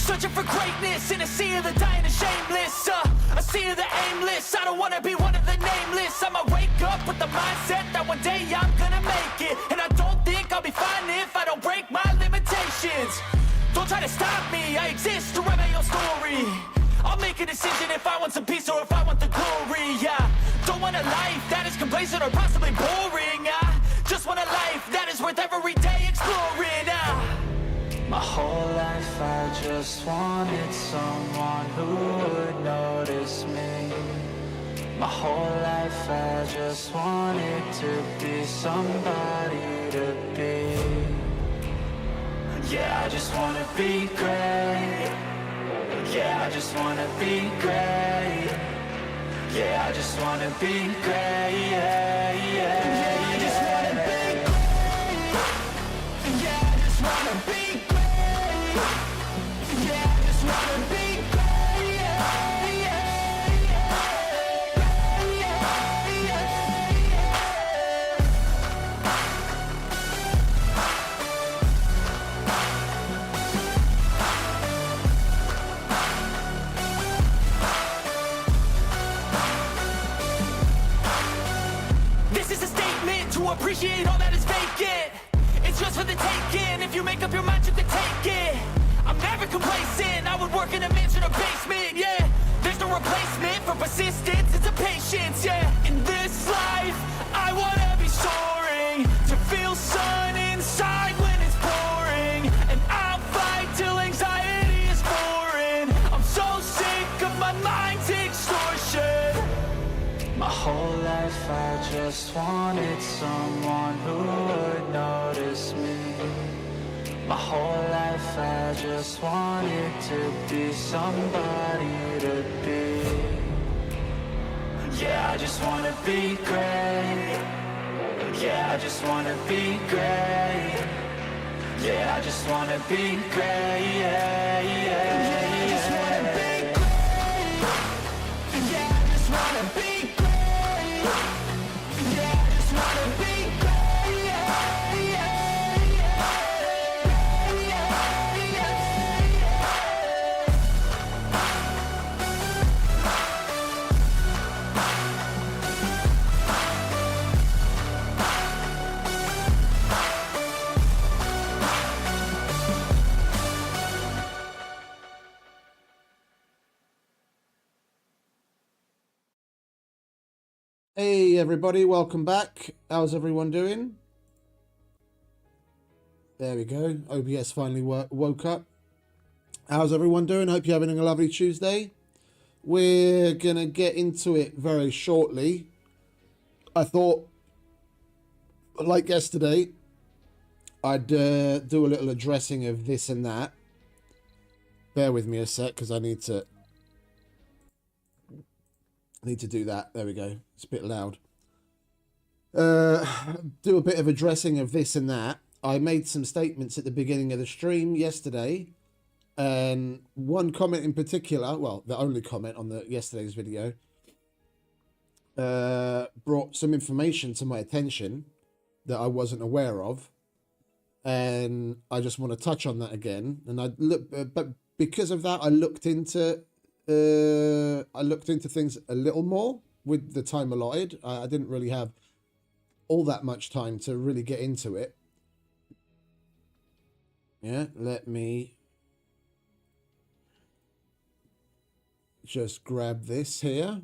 Searching for greatness in a sea of the dying and shameless, a sea of the aimless. I don't wanna be one of the nameless. I'ma wake up with the mindset that one day I'm gonna make it. And I don't think I'll be fine if I don't break my limitations. Don't try to stop me, I exist to write my own story. I'll make a decision if I want some peace or if I want the glory, yeah. Don't want a life that is complacent or possibly boring, just want a life that is worth every day exploring, My whole life I just wanted someone who would notice me. My whole life I just wanted to be somebody to be. Yeah, I just wanna be great. Yeah, I just wanna be great. Yeah, I just wanna be great. Yeah, yeah, yeah, I just wanna be great. Yeah, I just wanna be great. Yeah, I just wanna be great. Yeah, yeah, yeah, yeah, yeah. This is a statement to appreciate all that is vacant. It's just for the taking. If you make up your mind, you can take it. I'm never complacent. I would work in a mansion or basement, yeah. There's no replacement for persistence, it's a patience, yeah. In this life, I wanna be soaring, to feel sun inside when it's pouring. And I'll fight till anxiety is foreign. I'm so sick of my mind's extortion. My whole life I just wanted someone who would notice me. My whole life I just wanted to be somebody to be. Yeah, I just wanna be great. Yeah, I just wanna be great. Yeah, I just wanna be great. Yeah, yeah, yeah, I just wanna be great. Yeah, I just wanna be great. Yeah, I just wanna be great. Yeah, yeah, yeah, yeah, yeah. Hey everybody, welcome back. How's everyone doing? There we go. OBS finally woke up. How's everyone doing? Hope you're having a lovely Tuesday. We're gonna get into it very shortly. I thought, like yesterday, I'd do a little addressing of this and that. Bear with me a sec, because I need to do that. There we go. It's a bit loud. Do a bit of addressing of this and that. I made some statements at the beginning of the stream yesterday, and one comment in particular, well, the only comment on the yesterday's video, brought some information to my attention that I wasn't aware of, and I just want to touch on that again. And but because of that, I looked into things a little more with the time allotted. I didn't really have all that much time to really get into it. Yeah, let me just grab this here.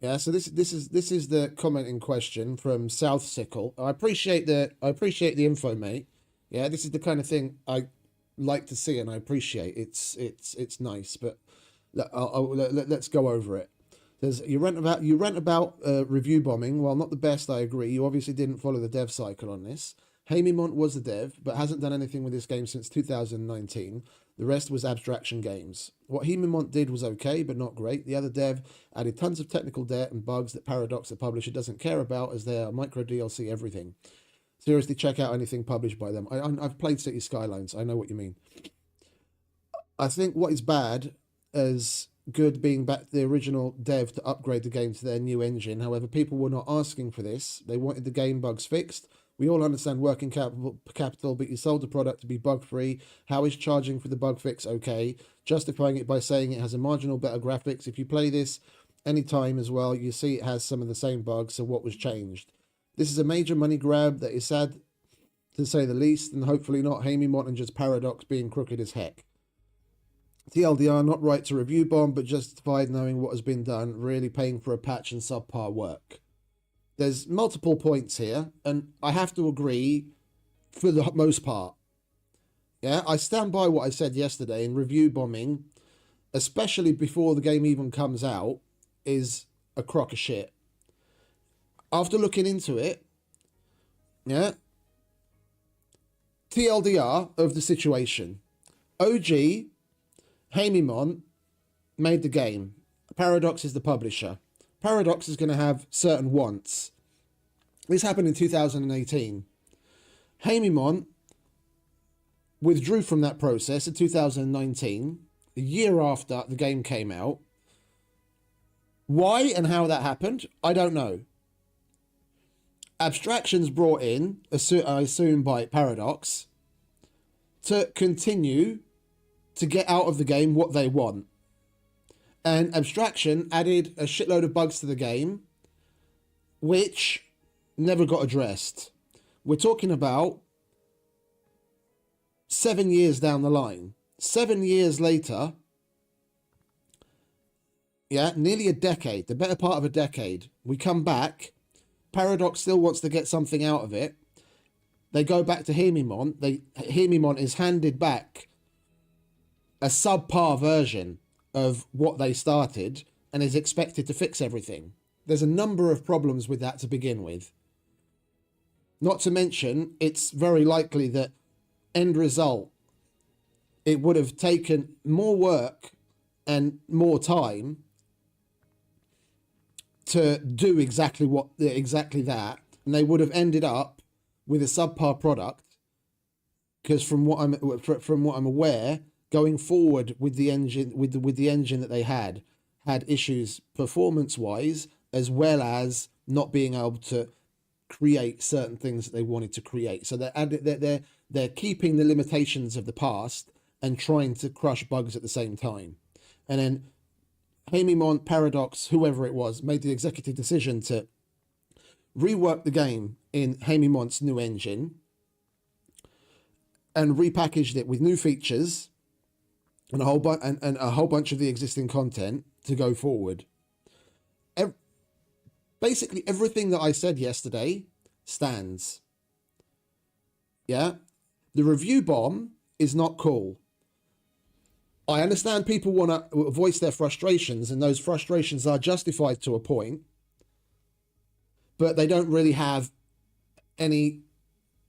Yeah, so this is the comment in question from South Sickle. I appreciate the info, mate. Yeah, this is the kind of thing I like to see and I appreciate. It's nice, but let's go over it. There's you rant about review bombing. While not the best, I agree. You obviously didn't follow the dev cycle on this. Hamimont was the dev, but hasn't done anything with this game since 2019. The rest was abstraction games. What Hamimont did was okay, but not great. The other dev added tons of technical debt and bugs that Paradox, the publisher, doesn't care about, as they are micro DLC everything. Seriously, check out anything published by them. I've played City Skylines. I know what you mean. I think what is bad as good being back to the original dev to upgrade the game to their new engine. However, people were not asking for this. They wanted the game bugs fixed. We all understand working capital, but you sold the product to be bug-free. How is charging for the bug fix okay? Justifying it by saying it has a marginal better graphics. If you play this anytime as well, you see it has some of the same bugs, so what was changed? This is a major money grab that is sad to say the least, and hopefully not Hamimont and just Paradox being crooked as heck. TLDR, not right to review bomb, but justified knowing what has been done, really paying for a patch and subpar work. There's multiple points here, and I have to agree for the most part. Yeah, I stand by what I said yesterday in review bombing, especially before the game even comes out, is a crock of shit. After looking into it, yeah, TLDR of the situation. OG, Hamimont made the game. Paradox is the publisher. Paradox is going to have certain wants. This happened in 2018. Hamimont withdrew from that process in 2019, a year after the game came out. Why and how that happened, I don't know. Abstractions brought in, I assume by Paradox, to continue to get out of the game what they want. And Abstraction added a shitload of bugs to the game, which never got addressed. We're talking about 7 years down the line. 7 years later, yeah, nearly a decade, the better part of a decade, we come back. Paradox still wants to get something out of it. They go back to Hamimont. Hamimont is handed back a subpar version of what they started and is expected to fix everything. There's a number of problems with that to begin with. Not to mention, it's very likely that end result, it would have taken more work and more time to do exactly that, and they would have ended up with a subpar product. Because from what I'm aware, going forward with the engine with the engine that they had issues performance-wise, as well as not being able to create certain things that they wanted to create. So they're keeping the limitations of the past and trying to crush bugs at the same time. And then Hamimont, Paradox, whoever it was, made the executive decision to rework the game in Hamimont's new engine and repackaged it with new features and a whole bunch of the existing content to go forward. Basically, everything that I said yesterday stands. Yeah? The review bomb is not cool. I understand people want to voice their frustrations, and those frustrations are justified to a point, but they don't really have any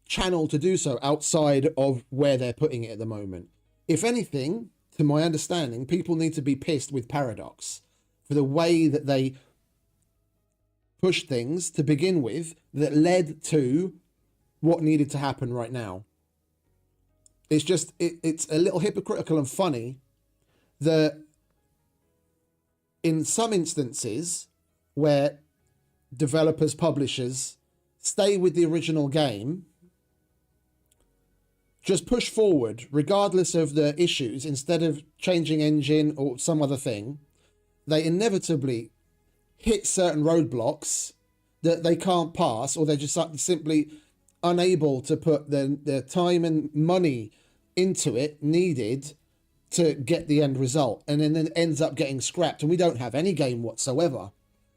channel to do so outside of where they're putting it at the moment. If anything, to my understanding, people need to be pissed with Paradox for the way that they pushed things to begin with that led to what needed to happen right now. It's just, it's a little hypocritical and funny that in some instances where developers, publishers stay with the original game, just push forward regardless of the issues, instead of changing engine or some other thing, they inevitably hit certain roadblocks that they can't pass, or they're just simply unable to put their time and money into it needed to get the end result, and then it ends up getting scrapped, and we don't have any game whatsoever.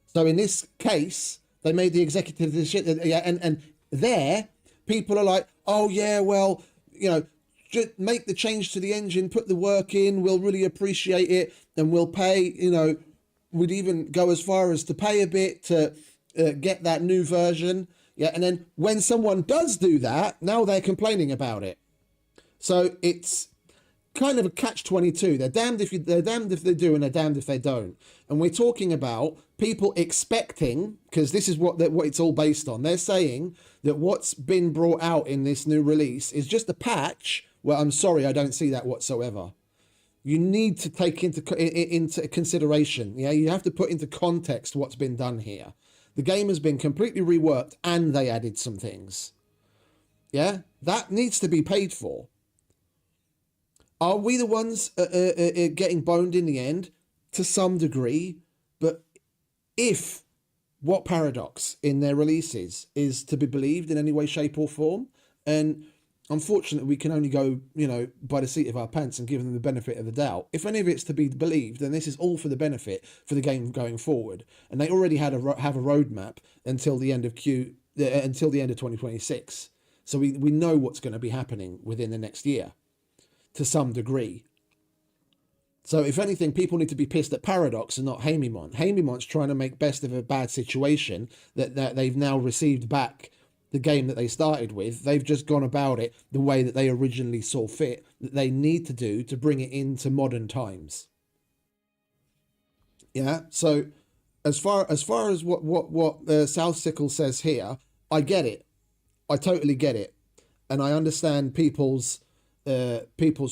So in this case, they made the executive decision, and there, people are like, oh yeah, well, you know, just make the change to the engine, put the work in, we'll really appreciate it, and we'll pay, you know, we'd even go as far as to pay a bit to get that new version. Yeah, and then when someone does do that, now they're complaining about it. So it's kind of a catch-22. They're damned if they do, and they're damned if they don't. And we're talking about people expecting, because this is what it's all based on. They're saying that what's been brought out in this new release is just a patch. Well, I'm sorry, I don't see that whatsoever. You need to take into consideration. Yeah, you have to put into context what's been done here. The game has been completely reworked, and they added some things. Yeah, that needs to be paid for. Are we the ones getting boned in the end? To some degree. But if what Paradox in their releases is to be believed in any way, shape or form, and unfortunately we can only go, by the seat of our pants and give them the benefit of the doubt. If any of it's to be believed, then this is all for the benefit for the game going forward. And they already have a roadmap until the end of until the end of 2026. So we know what's going to be happening within the next year to some degree. So if anything, people need to be pissed at Paradox and not Hamimon. Hamimon's trying to make best of a bad situation that they've now received back the game that they started with. They've just gone about it the way that they originally saw fit, that they need to do to bring it into modern times. Yeah. So as far as what South Sickle says here, I get it. I totally get it, and I understand people's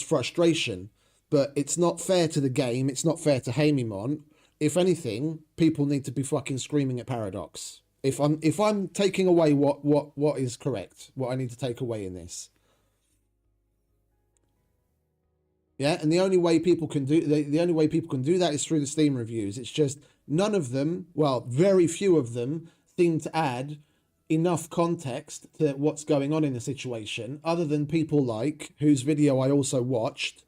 frustration. But it's not fair to the game. It's not fair to Hamimon. If anything, people need to be fucking screaming at Paradox. If I'm taking away what is correct, what I need to take away in this. Yeah, and the only way people can do that is through the Steam reviews. It's just none of them, well, very few of them seem to add enough context to what's going on in the situation, other than people like, whose video I also watched,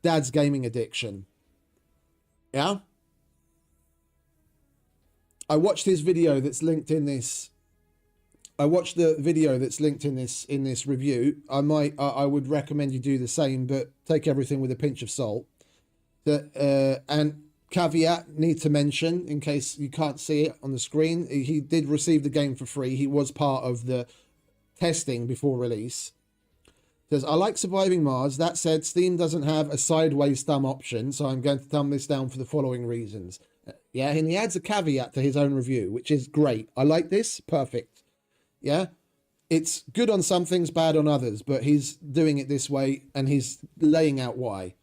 Dad's Gaming Addiction. Yeah? I watched his video that's linked in this. I watched the video that's linked in this review. I would recommend you do the same, but take everything with a pinch of salt. And caveat, need to mention, in case you can't see it on the screen, he did receive the game for free. He was part of the testing before release. Says, I like Surviving Mars. That said, Steam doesn't have a sideways thumb option, so I'm going to thumb this down for the following reasons. Yeah, and he adds a caveat to his own review, which is great. I like this. Perfect. Yeah, it's good on some things, bad on others, but he's doing it this way, and he's laying out why.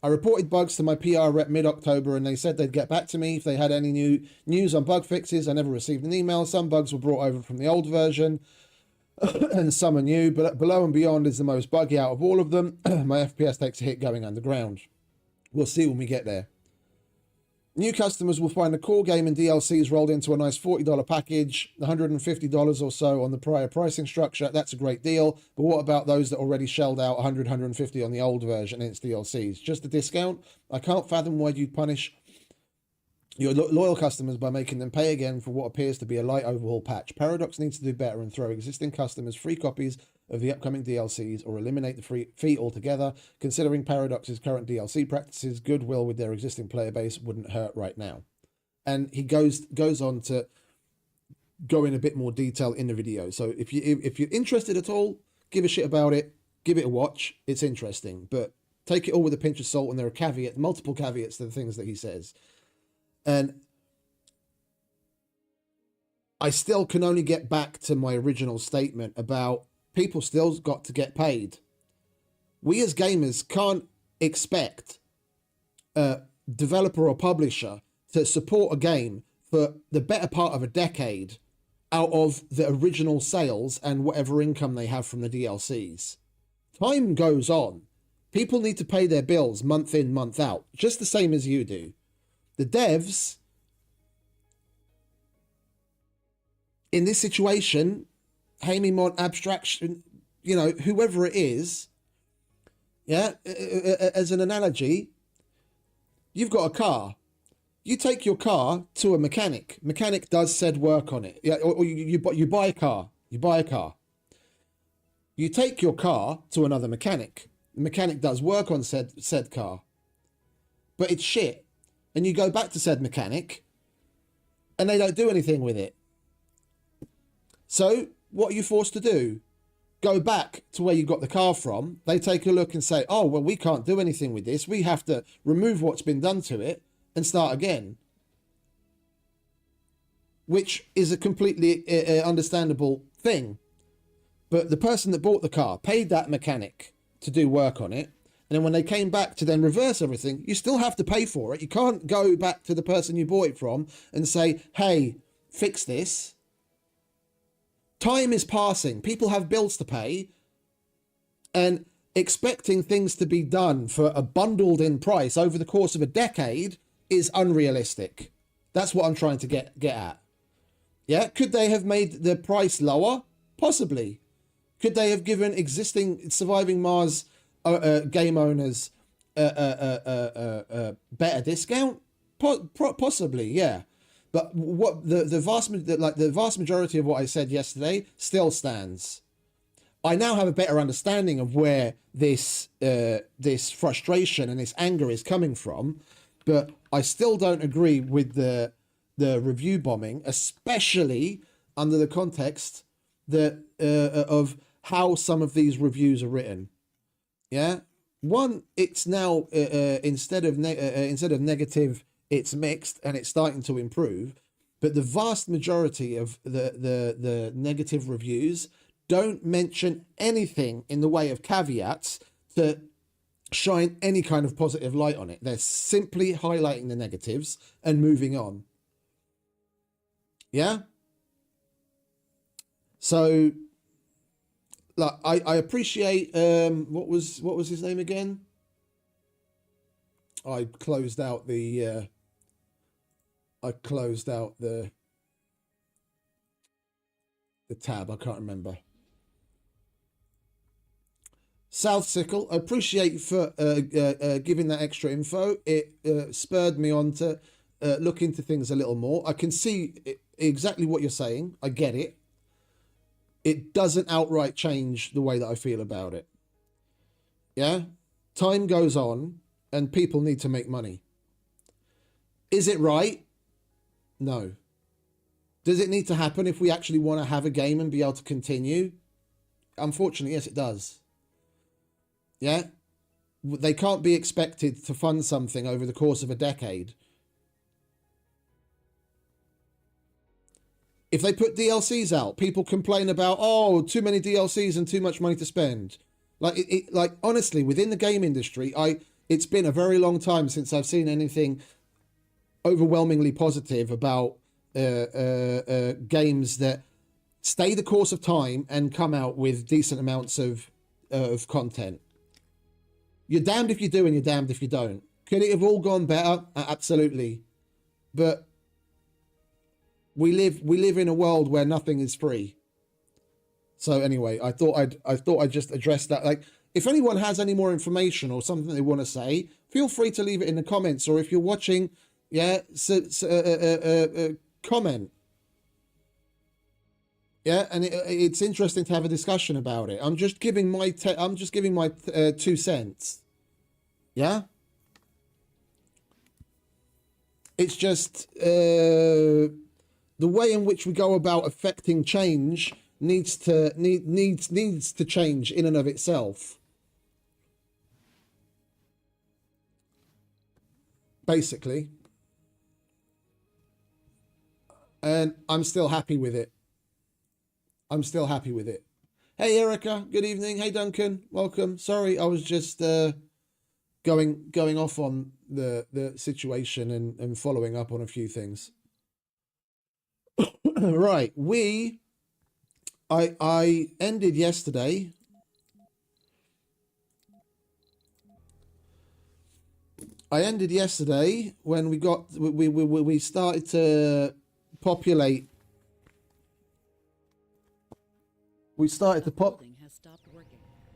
I reported bugs to my PR rep mid-October, and they said they'd get back to me if they had any new news on bug fixes. I never received an email. Some bugs were brought over from the old version, and some are new, but Below and Beyond is the most buggy out of all of them. My FPS takes a hit going underground. We'll see when we get there. New customers will find the core game and DLCs rolled into a nice $40 package, $150 or so on the prior pricing structure. That's a great deal, but what about those that already shelled out $100, $150 on the old version and its DLCs? Just a discount? I can't fathom why you'd punish your loyal customers by making them pay again for what appears to be a light overhaul patch. Paradox needs to do better and throw existing customers free copies of the upcoming DLCs or eliminate the free fee altogether. Considering Paradox's current DLC practices, goodwill with their existing player base wouldn't hurt right now. And he goes on to go in a bit more detail in the video. So if you're interested at all, give a shit about it, give it a watch. It's interesting, but take it all with a pinch of salt. And there are multiple caveats to the things that he says. And I still can only get back to my original statement about people still got to get paid. We as gamers can't expect a developer or publisher to support a game for the better part of a decade out of the original sales and whatever income they have from the DLCs. Time goes on. People need to pay their bills month in, month out, just the same as you do. The devs, in this situation, Hamimon, Abstraction, whoever it is, yeah, as an analogy, you've got a car. You take your car to a mechanic. Mechanic does said work on it. Yeah, or you buy a car. You buy a car. You take your car to another mechanic. The mechanic does work on said car. But it's shit. And you go back to said mechanic, and they don't do anything with it. So what are you forced to do? Go back to where you got the car from. They take a look and say, oh, well, we can't do anything with this. We have to remove what's been done to it and start again. Which is a completely understandable thing. But the person that bought the car paid that mechanic to do work on it. And then when they came back to then reverse everything, you still have to pay for it. You can't go back to the person you bought it from and say, hey, fix this. Time is passing. People have bills to pay, and expecting things to be done for a bundled in price over the course of a decade is unrealistic. That's what I'm trying to get at. Yeah, could they have made the price lower? Possibly. Could they have given existing surviving Mars game owners a better discount? Possibly, yeah. But what the vast majority of what I said yesterday still stands. I now have a better understanding of where this frustration and this anger is coming from, but I still don't agree with the review bombing, especially under the context that of how some of these reviews are written. Yeah, one, it's now instead of negative, it's mixed, and it's starting to improve. But the vast majority of the negative reviews don't mention anything in the way of caveats to shine any kind of positive light on it. They're simply highlighting the negatives and moving on. Yeah. So, like, I appreciate what was his name again? I closed out the tab. I can't remember. South Sickle, I appreciate for giving that extra info. It spurred me on to look into things a little more. I can see exactly what you're saying. I get it. It doesn't outright change the way that I feel about it. Yeah? Time goes on and people need to make money. Is it right? No. Does it need to happen if we actually want to have a game and be able to continue? Unfortunately, yes, it does. Yeah? They can't be expected to fund something over the course of a decade. If they put DLCs out, people complain about, oh, too many DLCs and too much money to spend. Like honestly, within the game industry, it's been a very long time since I've seen anything overwhelmingly positive about games that stay the course of time and come out with decent amounts of content. You're damned if you do and you're damned if you don't. Could it have all gone better? Absolutely. But we live in a world where nothing is free. So anyway, I thought I'd just address that. Like, if anyone has any more information or something they want to say, feel free to leave it in the comments. Or if you're watching, yeah, comment. Yeah, and it's interesting to have a discussion about it. I'm just giving my 2 cents. Yeah. It's just the way in which we go about affecting change needs to change in and of itself. Basically. And I'm still happy with it. I'm still happy with it. Hey, Erica. Good evening. Hey, Duncan. Welcome. Sorry, I was just going off on the situation and following up on a few things. Right. I ended yesterday. When we started to populate.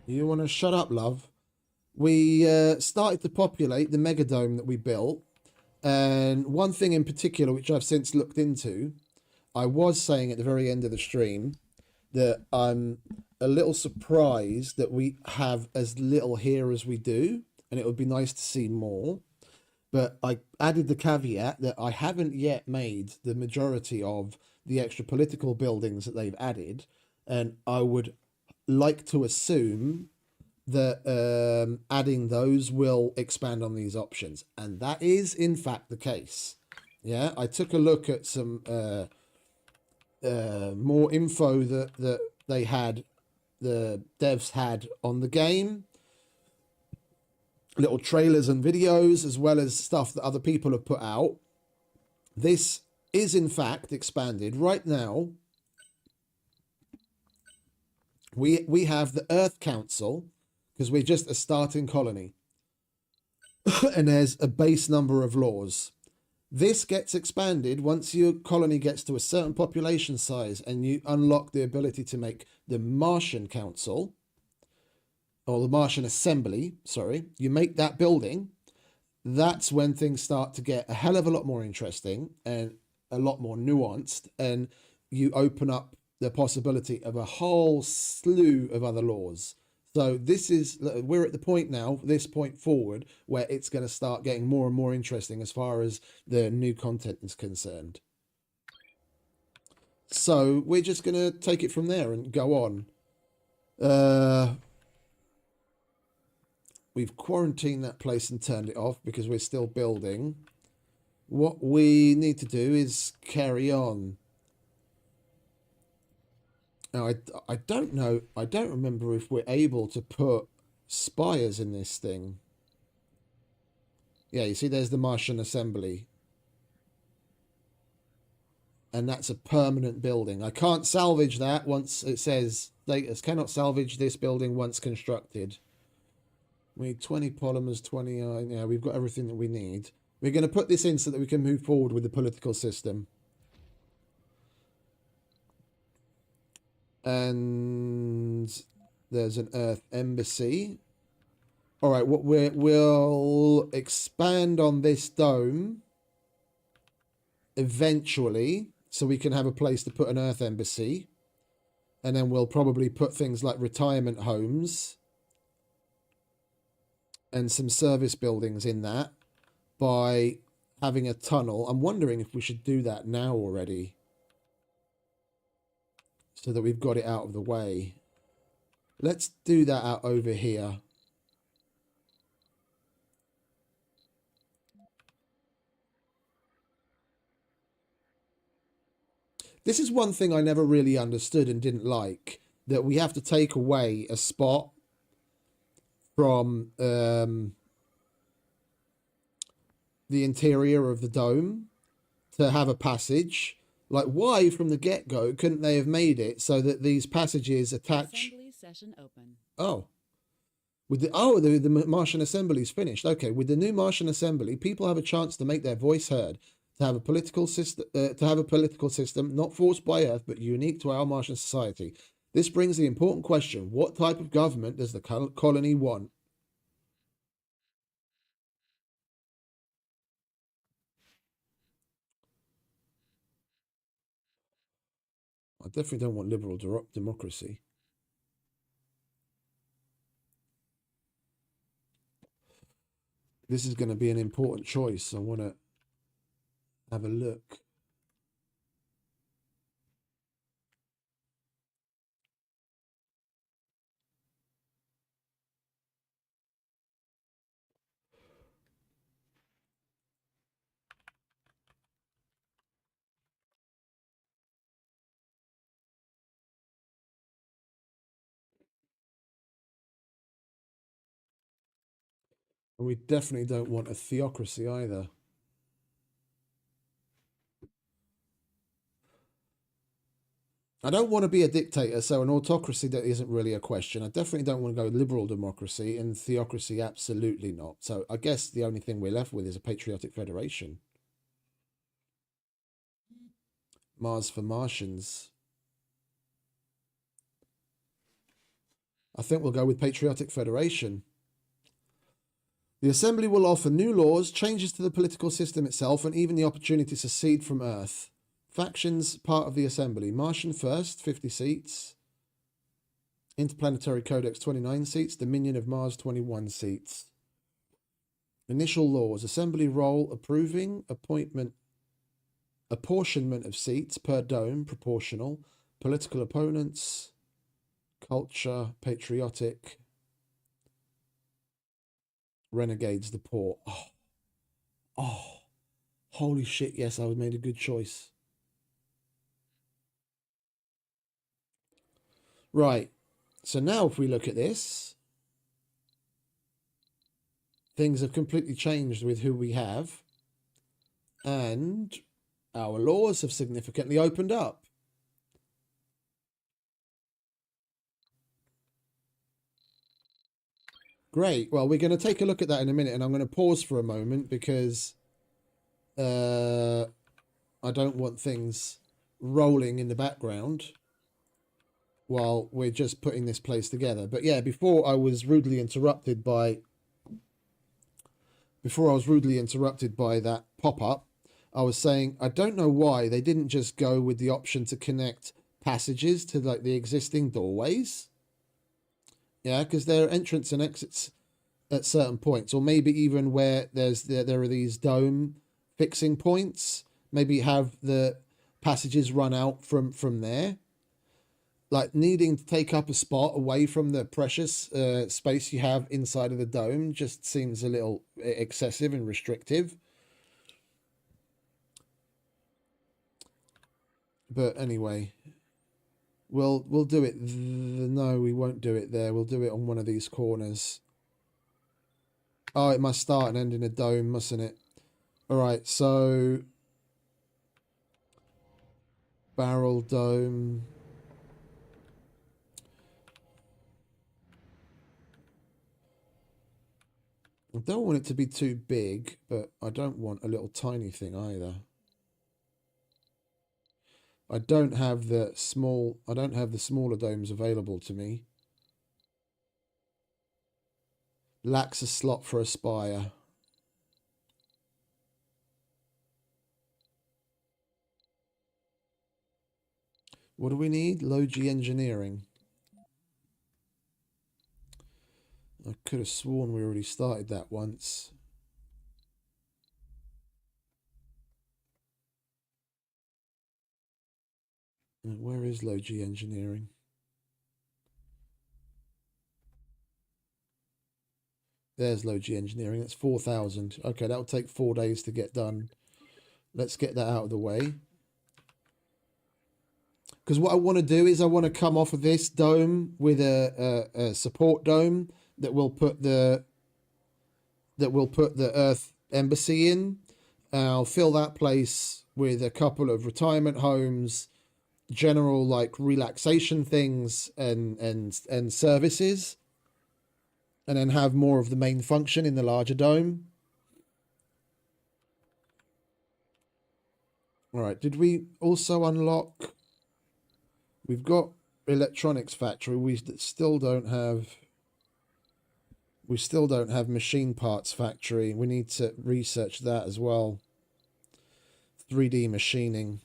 You want to shut up, love? We started to populate the megadome that we built, and one thing in particular, which I've since looked into, I was saying at the very end of the stream that I'm a little surprised that we have as little here as we do, and it would be nice to see more. But I added the caveat that I haven't yet made the majority of the extra political buildings that they've added, and I would like to assume that adding those will expand on these options, and that is in fact the case. Yeah, I took a look at some more info that the devs had on the game, little trailers and videos, as well as stuff that other people have put out. This is in fact expanded right now. we have the Earth Council, because we're just a starting colony. And there's a base number of laws. This gets expanded once your colony gets to a certain population size and you unlock the ability to make the Martian Council, or the Martian Assembly, sorry. You make that building, that's when things start to get a hell of a lot more interesting and a lot more nuanced, and you open up the possibility of a whole slew of other laws. So we're at the point now, this point forward, where it's going to start getting more and more interesting as far as the new content is concerned. So we're just going to take it from there and go on. We've quarantined that place and turned it off because we're still building. What we need to do is carry on. Now, I don't know. I don't remember if we're able to put spires in this thing. Yeah, you see there's the Martian Assembly. And that's a permanent building. I can't salvage that once it says status cannot salvage this building once constructed. We need 20 polymers, 20... yeah, we've got everything that we need. We're going to put this in so that we can move forward with the political system. And there's an Earth Embassy. All right, we'll expand on this dome eventually so we can have a place to put an Earth Embassy. And then we'll probably put things like retirement homes and some service buildings in that by having a tunnel. I'm wondering if we should do that now already, so that we've got it out of the way. Let's do that out over here. This is one thing I never really understood and didn't like, that we have to take away a spot from the interior of the dome to have a passage. Like, why from the get-go couldn't they have made it so that these passages attach? Assembly session open. Oh, the Martian Assembly is finished. Okay, with the new Martian Assembly, people have a chance to make their voice heard, to have a political system not forced by Earth but unique to our Martian society. This brings the important question: what type of government does the colony want? I definitely don't want liberal democracy. This is going to be an important choice. I want to have a look. And we definitely don't want a theocracy either. I don't want to be a dictator, so an autocracy that isn't really a question. I definitely don't want to go liberal democracy, and theocracy absolutely not. So I guess the only thing we're left with is a patriotic federation. Mars for Martians. I think we'll go with patriotic federation. The Assembly will offer new laws, changes to the political system itself, and even the opportunity to secede from Earth. Factions part of the Assembly. Martian first, 50 seats. Interplanetary Codex, 29 seats. Dominion of Mars, 21 seats. Initial laws. Assembly role approving, apportionment of seats per dome, proportional. Political opponents, culture, patriotic. Renegades, the port. Oh, holy shit, yes, I made a good choice. Right, so now if we look at this, things have completely changed with who we have, and our laws have significantly opened up. Great. Well, we're going to take a look at that in a minute, and I'm going to pause for a moment because I don't want things rolling in the background while we're just putting this place together. But yeah, before I was rudely interrupted by that pop-up, I was saying I don't know why they didn't just go with the option to connect passages to like the existing doorways. Yeah, because there are entrance and exits at certain points, or maybe even where there are these dome fixing points. Maybe have the passages run out from there. Like needing to take up a spot away from the precious space you have inside of the dome just seems a little excessive and restrictive. But anyway, we'll do it. No, we won't do it there. We'll do it on one of these corners. Oh, it must start and end in a dome, mustn't it? All right, so barrel dome. I don't want it to be too big, but I don't want a little tiny thing either. I don't have the smaller domes available to me. Lacks a slot for a spire. What do we need? Low G engineering. I could have sworn we already started that once. Where is low G engineering? There's low G engineering. That's 4,000. Okay, that'll take 4 days to get done. Let's get that out of the way. Because what I want to do is I want to come off of this dome with a support dome that will put the Earth Embassy in. I'll fill that place with a couple of retirement homes, general like relaxation things and services, and then have more of the main function in the larger dome. All right, did we also unlock? We've got electronics factory. We still don't have machine parts factory. We need to research that as well. 3D machining.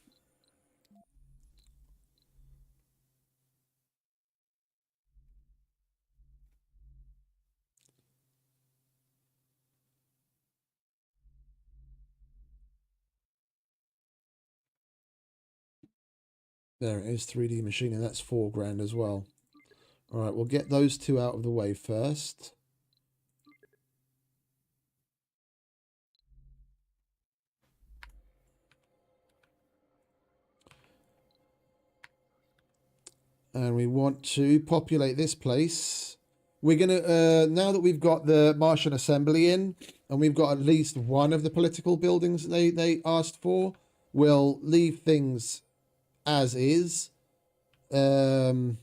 There it is, 3D machining. That's $4,000 as well. All right, we'll get those two out of the way first. And we want to populate this place. We're going to, now that we've got the Martian Assembly in, and we've got at least one of the political buildings they asked for, we'll leave things as is. We'll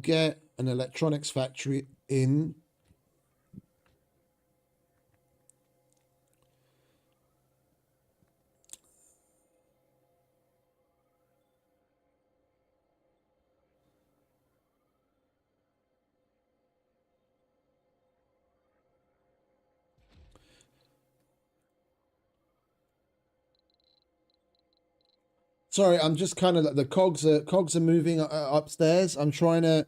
get an electronics factory in. Sorry, I'm just kind of like the cogs are moving upstairs. I'm trying to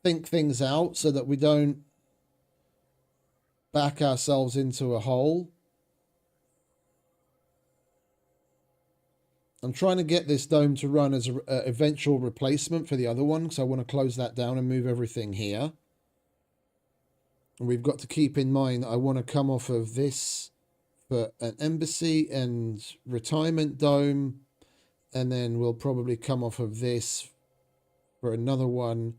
think things out so that we don't back ourselves into a hole. I'm trying to get this dome to run as an eventual replacement for the other one, because I want to close that down and move everything here. And we've got to keep in mind I want to come off of this for an embassy and retirement dome, and then we'll probably come off of this for another one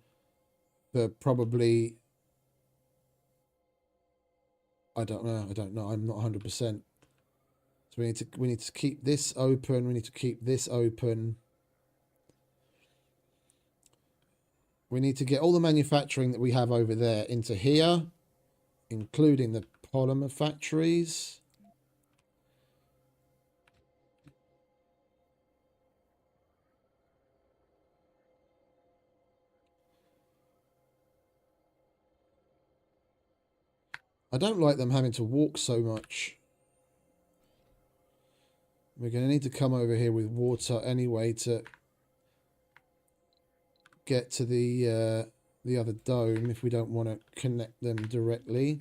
for probably, I don't know, I'm not 100%. So we need to keep this open, we need to keep this open. We need to get all the manufacturing that we have over there into here, including the polymer factories. I don't like them having to walk so much. We're going to need to come over here with water anyway to get to the other dome if we don't want to connect them directly.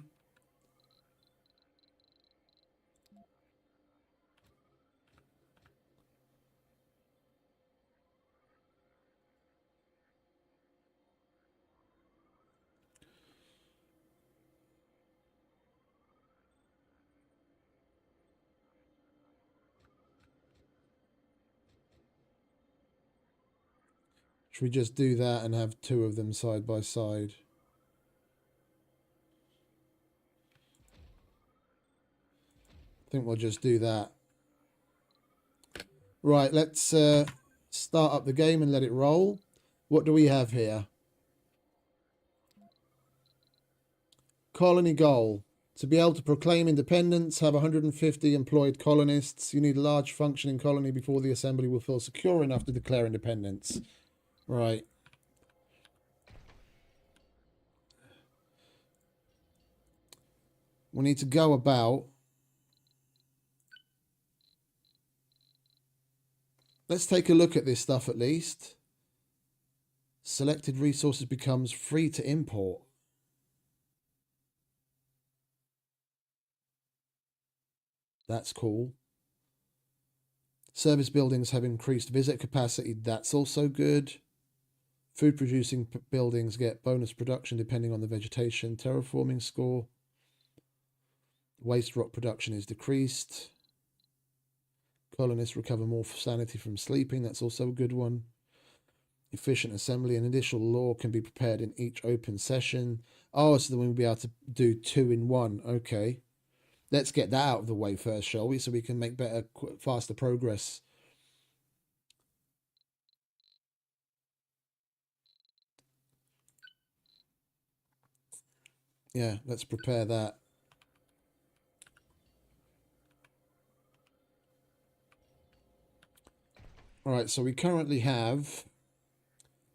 Should we just do that and have two of them side by side? I think we'll just do that. Right, let's start up the game and let it roll. What do we have here? Colony goal. To be able to proclaim independence, have 150 employed colonists. You need a large functioning colony before the assembly will feel secure enough to declare independence. Right. We need to go about. Let's take a look at this stuff at least. Selected resources becomes free to import. That's cool. Service buildings have increased visit capacity. That's also good. Food producing buildings get bonus production depending on the vegetation. Terraforming score. Waste rock production is decreased. Colonists recover more sanity from sleeping. That's also a good one. Efficient assembly. An additional law can be prepared in each open session. Oh, so then we'll be able to do 2 in 1. Okay. Let's get that out of the way first, shall we? So we can make better, faster progress. Yeah, let's prepare that. All right, so we currently have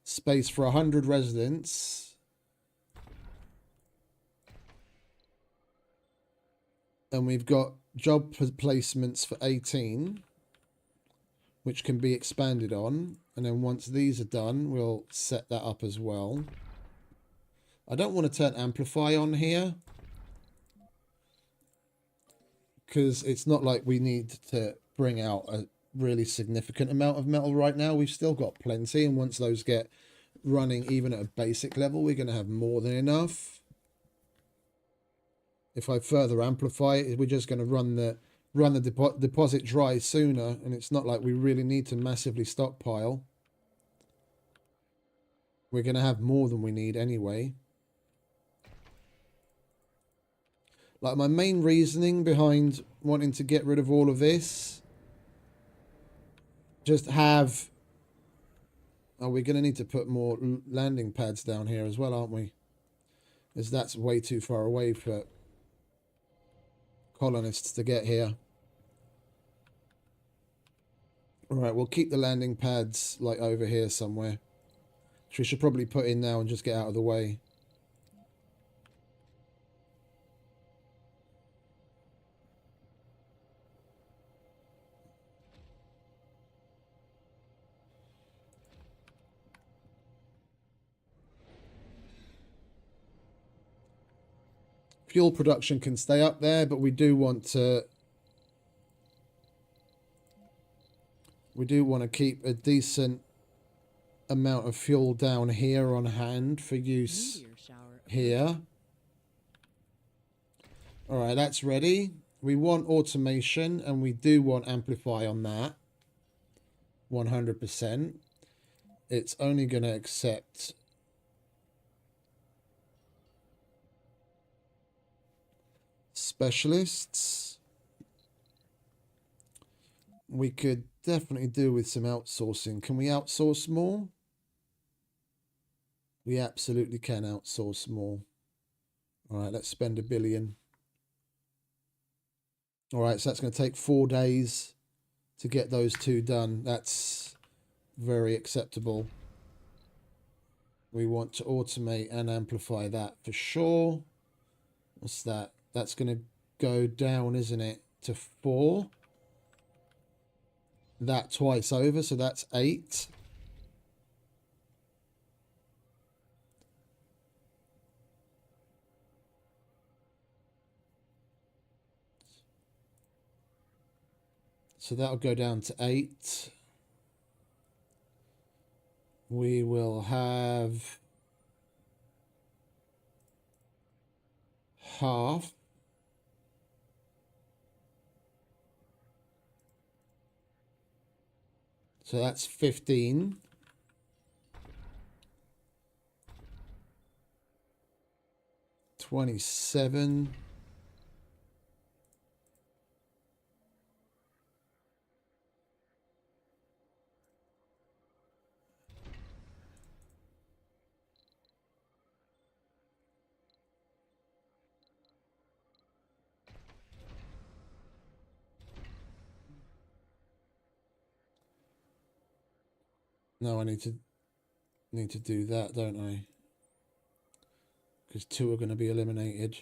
space for 100 residents. And we've got job placements for 18, which can be expanded on. And then once these are done, we'll set that up as well. I don't want to turn Amplify on here, because it's not like we need to bring out a really significant amount of metal right now. We've still got plenty, and once those get running even at a basic level, we're going to have more than enough. If I further amplify it, we're just going to run the deposit dry sooner, and it's not like we really need to massively stockpile. We're going to have more than we need anyway. Like, my main reasoning behind wanting to get rid of all of this, just have... Oh, we're going to need to put more landing pads down here as well, aren't we? Because that's way too far away for colonists to get here. Alright, we'll keep the landing pads, like, over here somewhere. Which we should probably put in now and just get out of the way. Fuel production can stay up there, but we do want to... We do want to keep a decent amount of fuel down here on hand for use here. Alright, that's ready. We want automation, and we do want Amplify on that. 100%. It's only going to accept... specialists. We could definitely do with some outsourcing. Can we outsource more? We absolutely can outsource more. All right, let's spend $1 billion. All right, so that's going to take 4 days to get those 2 done. That's very acceptable. We want to automate and amplify that for sure. What's that? That's going to go down, isn't it, to 4. That twice over, so that's 8. So that'll go down to 8. We will have half. So that's 15. $27. No, I need to do that, don't I? Because 2 are going to be eliminated.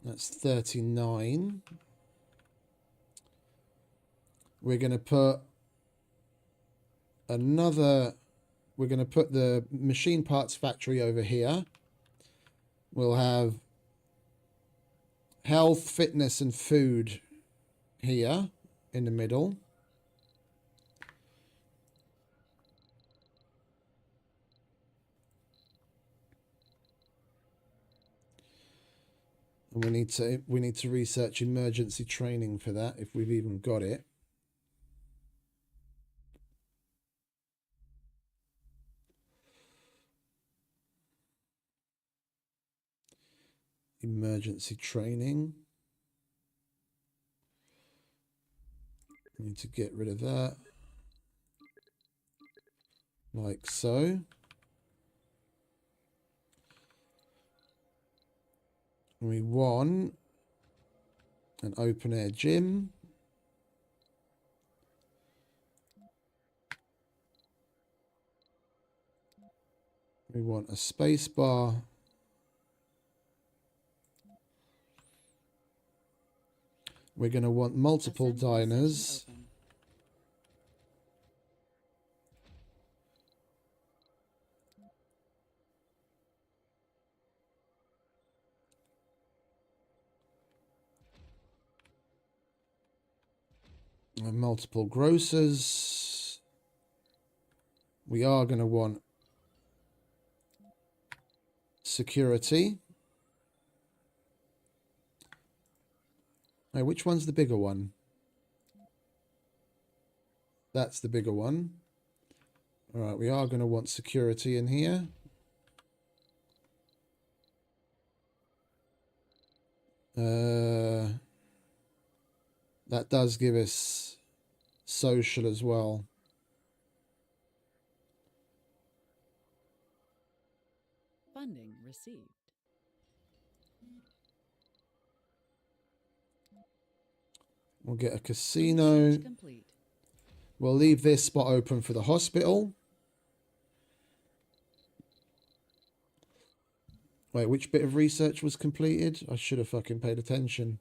That's 39. We're going to put another... We're going to put the machine parts factory over here. We'll have health, fitness, and food here in the middle. And we need to research emergency training for that, if we've even got it. Emergency training. We need to get rid of that. Like so. We want an open air gym. We want a space bar. We're going to want multiple diners. And multiple grocers. We are going to want security. Now, which one's the bigger one? That's the bigger one. All right, we are going to want security in here. That does give us social as well. Funding received. We'll get a casino. Complete. We'll leave this spot open for the hospital. Wait, which bit of research was completed? I should have fucking paid attention.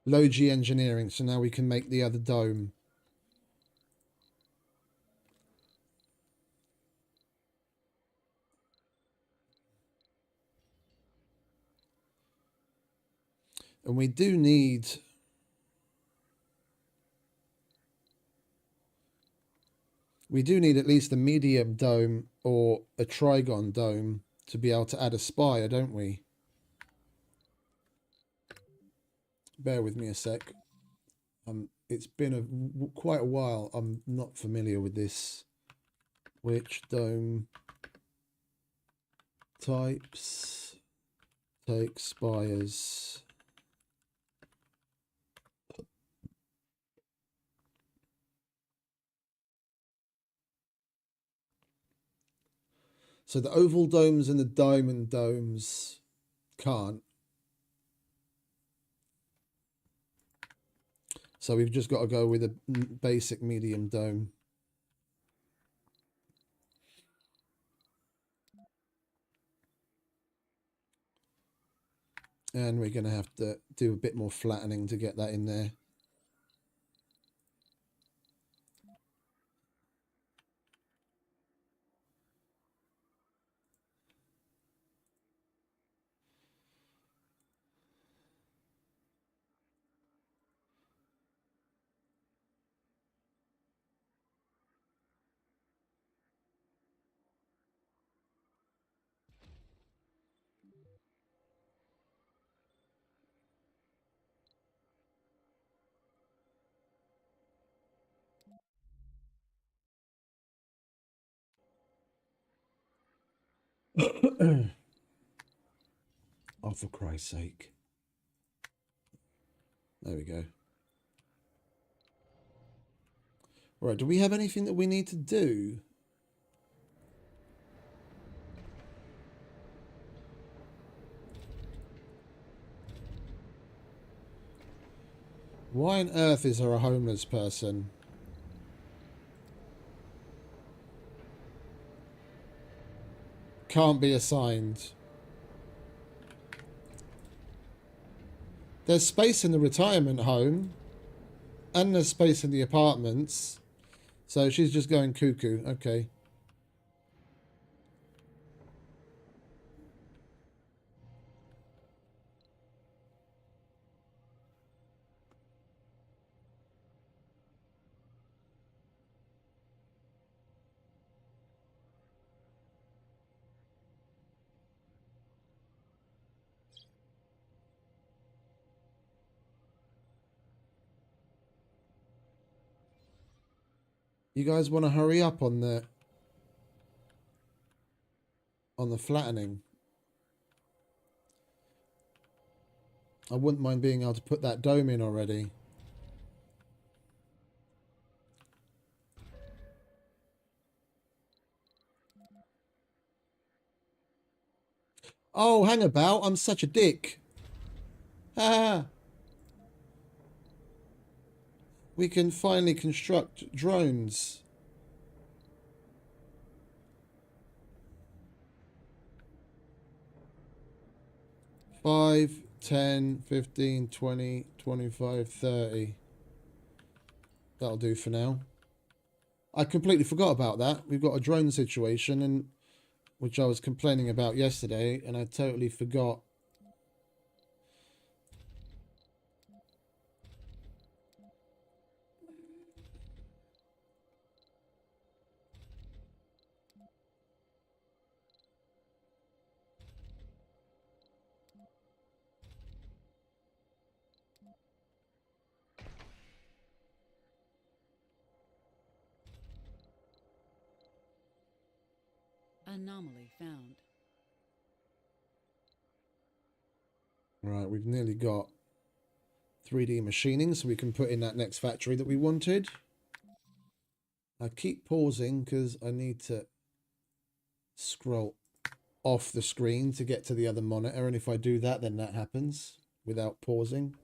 Low G engineering, so now we can make the other dome. And we do need... We do need at least a medium dome or a trigon dome to be able to add a spire, don't we? Bear with me a sec. It's been quite a while. I'm not familiar with this. Which dome types take spires? So the oval domes and the diamond domes can't. So we've just got to go with a basic medium dome. And we're going to have to do a bit more flattening to get that in there. Oh, for Christ's sake. There we go. Right, do we have anything that we need to do? Why on earth is there a homeless person? Can't be assigned. There's space in the retirement home. And there's space in the apartments. So she's just going cuckoo. Okay. You guys want to hurry up on the flattening? I wouldn't mind being able to put that dome in already. Oh, hang about. I'm such a dick. Ha! We can finally construct drones. Five, 10, 15, 20, 25, 30. That'll do for now. I completely forgot about that. We've got a drone situation, and which I was complaining about yesterday, and I totally forgot. Anomaly found. Right, we've nearly got 3D machining, so we can put in that next factory that we wanted. I keep pausing because I need to scroll off the screen to get to the other monitor, and if I do that, then that happens without pausing.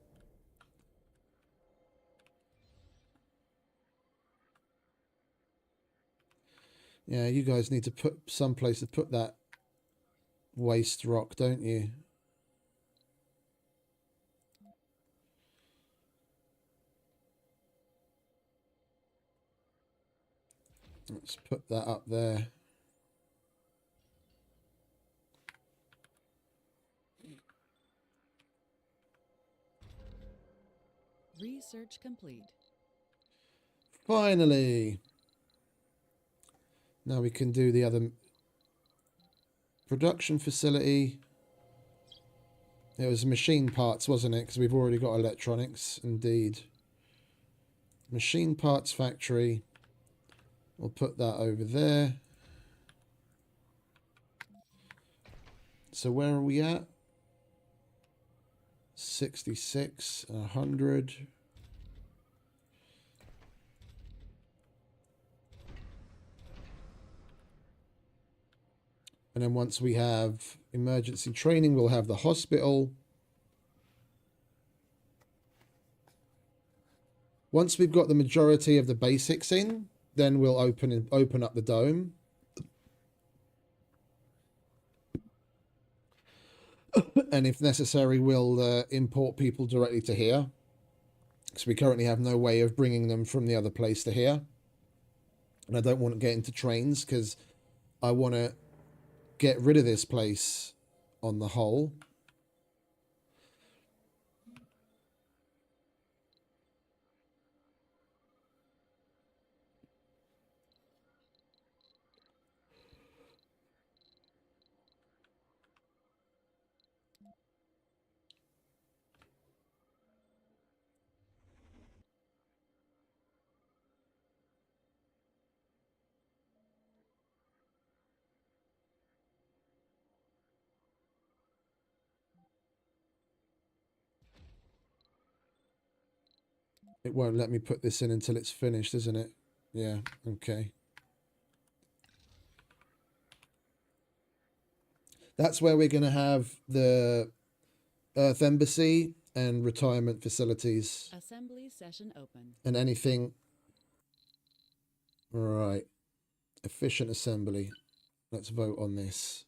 Yeah, you guys need to put someplace to put that waste rock, don't you? Let's put that up there. Research complete. Finally. Now we can do the other production facility. It was machine parts, wasn't it? Because we've already got electronics. Indeed. Machine parts factory. We'll put that over there. So where are we at? 66, 100. And then once we have emergency training, we'll have the hospital. Once we've got the majority of the basics in, then we'll open up the dome. And if necessary, we'll import people directly to here. Because we currently have no way of bringing them from the other place to here. And I don't want to get into trains because I want to get rid of this place on the whole. It won't let me put this in until it's finished, isn't it? Yeah, okay. That's where we're going to have the Earth Embassy and retirement facilities. Assembly session open. And anything. Right. Efficient assembly. Let's vote on this.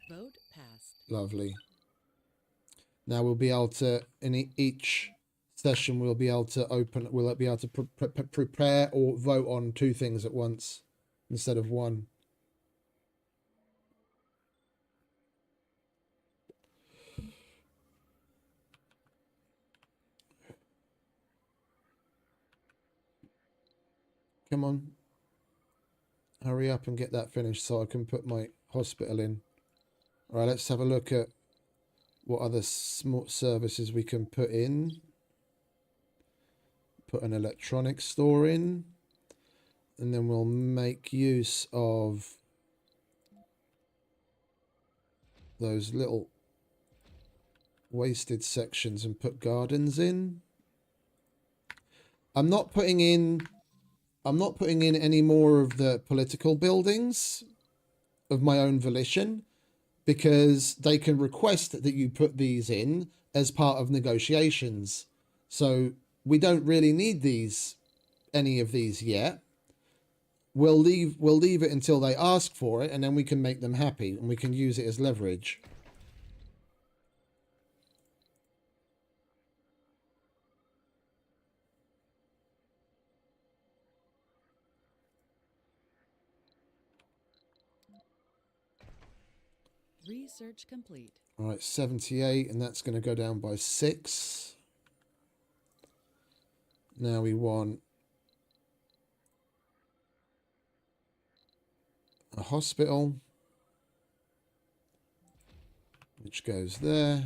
Vote passed. Lovely. Now we'll be able to, in each session, we'll be able to prepare or vote on 2 things at once instead of 1. Come on. Hurry up and get that finished so I can put my hospital in. All right, let's have a look at what other smart services we can put in. Put an electronics store in. And then we'll make use of those little wasted sections and put gardens in. I'm not putting in any more of the political buildings of my own volition because they can request that you put these in as part of negotiations. So we don't really need any of these yet. We'll leave it until they ask for it, and then we can make them happy and we can use it as leverage. Research complete. All right, 78, and that's going to go down by 6. Now we want a hospital, which goes there.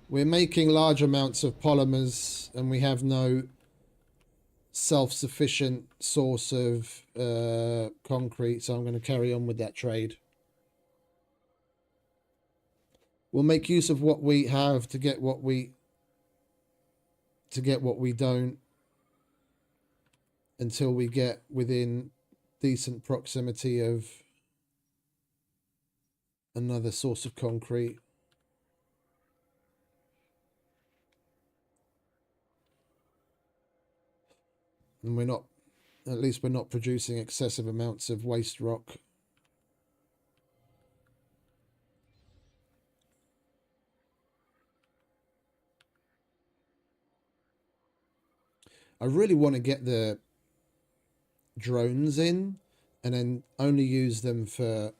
We're making large amounts of polymers, and we have no self-sufficient source of concrete, so I'm going to carry on with that trade. We'll make use of what we have to get what we don't until we get within decent proximity of another source of concrete. And at least we're not producing excessive amounts of waste rock. I really want to get the drones in and then only use them for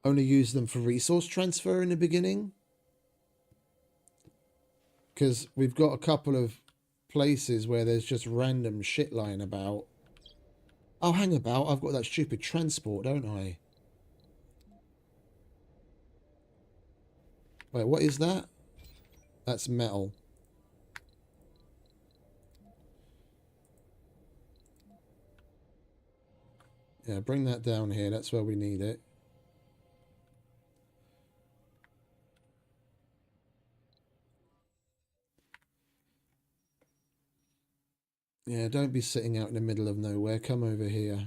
resource transfer in the beginning. Because we've got a couple of places where there's just random shit lying about. Oh, hang about. I've got that stupid transport, don't I? Wait, what is that? That's metal. Yeah, bring that down here. That's where we need it. Yeah, don't be sitting out in the middle of nowhere. Come over here.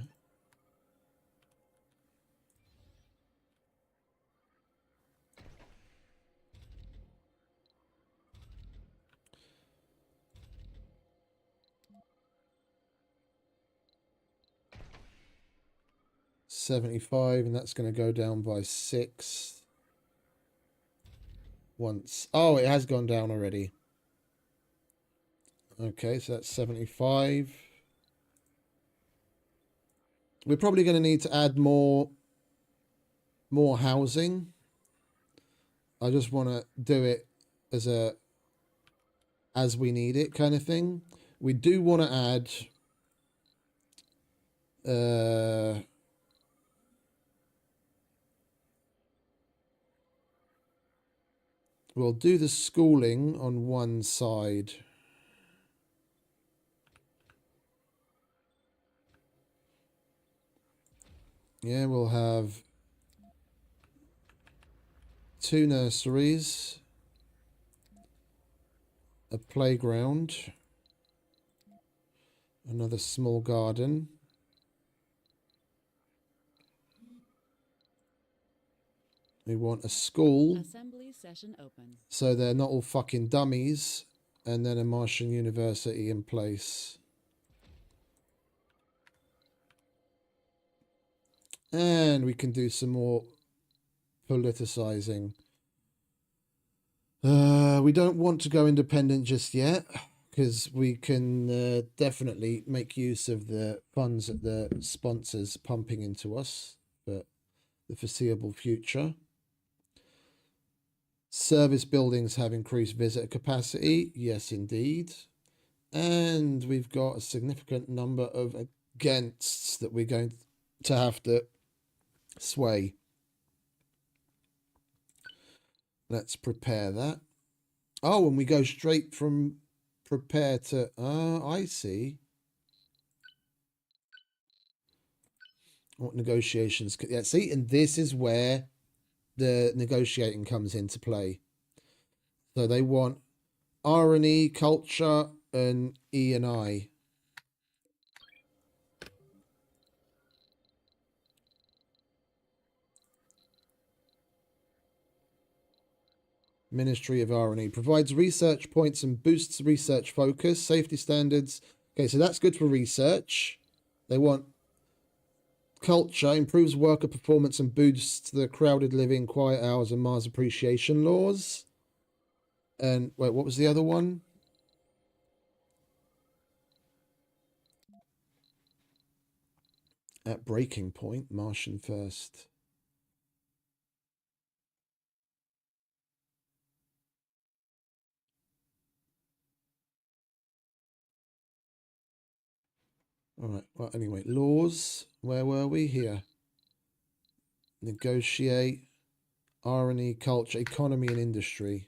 $75, and that's going to go down by 6. Once. Oh, it has gone down already. Okay, so that's 75. We're probably going to need to add more housing. I just want to do it as we need it kind of thing. We do want to add we'll do the schooling on one side. Yeah, we'll have 2 nurseries, a playground, another small garden. We want a school. Assembly session open. So they're not all fucking dummies. And then a Martian University in place. And we can do some more politicizing. We don't want to go independent just yet, because we can definitely make use of the funds that the sponsors pumping into us for the foreseeable future. Service buildings have increased visitor capacity. Yes, indeed. And we've got a significant number of againsts that we're going to have to sway. Let's prepare that. Oh, and we go straight from prepare to... I see. What negotiations... Yeah, see, and this is where the negotiating comes into play. So they want R&E, culture, and E&I. Ministry of R&E provides research points and boosts research focus, safety standards. Okay, so that's good for research. They want culture, improves worker performance and boosts the crowded living, quiet hours, and Mars appreciation laws. And wait, what was the other one? At breaking point, Martian first. All right. Well, anyway, laws. Where were we here? Negotiate, R&E, culture, economy, and industry.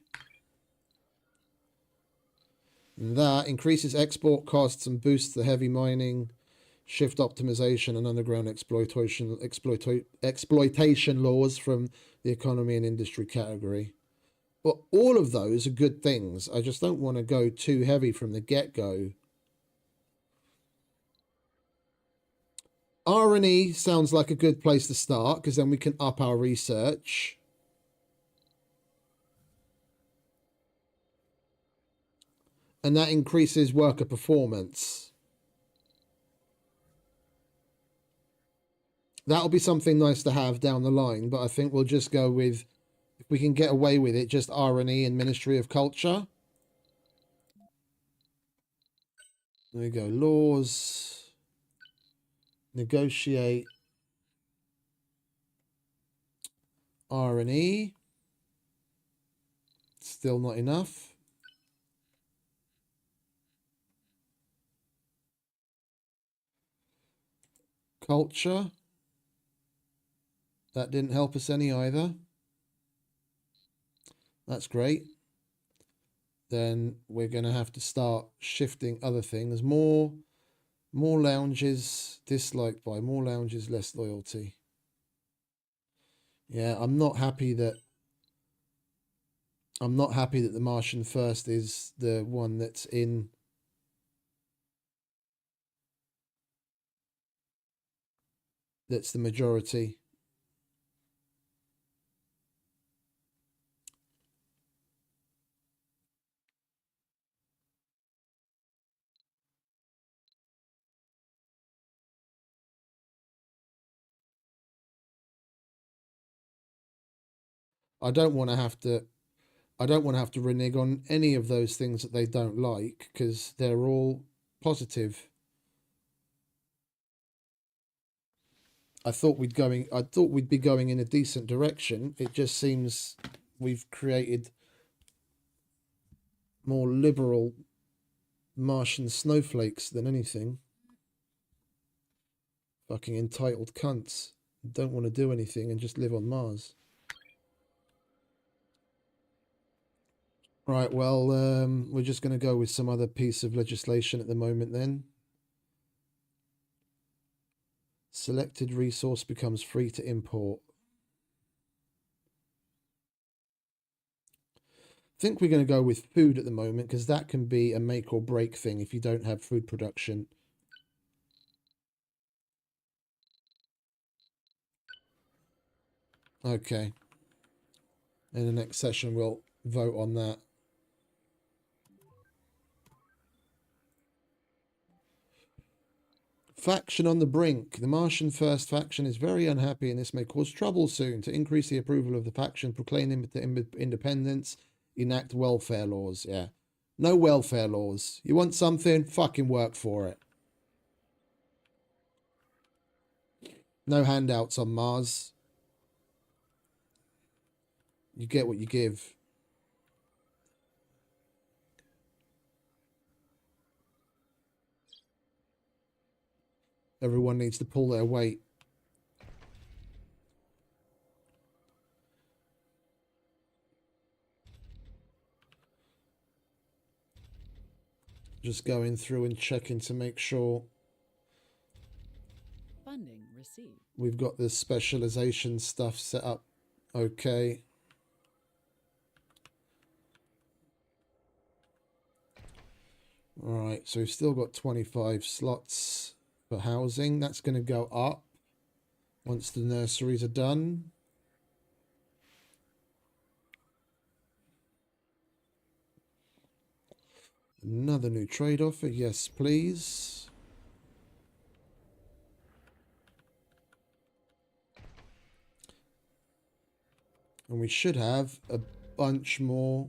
And that increases export costs and boosts the heavy mining, shift optimization, and underground exploitation laws from the economy and industry category. But all of those are good things. I just don't want to go too heavy from the get-go. R&E sounds like a good place to start, because then we can up our research. And that increases worker performance. That'll be something nice to have down the line, but I think we'll just go with, if we can get away with it, just R&E and Ministry of Culture. There we go. Laws. Negotiate. R&E. Still not enough. Culture. That didn't help us any either. That's great. Then we're going to have to start shifting other things. More More lounges disliked by more lounges, less loyalty. Yeah, I'm not happy that the Martian First is the one that's in. That's the majority. I don't want to have to renege on any of those things that they don't like, because they're all positive. I thought we'd be going in a decent direction. It just seems we've created more liberal Martian snowflakes than anything. Fucking entitled cunts. Don't want to do anything and just live on Mars. Right, well, we're just going to go with some other piece of legislation at the moment then. Selected resource becomes free to import. I think we're going to go with food at the moment, because that can be a make or break thing if you don't have food production. Okay. In the next session, we'll vote on that. Faction on the brink. The Martian First faction is very unhappy, and this may cause trouble soon. To increase the approval of the faction, proclaim independence, enact welfare laws. Yeah. No welfare laws. You want something? Fucking work for it. No handouts on Mars. You get what you give. Everyone needs to pull their weight. Just going through and checking to make sure Funding received. we've got the specialization stuff set up okay. Alright, so we've still got 25 slots for housing. That's going to go up once the nurseries are done. Another new trade offer. Yes, please. And we should have a bunch more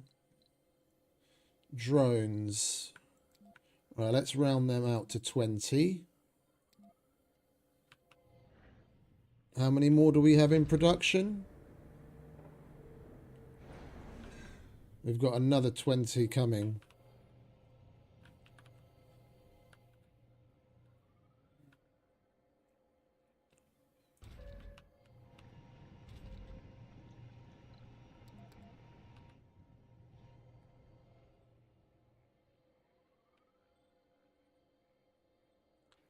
drones. Right, let's round them out to 20. How many more do we have in production? We've got another 20 coming.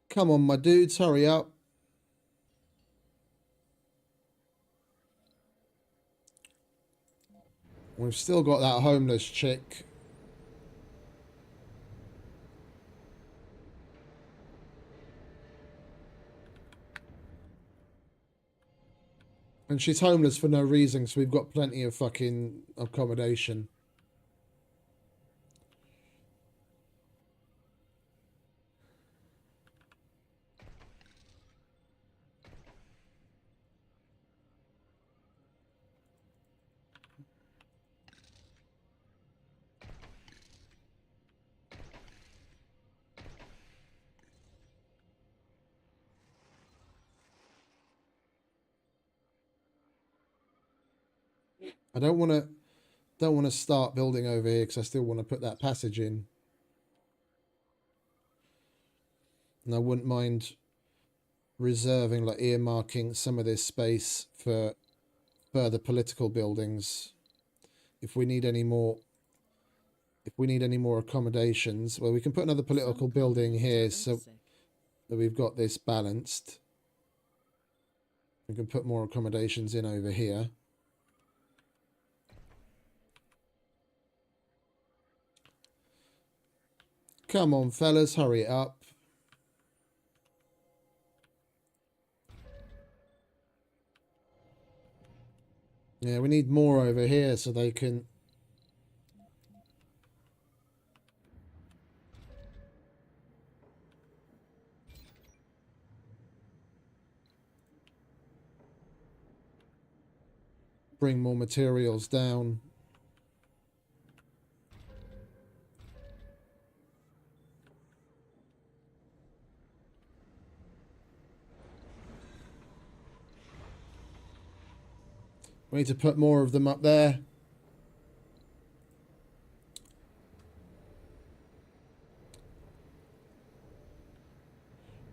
Come on, my dudes, hurry up. We've still got that homeless chick. And she's homeless for no reason, so we've got plenty of fucking accommodation. I don't want to start building over here because I still want to put that passage in. And I wouldn't mind reserving, like earmarking some of this space for further political buildings. If we need any more accommodations, well, we can put another political building here. So that we've got this balanced. We can put more accommodations in over here. Come on, fellas, hurry it up. Yeah, we need more over here so they can... bring more materials down. We need to put more of them up there.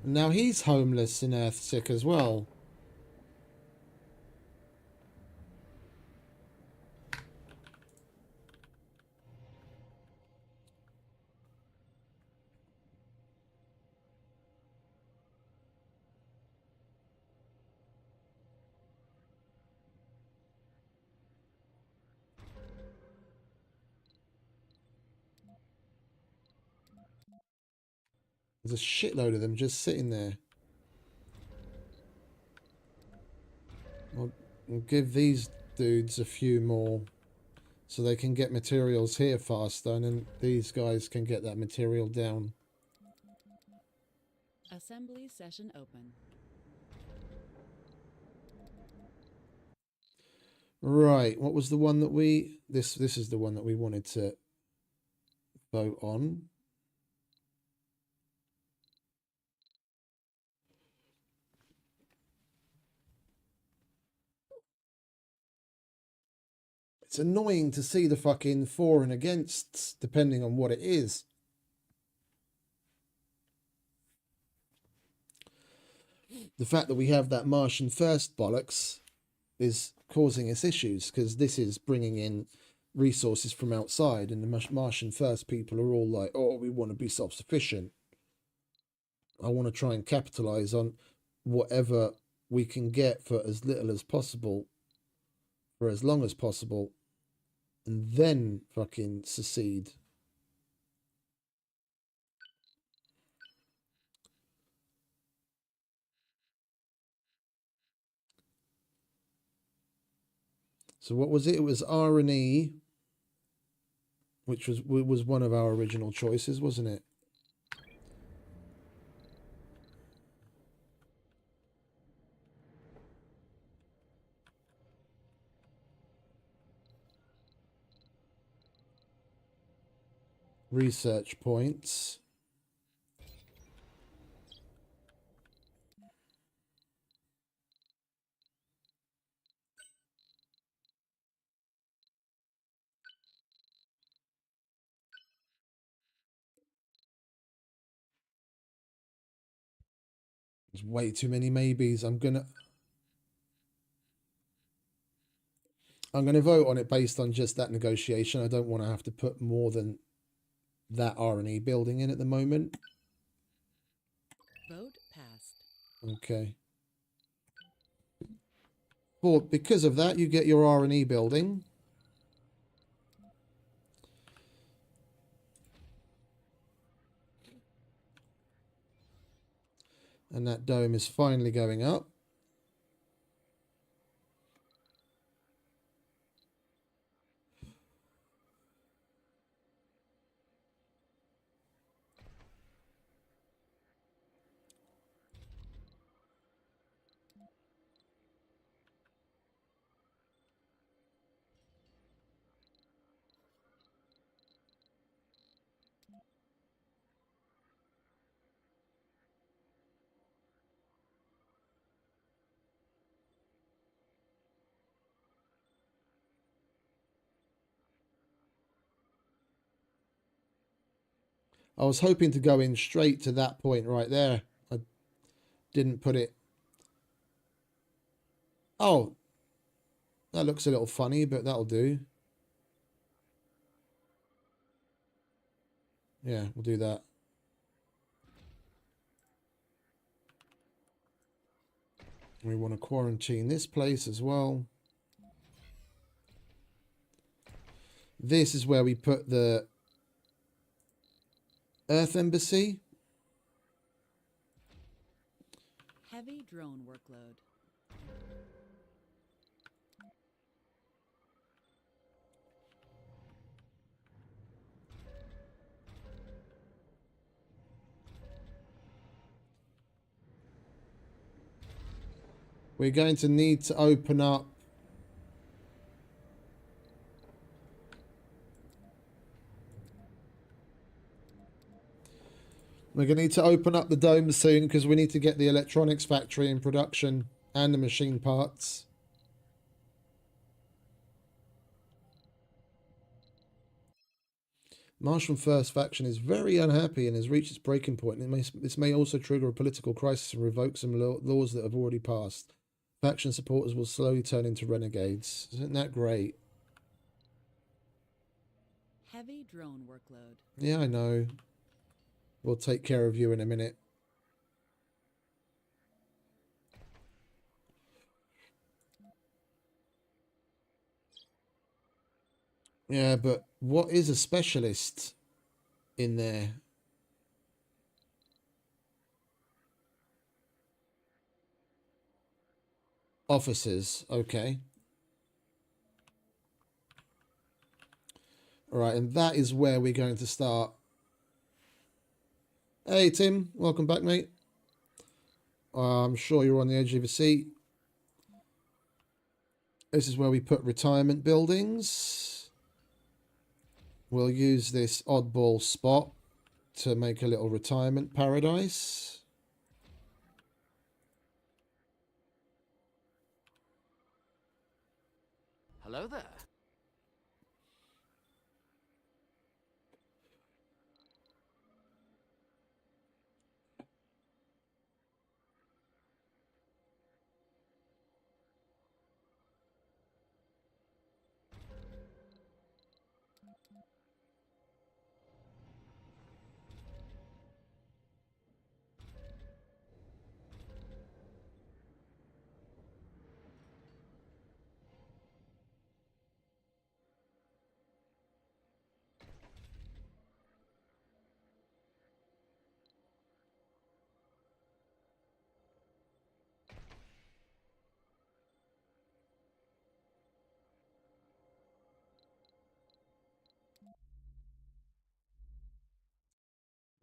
Now he's homeless and earthsick as well. There's a shitload of them just sitting there. I'll give these dudes a few more so they can get materials here faster, and then these guys can get that material down. Assembly session open. Right, what was the one that we... This is the one that we wanted to vote on. It's annoying to see the fucking for and against, depending on what it is. The fact that we have that Martian first bollocks is causing us issues, because this is bringing in resources from outside, and the Martian first people are all like, oh, we want to be self-sufficient. I want to try and capitalize on whatever we can get for as little as possible, for as long as possible, and then fucking secede. So what was it? It was R&E, which was one of our original choices, wasn't it? Research points. There's way too many maybes. I'm gonna vote on it based on just that negotiation. I don't want to have to put more than that R&E building in at the moment. Vote passed. Okay. Well, because of that, you get your R&E building. And that dome is finally going up. I was hoping to go in straight to that point right there. I didn't put it. Oh, that looks a little funny, but that'll do. Yeah, we'll do that. We want to quarantine this place as well. This is where we put the Earth Embassy. Heavy drone workload. We're going to need to open up the dome soon because we need to get the electronics factory in production and the machine parts. Martian First faction is very unhappy and has reached its breaking point. This may also trigger a political crisis and revoke some laws that have already passed. Faction supporters will slowly turn into renegades. Isn't that great? Heavy drone workload. Yeah, I know. We'll take care of you in a minute. Yeah, but what is a specialist in there? Officers, okay. All right, and that is where we're going to start. Hey, Tim, welcome back, mate. I'm sure you're on the edge of your seat. This is where we put retirement buildings. We'll use this oddball spot to make a little retirement paradise. Hello there.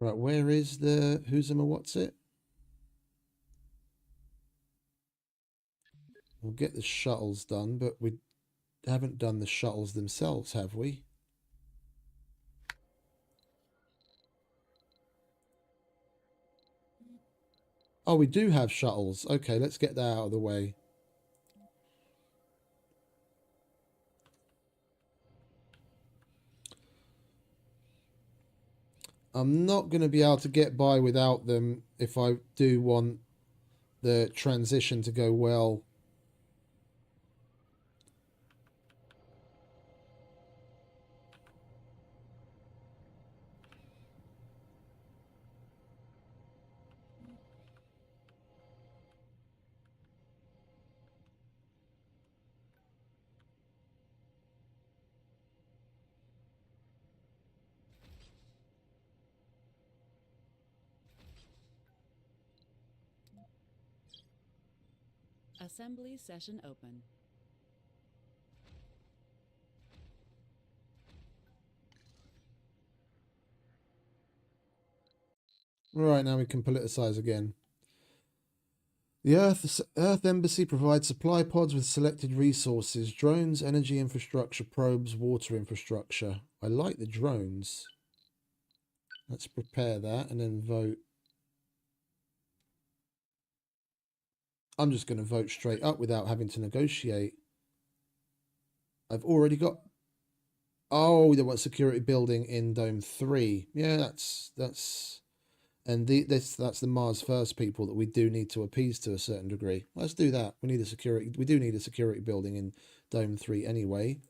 Right, where is the who's him or what's it? We'll get the shuttles done, but we haven't done the shuttles themselves, have we? Oh, we do have shuttles. Okay, let's get that out of the way. I'm not going to be able to get by without them if I do want the transition to go well. Assembly session open. Right, now we can politicize again. The Earth Embassy provides supply pods with selected resources: drones, energy infrastructure, probes, water infrastructure. I like the drones. Let's prepare that and then vote. I'm just going to vote straight up without having to negotiate. I've already got... Oh, they want security building in Dome 3. Yeah, that's... And that's the Mars First people that we do need to appease to a certain degree. Let's do that. We do need a security building in Dome 3 anyway.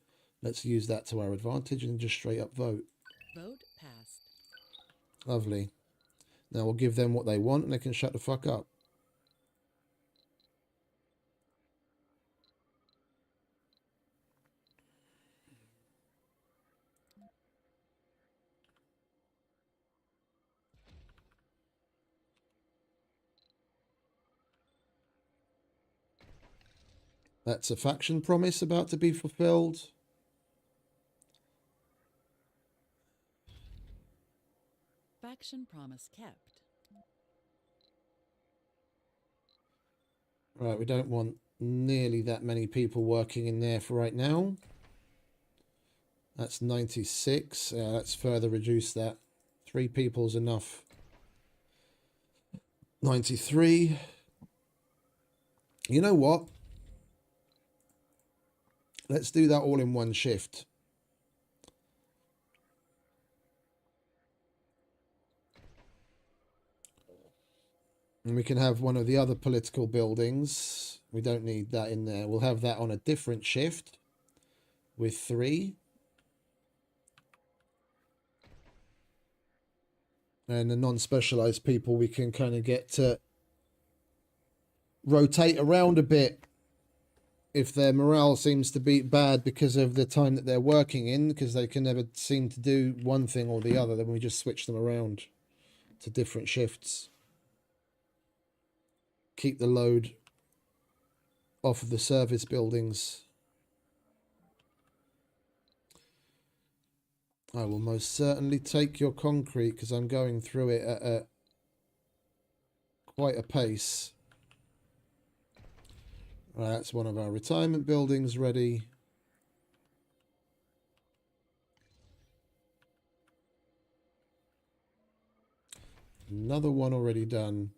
Let's use that to our advantage and just straight up vote. Vote passed. Lovely. Now we'll give them what they want and they can shut the fuck up. That's a faction promise about to be fulfilled. Faction promise kept. Right, we don't want nearly that many people working in there for right now. That's 96. Let's further reduce that. 3 people's enough. 93. You know what? Let's do that all in one shift. And we can have one of the other political buildings. We don't need that in there. We'll have that on a different shift with 3. And the non-specialized people we can kind of get to rotate around a bit if their morale seems to be bad because of the time that they're working in, because they can never seem to do one thing or the other. Then we just switch them around to different shifts. Keep the load off of the service buildings. I will most certainly take your concrete because I'm going through it at quite a pace. Right, that's one of our retirement buildings ready. Another one already done.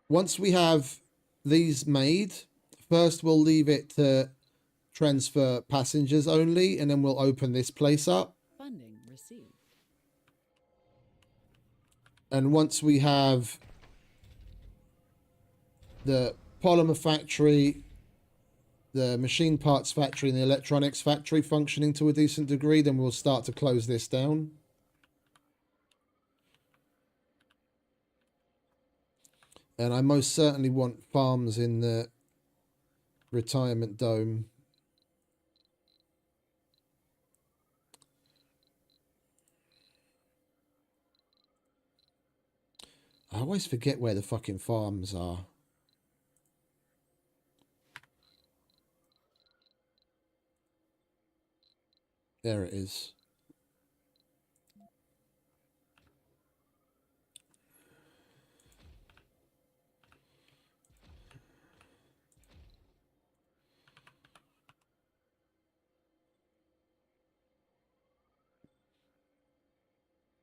Once we have these made, first we'll leave it to transfer passengers only, and then we'll open this place up. Funding received. And once we have the polymer factory, the machine parts factory, and the electronics factory functioning to a decent degree, then we'll start to close this down. And I most certainly want farms in the retirement dome. I always forget where the fucking farms are. There it is.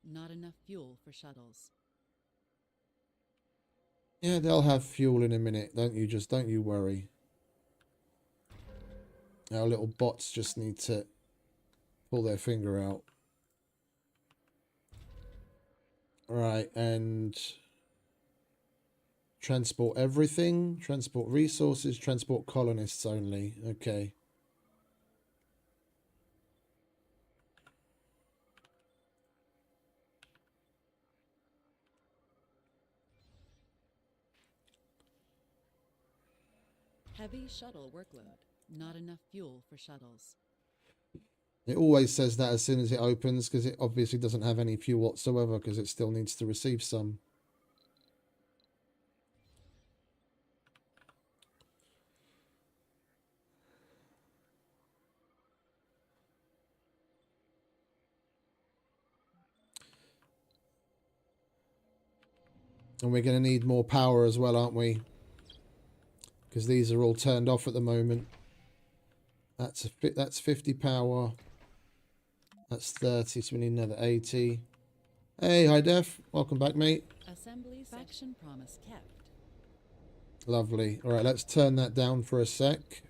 Not enough fuel for shuttles. Yeah, they'll have fuel in a minute. Don't you worry. Our little bots just need to pull their finger out. Right, and transport everything. Transport resources, transport colonists only. Okay. Heavy shuttle workload. Not enough fuel for shuttles. It always says that as soon as it opens, because it obviously doesn't have any fuel whatsoever, because it still needs to receive some. And we're going to need more power as well, aren't we? Because these are all turned off at the moment. That's 50 power. That's 30, so we need another 80. Hey, hi Def. Welcome back, mate. Assembly faction promise kept. Lovely. All right, let's turn that down for a sec.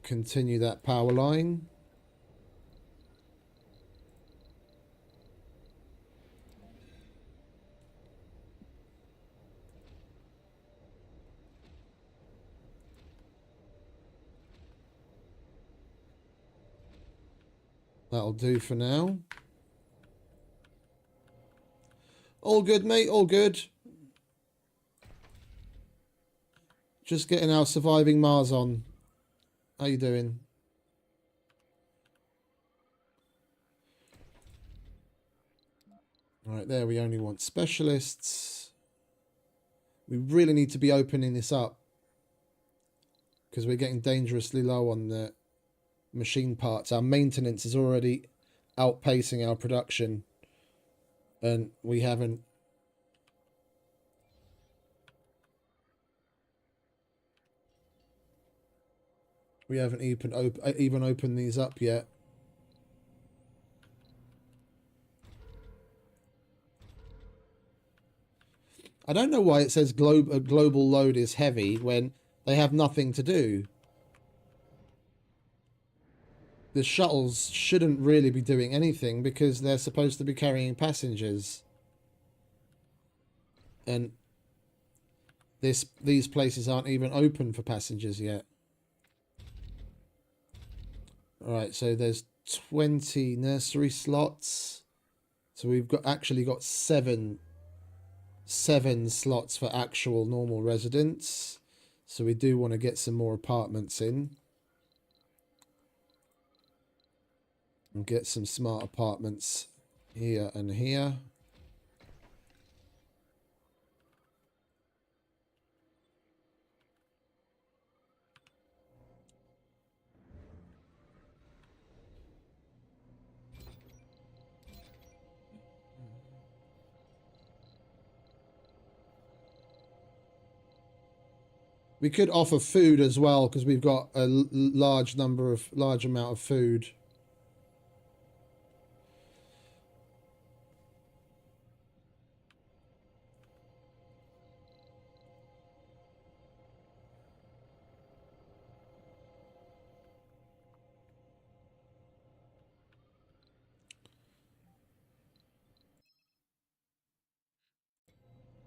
Continue that power line. That'll do for now. All good, mate. All good. Just getting our surviving Mars on. How you doing? Right, there we only want specialists. We really need to be opening this up because we're getting dangerously low on the machine parts. Our maintenance is already outpacing our production, and we haven't even opened these up yet. I don't know why it says global load is heavy when they have nothing to do. The shuttles shouldn't really be doing anything because they're supposed to be carrying passengers. And these places aren't even open for passengers yet. Alright, so there's 20 nursery slots. So we've actually got seven slots for actual normal residents. So we do want to get some more apartments in. And get some smart apartments here and here. We could offer food as well because we've got a large amount of food.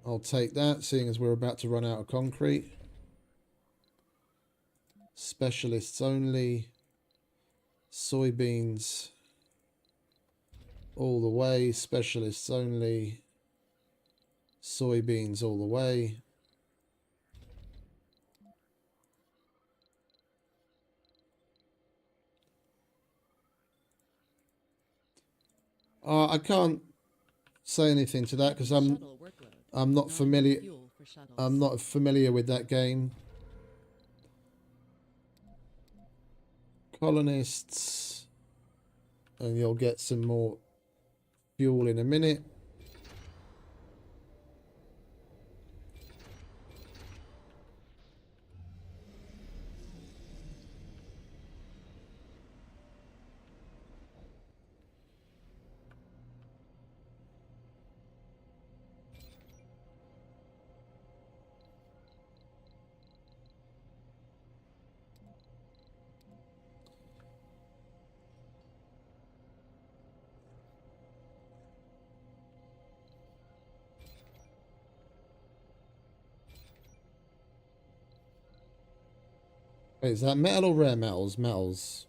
I'll take that, seeing as we're about to run out of concrete. Specialists only. Soybeans all the way. Specialists only. Soybeans all the way. I can't say anything to that because I'm not familiar. I'm not familiar with that game. Colonists, and you'll get some more fuel in a minute. Wait, is that metal or rare metals? Metals.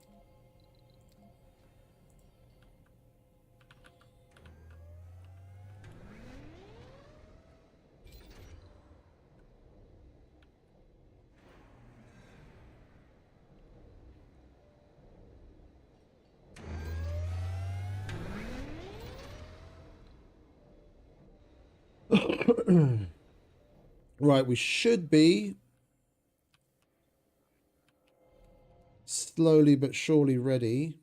Right, we should be slowly but surely ready.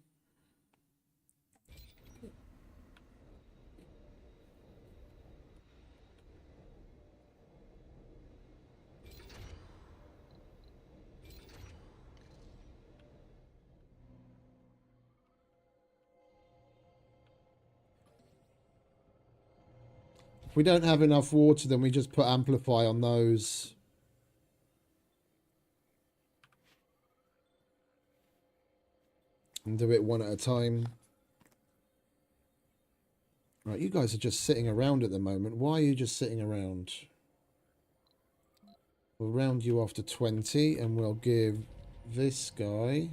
If we don't have enough water, then we just put amplify on those. And do it one at a time. Right, you guys are just sitting around at the moment. Why are you just sitting around? We'll round you off to 20 and we'll give this guy...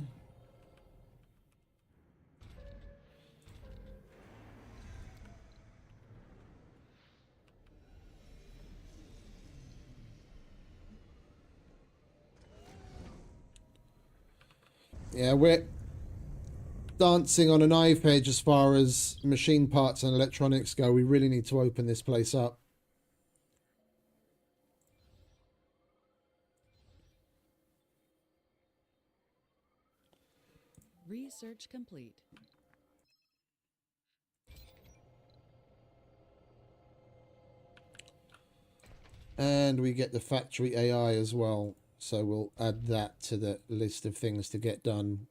Yeah, we're dancing on a knife edge as far as machine parts and electronics go. We really need to open this place up. Research complete. And we get the factory AI as well. So we'll add that to the list of things to get done.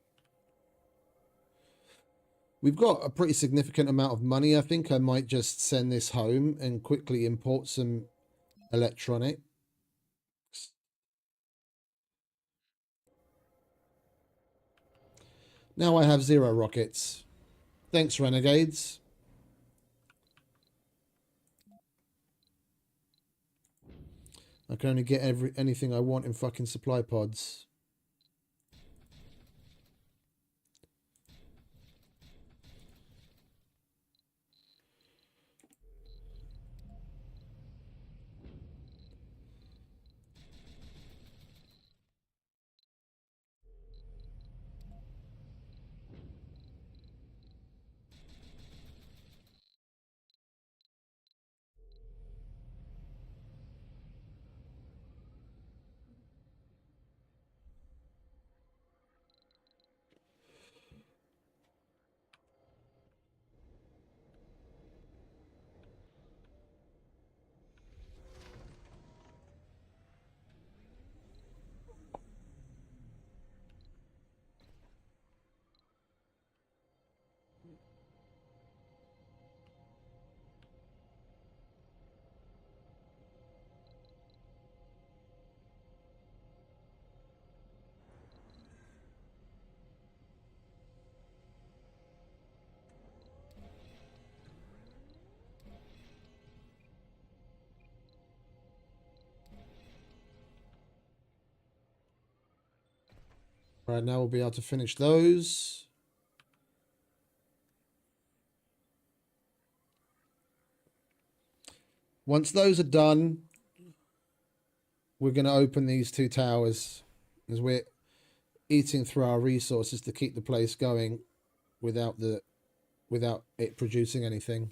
We've got a pretty significant amount of money. I think I might just send this home and quickly import some electronics. Now I have 0 rockets. Thanks, Renegades. I can only get anything I want in fucking supply pods. Right, now we'll be able to finish those. Once those are done, we're going to open these 2 towers as we're eating through our resources to keep the place going without it producing anything.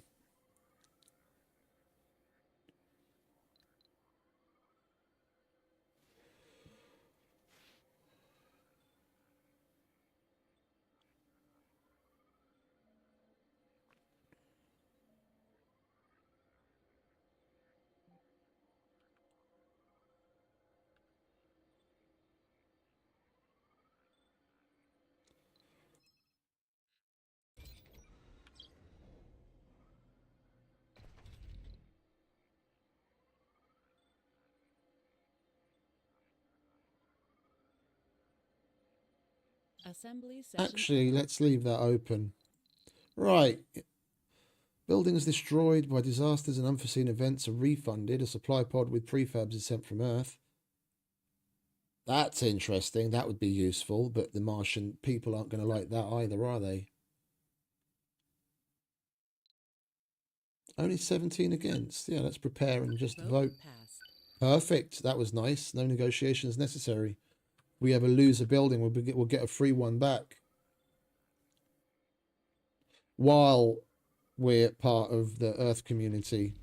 Assembly session. Actually, let's leave that open. Right. Buildings destroyed by disasters and unforeseen events are refunded. A supply pod with prefabs is sent from Earth. That's interesting. That would be useful, but the Martian people aren't going to like that either, are they? Only 17 against. Yeah, let's prepare and just vote. Passed. Perfect. That was nice. No negotiations necessary. We ever lose a building, we'll get a free one back. While we're part of the Earth community.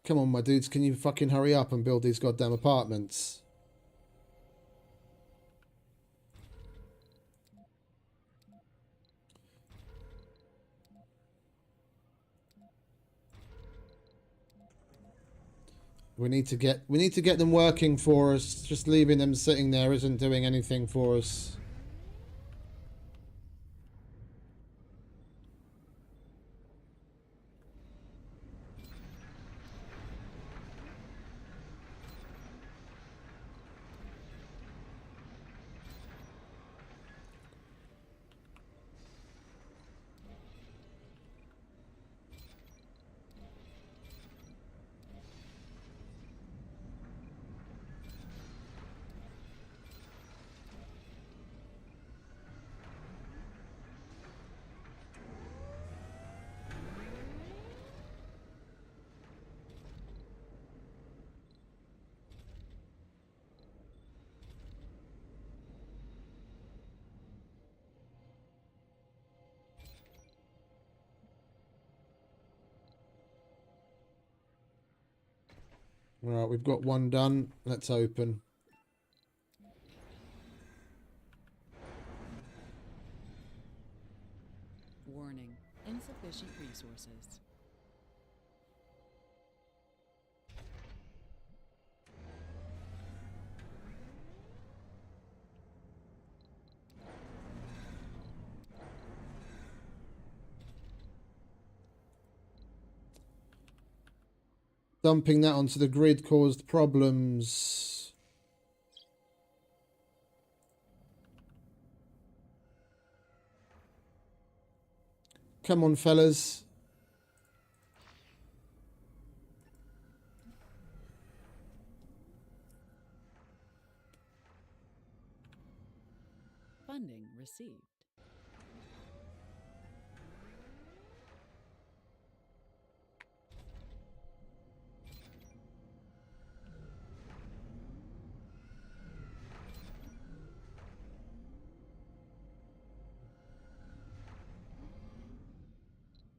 Come on, my dudes, can you fucking hurry up and build these goddamn apartments? We need to get them working for us. Just leaving them sitting there isn't doing anything for us. Right, we've got one done. Let's open. Warning. Insufficient resources. Dumping that onto the grid caused problems. Come on, fellas. Funding received.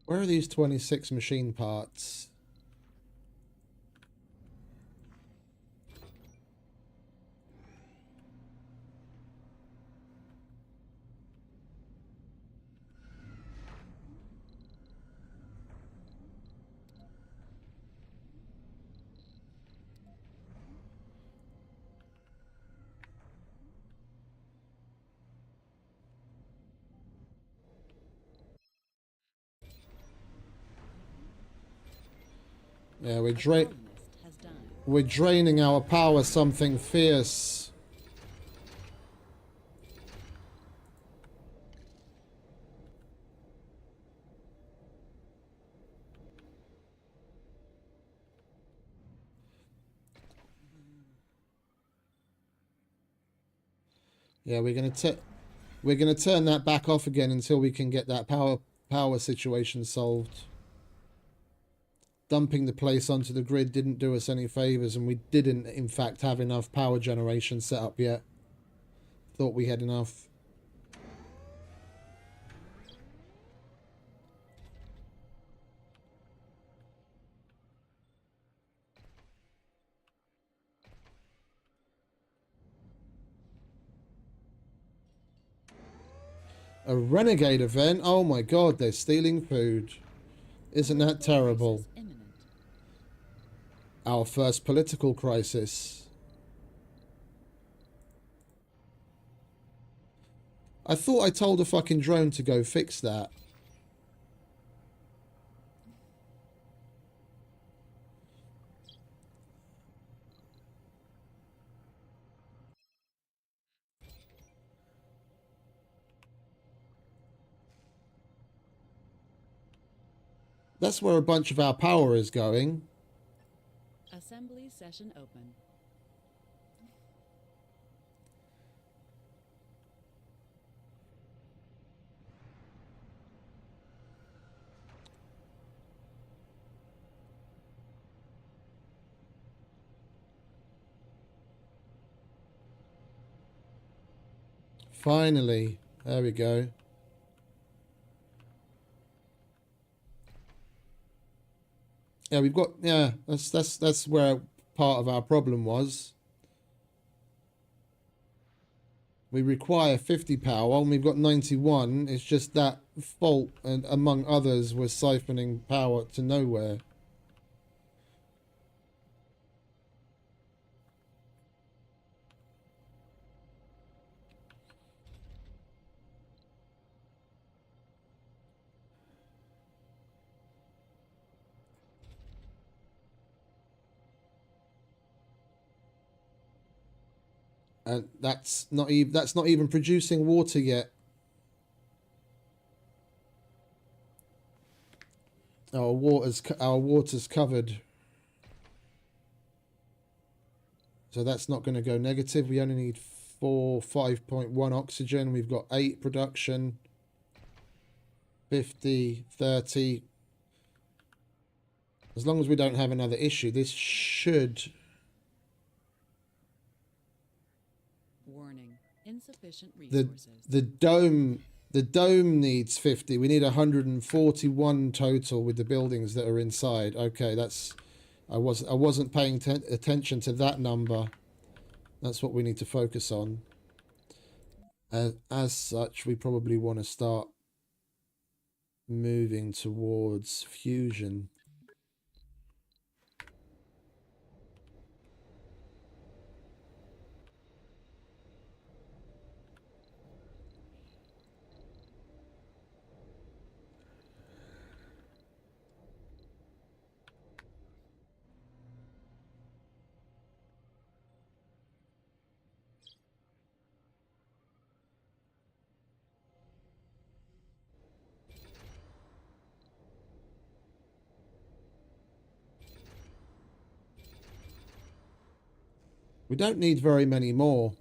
Where are these 26 machine parts? Yeah, A colonist has died. we're draining our power something fierce. Yeah, we're gonna turn that back off again until we can get that power situation solved. Dumping the place onto the grid didn't do us any favors, and we didn't, in fact, have enough power generation set up yet. Thought we had enough. A renegade event? Oh my god, they're stealing food. Isn't that terrible? Crisis imminent. Our first political crisis. I thought I told a fucking drone to go fix that. That's where a bunch of our power is going. Assembly session open. Finally. There we go. Yeah, we've got, yeah, that's where part of our problem was. We require 50 power and we've got 91. It's just that fault, and among others, was siphoning power to nowhere. And that's not even producing water yet. Our water's covered. So that's not going to go negative. We only need 5.1 oxygen. We've got 8 production. 50, 30. As long as we don't have another issue, this should... Warning. Insufficient The resources. the dome needs 50. We need 141 total with the buildings that are inside. Okay, that's I wasn't paying attention to that number. That's what we need to focus on. As such, we probably want to start moving towards fusion. We don't need very many more.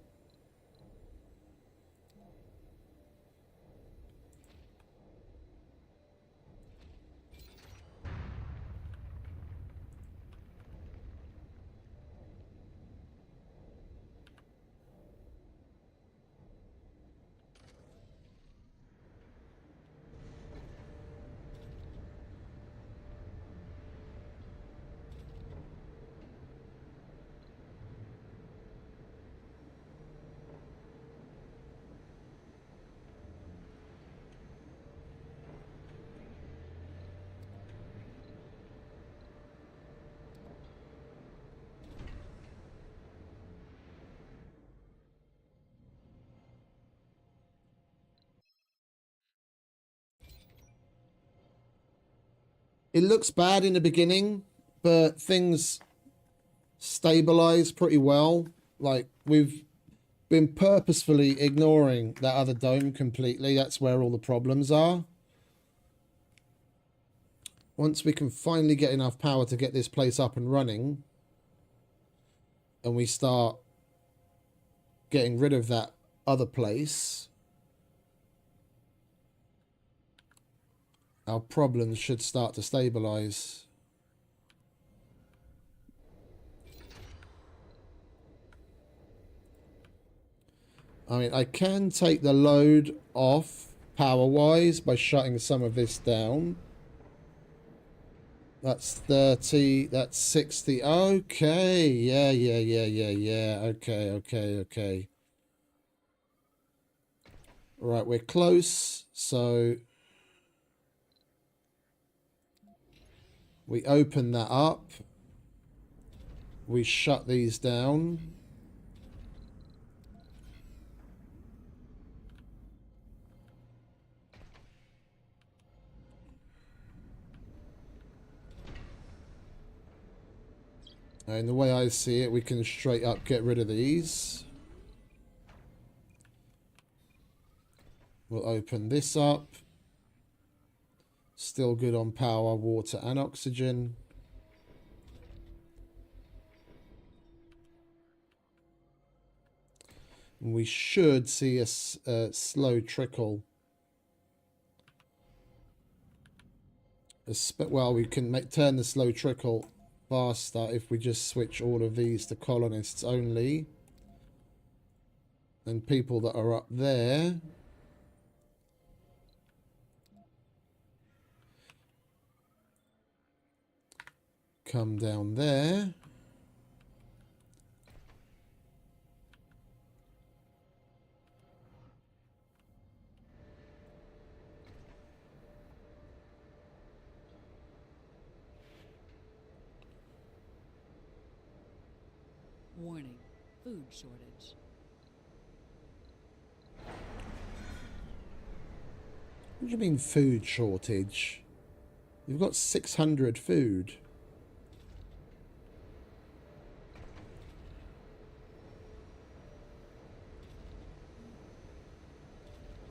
It looks bad in the beginning, but things stabilize pretty well. Like, we've been purposefully ignoring that other dome completely. That's where all the problems are. Once we can finally get enough power to get this place up and running, and we start getting rid of that other place, our problems should start to stabilize. I mean, I can take the load off power-wise by shutting some of this down. That's 30, that's 60. Okay, yeah. Okay. Right, we're close, so we open that up. We shut these down. And the way I see it, we can straight up get rid of these. We'll open this up. Still good on power, water, and oxygen. We should see a slow trickle. Well, we can turn the slow trickle faster if we just switch all of these to colonists only. And people that are up there come down there. Warning, food shortage. What do you mean food shortage? We've got 600 food.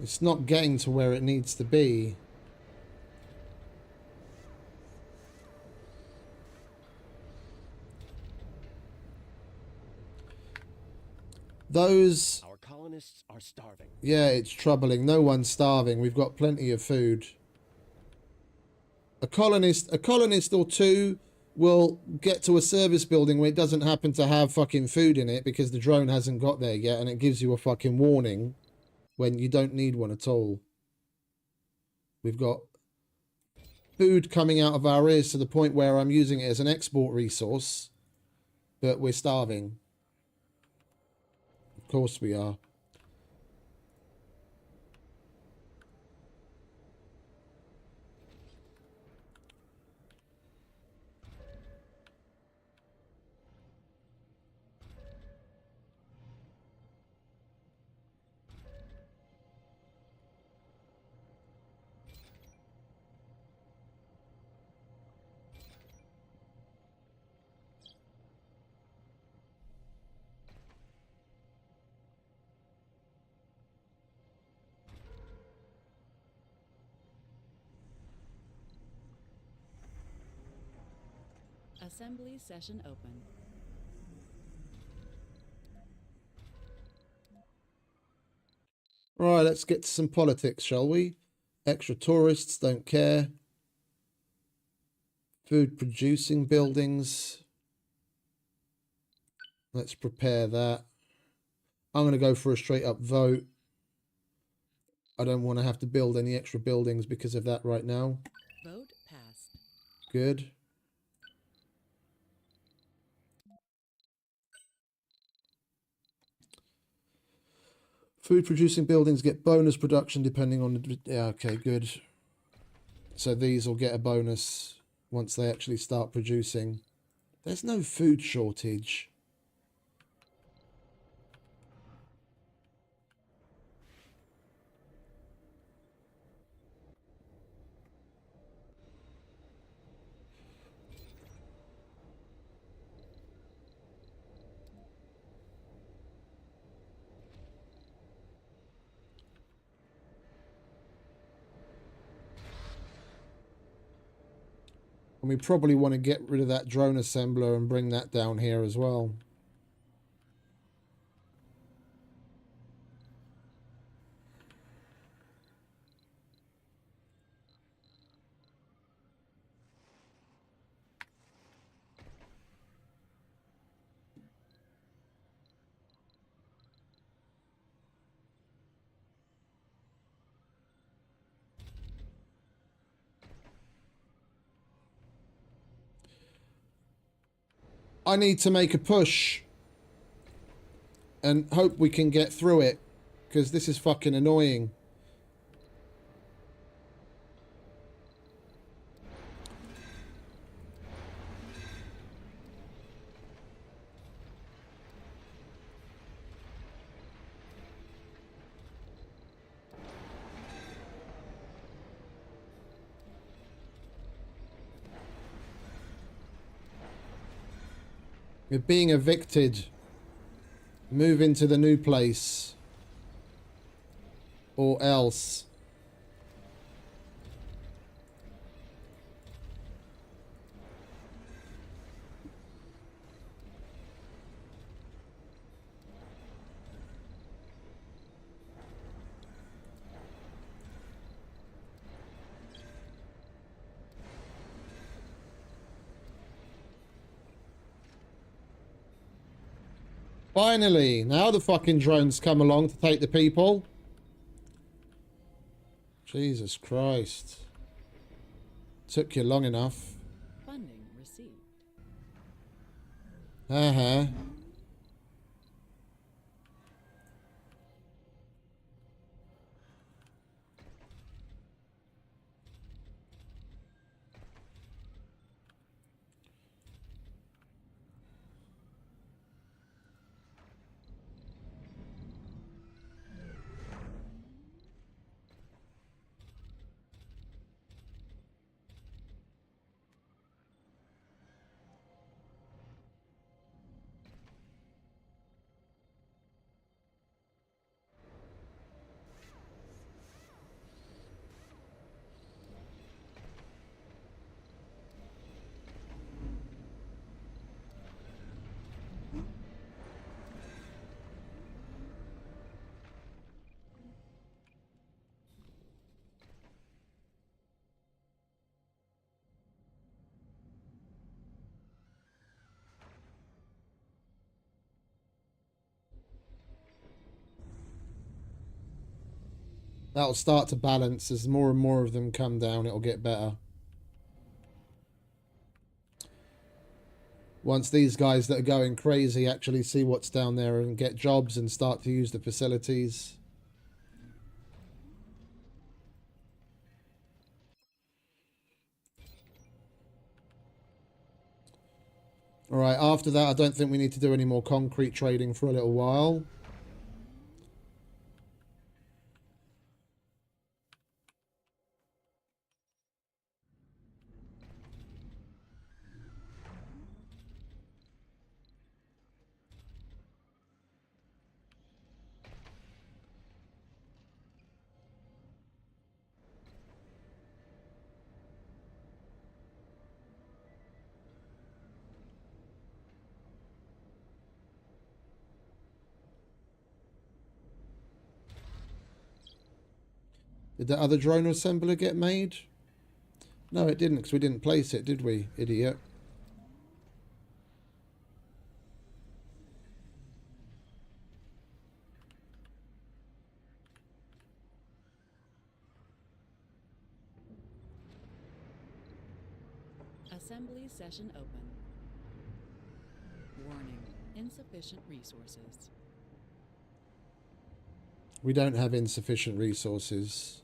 It's not getting to where it needs to be. Those... Our colonists are starving. Yeah, it's troubling. No one's starving. We've got plenty of food. A colonist or two will get to a service building where it doesn't happen to have fucking food in it because the drone hasn't got there yet, and it gives you a fucking warning when you don't need one at all. We've got food coming out of our ears to the point where I'm using it as an export resource, but we're starving. Of course we are. Assembly session open. Right, let's get to some politics, shall we? Extra tourists, don't care. Food producing buildings. Let's prepare that. I'm going to go for a straight up vote. I don't want to have to build any extra buildings because of that right now. Vote passed. Good. Food producing buildings get bonus production depending on the... Yeah, okay, good. So these will get a bonus once they actually start producing. There's no food shortage. And we probably want to get rid of that drone assembler and bring that down here as well. I need to make a push and hope we can get through it, because this is fucking annoying. You're being evicted. Move into the new place. Or else. Finally, now the fucking drones come along to take the people. Jesus Christ. Took you long enough. Funding received. Uh-huh. That'll start to balance as more and more of them come down. It'll get better. Once these guys that are going crazy actually see what's down there and get jobs and start to use the facilities. Alright, after that I don't think we need to do any more concrete trading for a little while. Did that other drone assembler get made? No, it didn't, because we didn't place it, did we, idiot? Assembly session open. Warning, insufficient resources. We don't have insufficient resources.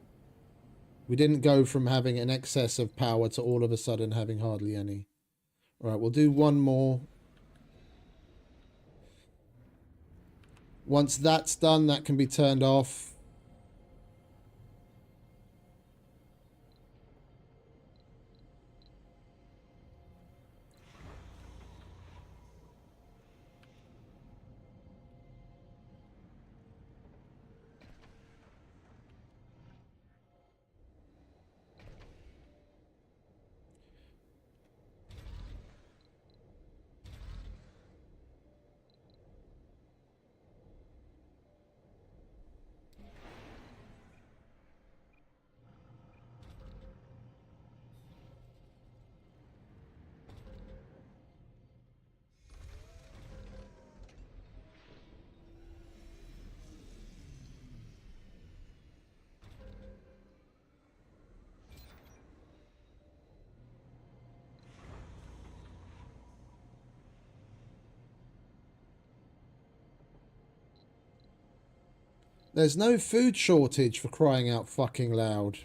We didn't go from having an excess of power to all of a sudden having hardly any. Alright, we'll do one more. Once that's done, that can be turned off. There's no food shortage, for crying out fucking loud.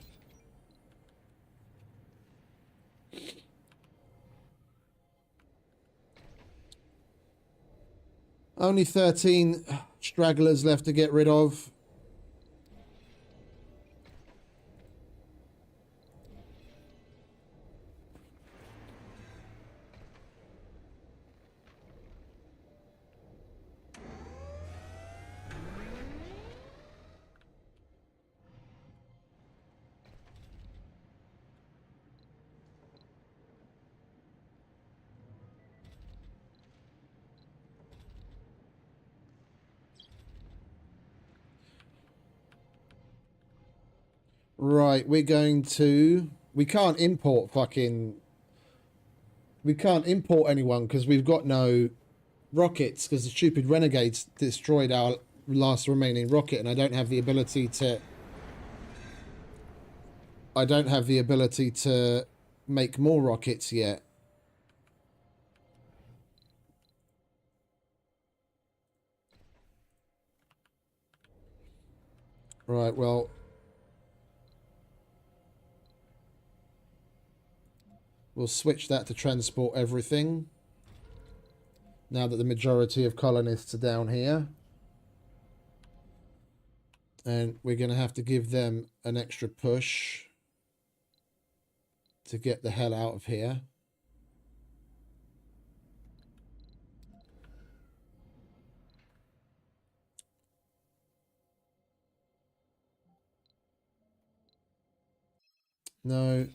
Only 13 stragglers left to get rid of. Right, we're going to... We can't import anyone because we've got no rockets, because the stupid renegades destroyed our last remaining rocket, and I don't have the ability to... make more rockets yet. Right, well... We'll switch that to transport everything. Now that the majority of colonists are down here. And we're going to have to give them an extra push to get the hell out of here. No,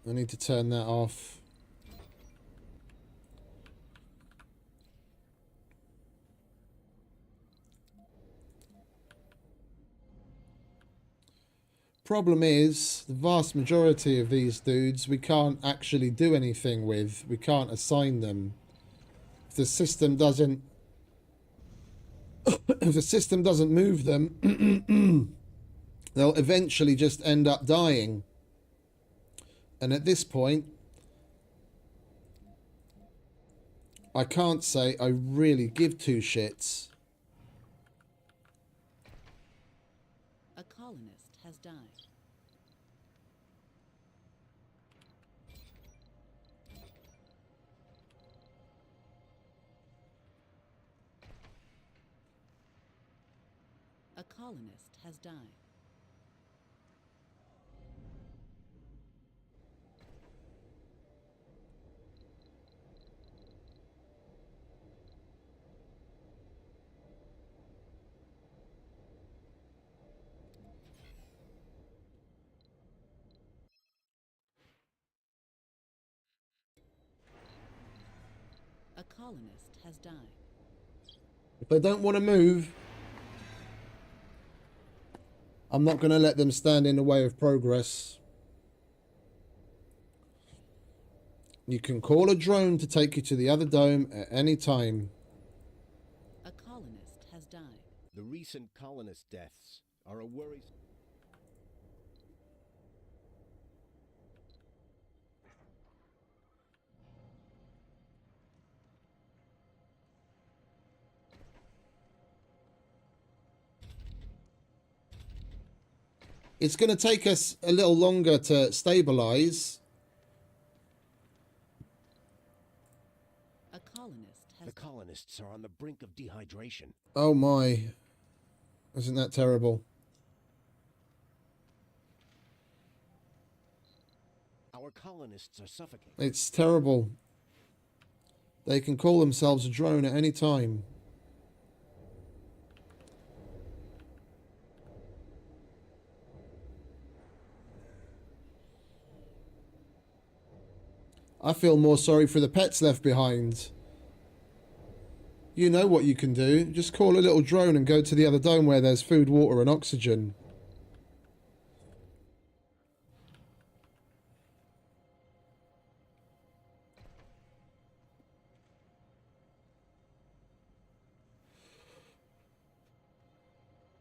I need to turn that off. Problem is, the vast majority of these dudes we can't actually do anything with. We can't assign them. If the system doesn't if the system doesn't move them, they'll eventually just end up dying. And at this point, I can't say I really give two shits. A colonist has died. A colonist has died. A colonist has died. If they don't want to move, I'm not going to let them stand in the way of progress. You can call a drone to take you to the other dome at any time. A colonist has died. The recent colonist deaths are a worry. It's going to take us a little longer to stabilize. A colonist has The colonists are on the brink of dehydration. Oh my. Isn't that terrible? Our colonists are suffocating. It's terrible. They can call themselves a drone at any time. I feel more sorry for the pets left behind. You know what you can do. Just call a little drone and go to the other dome where there's food, water and oxygen.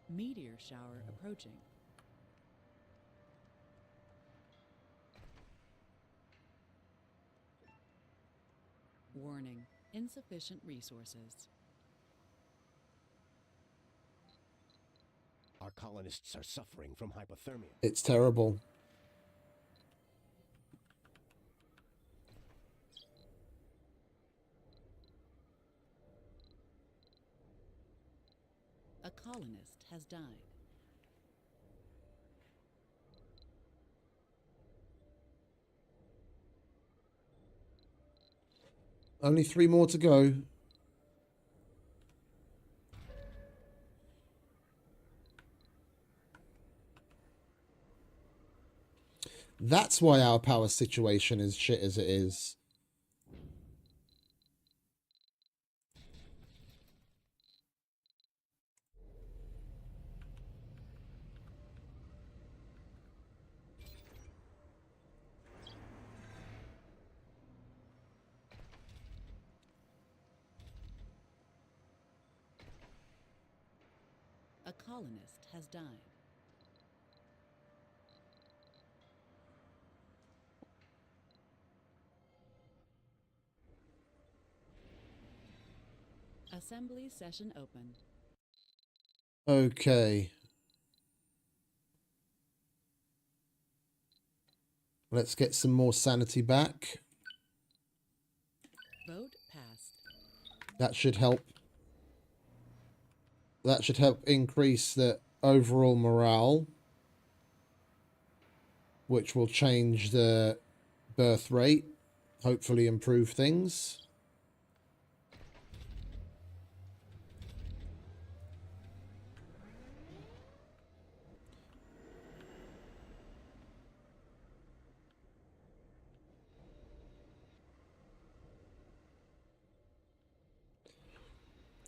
meteor shower approaching. Warning, insufficient resources. Our colonists are suffering from hypothermia. It's terrible. A colonist has died. Only 3 more to go. That's why our power situation is shit as it is. A colonist has died. Assembly session open. Okay. Let's get some more sanity back. Vote passed. That should help. That should help increase the overall morale, which will change the birth rate, hopefully improve things.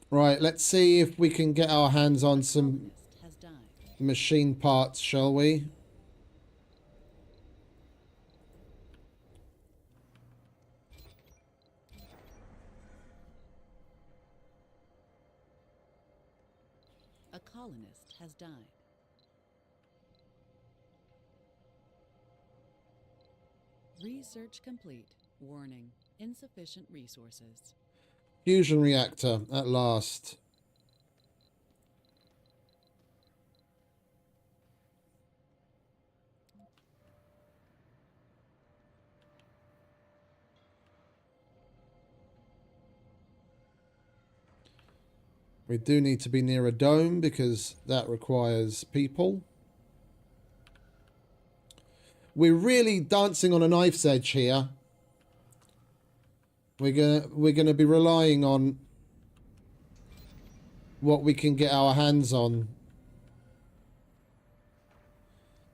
Right, let's see if we can get our hands on some Colonist has died. machine parts, shall we? A colonist has died. Research complete. Warning, insufficient resources. Fusion reactor, at last. We do need to be near a dome because that requires people. We're really dancing on a knife's edge here. We're gonna be relying on what we can get our hands on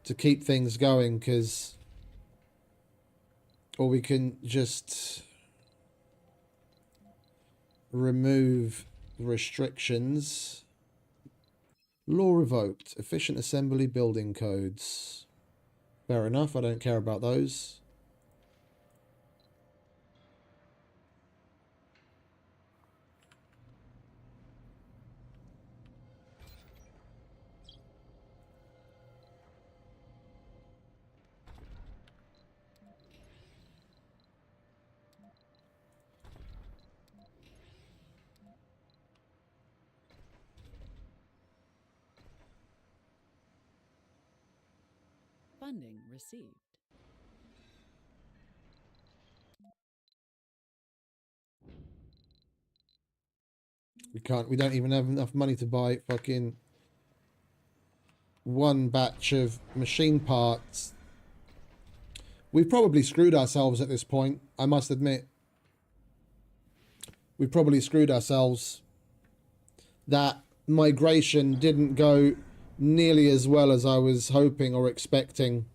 to keep things going, because or we can just remove restrictions. Law revoked. Efficient assembly building codes. Fair enough, I don't care about those. Funding received. We don't even have enough money to buy fucking one batch of machine parts. We've probably screwed ourselves at this point, I must admit. We've probably screwed ourselves. That migration didn't go nearly as well as I was hoping or expecting.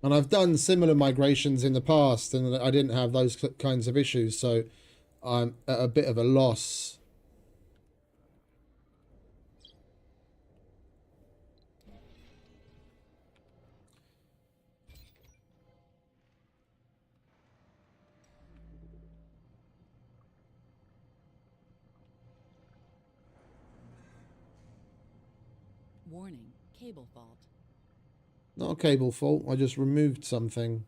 And I've done similar migrations in the past and I didn't have those kinds of issues, so I'm at a bit of a loss. Warning, cable fault. Not a cable fault, I just removed something.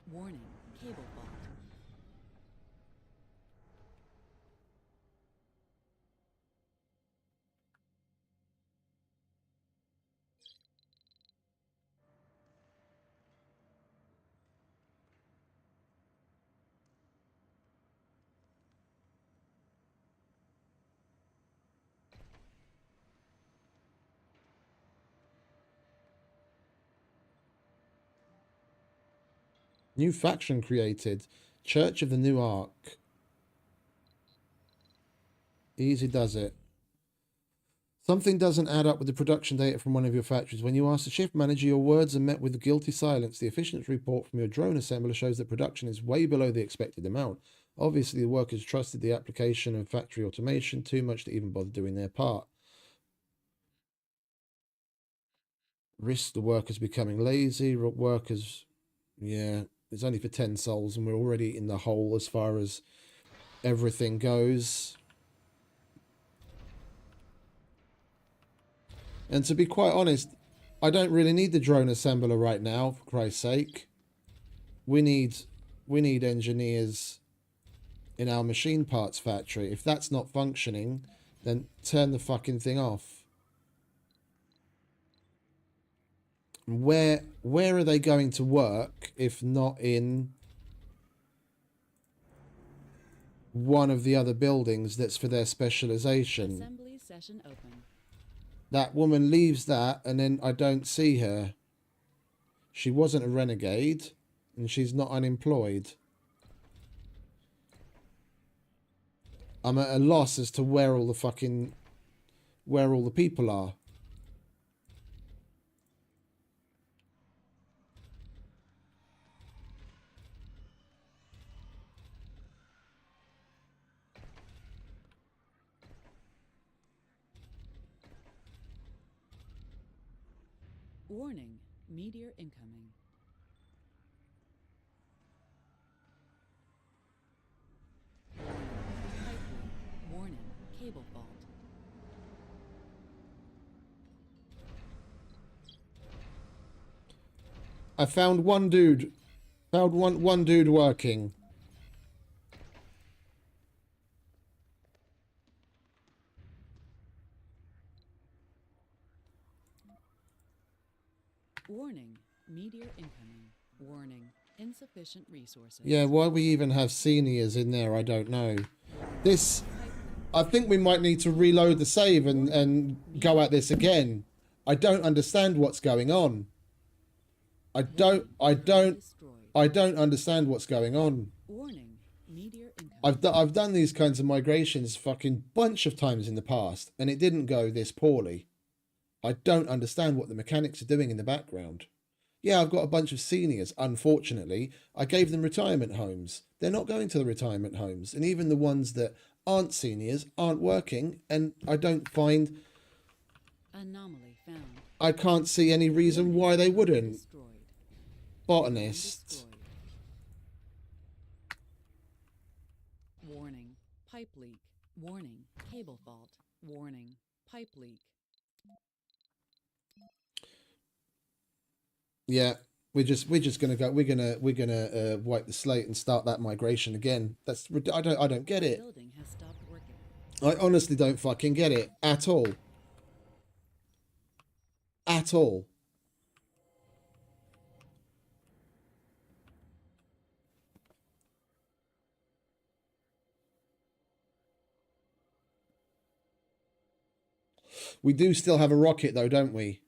Warning, cable fault. New faction created. Church of the New Ark. Easy does it. Something doesn't add up with the production data from one of your factories. When you ask the shift manager, your words are met with guilty silence. The efficiency report from your drone assembler shows that production is way below the expected amount. Obviously, the workers trusted the application of factory automation too much to even bother doing their part. Risk the workers becoming lazy. Workers, yeah, it's only for 10 souls and we're already in the hole as far as everything goes. And to be quite honest, I don't really need the drone assembler right now, for Christ's sake. We need engineers in our machine parts factory. If that's not functioning, then turn the fucking thing off. Where are they going to work if not in one of the other buildings that's for their specialization? Assembly session open. That woman leaves that and then I don't see her. She wasn't a renegade and she's not unemployed. I'm at a loss as to where all the people are. Warning, meteor incoming. Pipe leak. Warning, cable fault. I found one dude. Found one dude working. Warning, meteor incoming. Warning, insufficient resources. Yeah, why we even have seniors in there, I don't know. This, I think we might need to reload the save and go at this again. I don't understand what's going on. I don't understand what's going on. Warning, meteor incoming. I've done these kinds of migrations fucking bunch of times in the past, and it didn't go this poorly. I don't understand what the mechanics are doing in the background. Yeah, I've got a bunch of seniors. Unfortunately, I gave them retirement homes. They're not going to the retirement homes, and even the ones that aren't seniors aren't working, and I don't find... Anomaly found. I can't see any reason why they wouldn't. Destroyed. Botanists. Destroyed. Warning, pipe leak. Warning, cable fault. Warning, pipe leak. Yeah, we're just gonna go. We're gonna wipe the slate and start that migration again. That's I don't get it. Building has stopped working. I honestly don't fucking get it at all. At all. We do still have a rocket though, don't we?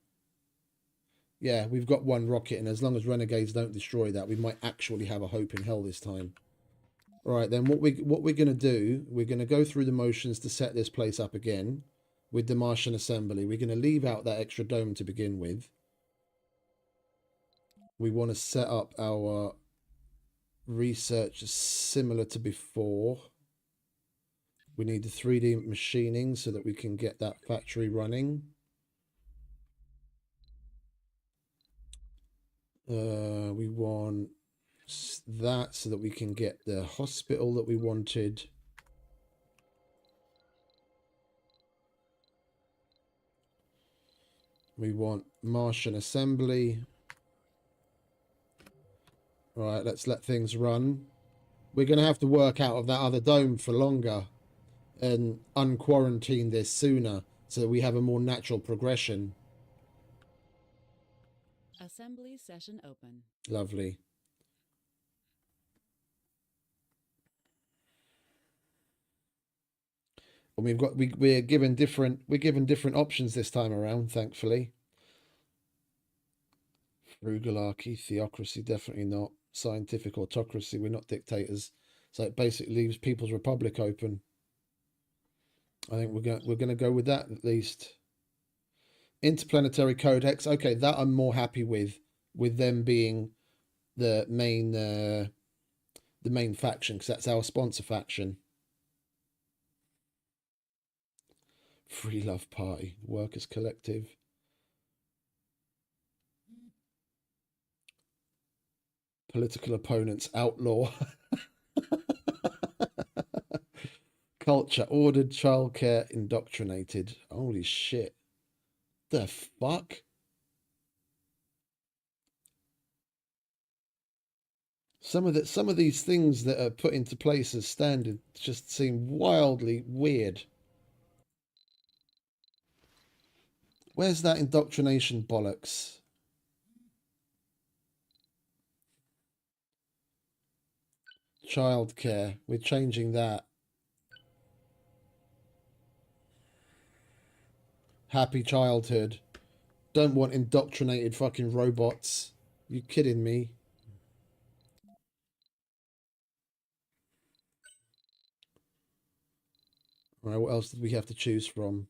Yeah, we've got one rocket, and as long as renegades don't destroy that, we might actually have a hope in hell this time. All right, then what we're gonna do? We're gonna go through the motions to set this place up again with the Martian Assembly. We're gonna leave out that extra dome to begin with. We want to set up our research similar to before. We need the 3D machining so that we can get that factory running. We want that so that we can get the hospital that we wanted. We want Martian Assembly. Right, let's let things run. We're going to have to work out of that other dome for longer and unquarantine this sooner so that we have a more natural progression. Assembly session open. Lovely. And we're given different options this time around, thankfully. Frugalarchy, theocracy, definitely not. Scientific autocracy, we're not dictators. So it basically leaves People's Republic open. I think we're going to go with that at least. Interplanetary Codex, okay, that I'm more happy with them being the main faction, because that's our sponsor faction. Free Love Party, Workers Collective. Political opponents, outlaw. Culture, ordered, childcare, indoctrinated. Holy shit. The fuck? Some of these things that are put into place as standard just seem wildly weird. Where's that indoctrination bollocks? Childcare. We're changing that. Happy childhood. Don't want indoctrinated fucking robots. You kidding me? Alright, what else did we have to choose from?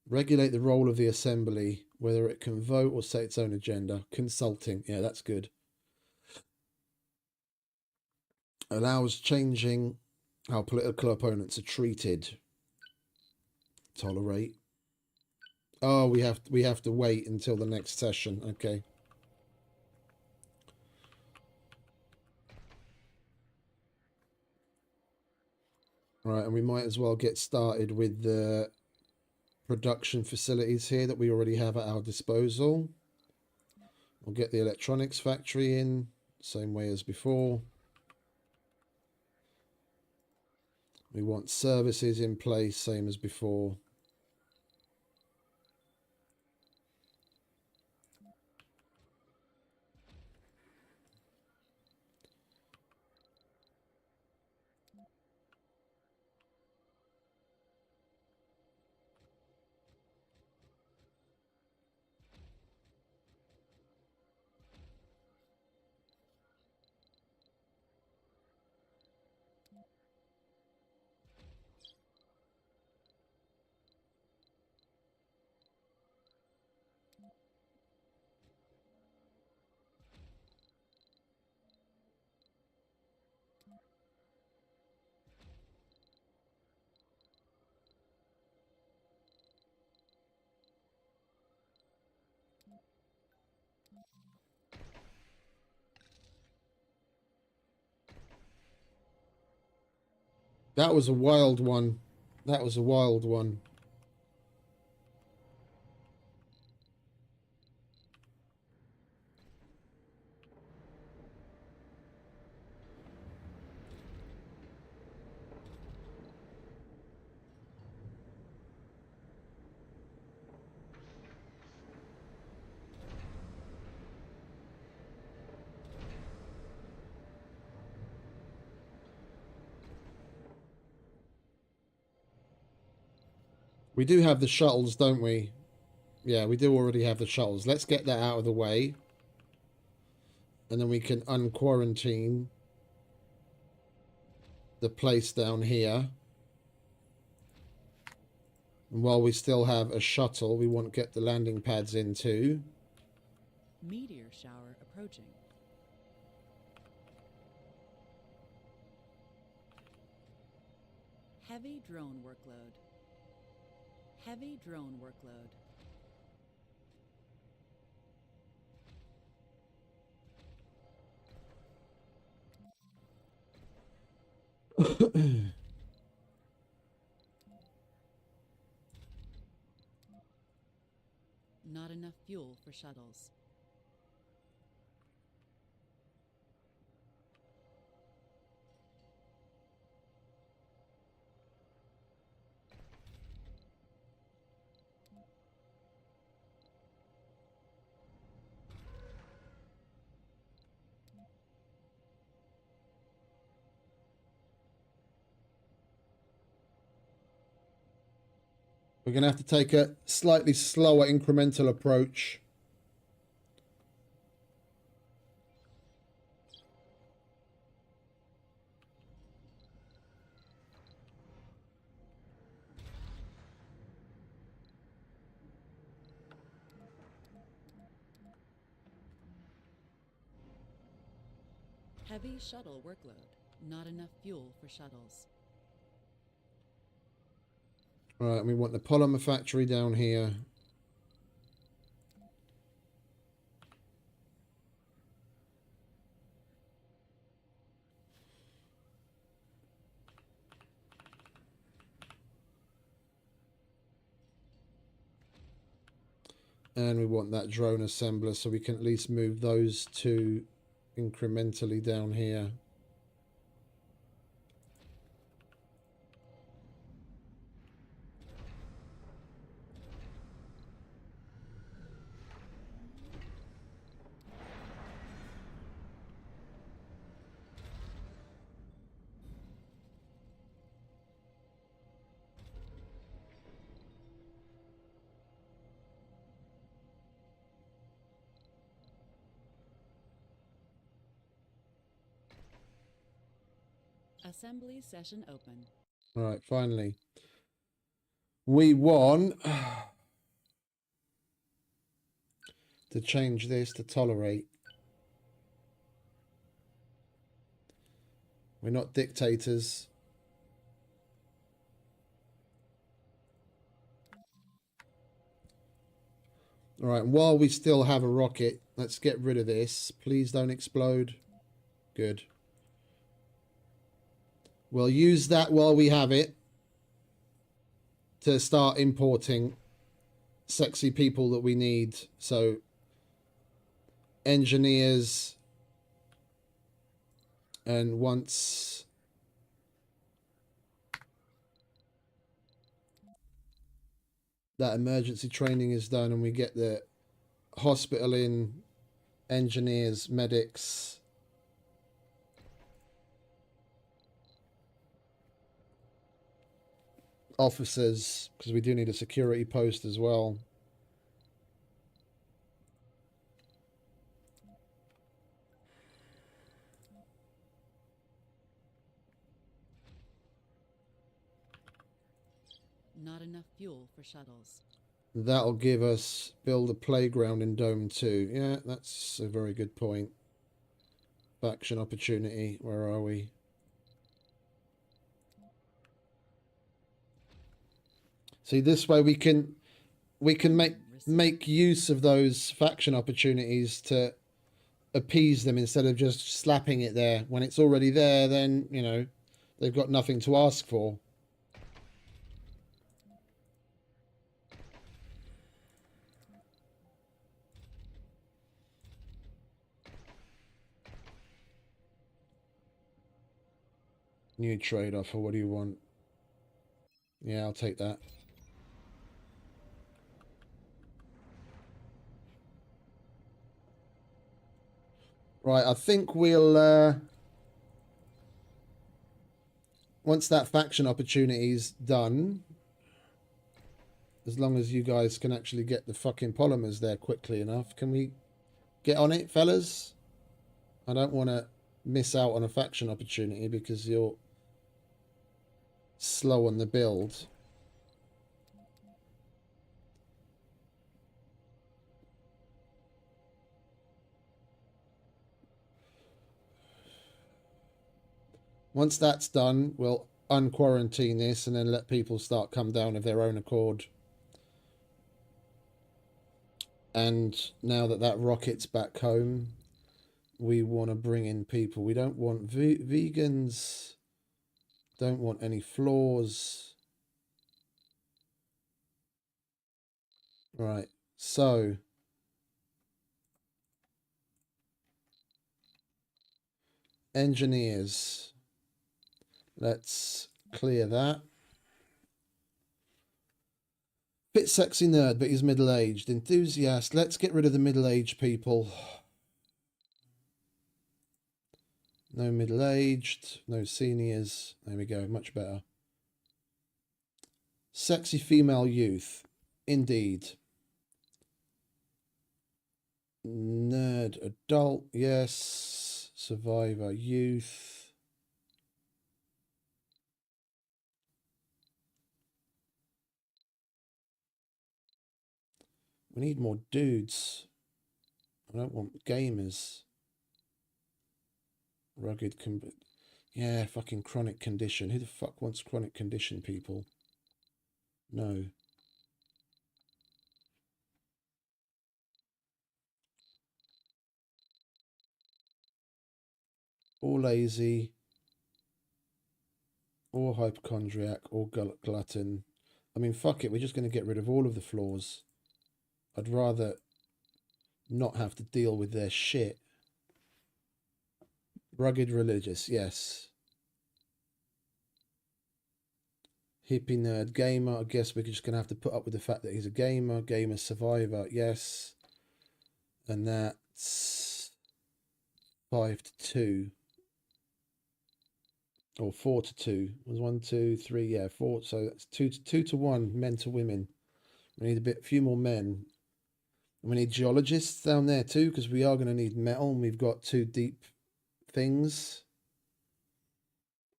Regulate the role of the assembly, whether it can vote or set its own agenda. Consulting. Yeah, that's good. Allows changing how political opponents are treated. Tolerate. Oh, we have to wait until the next session. Okay. Right, and we might as well get started with the production facilities here that we already have at our disposal. We'll get the electronics factory in, same way as before. We want services in place, same as before. That was a wild one. That was a wild one. We do have the shuttles, don't we? Yeah, we do already have the shuttles. Let's get that out of the way. And then we can unquarantine the place down here. And while we still have a shuttle, we want to get the landing pads in too. Meteor shower approaching. Heavy drone workload. Heavy drone workload. Not enough fuel for shuttles. We're going to have to take a slightly slower incremental approach. Heavy shuttle workload. Not enough fuel for shuttles. Right, and we want the polymer factory down here. And we want that drone assembler so we can at least move those two incrementally down here. Assembly session open. Right, finally. We want to change this to tolerate. We're not dictators. All right, and while we still have a rocket, let's get rid of this. Please don't explode. Good. We'll use that while we have it to start importing sexy people that we need. So, engineers, and once that emergency training is done and we get the hospital in, engineers, medics, officers, because we do need a security post as well. Not enough fuel for shuttles. That'll give us build a playground in Dome 2. Yeah, that's a very good point. Faction opportunity. Where are we? See, this way we can make use of those faction opportunities to appease them instead of just slapping it there. When it's already there, then, you know, they've got nothing to ask for. New trade offer. What do you want? Yeah, I'll take that. Right, I think we'll once that faction opportunity's done, as long as you guys can actually get the fucking polymers there quickly enough, can we get on it, fellas? I don't want to miss out on a faction opportunity because you're slow on the build. Once that's done, we'll unquarantine this and then let people start come down of their own accord. And now that that rocket's back home, we want to bring in people. We don't want vegans. Don't want any flaws. Right, so engineers. Let's clear that. Bit sexy nerd, but he's middle-aged. Enthusiast. Let's get rid of the middle-aged people. No middle-aged. No seniors. There we go. Much better. Sexy female youth. Indeed. Nerd adult. Yes. Survivor youth. We need more dudes. I don't want gamers. Rugged, yeah, fucking chronic condition. Who the fuck wants chronic condition people? No. Or lazy. Or hypochondriac. Or glutton. I mean, fuck it. We're just going to get rid of all of the flaws. I'd rather not have to deal with their shit. Rugged religious, yes. Hippie nerd gamer. I guess we're just going to have to put up with the fact that he's a gamer. Gamer survivor, yes. And that's 5 to 2. Or 4 to 2. It was 1, 2, 3, yeah, 4. So that's 2 to 1, men to women. We need a few more men. And we need geologists down there too, because we are going to need metal. And we've got 2 deep things.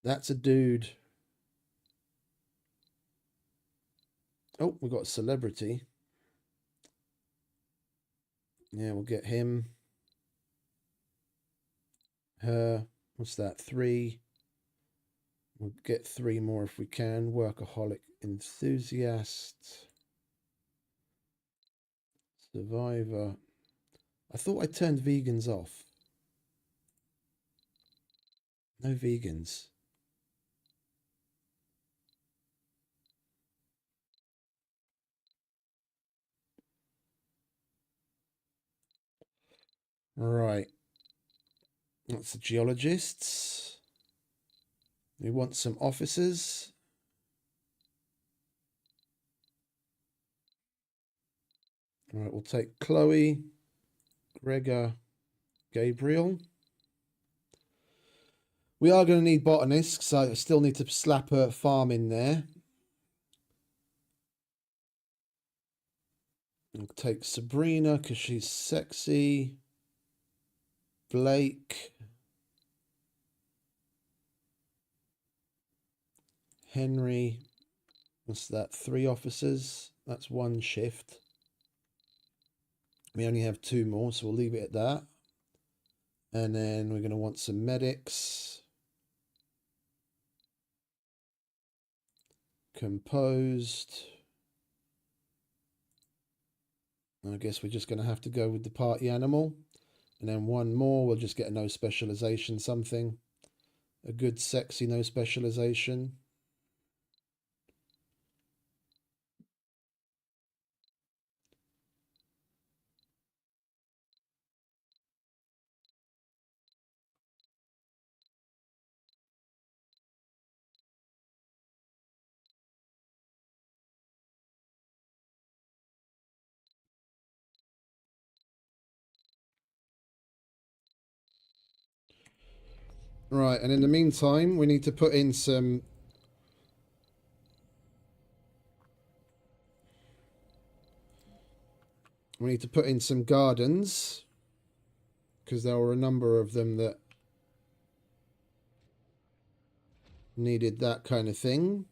That's a dude. Oh, we've got a celebrity. Yeah, we'll get him. Her. What's that? 3. We'll get 3 more if we can. Workaholic enthusiast. Survivor. I thought I turned vegans off. No vegans. Right. That's the geologists. We want some officers. All right, we'll take Chloe, Gregor, Gabriel. We are going to need botanists, so I still need to slap a farm in there. We'll take Sabrina because she's sexy. Blake. Henry. What's that? 3 officers. That's 1 shift. We only have 2 more, so we'll leave it at that. And then we're going to want some medics. Composed. I guess we're just going to have to go with the party animal. And then 1 more, we'll just get a no specialization something. A good sexy no specialization. Right, and in the meantime, we need to put in some... We need to put in some gardens, because there were a number of them that needed that kind of thing.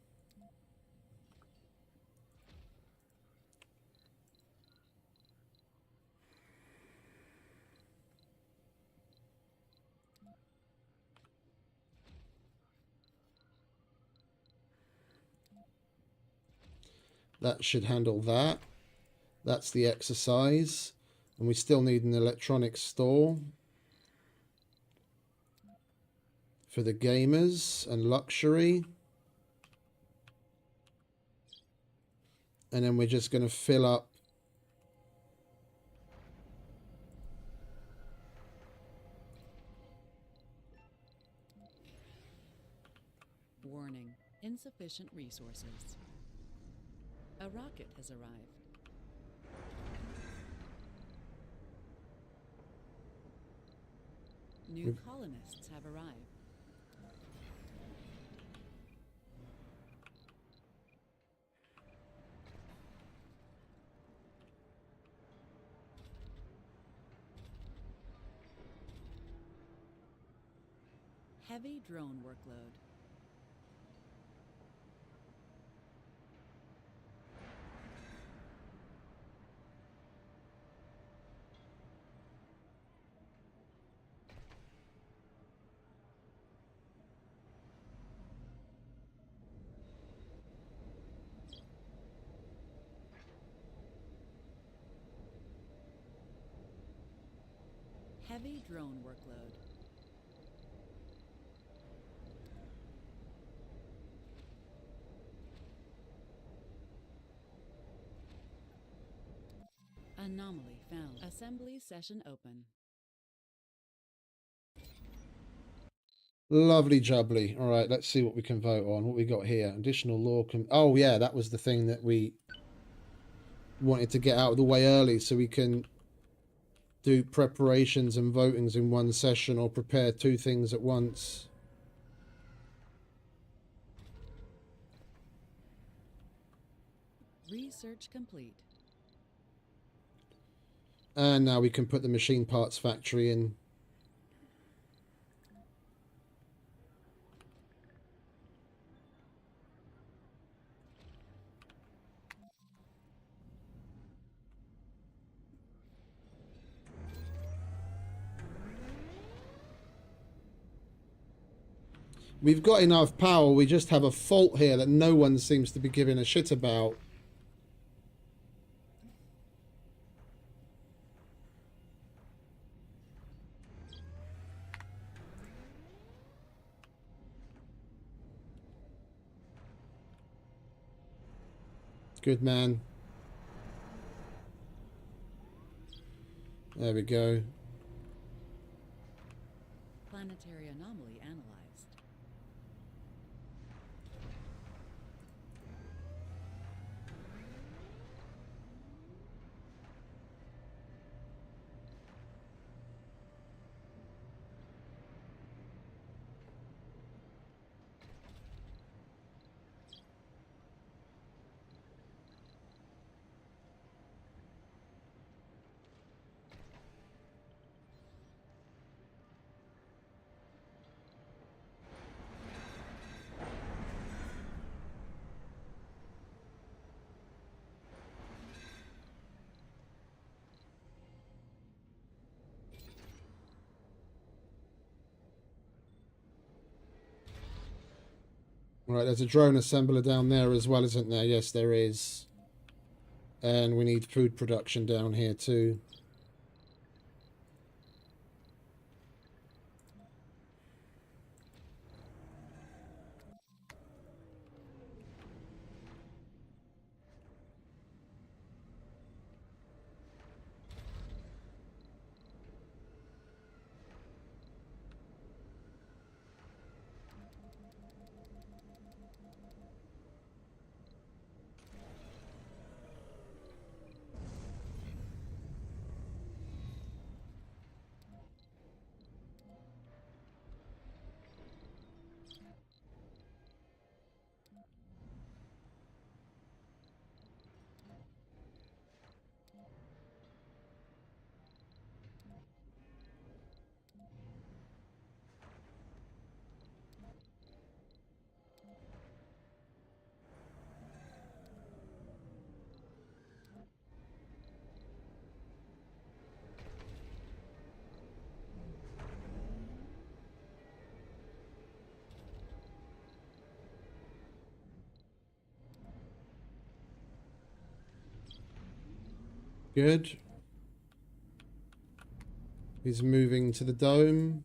That should handle that. That's the exercise. And we still need an electronics store for the gamers and luxury. And then we're just going to fill up Warning. Insufficient resources. A rocket has arrived. New colonists have arrived. Heavy drone workload. Heavy drone workload. Anomaly found. Assembly session open. lovely jubbly. All right, let's see what we can vote on. What we got here? Additional law. Oh, yeah, that was the thing that we wanted to get out of the way early so we can do preparations and votings in one session or prepare 2 things at once. Research complete. And now we can put the machine parts factory in. We've got enough power, we just have a fault here that no one seems to be giving a shit about. Good man. There we go. Planetary anomaly analyzed. Right, there's a drone assembler down there as well, isn't there? Yes, there is. And we need food production down here too. Good. He's moving to the dome.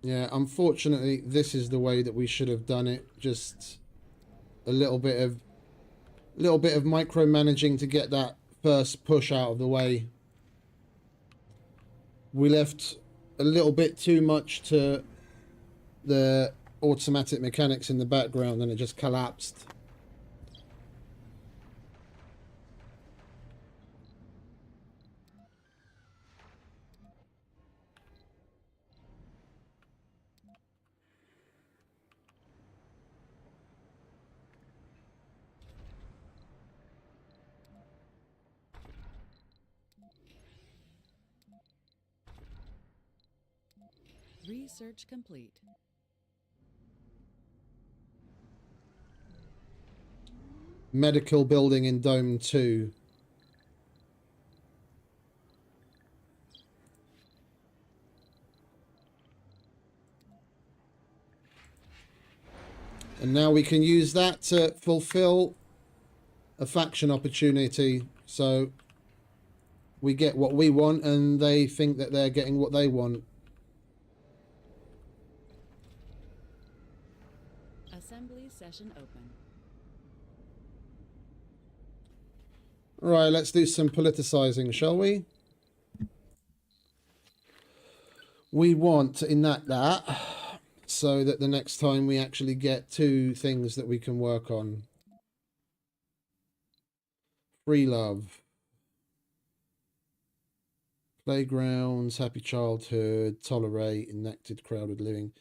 Yeah, unfortunately, this is the way that we should have done it. Just a little bit of micromanaging to get that first push out of the way. We left a little bit too much to the automatic mechanics in the background and it just collapsed. Research complete. Medical building in Dome 2. And now we can use that to fulfill a faction opportunity. So we get what we want and they think that they're getting what they want. Assembly session open. Right, let's do some politicizing, shall we? We want to enact that so that the next time we actually get 2 things that we can work on. Free love. Playgrounds, happy childhood, tolerate, enacted crowded living.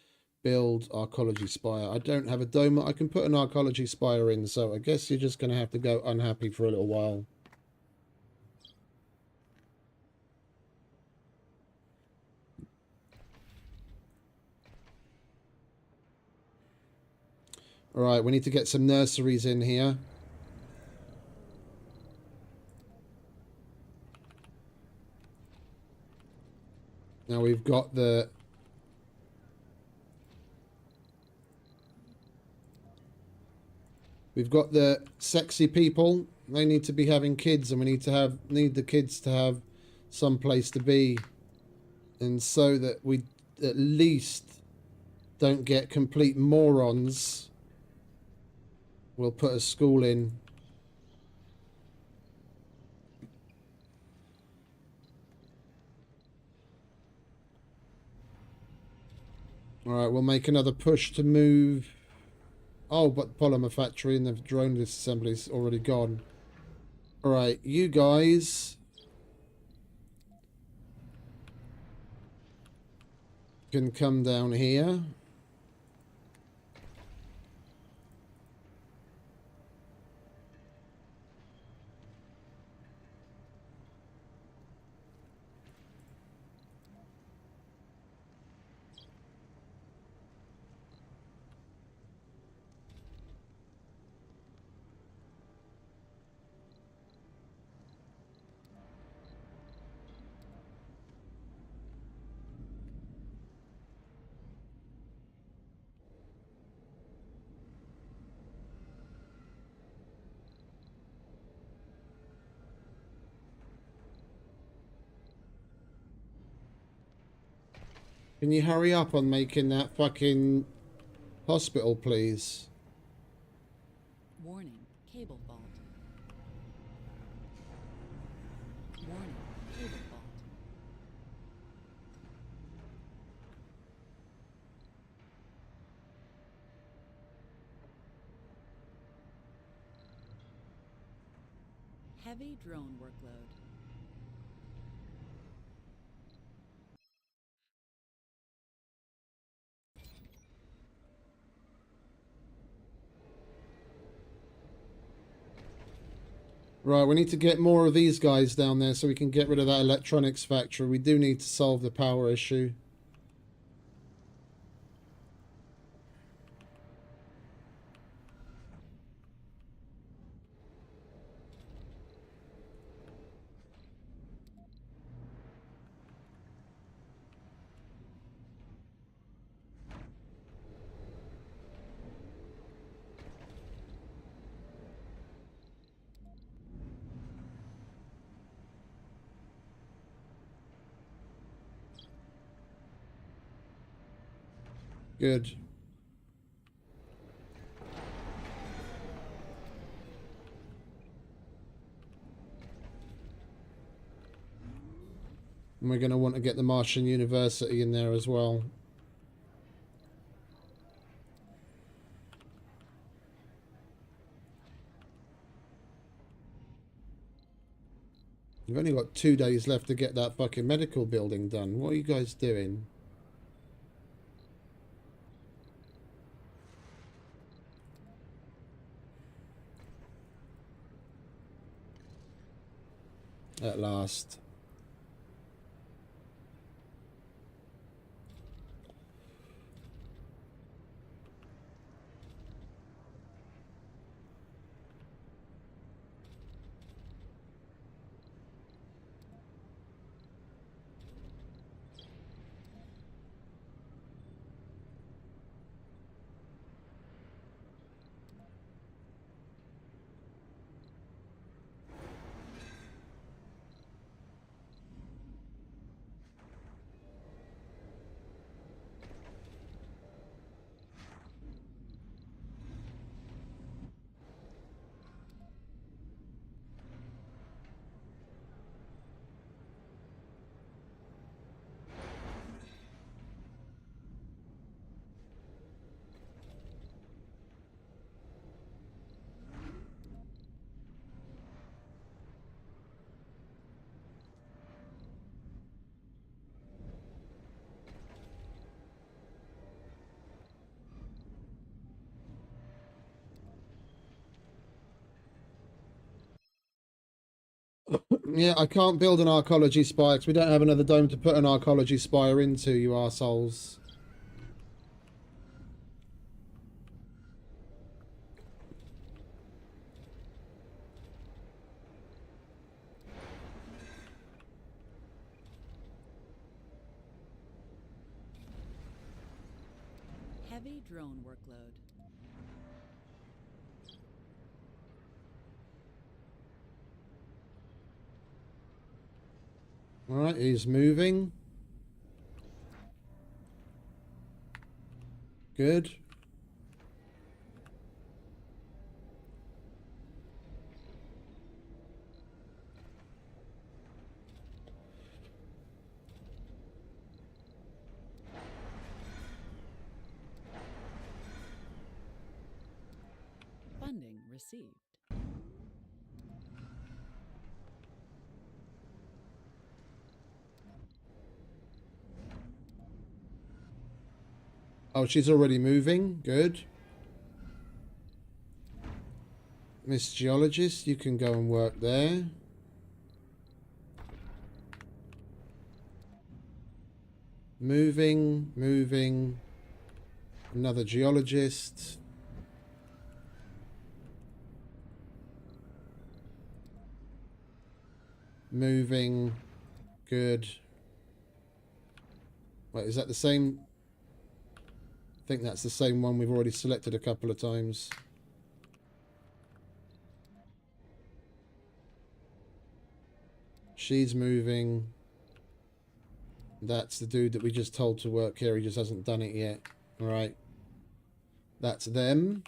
Build arcology spire. I don't have a dome. I can put an arcology spire in, so I guess you're just going to have to go unhappy for a little while. Alright, we need to get some nurseries in here. Now we've got the... We've got the sexy people. They need to be having kids and we need the kids to have some place to be And so that we at least don't get complete morons, we'll put a school in. Alright, we'll make another push to move. Oh, but polymer factory and the drone assembly's already gone. Alright, you guys can come down here. Can you hurry up on making that fucking hospital, please? Warning, cable fault. Warning, cable fault. Heavy drone workload. Right, we need to get more of these guys down there so we can get rid of that electronics factory. We do need to solve the power issue. Good. And we're going to want to get the Martian University in there as well. You've only got 2 days left to get that fucking medical building done. What are you guys doing? At last. Yeah, I can't build an archaeology spire because we don't have another dome to put an archaeology spire into, you arseholes. Heavy drone workload. Alright, he's moving. Good. Funding received. Oh, she's already moving. Good. Miss Geologist, you can go and work there. Moving, moving. Another geologist. Moving. Good. Wait, is that the same? I think that's the same one we've already selected a couple of times. She's moving. That's the dude that we just told to work here. He just hasn't done it yet. All right. That's them.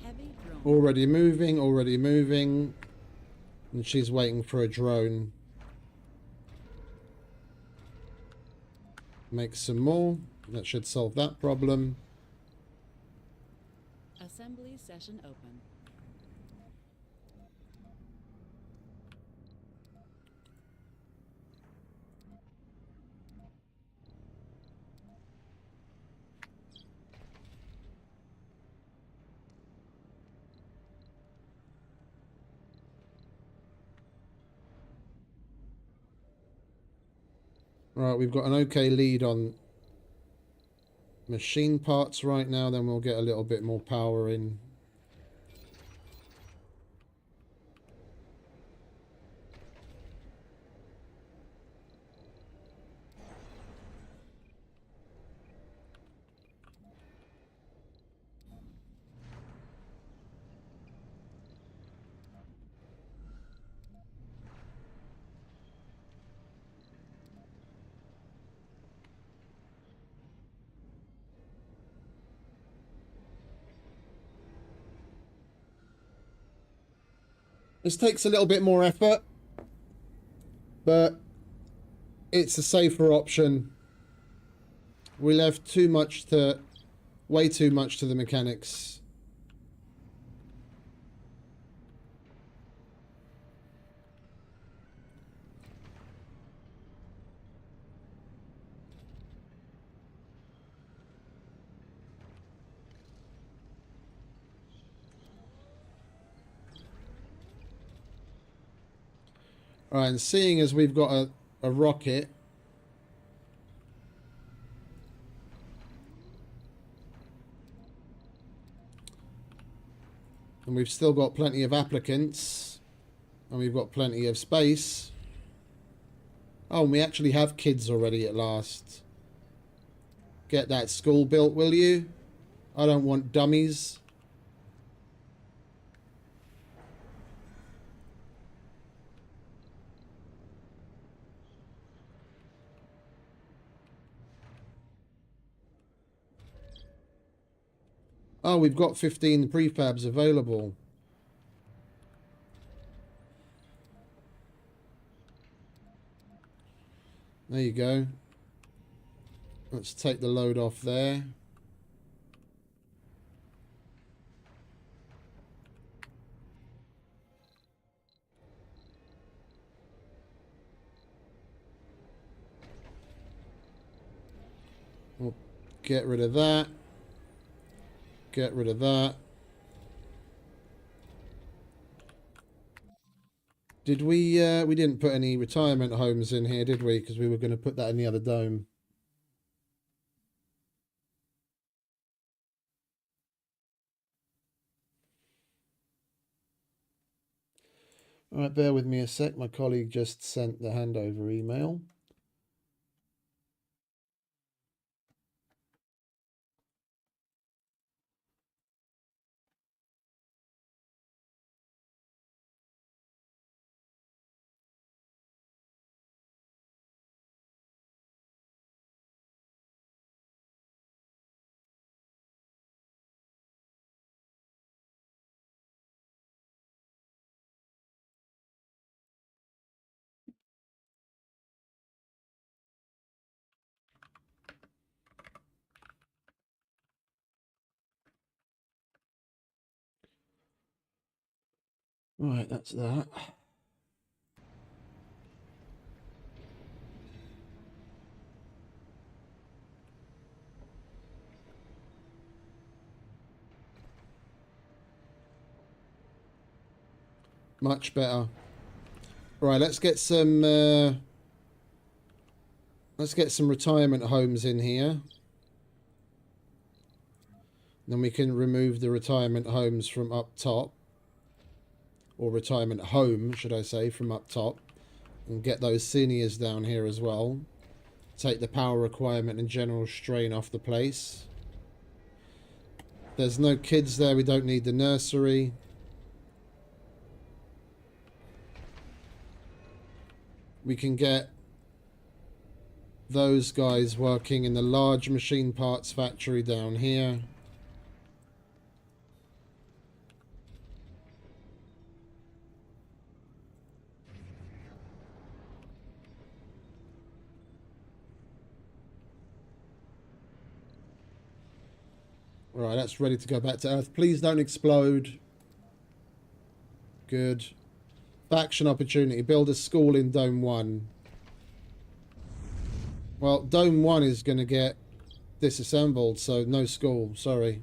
Heavy drone. Already moving, already moving. And she's waiting for a drone. Make some more. That should solve that problem. Assembly session open. Right, we've got an okay lead on machine parts right now. Then we'll get a little bit more power in. This takes a little bit more effort, but it's a safer option. We left way too much to the mechanics. Alright, and seeing as we've got a rocket, and we've still got plenty of applicants, and we've got plenty of space. Oh, and we actually have kids already at last. Get that school built, will you? I don't want dummies. Oh, we've got 15 prefabs available. There you go. Let's take the load off there. We'll Get rid of that. Get rid of that. Did we didn't put any retirement homes in here, did we? Because we were going to put that in the other dome. All right, bear with me a sec. My colleague just sent the handover email. Right, that's that. Much better. Right, let's get some retirement homes in here. Then we can remove the retirement homes from up top. Or retirement home, should I say, from up top. And get those seniors down here as well. Take the power requirement and general strain off the place. There's no kids there, we don't need the nursery. We can get those guys working in the large machine parts factory down here. Right, that's ready to go back to Earth. Please don't explode. Good. Faction opportunity. Build a school in Dome 1. Well, Dome 1 is going to get disassembled, so no school. Sorry.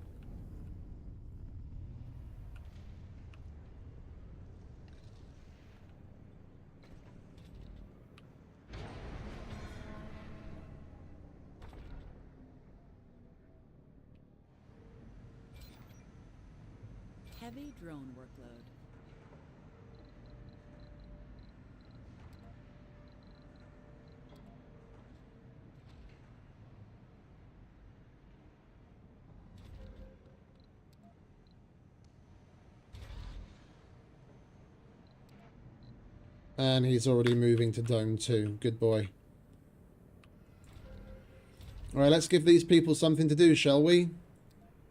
Heavy drone workload. And he's already moving to Dome 2. Good boy. Alright, let's give these people something to do, shall we?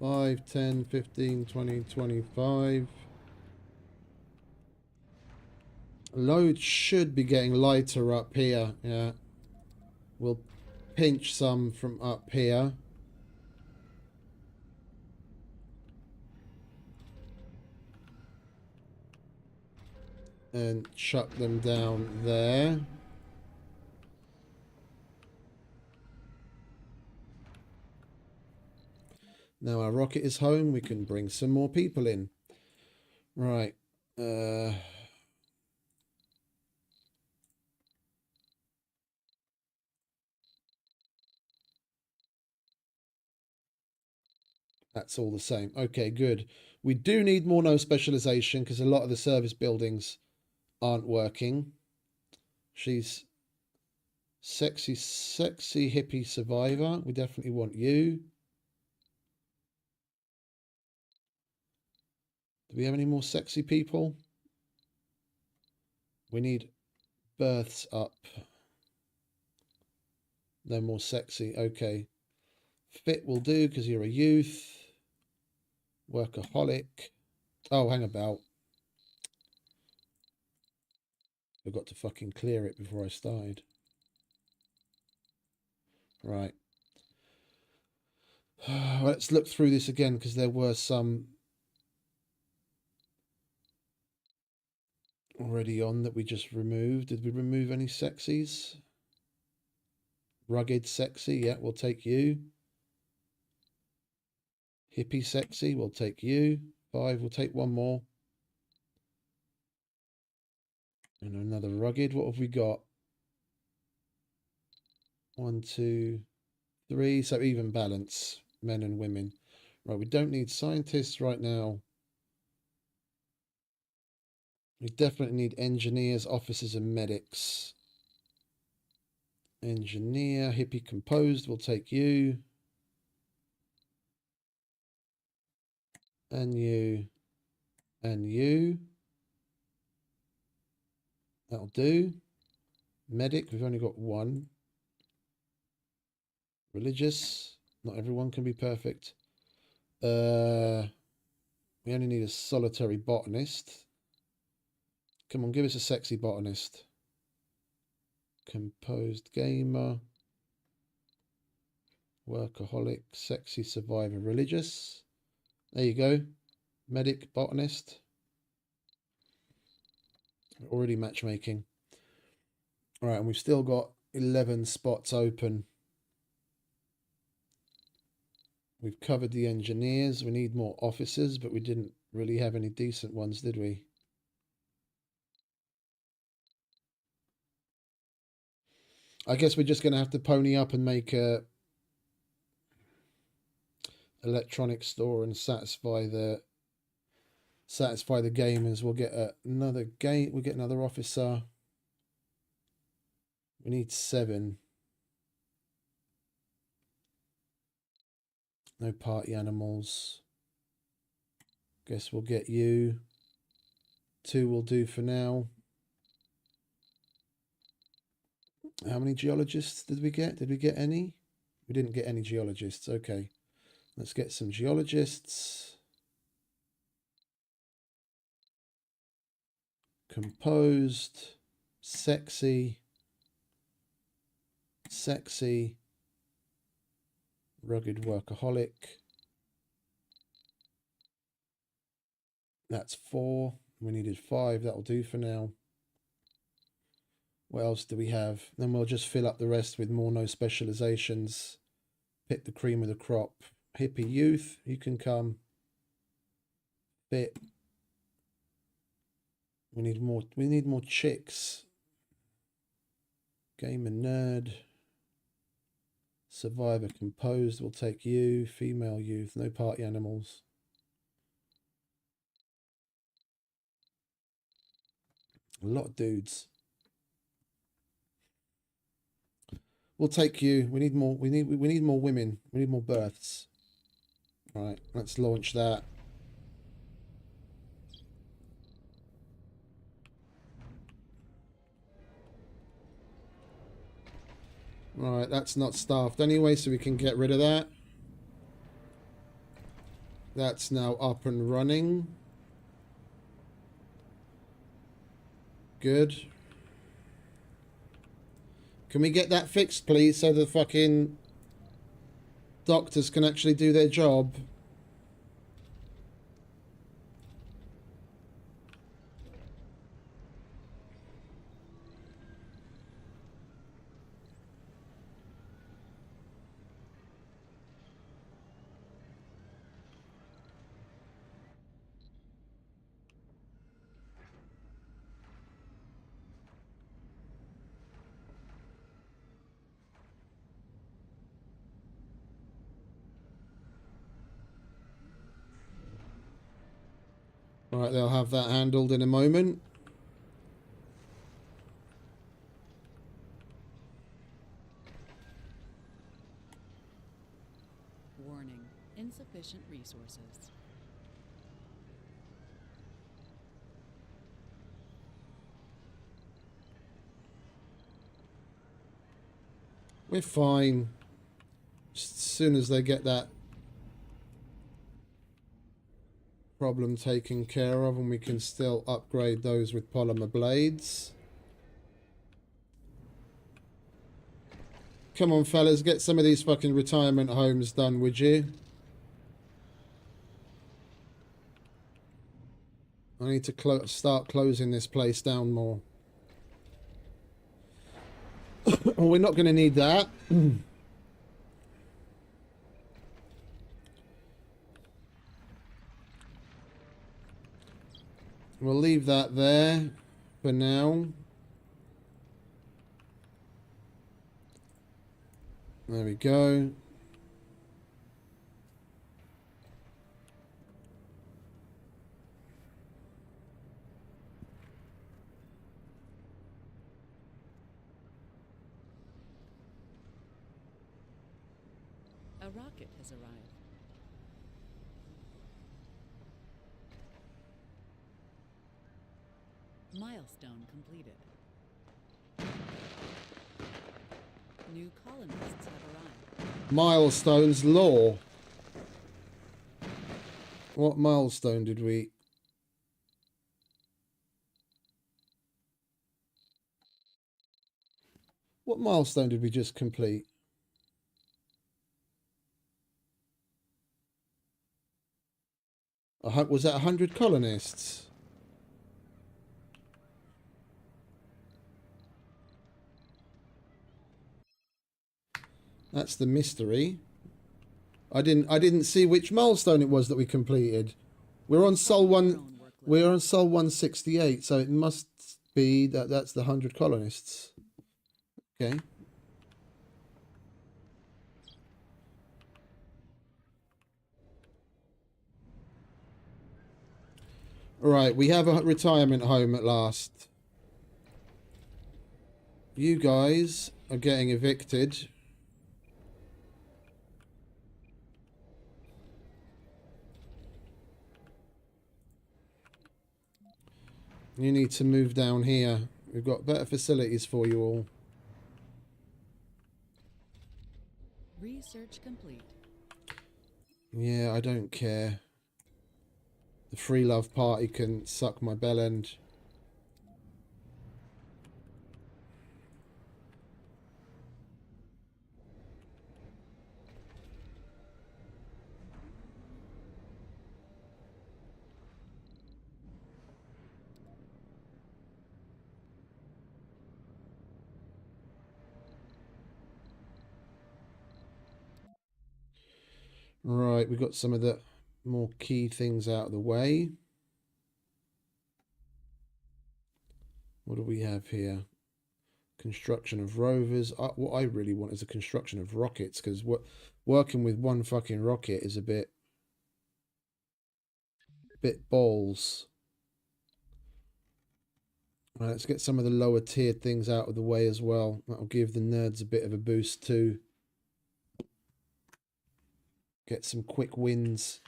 5, 10, 15, 20, 25. Load should be getting lighter up here. Yeah. We'll pinch some from up here. And chuck them down there. Now our rocket is home. We can bring some more people in. Right. That's all the same. Okay, good. We do need more no specialization because a lot of the service buildings aren't working. She's sexy hippie survivor. We definitely want you. Do we have any more sexy people? We need births up. No more sexy. Okay. Fit will do because you're a youth. Workaholic. Oh, hang about. Forgot to fucking clear it before I started. Right. Let's look through this again because there were some already on that we just removed. Did we remove any sexies? Rugged sexy. Yeah, we'll take you. Hippie sexy, we'll take you. 5, we'll take one more. And another rugged. What have we got? 1, 2, 3. So even balance, men and women. Right, we don't need scientists right now. We definitely need engineers, officers, and medics. Engineer, hippie composed, we'll take you. And you. And you. That'll do. Medic, we've only got one. Religious, not everyone can be perfect. We only need a solitary botanist. Come on, give us a sexy botanist. Composed gamer. Workaholic, sexy survivor, religious. There you go. Medic, botanist. Already matchmaking. All right, and we've still got 11 spots open. We've covered the engineers. We need more officers, but we didn't really have any decent ones, did we? I guess we're just going to have to pony up and make a electronic store and satisfy the gamers. We'll get another gate. We'll get another officer. We need 7. No party animals. Guess we'll get you. 2 will do for now. How many geologists did we get? Did we get any? We didn't get any geologists. Okay. Let's get some geologists. Composed. Sexy. Sexy. Rugged workaholic. That's 4. We needed 5. That'll do for now. What else do we have? Then we'll just fill up the rest with more no specializations. Pick the cream of the crop. Hippie youth, you can come. Fit. We need more chicks. Gamer nerd. Survivor composed, we'll take you. Female youth, no party animals. A lot of dudes. We'll take you. We need more. We need more women. We need more births. All right, let's launch that. All right, that's not staffed anyway, so we can get rid of that. That's now up and running. Good. Can we get that fixed, please, so the fucking doctors can actually do their job? Right, they'll have that handled in a moment. Warning, insufficient resources. We're fine. Just as soon as they get that problem taken care of, and we can still upgrade those with polymer blades. Come on, fellas, get some of these fucking retirement homes done, would you? I need to start closing this place down more. Well, we're not going to need that. We'll leave that there for now. There we go. A rocket has arrived. Milestone completed. New colonists have arrived. Milestones law. What milestone did we... What milestone did we just complete? Was that 100 colonists? That's the mystery. I didn't see which milestone it was that we completed. We're on Sol 168, so it must be that's the 100 colonists. Okay. Right, we have a retirement home at last. You guys are getting evicted. You need to move down here. We've got better facilities for you all. Research complete. Yeah, I don't care. The Free Love Party can suck my bell end. Right, we've got some of the more key things out of the way. What do we have here? Construction of rovers. What I really want is a construction of rockets, because working with one fucking rocket is a bit balls. Right, let's get some of the lower tiered things out of the way as well. That'll give the nerds a bit of a boost too. Get some quick wins.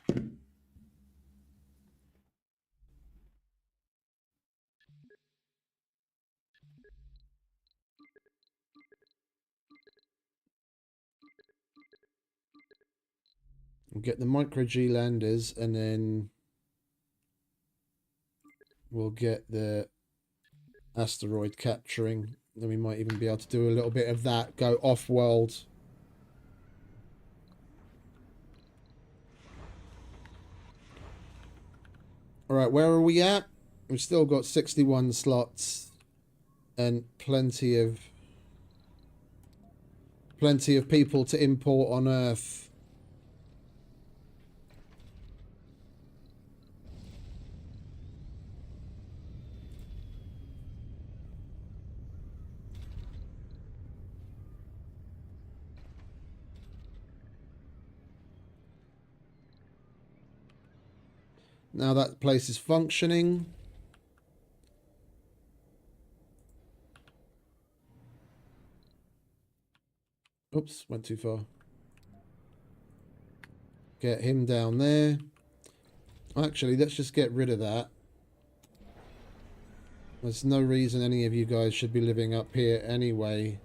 We'll get the micro G landers, and then we'll get the asteroid capturing. Then we might even be able to do a little bit of that, go off-world. Alright, where are we at? We've still got 61 slots and plenty of people to import on Earth. Now that place is functioning. Oops, went too far. Get him down there. Actually, let's just get rid of that. There's no reason any of you guys should be living up here anyway.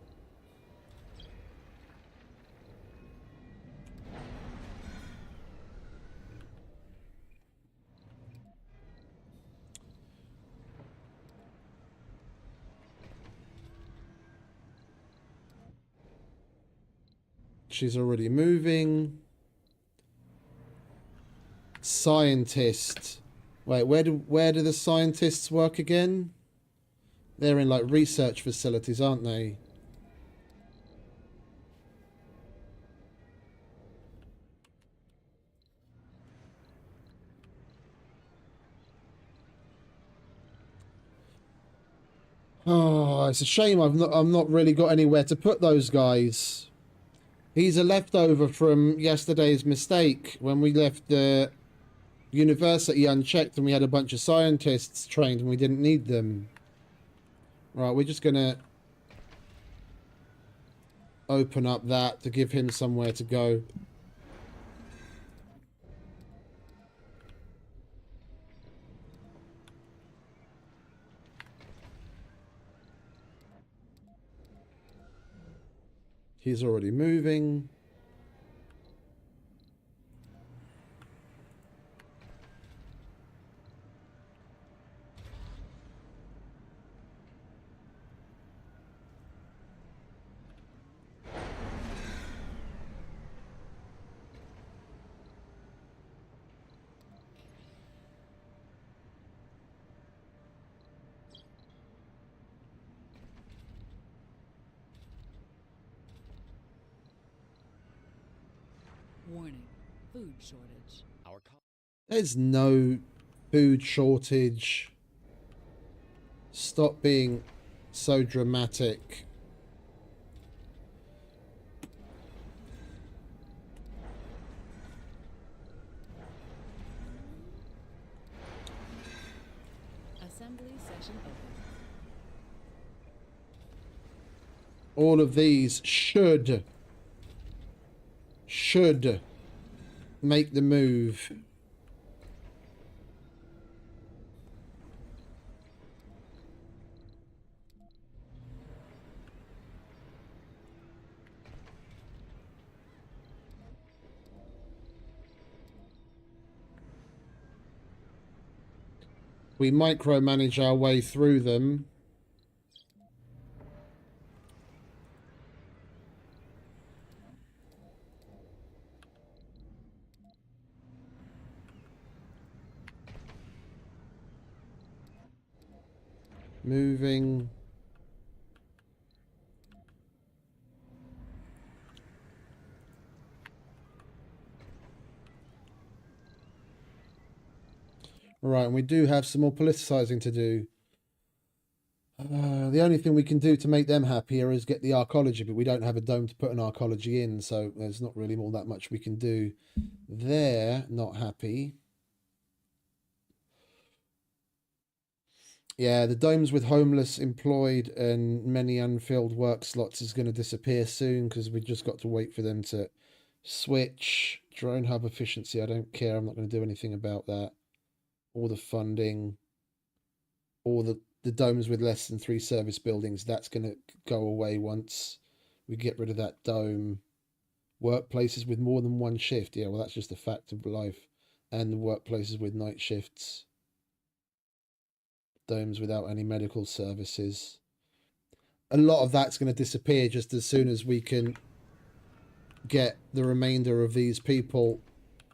She's already moving. Scientist. Wait, where do the scientists work again? They're in like research facilities, aren't they? Oh, it's a shame I'm not really got anywhere to put those guys. He's a leftover from yesterday's mistake when we left the university unchecked and we had a bunch of scientists trained and we didn't need them. Right, we're just gonna open up that to give him somewhere to go. He's already moving. Warning, food shortage. Our col- There's no food shortage. Stop being so dramatic. Assembly session open. All of these should make the move. We micromanage our way through them. Moving. Right, and we do have some more politicizing to do. The only thing we can do to make them happier is get the arcology, but we don't have a dome to put an arcology in, so there's not really all that much we can do. They're not happy. Yeah, the domes with homeless employed and many unfilled work slots is going to disappear soon because we just got to wait for them to switch. Drone hub efficiency, I don't care. I'm not going to do anything about that. All the funding, all the domes with less than 3 service buildings, that's going to go away once we get rid of that dome. Workplaces with more than 1 shift. Yeah, well, that's just a fact of life. And the workplaces with night shifts. Domes without any medical services. A lot of that's going to disappear just as soon as we can get the remainder of these people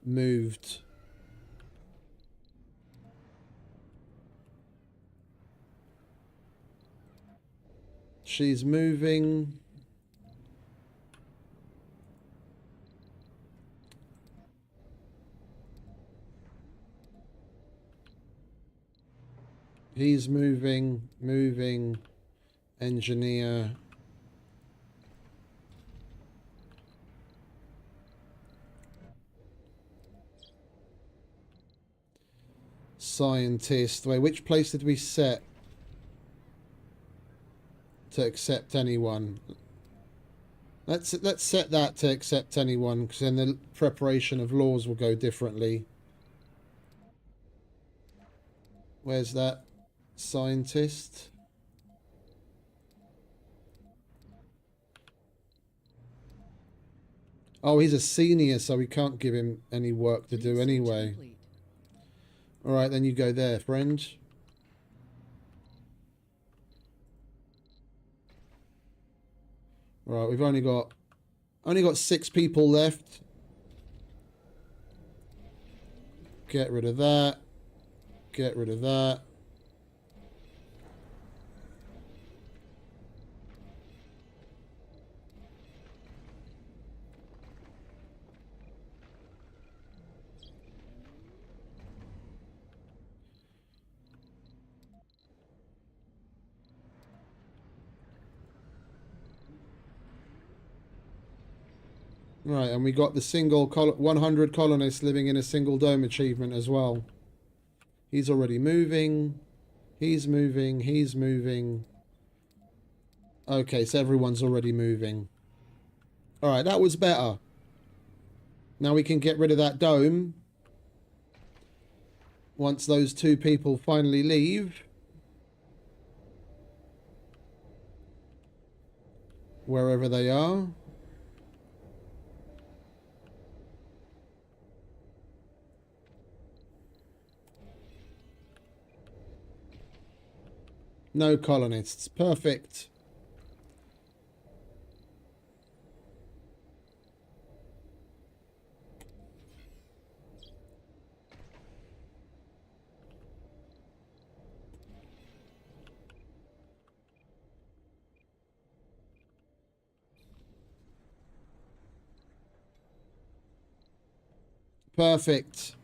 moved. She's moving. He's moving, engineer. Scientist. Wait, which place did we set to accept anyone? Let's set that to accept anyone, because then the preparation of laws will go differently. Where's that scientist? Oh, he's a senior, so we can't give him any work to do Research anyway. complete. All right, then you go there, friend. Right, we've only got 6 people left. Get rid of that. Get rid of that. Right, and we got the 100 colonists living in a single dome achievement as well. He's already moving. He's moving. He's moving. Okay, so everyone's already moving. Alright, that was better. Now we can get rid of that dome. Once those two people finally leave. Wherever they are. No colonists. Perfect. Perfect.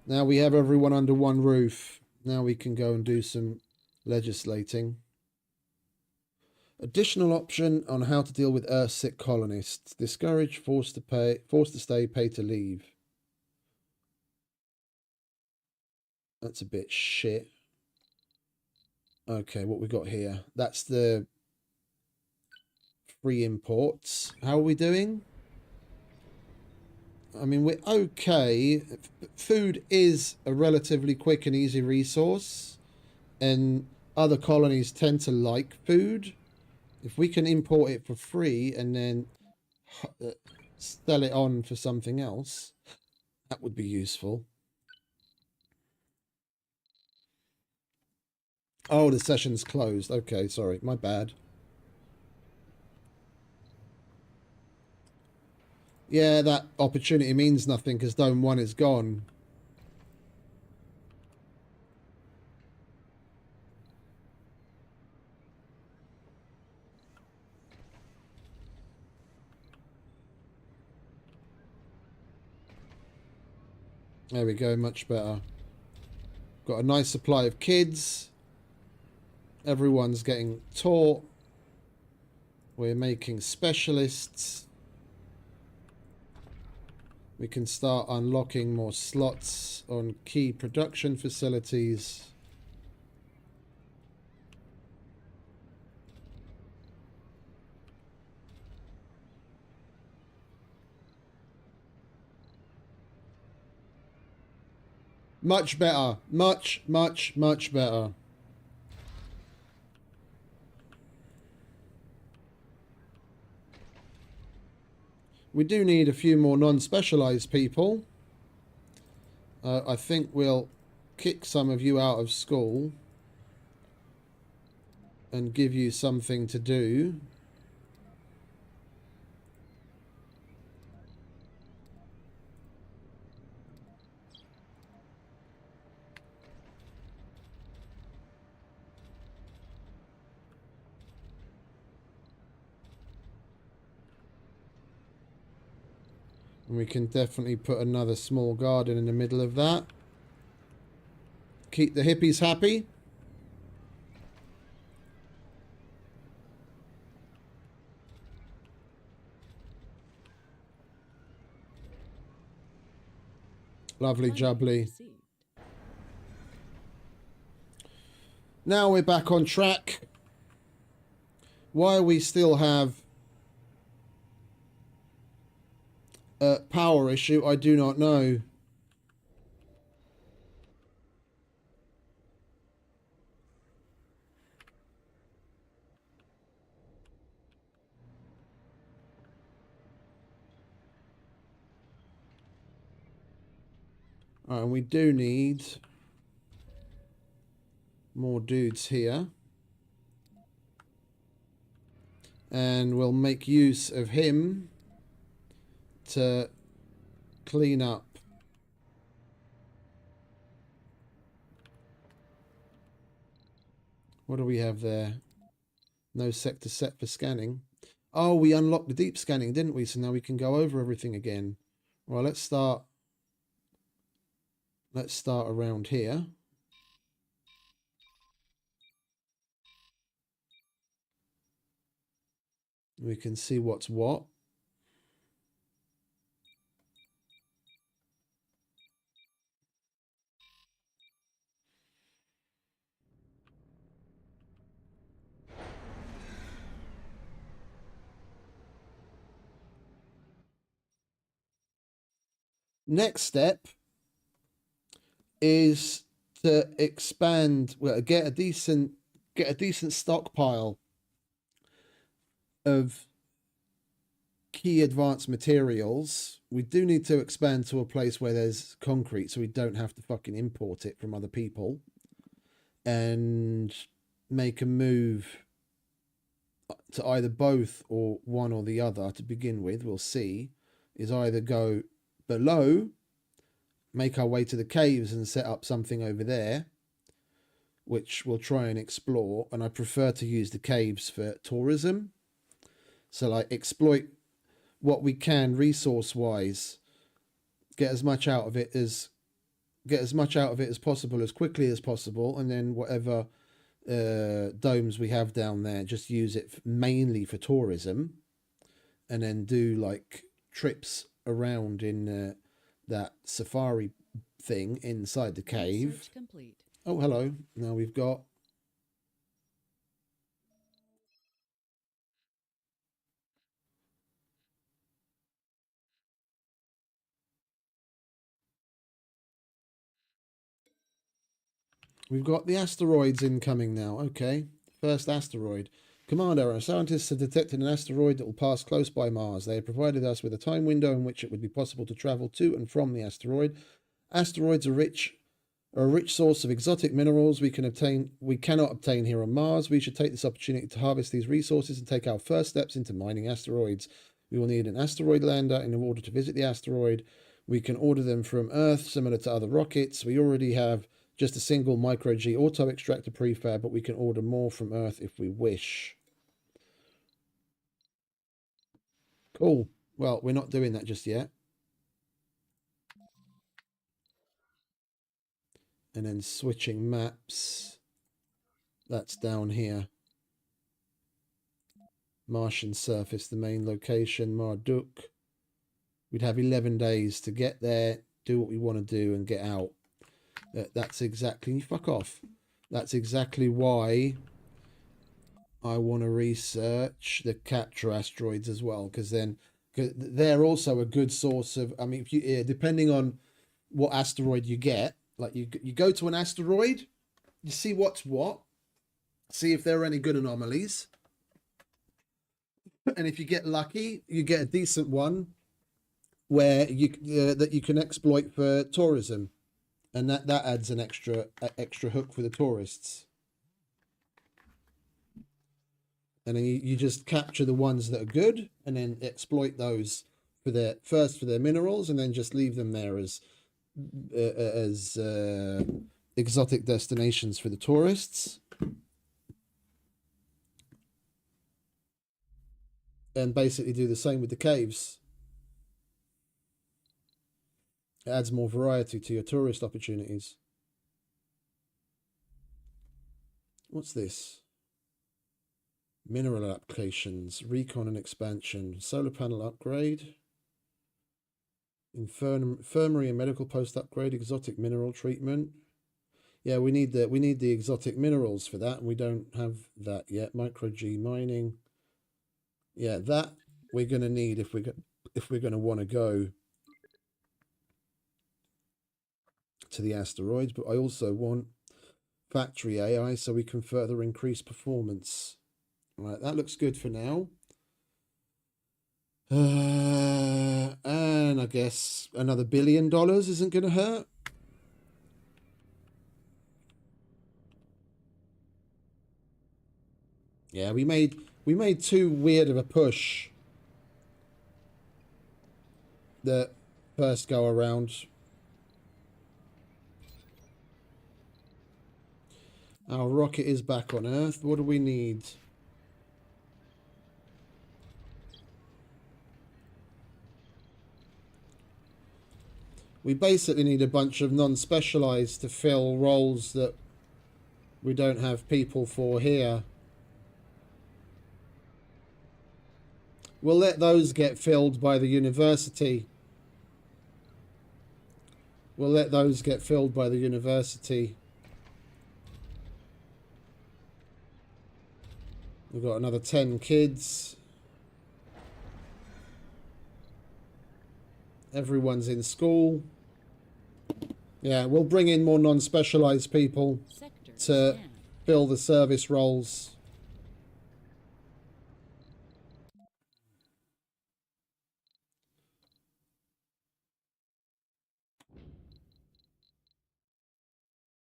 Now we have everyone under one roof. Now we can go and do some legislating. Additional option on how to deal with Earth-sick colonists. Discourage, force to stay, pay to leave. That's a bit shit. Okay, what we got here? That's the free imports. How are we doing? I mean, we're okay. Food is a relatively quick and easy resource, and other colonies tend to like food. If we can import it for free and then sell it on for something else, that would be useful. Oh, the session's closed. Okay, sorry, my bad. Yeah, that opportunity means nothing because Dome 1 is gone. There we go, much better. Got a nice supply of kids. Everyone's getting taught. We're making specialists. We can start unlocking more slots on key production facilities. Much better. Much, much, much better. We do need a few more non-specialized people. I think we'll kick some of you out of school and give you something to do. And we can definitely put another small garden in the middle of that. Keep the hippies happy. Lovely jubbly. Now we're back on track. Why we still have a power issue, I do not know. And we do need more dudes here. And we'll make use of him to clean up. What do we have there? No sector set for scanning. Oh, we unlocked the deep scanning, didn't we? So now we can go over everything again. Well, let's start around here. We can see what's what. Next step is to expand, well, get a decent stockpile of key advanced materials. We do need to expand to a place where there's concrete so we don't have to fucking import it from other people, and make a move to either both or one or the other to begin with. We'll see. Is either go below, make our way to the caves and set up something over there, which we'll try and explore. And I prefer to use the caves for tourism. So like exploit what we can resource wise, get as much out of it as possible as quickly as possible, and then whatever domes we have down there, just use it mainly for tourism, and then do like trips around in that safari thing inside the cave. Search complete. Oh, hello. Now we've got the asteroids incoming now. Okay, first asteroid. Commander, our scientists have detected an asteroid that will pass close by Mars. They have provided us with a time window in which it would be possible to travel to and from the asteroid. Asteroids are a rich source of exotic minerals we cannot obtain here on Mars. We should take this opportunity to harvest these resources and take our first steps into mining asteroids. We will need an asteroid lander in order to visit the asteroid. We can order them from Earth, similar to other rockets. We already have just a single micro-G auto extractor prefab, but we can order more from Earth if we wish. Cool. Well, we're not doing that just yet. And then switching maps. That's down here. Martian surface, the main location, Marduk. We'd have 11 days to get there, do what we want to do, and get out. That's exactly... Fuck off. That's exactly why I want to research the capture asteroids as well, because then they're also a good source of... I mean, if you, depending on what asteroid you get, like you go to an asteroid, you see what's what, see if there are any good anomalies, and if you get lucky, you get a decent one where that you can exploit for tourism. And that adds an extra hook for the tourists. And then you just capture the ones that are good, and then exploit those for their minerals, and then just leave them there as exotic destinations for the tourists. And basically do the same with the caves. It adds more variety to your tourist opportunities. What's this? Mineral applications, recon and expansion, solar panel upgrade, infirmary and medical post upgrade, exotic mineral treatment. Yeah, we need the exotic minerals for that, and we don't have that yet. Micro G mining. Yeah, that we're gonna need if we're gonna want to go to the asteroids, but I also want factory AI so we can further increase performance. Right, that looks good for now. And I guess another $1 billion isn't going to hurt. Yeah, we made too weird of a push the first go around. Our rocket is back on Earth. What do we need? We basically need a bunch of non-specialized to fill roles that we don't have people for here. We'll let those get filled by the university. We'll let those get filled by the university. We've got another 10 kids. Everyone's in school. Yeah, we'll bring in more non-specialized people Sector to scanned. fill the service roles.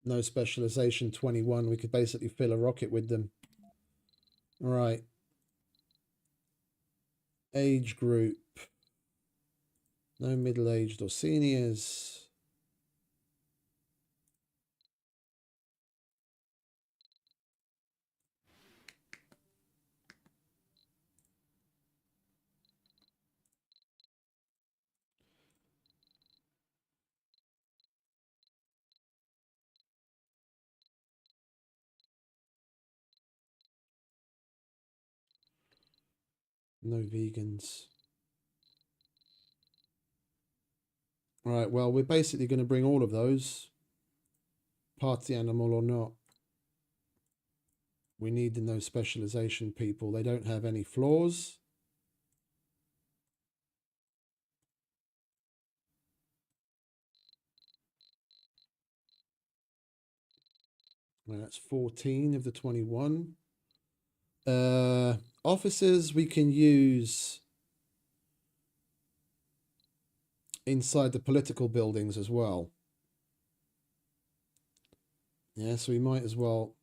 No specialization 21. We could basically fill a rocket with them. All right. Age group. No middle-aged or seniors. No vegans. All right, well, we're basically going to bring all of those, party animal or not. We need the no specialization people. They don't have any flaws. Well, that's 14 of the 21. Officers we can use inside the political buildings as well. Yeah, so we might as well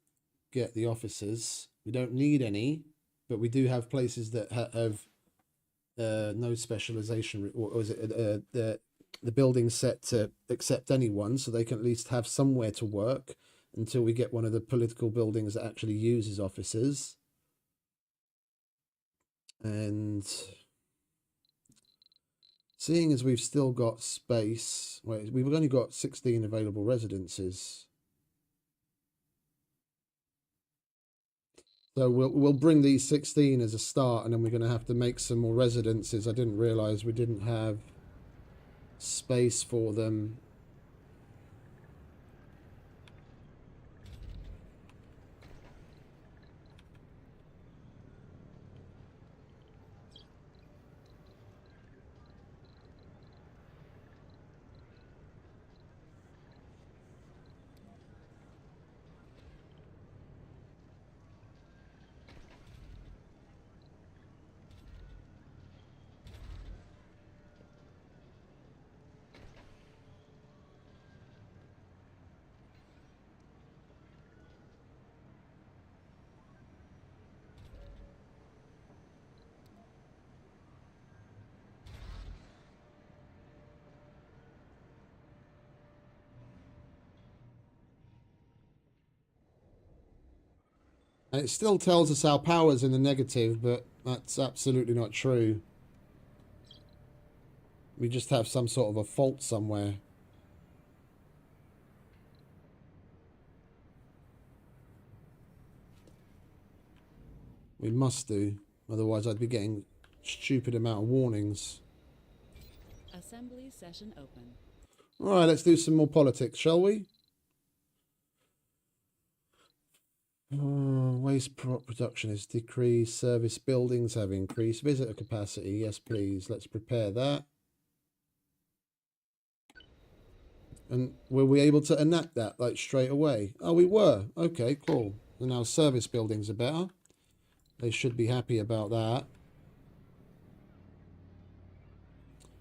get the officers. We don't need any, but we do have places that have no specialization, or is it the building's set to accept anyone, so they can at least have somewhere to work until we get one of the political buildings that actually uses officers. And seeing as we've still got space, wait, we've only got 16 available residences. So we'll bring these 16 as a start, and then we're going to have to make some more residences. I didn't realize we didn't have space for them. And it still tells us our power's in the negative, but that's absolutely not true. We just have some sort of a fault somewhere. We must do, otherwise I'd be getting stupid amount of warnings. Assembly session open. Right, let's do some more politics, shall we? Waste production has decreased. Service buildings have increased. Visitor capacity, yes please. Let's prepare that. And were we able to enact that like straight away? Oh, we were. Okay, cool. And now service buildings are better. They should be happy about that.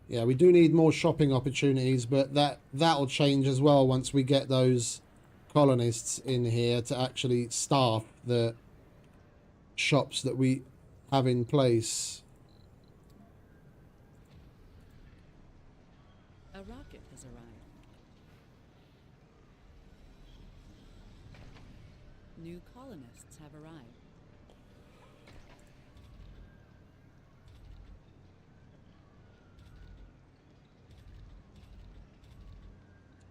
Yeah, we do need more shopping opportunities, but that'll change as well once we get those colonists in here to actually staff the shops that we have in place. A rocket has arrived. New colonists have arrived.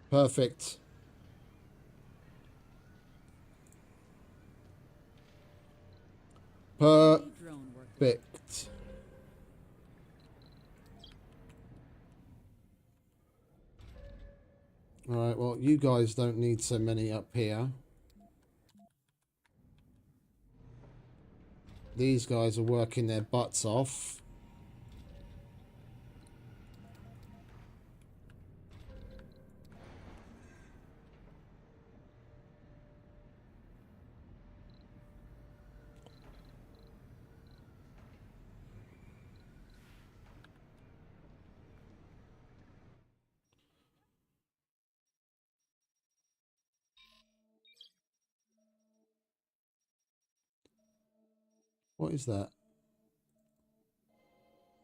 Perfect. Drone worker. Perfect. Alright, well, you guys don't need so many up here. These guys are working their butts off. What is that?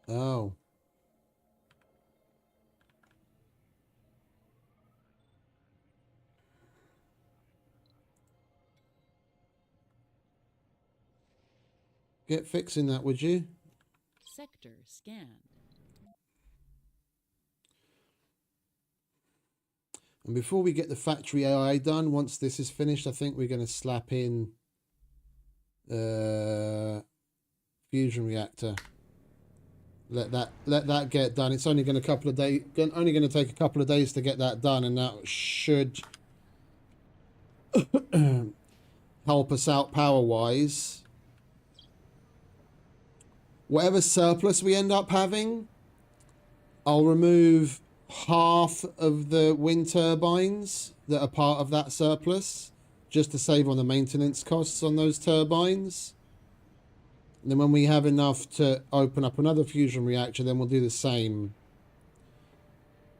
Oh. Get fixing that, would you? Sector scanned. And before we get the factory AI done, once this is finished, I think we're going to slap in fusion reactor. Let that get done. It's only going to take a couple of days to get that done, and that should help us out power wise. Whatever surplus we end up having, I'll remove half of the wind turbines that are part of that surplus, just to save on the maintenance costs on those turbines. And then when we have enough to open up another fusion reactor, then we'll do the same.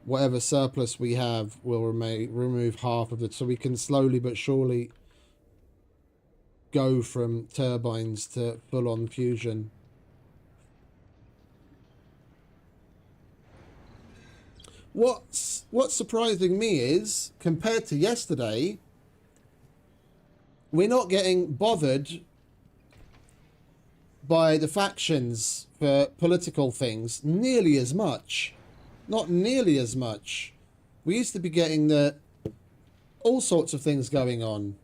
Whatever surplus we have, we'll remove half of it, so we can slowly but surely go from turbines to full-on fusion. What's surprising me is, compared to yesterday, we're not getting bothered by the factions for political things nearly as much. Not nearly as much. We used to be getting all sorts of things going on.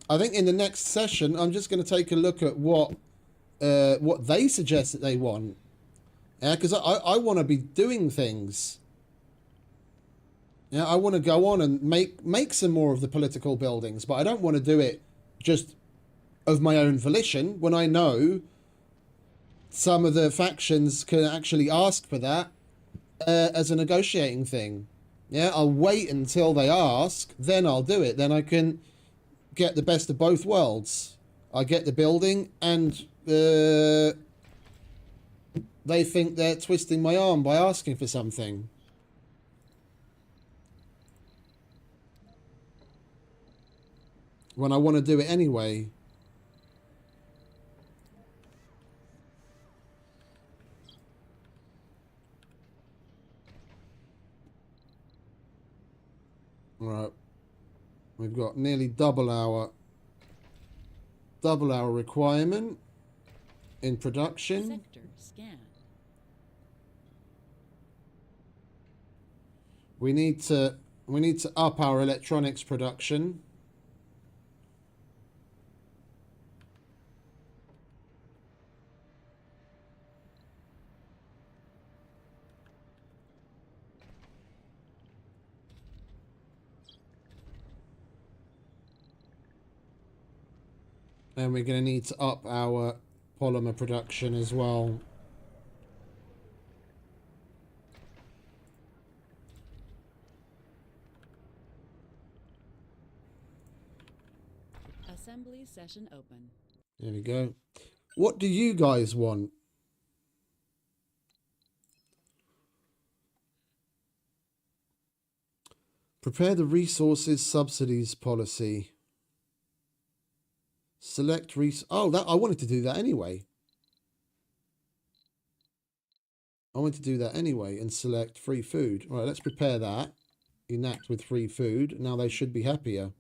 I think in the next session, I'm just going to take a look at what they suggest that they want. Yeah, because I want to be doing things. Yeah, I want to go on and make some more of the political buildings, but I don't want to do it just of my own volition when I know some of the factions can actually ask for that as a negotiating thing. Yeah, I'll wait until they ask, then I'll do it. Then I can get the best of both worlds. I get the building, and they think they're twisting my arm by asking for something. When I want to do it anyway. Right. We've got nearly double our requirement in production. Sector scanned. We need to up our electronics production. And we're going to need to up our polymer production as well. Assembly session open. There we go. What do you guys want? Prepare the resources subsidies policy. Select oh, that I wanted to do that anyway. I want to do that anyway and select free food. All right, let's prepare that. Enact with free food. Now they should be happier.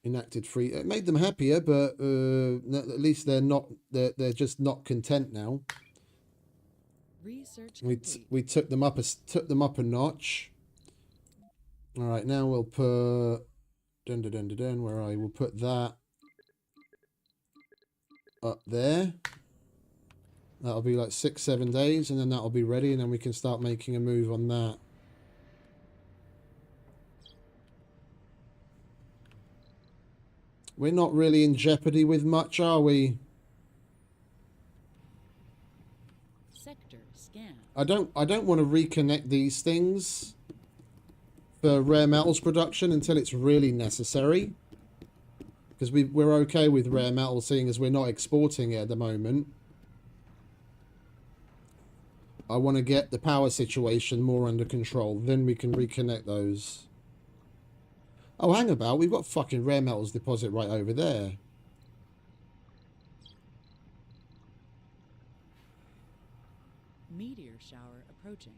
Enacted free. It made them happier, but at least they're not. They're just not content now. Research We took them up a notch. All right, now we'll put where I will put that up there. That'll be like 6-7 days, and then that'll be ready, and then we can start making a move on that. We're not really in jeopardy with much, are we? Sector scan. I don't want to reconnect these things for rare metals production until it's really necessary. Because we're okay with rare metals, seeing as we're not exporting it at the moment. I want to get the power situation more under control. Then we can reconnect those. Oh, hang about. We've got fucking rare metals deposit right over there. Meteor shower approaching.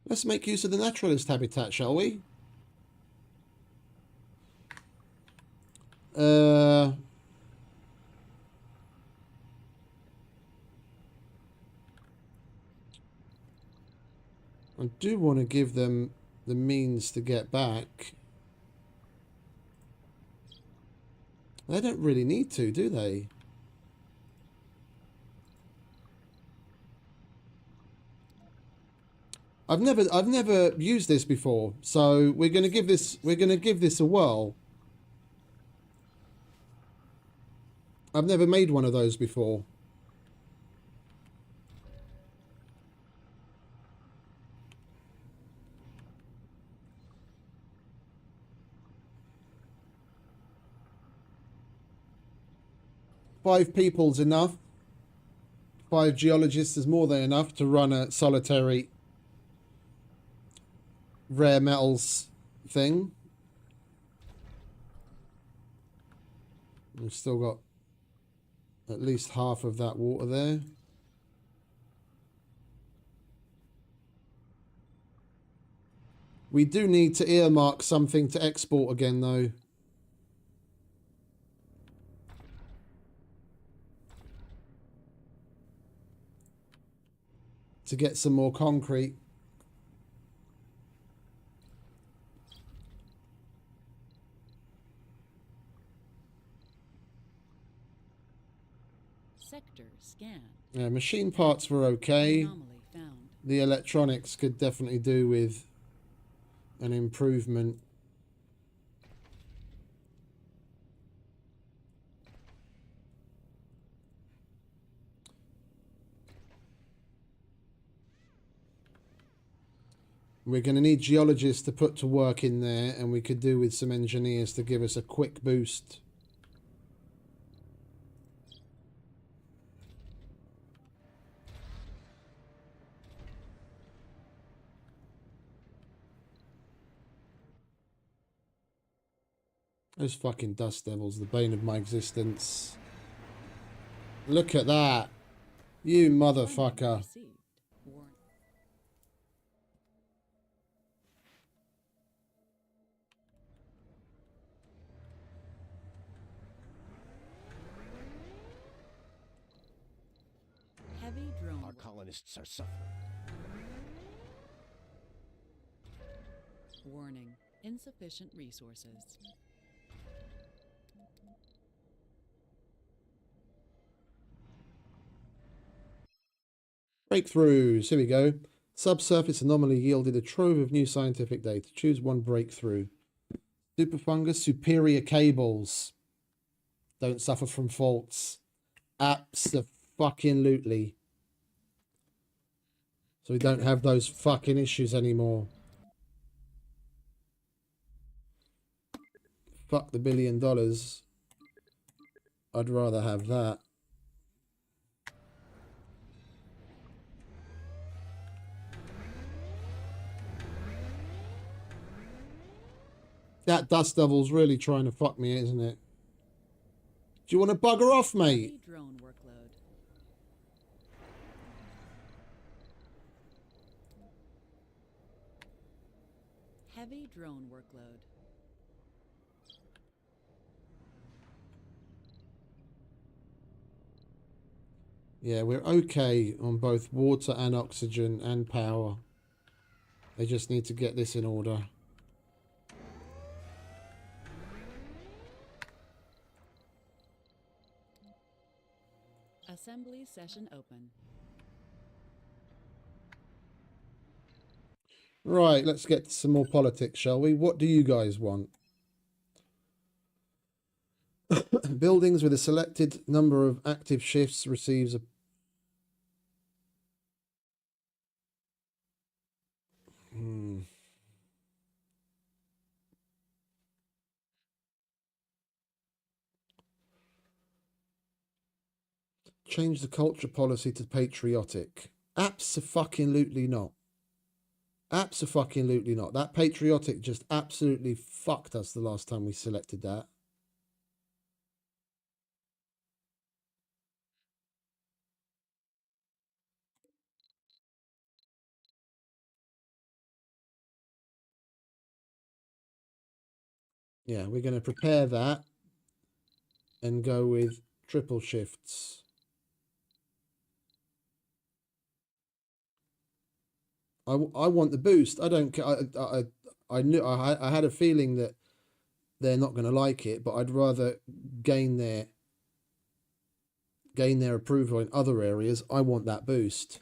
Let's make use of the naturalist habitat, shall we? I do want to give them the means to get back. They don't really need to, do they? I've never used this before, so we're gonna give this a whirl. I've never made one of those before. Five people's enough. 5 geologists is more than enough to run a solitary rare metals thing. We've still got at least half of that water there. We do need to earmark something to export again, though. To get some more concrete. Sector scan. Yeah, machine parts were okay. Anomaly found. The electronics could definitely do with an improvement. We're going to need geologists to put to work in there, and we could do with some engineers to give us a quick boost. Those fucking dust devils, the bane of my existence. Look at that. You motherfucker. Received. Warning. Heavy drone. Our colonists are suffering. Warning. Insufficient resources. Breakthroughs. Here we go. Subsurface anomaly yielded a trove of new scientific data. Choose one breakthrough. Superfungus, superior cables. Don't suffer from faults. Abso-fucking-lutely. So we don't have those fucking issues anymore. Fuck the $1 billion. I'd rather have that. That dust devil's really trying to fuck me, isn't it? Do you want to bugger off, mate? Heavy drone workload. Heavy drone workload. Yeah, we're okay on both water and oxygen and power. They just need to get this in order. Assembly session open. Right, let's get to some more politics, shall we? What do you guys want? Buildings with a selected number of active shifts receives a... Change the culture policy to patriotic. Abso-fucking-lutely not. Abso-fucking-lutely not. That patriotic just absolutely fucked us the last time we selected that. Yeah, we're going to prepare that and go with triple shifts. I want the boost. I don't care. I knew I had a feeling that they're not going to like it, but I'd rather gain their approval in other areas. I want that boost.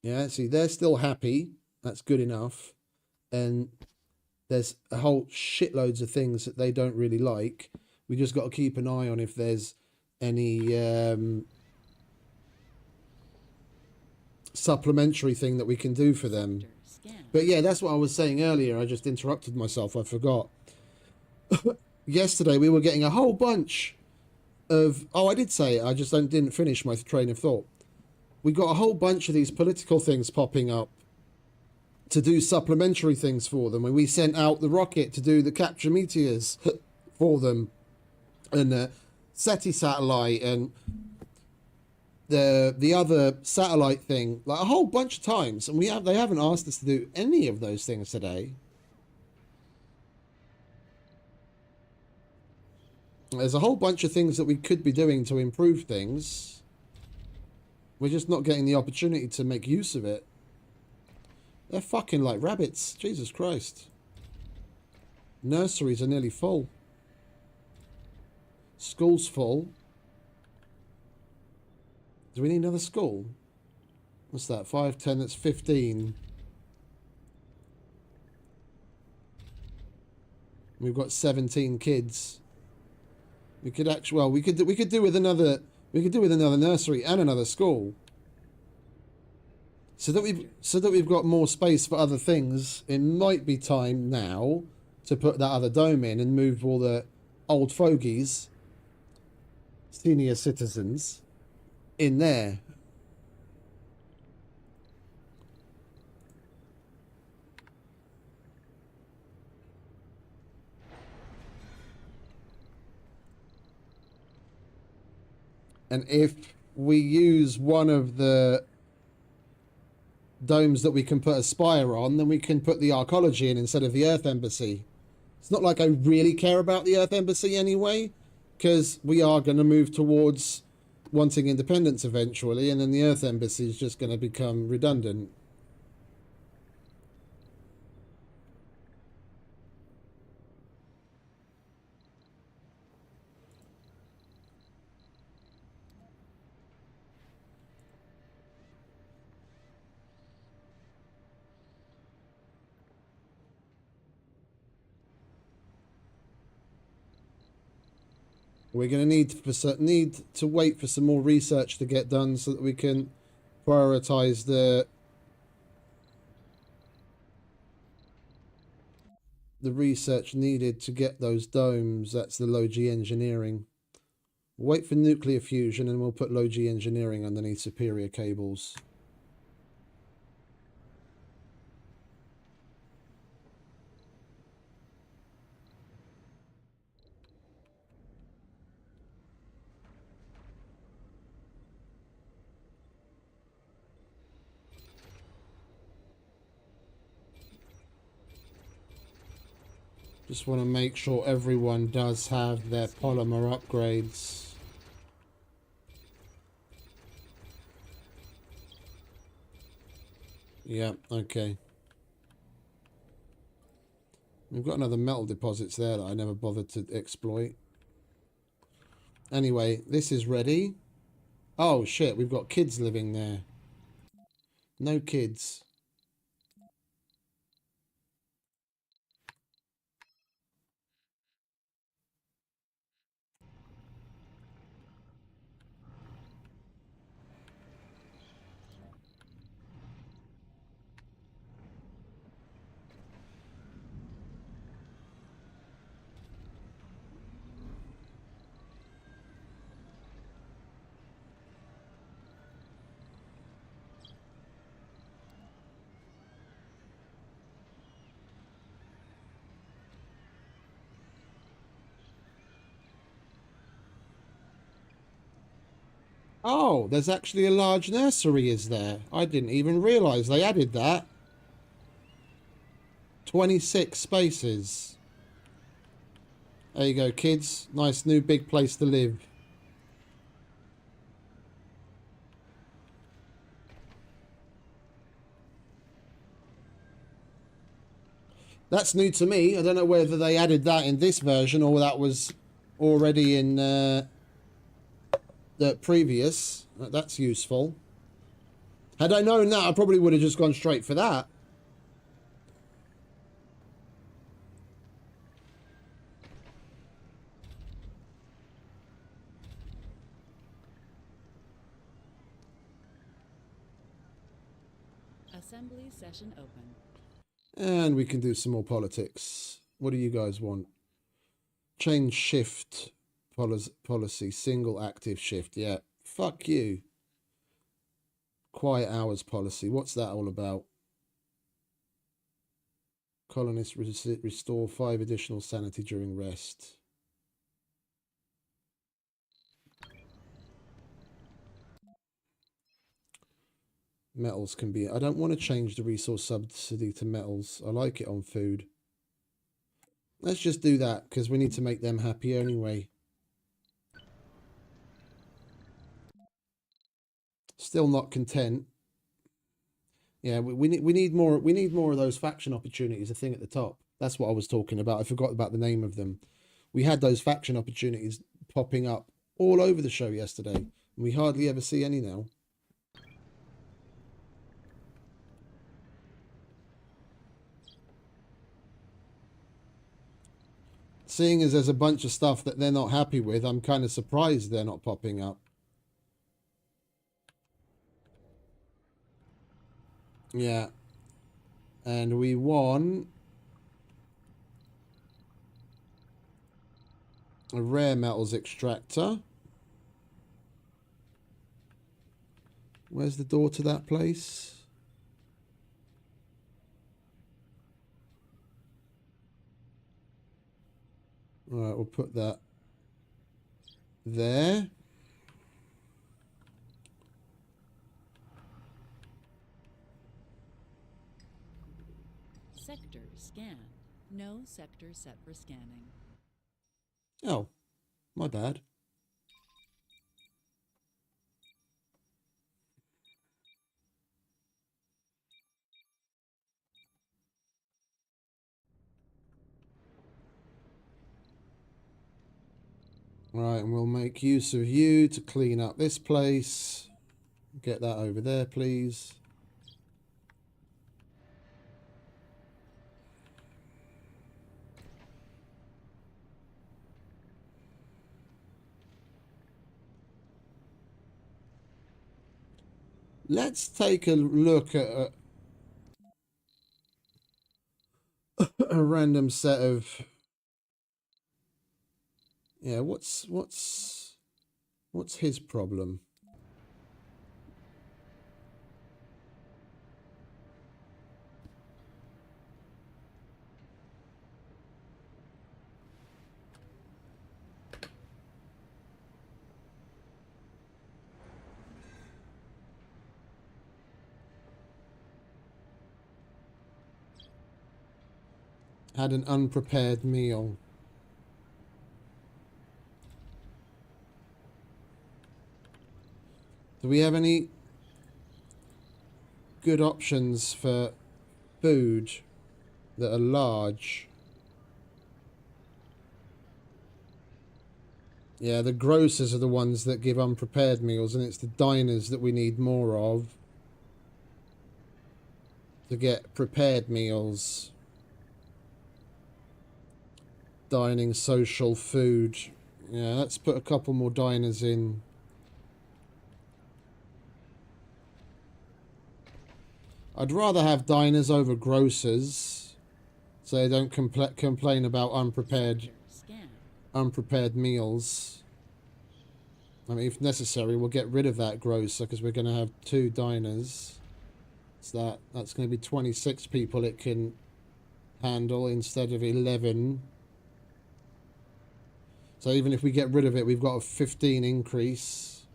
Yeah, see, they're still happy. That's good enough. And there's a whole shitloads of things that they don't really like. We just got to keep an eye on if there's any supplementary thing that we can do for them. But yeah, that's what I was saying earlier. I just interrupted myself. I forgot. Yesterday we were getting a whole bunch of... Oh, I did say it. I just didn't finish my train of thought. We got a whole bunch of these political things popping up to do supplementary things for them. And we sent out the rocket to do the capture meteors for them. And the SETI satellite and the other satellite thing, like a whole bunch of times, and they haven't asked us to do any of those things today. There's a whole bunch of things that we could be doing to improve things. We're just not getting the opportunity to make use of it. They're fucking like rabbits. Jesus Christ. Nurseries are nearly full. School's full. Do we need another school? What's that? 5, 10, that's 15. We've got 17 kids. We could actually, well, we could do with another nursery and another school. So that we've got more space for other things. It might be time now to put that other dome in and move all the old fogies, senior citizens, in there. And if we use one of the domes that we can put a spire on, then we can put the arcology in instead of the Earth Embassy. It's not like I really care about the Earth Embassy anyway, because we are going to move towards wanting independence eventually, and then the Earth Embassy is just going to become redundant. We're going to need to wait for some more research to get done so that we can prioritize the research needed to get those domes. That's the low G engineering. Wait for nuclear fusion and we'll put low G engineering underneath superior cables. Just want to make sure everyone does have their polymer upgrades. Yeah, okay. We've got another metal deposits there that I never bothered to exploit. Anyway, this is ready. Oh shit, we've got kids living there. No kids. Oh, there's actually a large nursery, is there? I didn't even realise they added that. 26 spaces. There you go, kids. Nice new big place to live. That's new to me. I don't know whether they added that in this version or that was already in the previous. That's useful. Had I known that, I probably would have just gone straight for that. Assembly session open. And we can do some more politics. What do you guys want? Change shift policy. Single active shift. Yeah. Fuck you. Quiet hours policy. What's that all about? Colonists restore 5 additional sanity during rest. Metals can be... I don't want to change the resource subsidy to metals. I like it on food. Let's just do that, because we need to make them happy anyway. Still not content. Yeah, we need more. We need more of those faction opportunities. A thing at the top. That's what I was talking about. I forgot about the name of them. We had those faction opportunities popping up all over the show yesterday. We hardly ever see any now. Seeing as there's a bunch of stuff that they're not happy with, I'm kind of surprised they're not popping up. Yeah. And we won a rare metals extractor. Where's the door to that place? All right, we'll put that there. Sector scan. No sector set for scanning. Oh, my bad. All right, and we'll make use of you to clean up this place. Get that over there, please. Let's take a look at a random set of... Yeah, what's his problem? Had an unprepared meal. Do we have any good options for food that are large? Yeah, the grocers are the ones that give unprepared meals, and it's the diners that we need more of to get prepared meals. Dining, social, food. Yeah, let's put a couple more diners in. I'd rather have diners over grocers, so they don't complain about Sector scan. unprepared meals. I mean, if necessary, we'll get rid of that grocer because we're going to have 2 diners. So that's going to be 26 people it can handle instead of 11. So even if we get rid of it, we've got a 15 increase.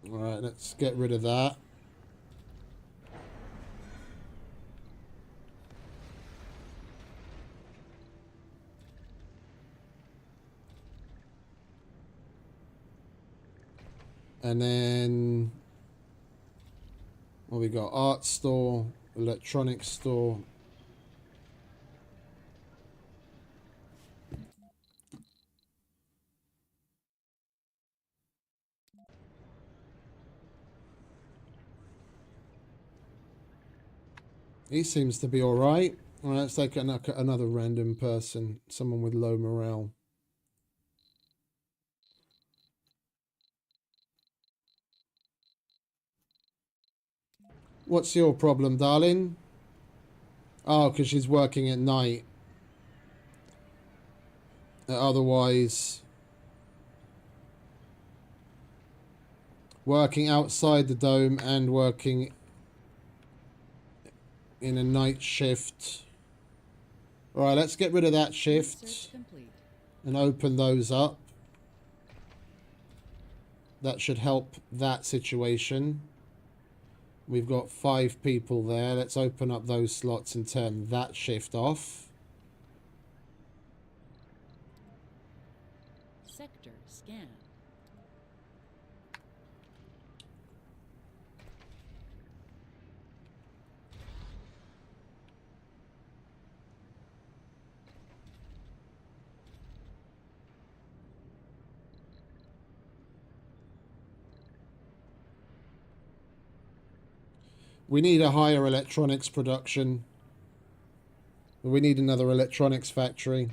All right, let's get rid of that. And then what we got? Art store, electronics store. He seems to be all right. All right, let's take another random person, someone with low morale. What's your problem, darling? Oh, because she's working at night. Otherwise, working outside the dome and working in a night shift. All right, let's get rid of that shift Research complete. and open those up. That should help that situation. We've got 5 people there. Let's open up those slots and turn that shift off. Sector scan. We need a higher electronics production. We need another electronics factory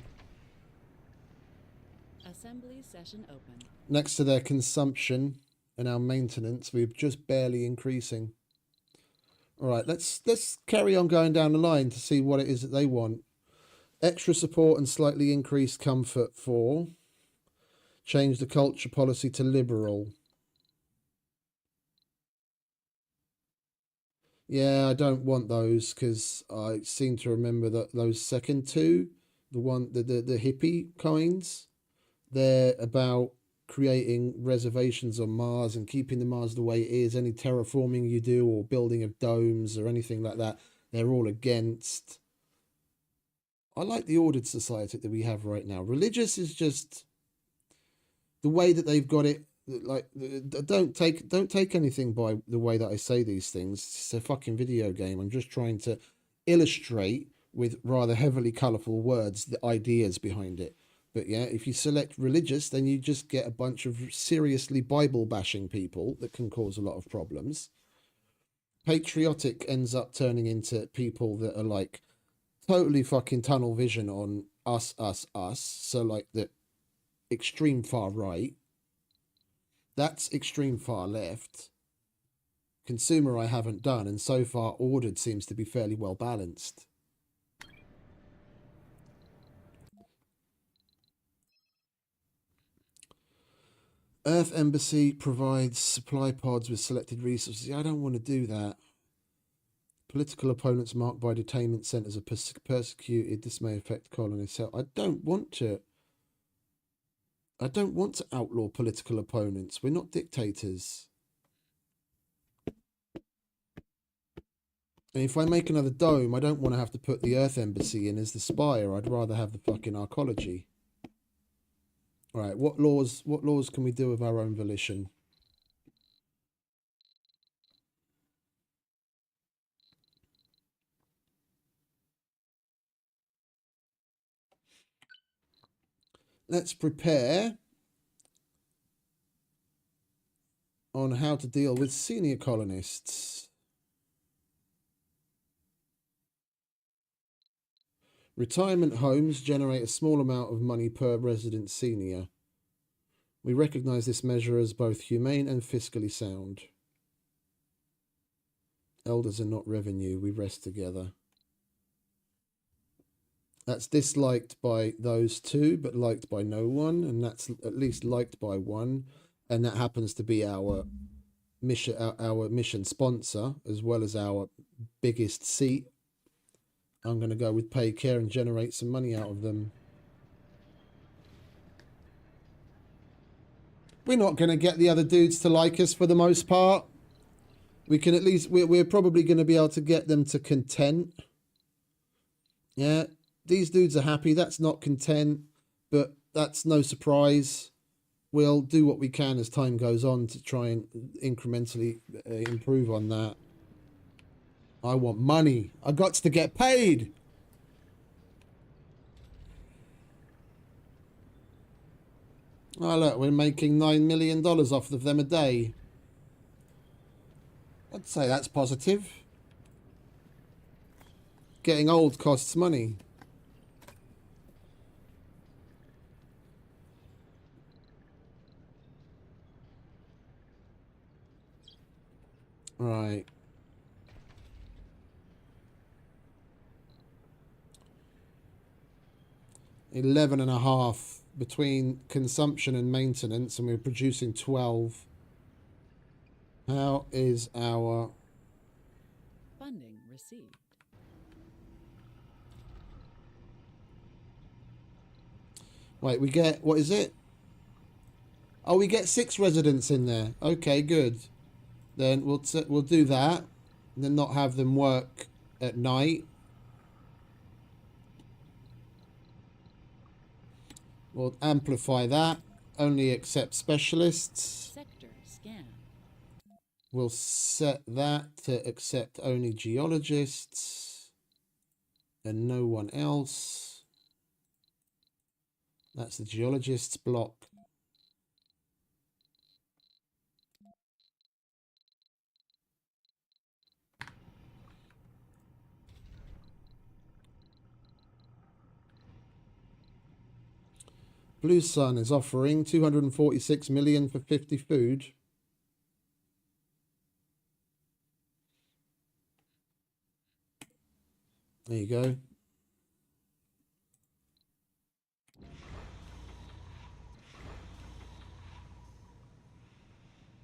Assembly session open. next to their consumption and our maintenance. We're just barely increasing. All right, let's carry on going down the line to see what it is that they want. Extra support and slightly increased comfort for. Change the culture policy to liberal. Yeah, I don't want those because I seem to remember that those second 2, the hippie kinds, they're about creating reservations on Mars and keeping the Mars the way it is. Any terraforming you do or building of domes or anything like that, they're all against. I like the ordered society that we have right now. Religious is just the way that they've got it. Like, don't take anything by the way that I say these things. It's a fucking video game. I'm just trying to illustrate with rather heavily colourful words the ideas behind it. But yeah, if you select religious, then you just get a bunch of seriously Bible bashing people that can cause a lot of problems. Patriotic ends up turning into people that are like totally fucking tunnel vision on us, us, us. So like the extreme far right. That's extreme far left. Consumer I haven't done, and so far ordered seems to be fairly well balanced. Earth Embassy provides supply pods with selected resources. Yeah, I don't want to do that. Political opponents marked by detainment centres are persecuted. This may affect colonists' health. I don't want to outlaw political opponents. We're not dictators. And if I make another dome, I don't want to have to put the Earth Embassy in as the spire. I'd rather have the fucking arcology. All right, what laws can we do of our own volition? let's prepare on how to deal with senior colonists. Retirement homes generate a small amount of money per resident senior. We recognize this measure as both humane and fiscally sound. Elders are not revenue, we rest together. That's disliked by those two, but liked by no one, and that's at least liked by one, and that happens to be our mission sponsor, as well as our biggest seat. I'm going to go with pay care and generate some money out of them. We're not going to get the other dudes to like us for the most part. We can at least, we're probably going to be able to get them to content. Yeah, these dudes are happy. That's not content, but that's no surprise. We'll do what we can as time goes on to try and incrementally improve on that. I want money. I got to get paid. Oh, look, we're making $9 million off of them a day. I'd say that's positive. Getting old costs money. Right. $11.5 between consumption and maintenance, and we're producing 12. How is our Funding received. wait, we get, what is it? Oh, we get 6 residents in there. Okay, good. Then we'll do that, and then not have them work at night. We'll amplify that. Only accept specialists. Sector scan. We'll set that to accept only geologists and no one else. That's the geologists block. Blue Sun is offering 246 million for 50 food. There you go.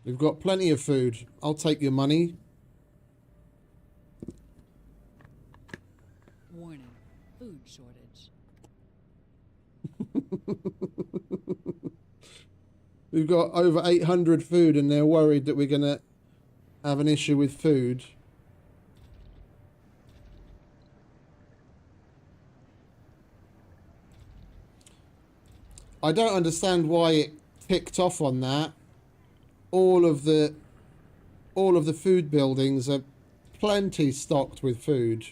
We've got plenty of food. I'll take your money. Warning. Food shortage. We've got over 800 food and they're worried that we're going to have an issue with food. I don't understand why it ticked off on that. All of the food buildings are plenty stocked with food.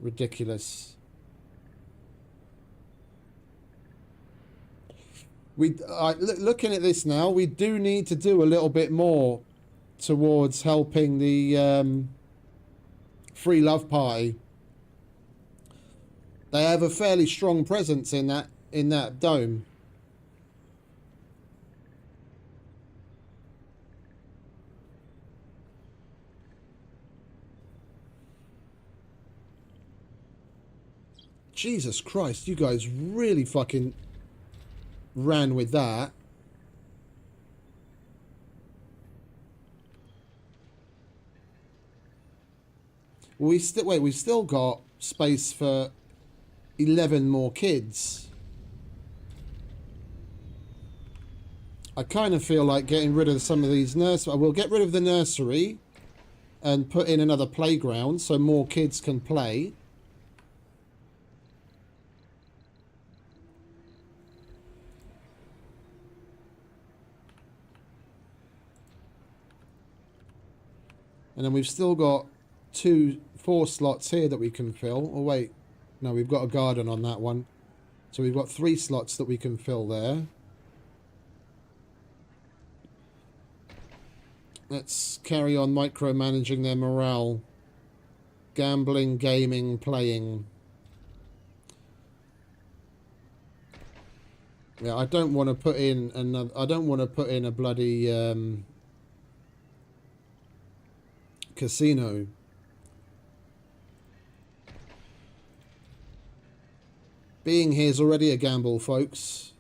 Ridiculous. Looking at this now, we do need to do a little bit more towards helping the Free Love Party. They have a fairly strong presence in that dome. Jesus Christ, you guys really fucking ran with that. We've still got space for 11 more kids. I kind of feel like getting rid of some of these nurseries. We'll get rid of the nursery and put in another playground so more kids can play. And then we've still got 4 slots here that we can fill. Oh, wait. No, we've got a garden on that one. So we've got 3 slots that we can fill there. Let's carry on micromanaging their morale. Gambling, gaming, playing. Yeah, I don't want to put in another. I don't want to put in a bloody casino. Being here is already a gamble, folks.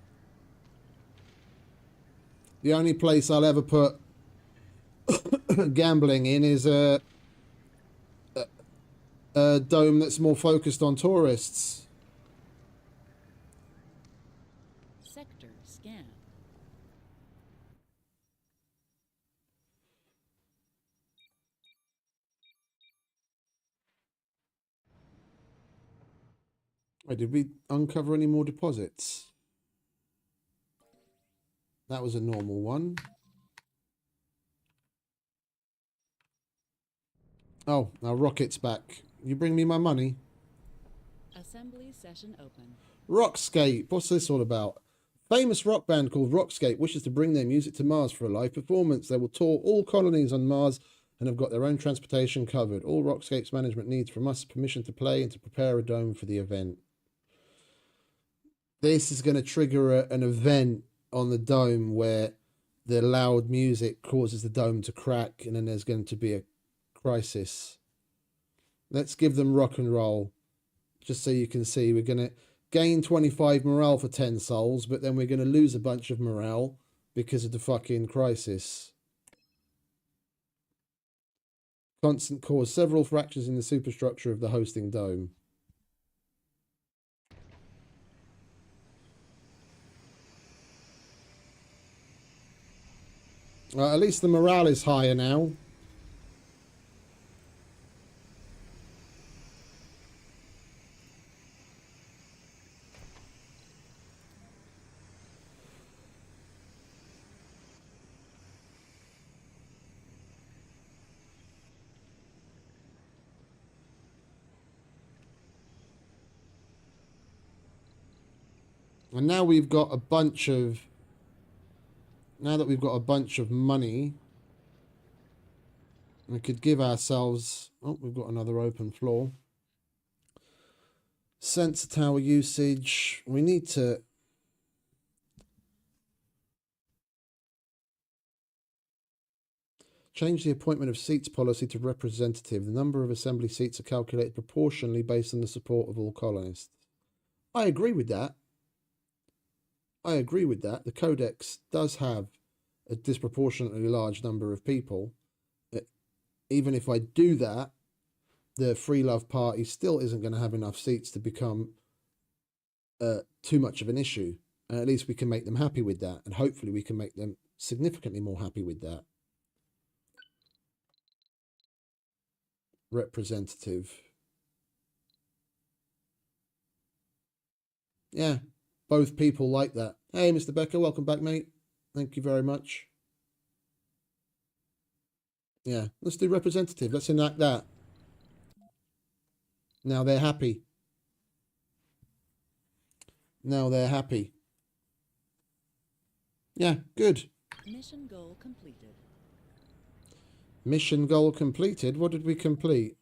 The only place I'll ever put gambling in is a dome that's more focused on tourists. Sector scan. Wait, did we uncover any more deposits? That was a normal one. Oh, our rocket's back. You bring me my money. Assembly session open. Rockscape. What's this all about? Famous rock band called Rockscape wishes to bring their music to Mars for a live performance. They will tour all colonies on Mars and have got their own transportation covered. All Rockscape's management needs from us permission to play and to prepare a dome for the event. This is going to trigger an event on the dome where the loud music causes the dome to crack, and then there's going to be a crisis. Let's give them rock and roll. Just so you can see, we're going to gain 25 morale for 10 souls, but then we're going to lose a bunch of morale because of the fucking crisis. Constant cause several fractures in the superstructure of the hosting dome. At least the morale is higher now. And now we've got a bunch of... Now that we've got a bunch of money, we could give ourselves... Oh, we've got another open floor. Sensor tower usage. We need to... change the appointment of seats policy to representative. The number of assembly seats are calculated proportionally based on the support of all colonists. I agree with that. I agree with that. The Codex does have a disproportionately large number of people. Even if I do that, the Free Love Party still isn't going to have enough seats to become too much of an issue. And at least we can make them happy with that. And hopefully we can make them significantly more happy with that. Representative. Yeah, both people like that. Hey, Mr. Becker, welcome back, mate. Thank you very much. Yeah, let's do representative. Let's enact that. Now they're happy. Now they're happy. Yeah, good. Mission goal completed. Mission goal completed. What did we complete?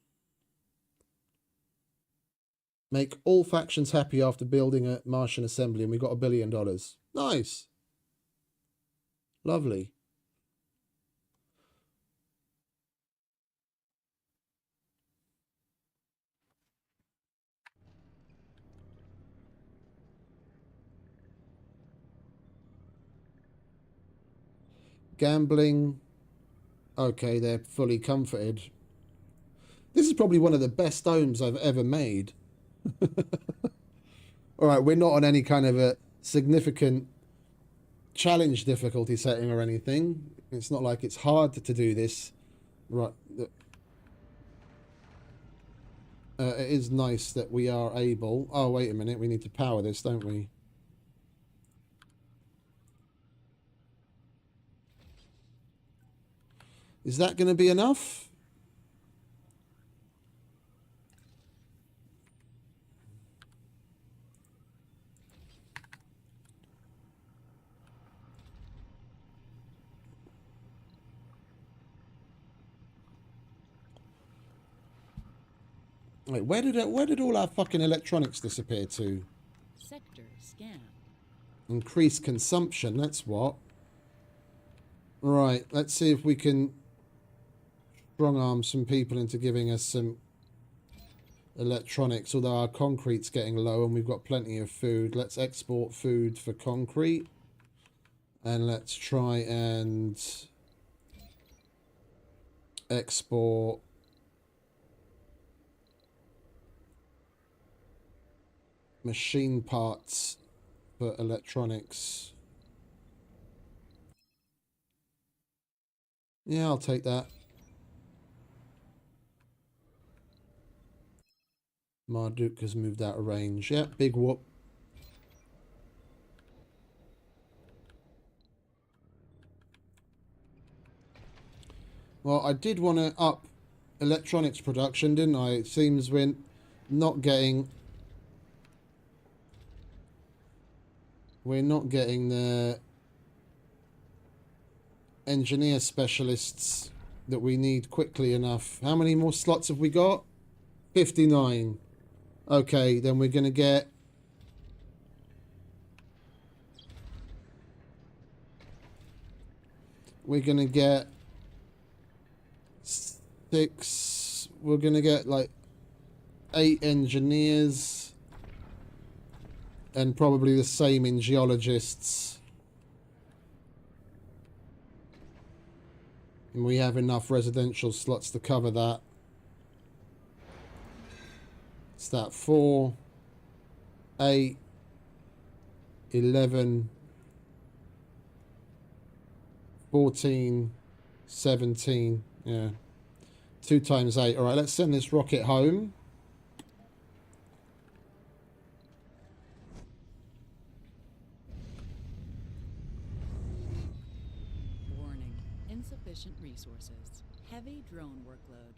Make all factions happy after building a Martian Assembly, and we got $1 billion. Nice. Lovely. Gambling. Okay, they're fully comforted. This is probably one of the best domes I've ever made. Alright, we're not on any kind of a significant challenge difficulty setting or anything. It's not like it's hard to do this. Right. It is nice that we are able... Oh, wait a minute. We need to power this, don't we? Is that going to be enough? Wait, where did all our fucking electronics disappear to? Sector scan. Increase consumption, that's what. Right, let's see if we can strong arm some people into giving us some electronics, although our concrete's getting low and we've got plenty of food. Let's export food for concrete. And let's try and export machine parts for electronics. Yeah, I'll take that. Marduk has moved out of range. Yeah, big whoop. Well, I did want to up electronics production, didn't I? It seems we're not getting... We're not getting the engineer specialists that we need quickly enough. How many more slots have we got? 59. Okay, then we're going to get... We're going to get 6... We're going to get like 8 engineers. And probably the same in geologists. And we have enough residential slots to cover that. It's that 4, 8, 11, 14, 17. Yeah. 2 times 8. All right, let's send this rocket home. Warning. Insufficient resources. Heavy drone workload.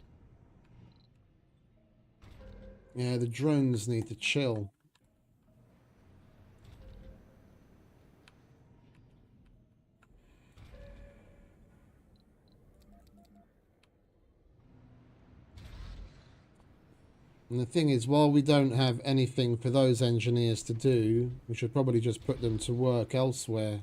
Yeah, the drones need to chill. And the thing is, while we don't have anything for those engineers to do, we should probably just put them to work elsewhere.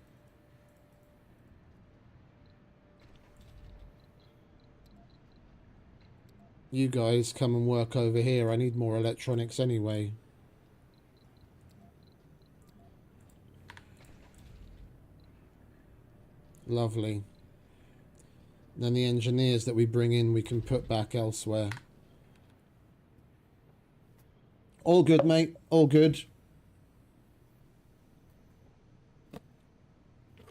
You guys come and work over here. I need more electronics anyway. Lovely. Then the engineers that we bring in, we can put back elsewhere. All good, mate. All good.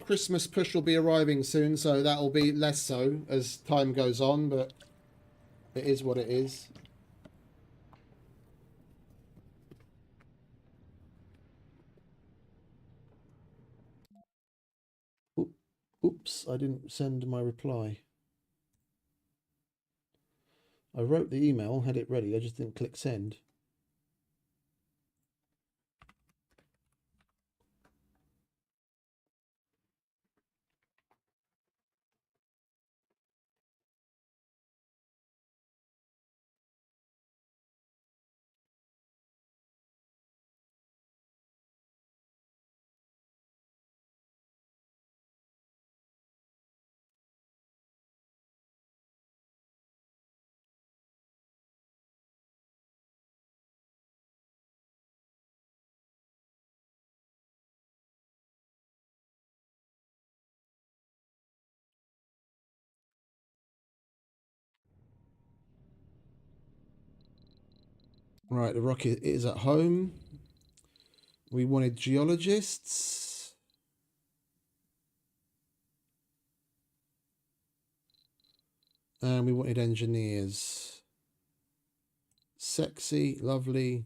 Christmas push will be arriving soon, so that'll be less so as time goes on, but it is what it is. Oops, I didn't send my reply. I wrote the email, had it ready, I just didn't click send. Right, the rocket is at home. We wanted geologists. And we wanted engineers. Sexy, lovely.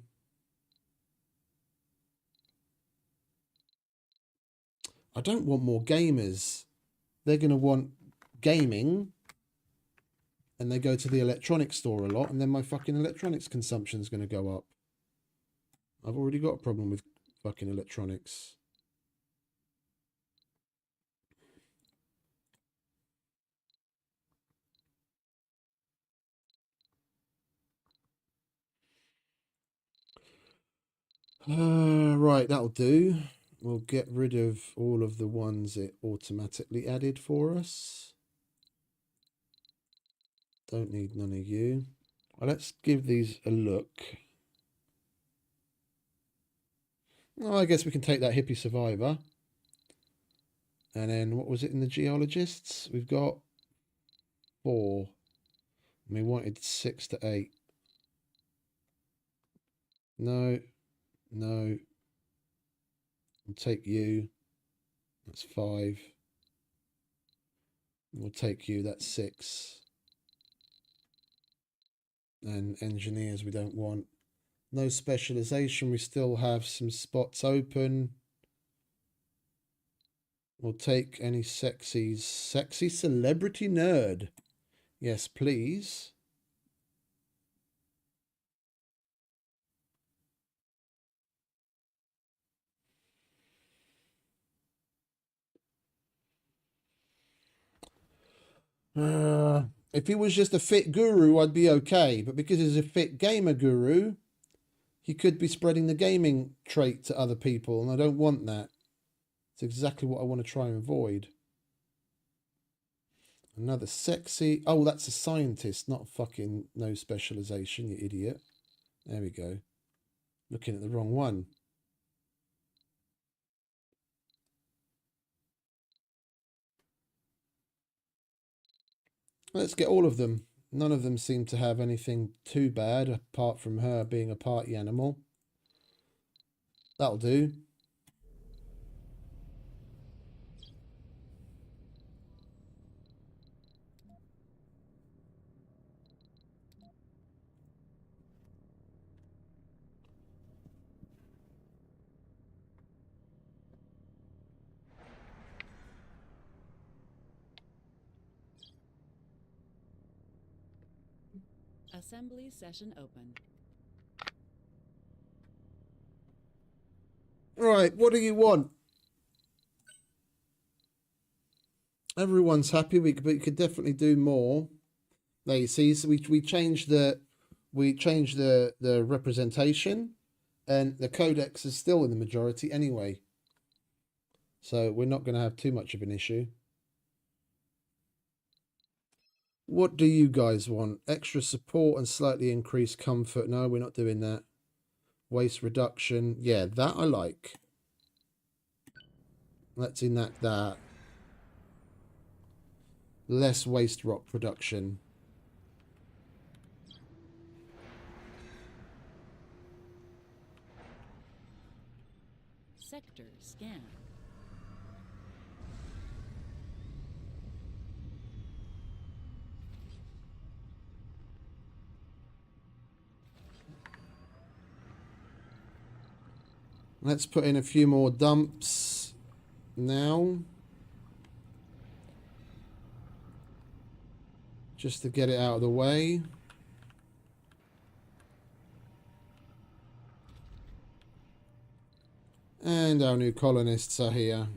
I don't want more gamers. They're going to want gaming. And they go to the electronics store a lot. And then my fucking electronics consumption is going to go up. I've already got a problem with fucking electronics. Right, that'll do. We'll get rid of all of the ones it automatically added for us. Don't need none of you. Well, let's give these a look. Oh, I guess we can take that hippie survivor. And then what was it in the geologists? We've got 4. And we wanted 6 to 8. No. No. We'll take you. That's 5. We'll take you. That's 6. And engineers we don't want. No specialization. We still have some spots open. We'll take any sexies. Sexy celebrity nerd. Yes, please. If he was just a fit guru, I'd be okay. But because he's a fit gamer guru, he could be spreading the gaming trait to other people, and I don't want that. It's exactly what I want to try and avoid. Another sexy... Oh, that's a scientist, not fucking no specialization, you idiot. There we go. Looking at the wrong one. Let's get all of them. None of them seem to have anything too bad, apart from her being a party animal. That'll do. Assembly session open. Right, what do you want? Everyone's happy. We could definitely do more. There you see, so we changed the representation, and the codex is still in the majority anyway. So we're not going to have too much of an issue. What do you guys want? Extra support and slightly increased comfort. No, we're not doing that. Waste reduction. Yeah, that I like. Let's enact that. Less waste rock production. Sector scan. Let's put in a few more dumps now. Just to get it out of the way. And our new colonists are here.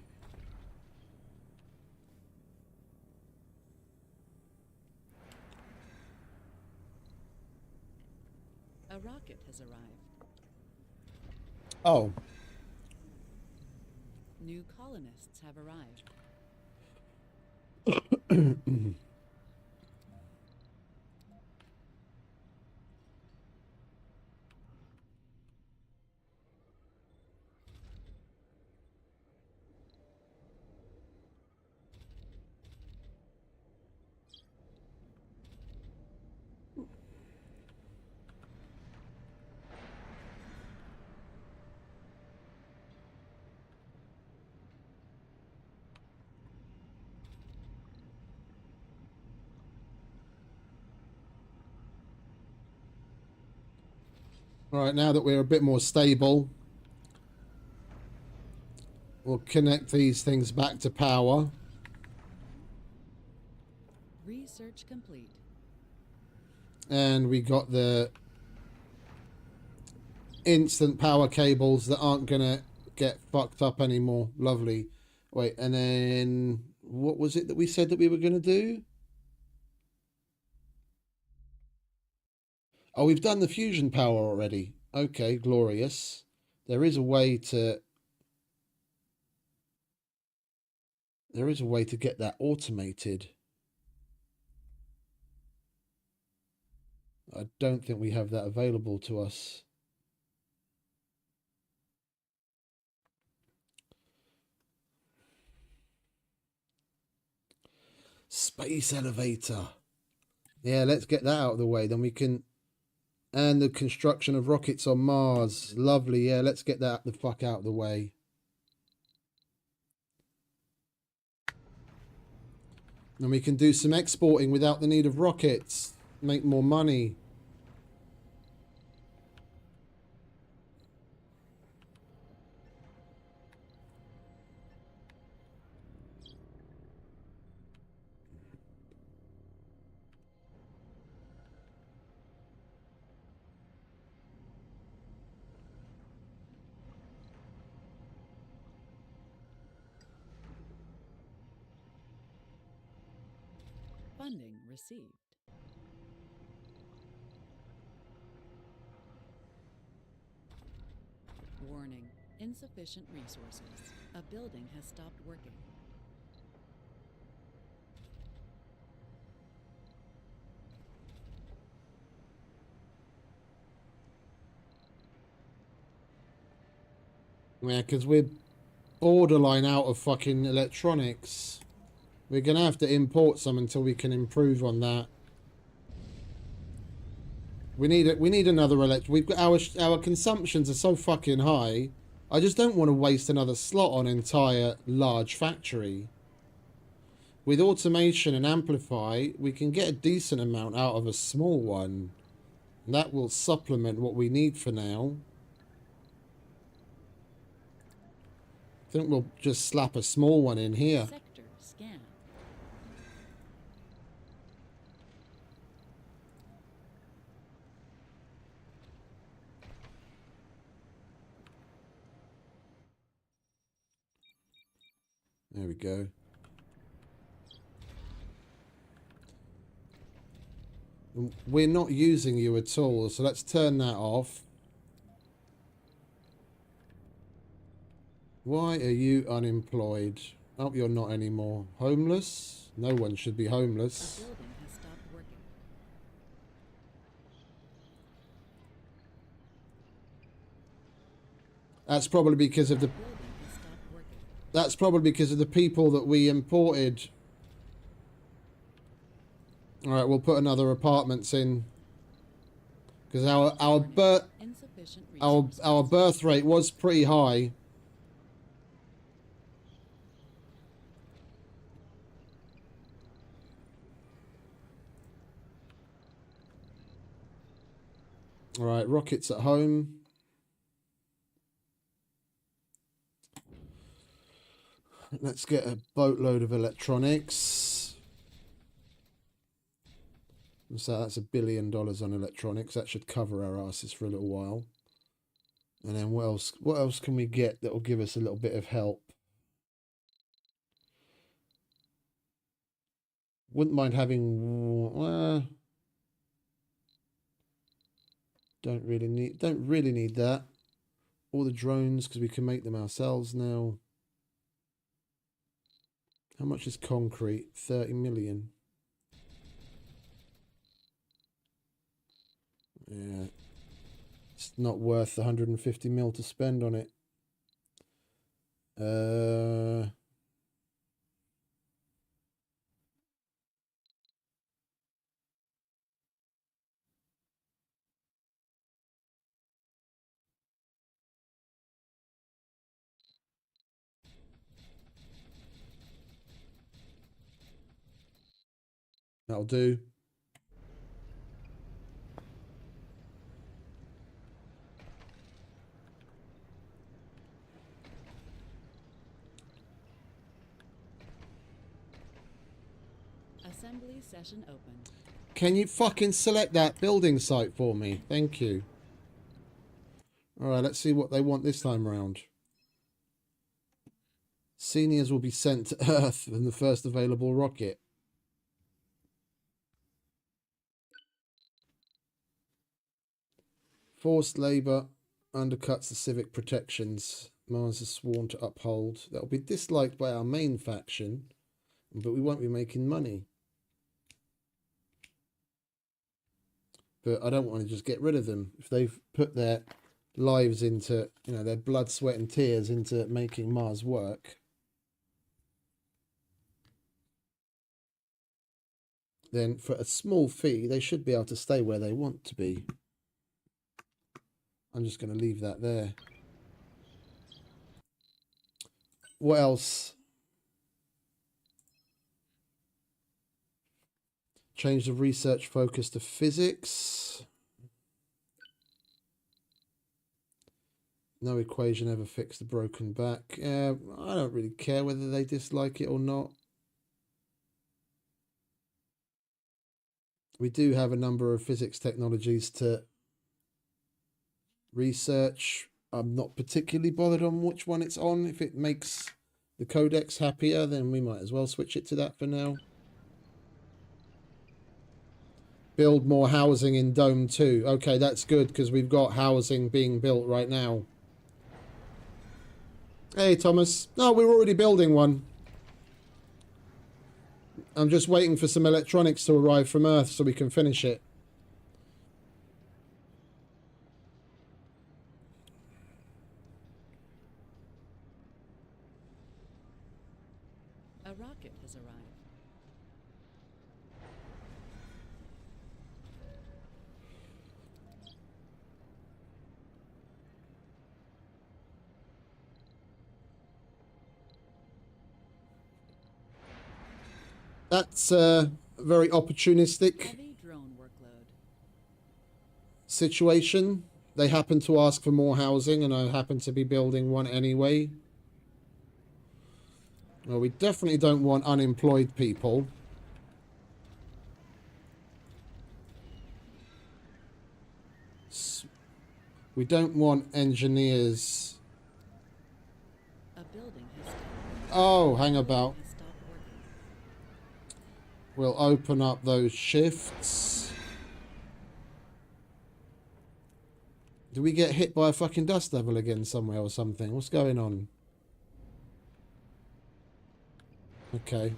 A rocket has arrived. Oh. New colonists have arrived. Right, now that we're a bit more stable, we'll connect these things back to power. Research complete. And we got the instant power cables that aren't going to get fucked up anymore. Lovely. Wait, and then what was it that we said that we were going to do? Oh, we've done the fusion power already. Okay, glorious. there is a way to get that automated. I don't think we have that available to us. Space elevator. Yeah, let's get that out of the way. Then we can... And the construction of rockets on Mars. Lovely. Yeah, let's get that the fuck out of the way. And we can do some exporting without the need of rockets. Make more money. Funding received. Warning. Insufficient resources. A building has stopped working. Yeah, because we're borderline out of fucking electronics. We're going to have to import some until we can improve on that. We need another We've got our consumptions are so fucking high. I just don't want to waste another slot on entire large factory. With automation and amplify, we can get a decent amount out of a small one. And that will supplement what we need for now. I think we'll just slap a small one in here. Sector scan. There we go. We're not using you at all, so let's turn that off. Why are you unemployed? Oh, you're not anymore. Homeless? No one should be A homeless. building has stopped working. That's probably because of the... Building has stopped working. That's probably because of the people that we imported. Alright, we'll put another apartments in. Because our Insufficient resources. our birth rate was pretty high. Alright, rockets at home. Let's get a boatload of electronics. So that's $1 billion on electronics. That should cover our asses for a little while. And then what else can we get that will give us a little bit of help? Wouldn't mind having don't really need that. All the drones, because we can make them ourselves now. How much is concrete? 30 million. Yeah. It's not worth the 150 mil to spend on it. That'll do. Assembly session open. Can you fucking select that building site for me? Thank you. Alright, let's see what they want this time around. Seniors will be sent to Earth in the first available rocket. Forced labour. undercuts the civic protections Mars has sworn to uphold. That will be disliked by our main faction, but we won't be making money. But I don't want to just get rid of them. If they've put their lives into, you know, their blood, sweat and tears into making Mars work, then for a small fee, they should be able to stay where they want to be. I'm just going to leave that there. What else? Change the research focus to physics. No equation ever fixed the broken back. I don't really care whether they dislike it or not. We do have a number of physics technologies to research. I'm not particularly bothered on which one it's on. If it makes the codex happier, then we might as well switch it to that for now. Build more housing in Dome 2. Okay, that's good because we've got housing being built right now. Hey, Thomas. No, we're already building one. I'm just waiting for some electronics to arrive from Earth so we can finish it. A rocket has arrived. That's a very opportunistic Heavy drone workload. situation. They happen to ask for more housing and I happen to be building one anyway. Well, we definitely don't want unemployed people. We don't want engineers. A building has stopped. Oh, hang about. Has stopped working. We'll open up those shifts. Do we get hit by a fucking dust devil again somewhere or something? What's going on? Okay.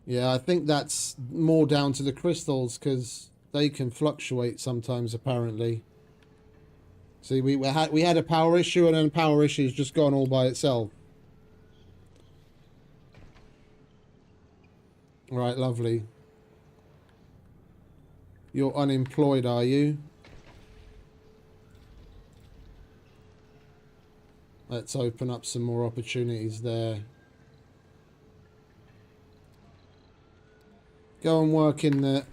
Yeah, I think that's more down to the crystals because they can fluctuate sometimes apparently. See, we had a power issue and then power issue's just gone all by itself. Right, lovely. You're unemployed, are you? Let's open up some more opportunities there. Go and work in the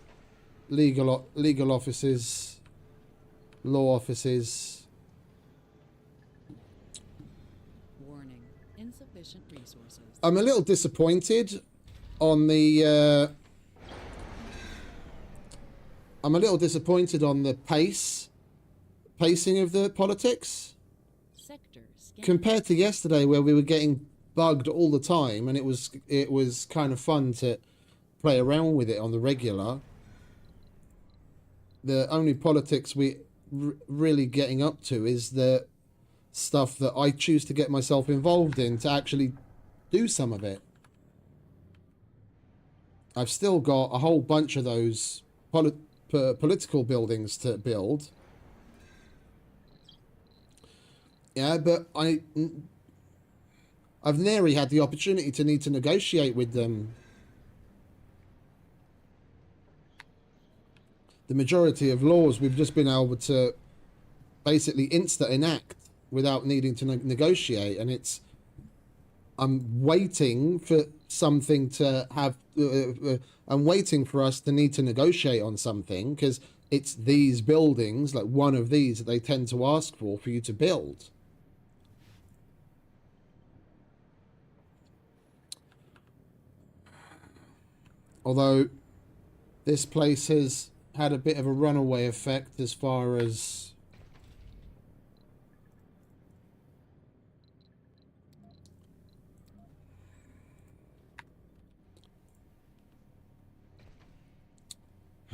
legal offices, law offices. Warning. Insufficient resources. I'm a little disappointed on the pacing of the politics Sector scan. compared to yesterday where we were getting bugged all the time and it was kind of fun to play around with it on the regular. The only politics we really getting up to is the stuff that I choose to get myself involved in to actually do some of it. I've still got a whole bunch of those political buildings to build. Yeah, but I've nearly had the opportunity to need to negotiate with them. The majority of laws we've just been able to basically enact without needing to negotiate, and I'm waiting for something to have I'm waiting for us to need to negotiate on something because it's these buildings, like one of these, that they tend to ask for you to build. Although this place has had a bit of a runaway effect as far as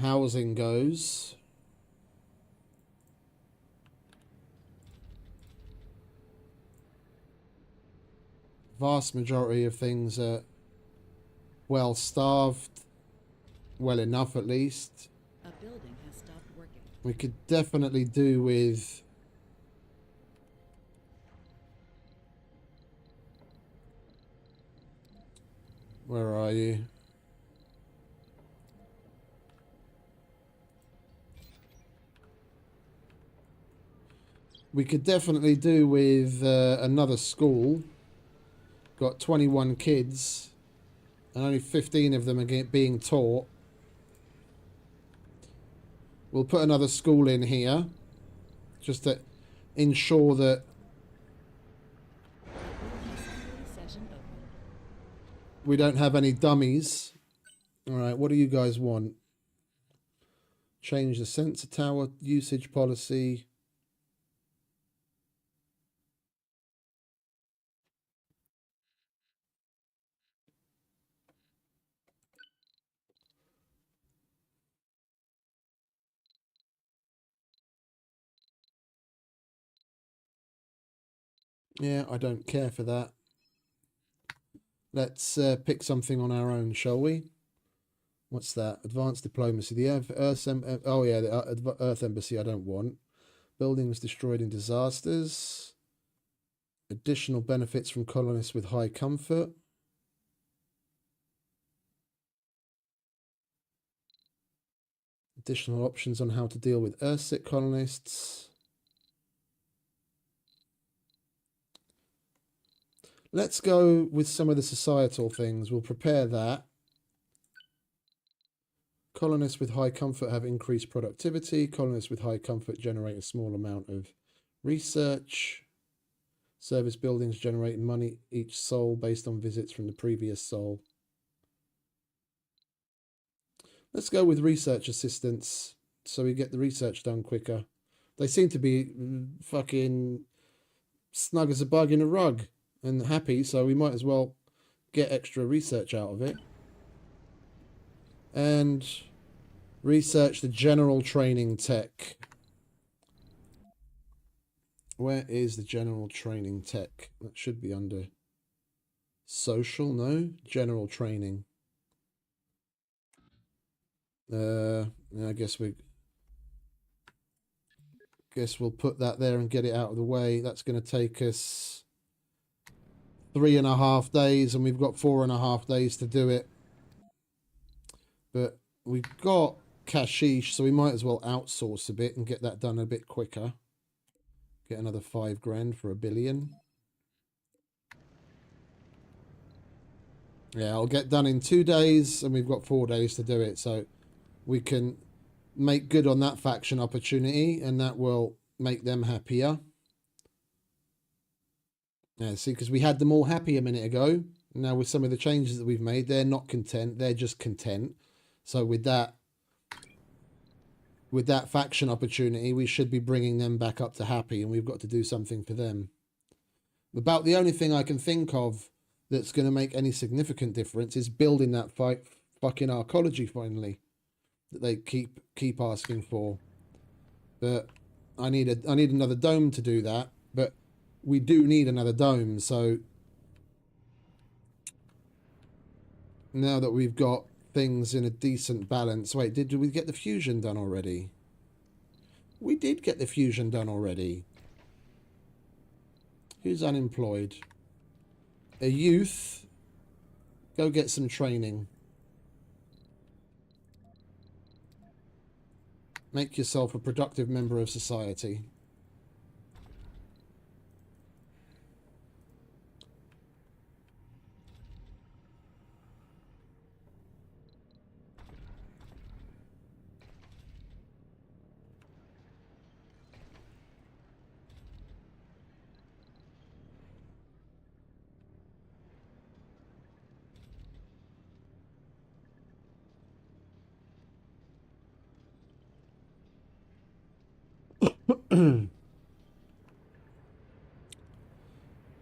housing goes, vast majority of things are well starved, well enough at least. A building has stopped working. We could definitely do with where are you? We could definitely do with another school. Got 21 kids, and only 15 of them are being taught. We'll put another school in here, just to ensure that Session open. we don't have any dummies. Alright, what do you guys want? Change the sensor tower usage policy. Yeah, I don't care for that. Let's pick something on our own, shall we? What's that? Advanced diplomacy. The Earth oh yeah, the Earth Embassy I don't want. Buildings destroyed in disasters. Additional benefits from colonists with high comfort. Additional options on how to deal with Earth-sick colonists. Let's go with some of the societal things. We'll prepare that. Colonists with high comfort have increased productivity. Colonists with high comfort generate a small amount of research. Service buildings generate money each sol based on visits from the previous sol. Let's go with research assistants so we get the research done quicker. They seem to be fucking snug as a bug in a rug and happy, so we might as well get extra research out of it. And research the general training tech. Where is the general training tech? That should be under social, no? General training. I guess we'll put that there and get it out of the way. That's going to take us 3.5 days, and we've got 4.5 days to do it. But we've got cashish, so we might as well outsource a bit and get that done a bit quicker. Get another 5 grand for $1 billion. Yeah, I'll get done in 2 days, and we've got 4 days to do it, so we can make good on that faction opportunity, and that will make them happier. Yeah, see, because we had them all happy a minute ago. Now with some of the changes that we've made, they're not content, they're just content. So with that faction opportunity, we should be bringing them back up to happy, and we've got to do something for them. About the only thing I can think of that's going to make any significant difference is building that fucking arcology finally that they keep asking for. But I need another dome to do that. But we do need another dome, so now that we've got things in a decent balance. Wait, did we get the fusion done already? We did get the fusion done already. Who's unemployed? A youth. Go get some training. Make yourself a productive member of society.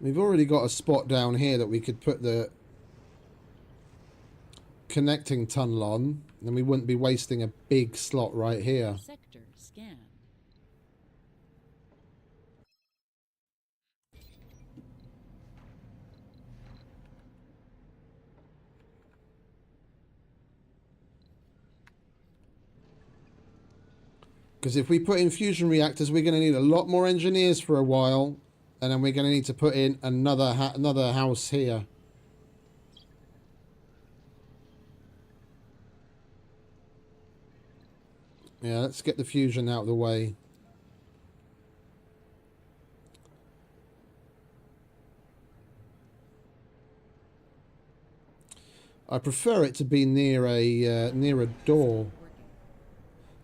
We've already got a spot down here that we could put the connecting tunnel on, then we wouldn't be wasting a big slot right here. Sector scanned. Because if we put in fusion reactors, we're going to need a lot more engineers for a while. And then we're going to need to put in another house here. Yeah, let's get the fusion out of the way. I prefer it to be near a door.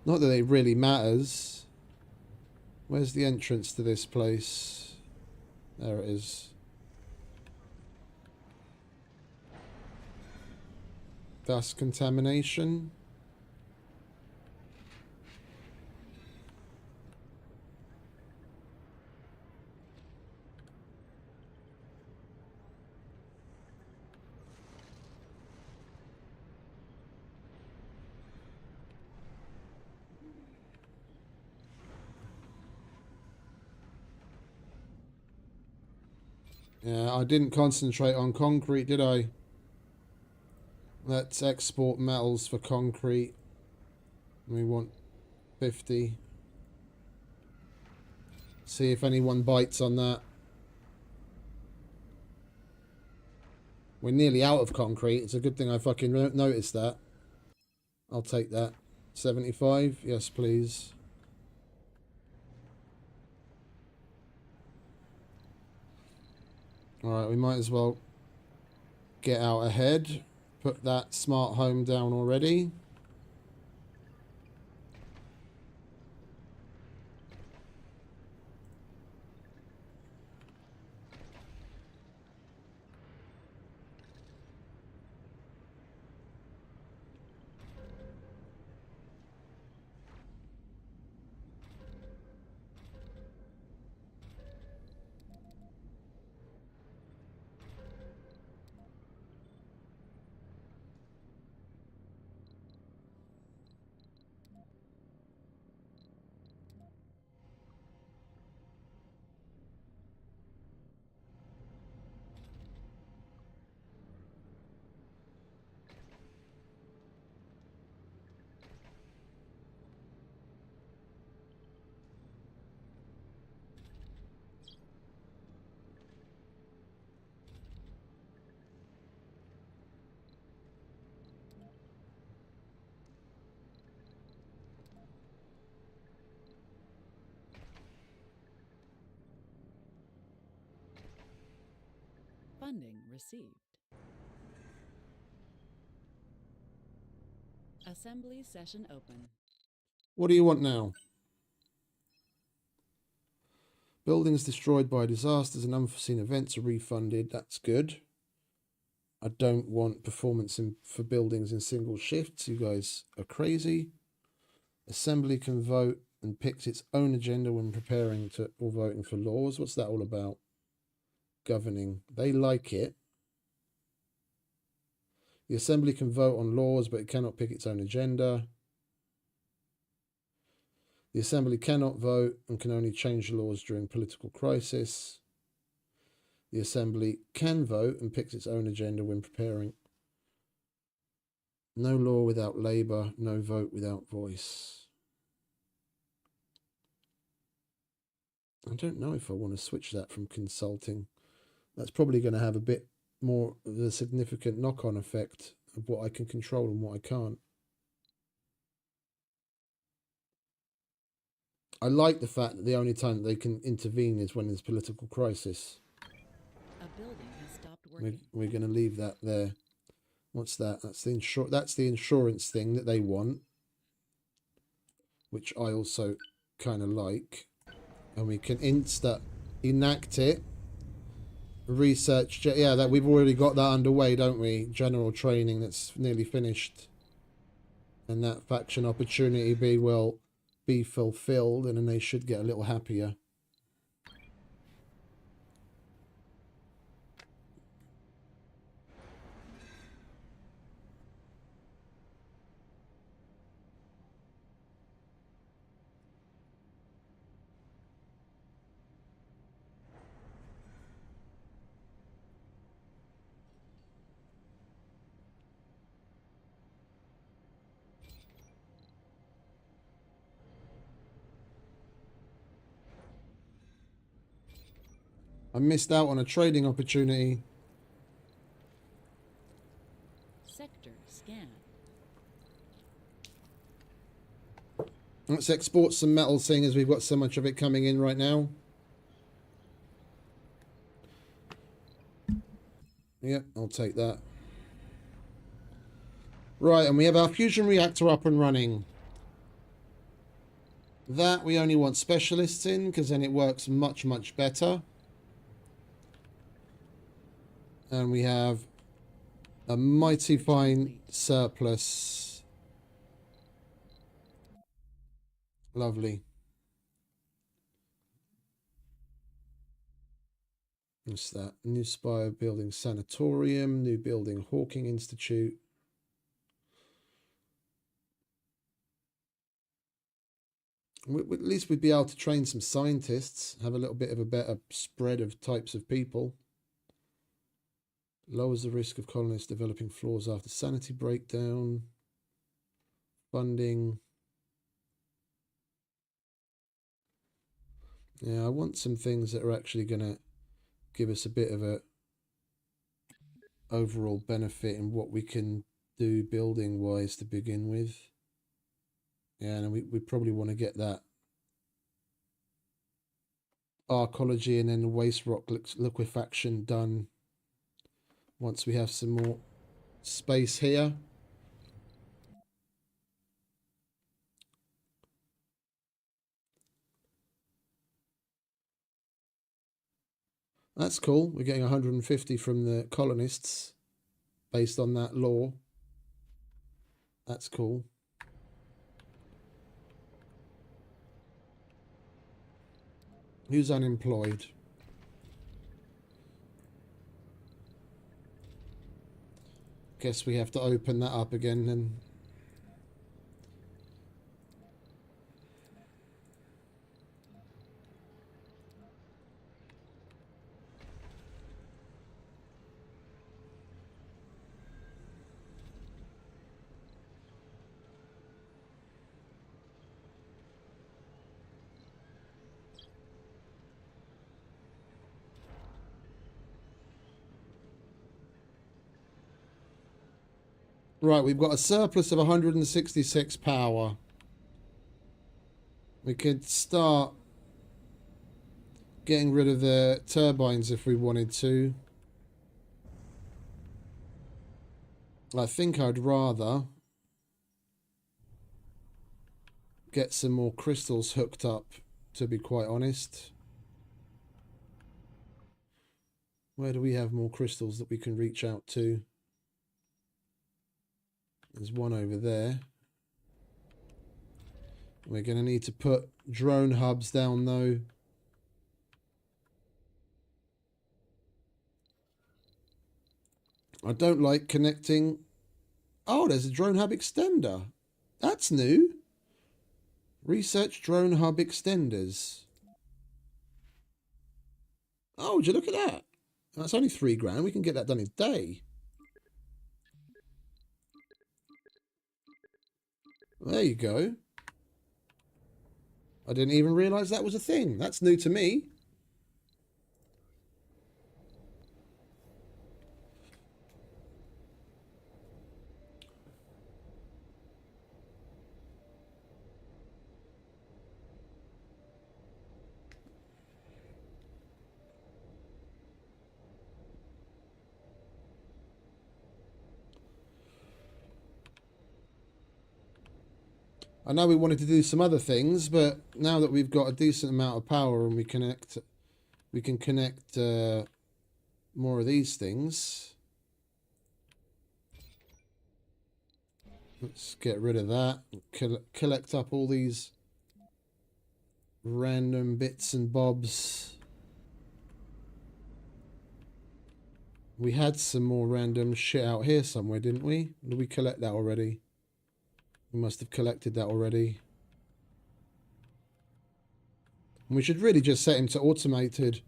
Not that it really matters. Where's the entrance to this place? There it is. Dust contamination. Yeah, I didn't concentrate on concrete, did I? Let's export metals for concrete. We want 50. See if anyone bites on that. We're nearly out of concrete. It's a good thing I fucking noticed that. I'll take that. 75? Yes, please. Alright, we might as well get out ahead. Put that smart home down already. Funding received. Assembly session open. What do you want now? Buildings destroyed by disasters and unforeseen events are refunded. That's good. I don't want performance for buildings in single shifts. You guys are crazy. Assembly can vote and picks its own agenda when preparing or voting for laws. What's that all about? Governing. They like it. The Assembly can vote on laws, but it cannot pick its own agenda. The Assembly cannot vote and can only change laws during political crisis. The Assembly can vote and picks its own agenda when preparing. No law without Labour, no vote without voice. I don't know if I want to switch that from consulting. That's probably going to have a bit more of a significant knock-on effect of what I can control and what I can't. I like the fact that the only time that they can intervene is when there's political crisis. A building has stopped working. We're going to leave that there. What's that? That's the insurance thing that they want, which I also kind of like. And we can enact it. Research, yeah, that we've already got that underway, don't we? General training that's nearly finished. And that faction opportunity B will be fulfilled, and then they should get a little happier. I missed out on a trading opportunity. Sector scan. Let's export some metal, seeing as we've got so much of it coming in right now. Yep, I'll take that. Right, and we have our fusion reactor up and running. That we only want specialists in, because then it works much, much better. And we have a mighty fine surplus. Lovely. What's that? New Spire building sanatorium, new building Hawking Institute. At least we'd be able to train some scientists, have a little bit of a better spread of types of people. Lowers the risk of colonists developing flaws after sanity breakdown. Funding. Yeah, I want some things that are actually going to give us a bit of a overall benefit in what we can do building wise to begin with. Yeah, and we probably want to get that archaeology and then the waste rock liquefaction done once we have some more space here. That's cool. We're getting 150 from the colonists based on that law. That's cool. Who's unemployed? Guess we have to open that up again then. Right, we've got a surplus of 166 power. We could start getting rid of the turbines if we wanted to. I think I'd rather get some more crystals hooked up, to be quite honest. Where do we have more crystals that we can reach out to? There's one over there. We're going to need to put drone hubs down though. I don't like connecting. Oh, there's a drone hub extender. That's new. Research drone hub extenders. Oh, would you look at that? That's only $3 grand. We can get that done in a day. There you go. I didn't even realise that was a thing. That's new to me. I know we wanted to do some other things, but now that we've got a decent amount of power and we can connect more of these things. Let's get rid of that. Collect up all these random bits and bobs. We had some more random shit out here somewhere, didn't we? Did we collect that already? We must have collected that already. And we should really just set him to automated.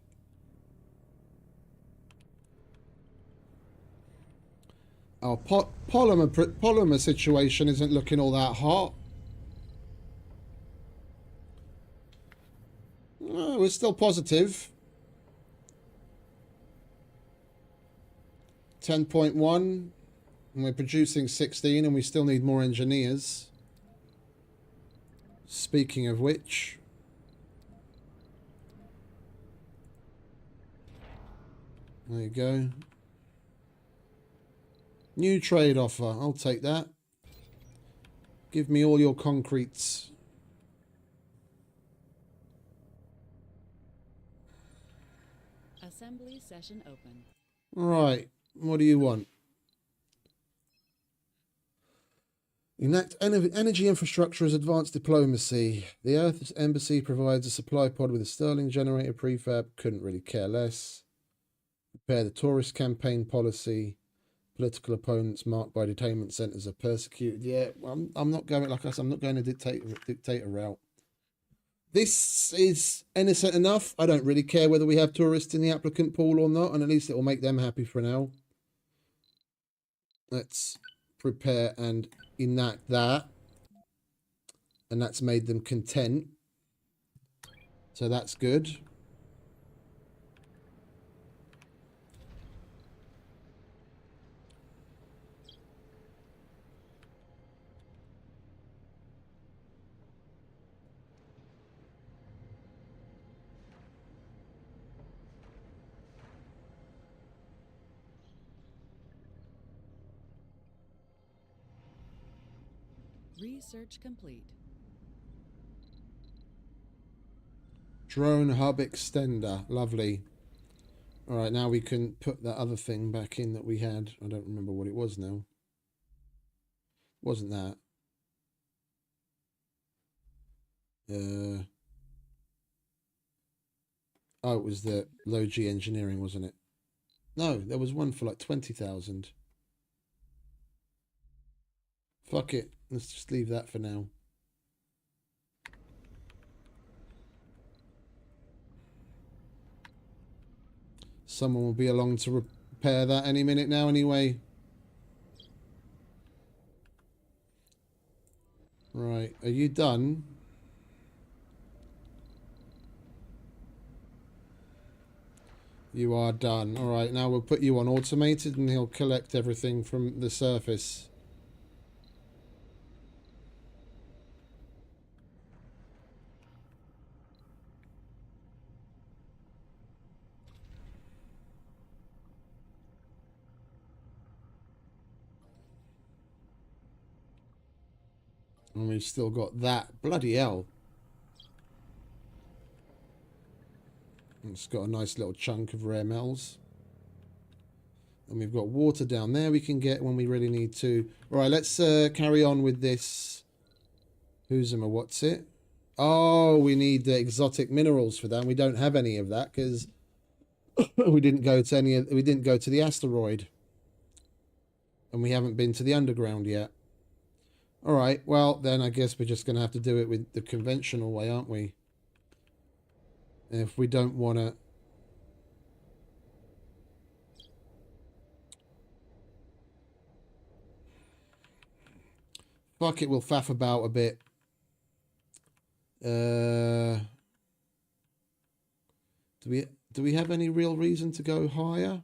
Our polymer situation isn't looking all that hot. We're still positive. 10.1. And we're producing 16 and we still need more engineers. Speaking of which... There you go. New trade offer. I'll take that. Give me all your concretes. Assembly session open. Right. What do you want? Enact energy infrastructure as advanced diplomacy. The Earth's embassy provides a supply pod with a Sterling generator prefab. Couldn't really care less. Prepare the tourist campaign policy. Political opponents marked by detainment centres are persecuted. Yeah, I'm not going, like I said, I'm not going to dictate a route. This is innocent enough. I don't really care whether we have tourists in the applicant pool or not, and at least it will make them happy for now. Let's prepare and enact that. And that's made them content. So that's good. Research complete. Drone hub extender. Lovely. All right, now we can put that other thing back in that we had. I don't remember what it was now. Wasn't that? Oh, it was the low G engineering, wasn't it? No, there was one for like 20,000. Fuck it. Let's just leave that for now. Someone will be along to repair that any minute now anyway. Right, are you done? You are done. All right, now we'll put you on automated and he'll collect everything from the surface. And we've still got that. Bloody hell. It's got a nice little chunk of rare metals. And we've got water down there we can get when we really need to. All right, let's carry on with this. Who'sama, what's it? Oh, we need the exotic minerals for that. We don't have any of that because we didn't go to we didn't go to the asteroid. And we haven't been to the underground yet. All right, well, then I guess we're just going to have to do it with the conventional way, aren't we? If we don't want to... Fuck it, we'll faff about a bit. Do we have any real reason to go higher?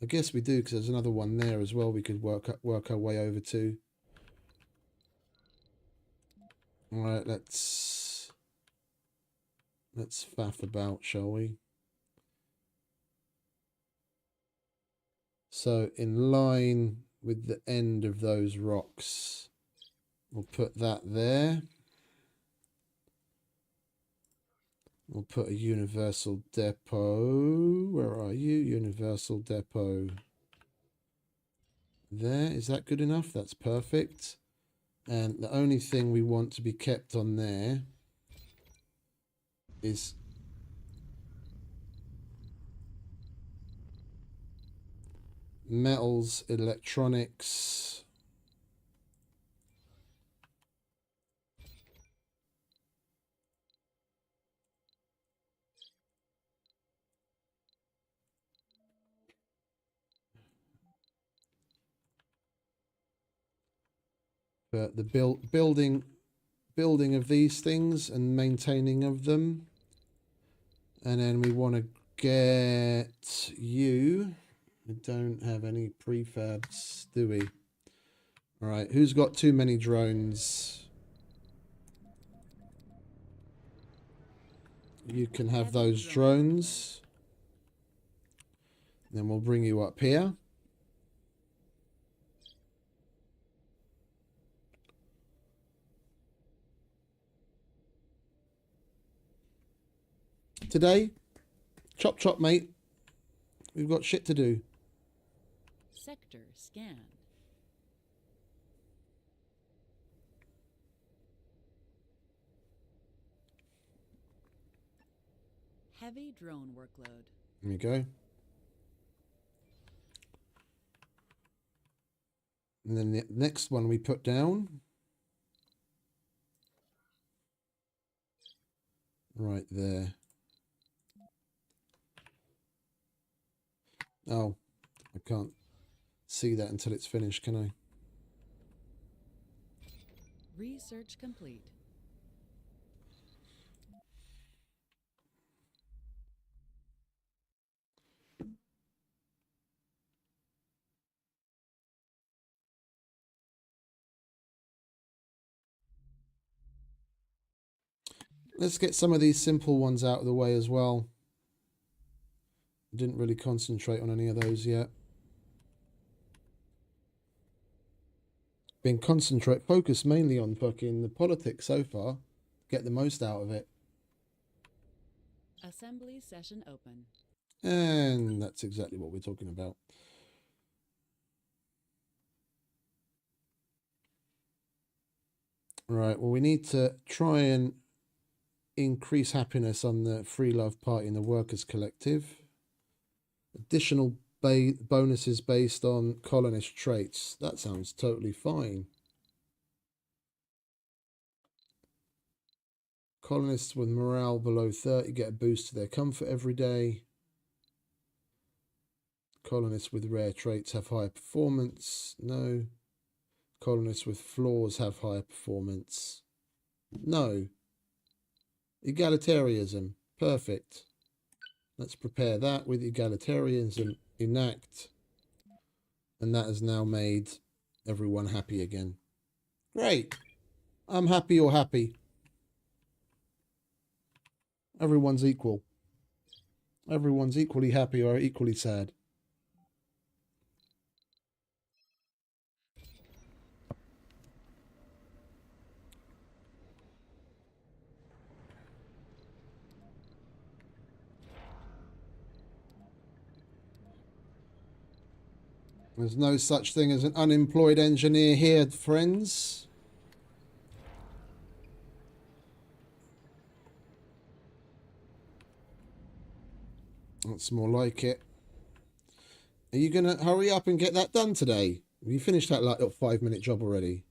I guess we do, because there's another one there as well we could work our way over to. All right, let's faff about, shall we? So in line with the end of those rocks, we'll put that there. We'll put a universal depot. Where are you? Universal depot. There. Is that good enough? That's perfect. And the only thing we want to be kept on there is metals, electronics. But the building of these things and maintaining of them. And then we want to get you. We don't have any prefabs, do we? All right, who's got too many drones? You can have those drones. Then we'll bring you up here. Today, chop chop, mate. We've got shit to do. Sector scanned. Heavy drone workload. There you go. And then the next one we put down. Right there. Oh, I can't see that until it's finished, can I? Research complete. Let's get some of these simple ones out of the way as well. Didn't really concentrate on any of those yet. Been focused mainly on fucking the politics so far. Get the most out of it. Assembly session open. And that's exactly what we're talking about. Right, well, we need to try and increase happiness on the Free Love Party and the Workers' Collective. Additional bonuses based on colonist traits. That sounds totally fine. Colonists with morale below 30 get a boost to their comfort every day. Colonists with rare traits have higher performance. No. Colonists with flaws have higher performance. No. Egalitarianism. Perfect. Let's prepare that with egalitarianism. Enact. And that has now made everyone happy again. Great. I'm happy you're happy. Everyone's equal. Everyone's equally happy or equally sad. There's no such thing as an unemployed engineer here, friends. That's more like it. Are you going to hurry up and get that done today? Have you finished that like little 5-minute job already?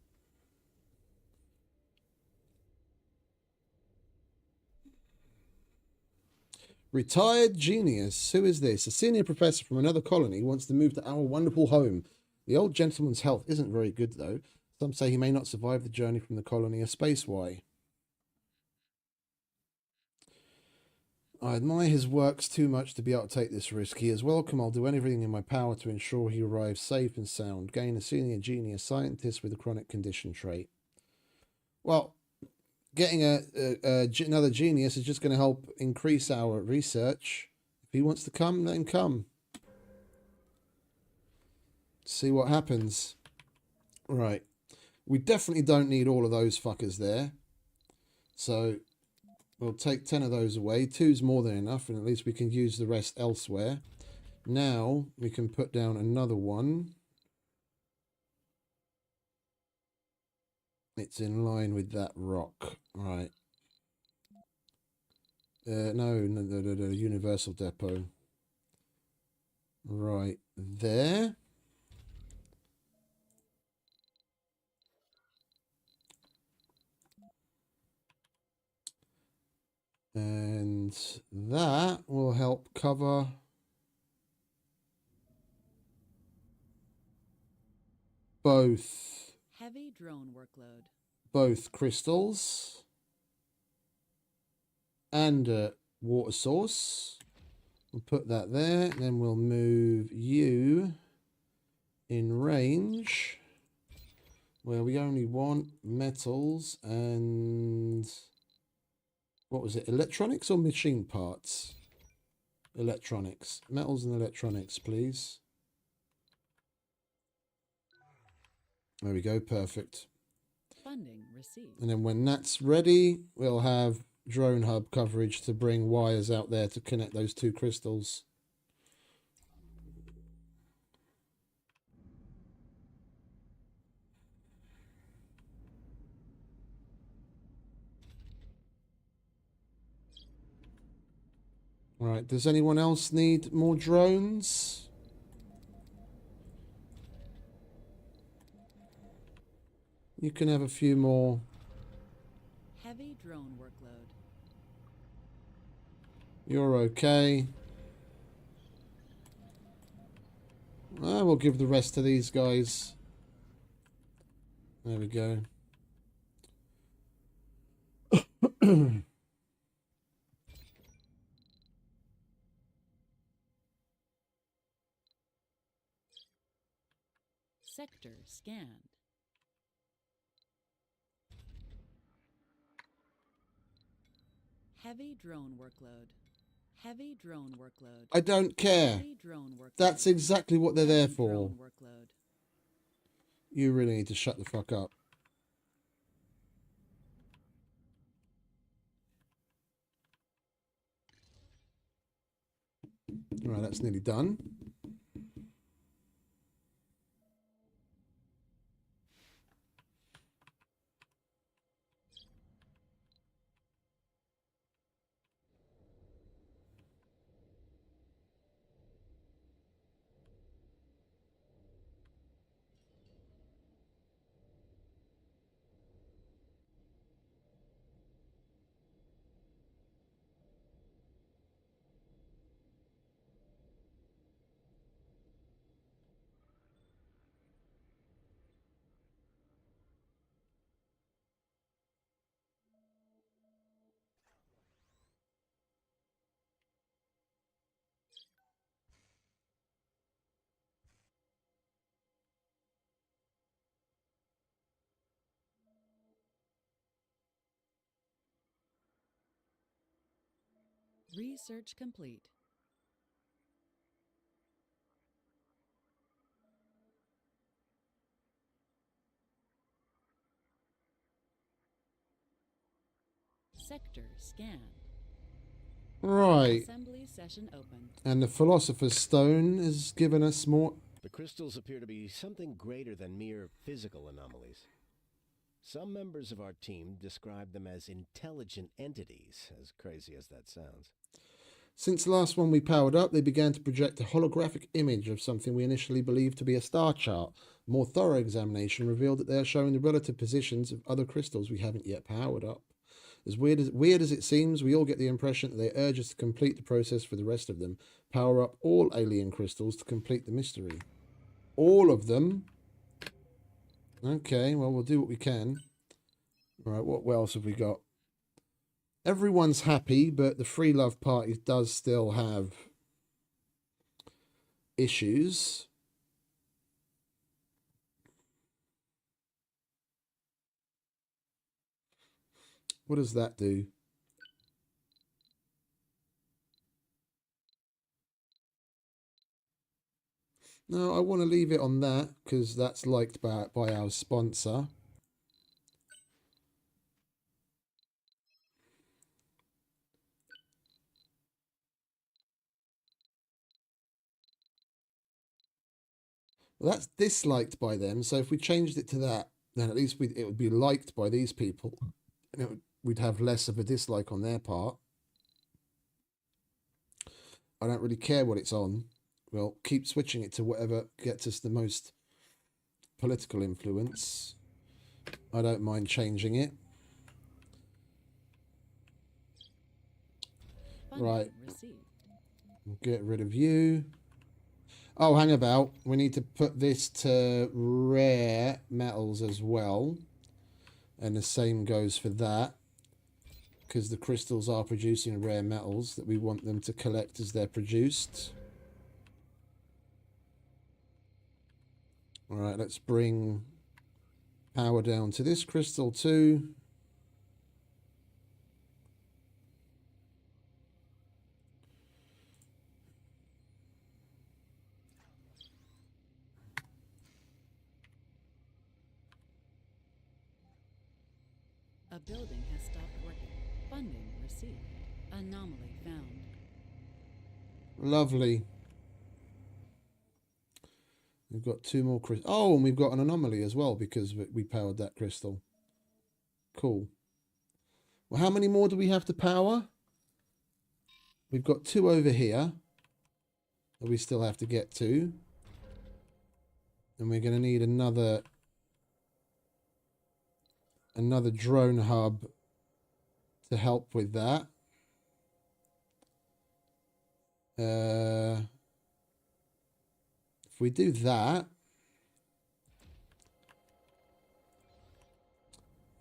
Retired genius. Who is this? A senior professor from another colony wants to move to our wonderful home. The old gentleman's health isn't very good, though. Some say he may not survive the journey from the colony a spaceway. I admire his works too much to be able to take this risk. He is welcome. I'll do anything in my power to ensure he arrives safe and sound. Gain a senior genius scientist with a chronic condition trait. Well, getting another genius is just going to help increase our research. If he wants to come, then come. See what happens. Right. We definitely don't need all of those fuckers there. So we'll take 10 of those away. 2's more than enough, and at least we can use the rest elsewhere. Now we can put down another one. It's in line with that rock. Right. No, Universal Depot. Right there. And that will help cover both Heavy drone workload. both crystals and a water source. We'll put that there, and then we'll move you in range where we only want metals and what was it, electronics or machine parts? Electronics. Metals and electronics, please. There we go, perfect. Funding received. And then when that's ready, we'll have drone hub coverage to bring wires out there to connect those two crystals. All right, does anyone else need more drones? You can have a few more. Heavy drone workload. You're okay. We'll give the rest to these guys. There we go. Sector scanned. Heavy drone workload. Heavy drone workload. I don't care. Heavy drone workload. That's exactly what they're there Heavy for. drone workload. You really need to shut the fuck up. All right, that's nearly done. Research complete. Sector scanned. Right. Assembly session open. And the Philosopher's Stone has given us more. The crystals appear to be something greater than mere physical anomalies. Some members of our team describe them as intelligent entities, as crazy as that sounds. Since the last one we powered up, they began to project a holographic image of something we initially believed to be a star chart. A more thorough examination revealed that they are showing the relative positions of other crystals we haven't yet powered up. As weird as it seems, we all get the impression that they urge us to complete the process for the rest of them. Power up all alien crystals to complete the mystery. All of them? Okay, well, we'll do what we can. All right, what else have we got? Everyone's happy, but the Free Love Party does still have issues. What does that do? No, I want to leave it on that because that's liked by our sponsor. Well, that's disliked by them. So if we changed it to that, then at least it would be liked by these people. And we'd have less of a dislike on their part. I don't really care what it's on. We'll keep switching it to whatever gets us the most political influence. I don't mind changing it. Funding Right. received. Get rid of you. Oh, hang about. We need to put this to rare metals as well. And the same goes for that. because the crystals are producing rare metals that we want them to collect as they're produced. All right, let's bring power down to this crystal too. A building has stopped working. Funding received. Anomaly found. Lovely. We've got 2 more crystals. Oh, and we've got an anomaly as well because we powered that crystal. Cool. Well, how many more do we have to power? We've got 2 over here that we still have to get to. And we're going to need another drone hub to help with that. If we do that,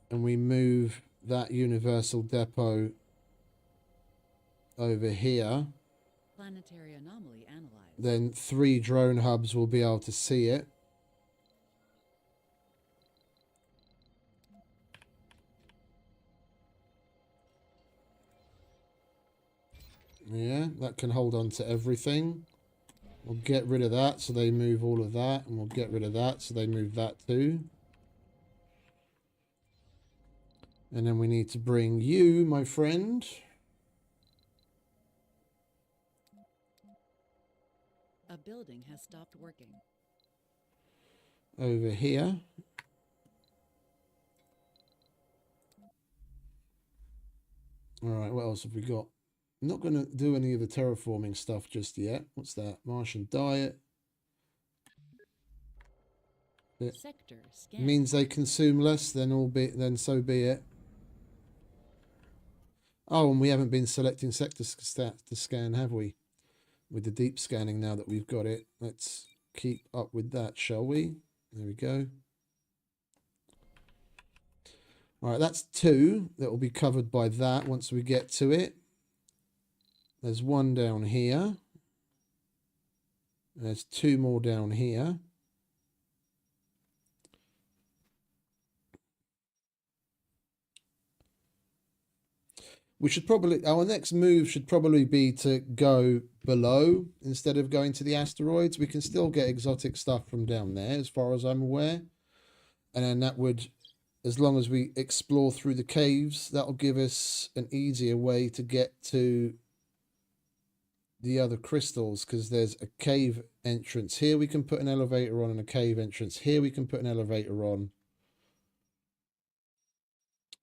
and we move that universal depot over here, Planetary anomaly analyzed. then 3 drone hubs will be able to see it. Yeah, that can hold on to everything. We'll get rid of that so they move all of that, and we'll get rid of that so they move that too. And then we need to bring you, my friend, A building has stopped working. over here. All right, what else have we got? I'm not going to do any of the terraforming stuff just yet. What's that? Martian diet. It Sector scan. means they consume less, then so be it. Oh, and we haven't been selecting sectors to scan, have we? With the deep scanning now that we've got it. Let's keep up with that, shall we? There we go. All right, that's 2 that will be covered by that once we get to it. There's 1 down here. There's 2 more down here. We should probably, our next move should probably be to go below instead of going to the asteroids. We can still get exotic stuff from down there as far as I'm aware. And then that would, as long as we explore through the caves, that'll give us an easier way to get to the other crystals, because there's a cave entrance here we can put an elevator on, and a cave entrance here we can put an elevator on.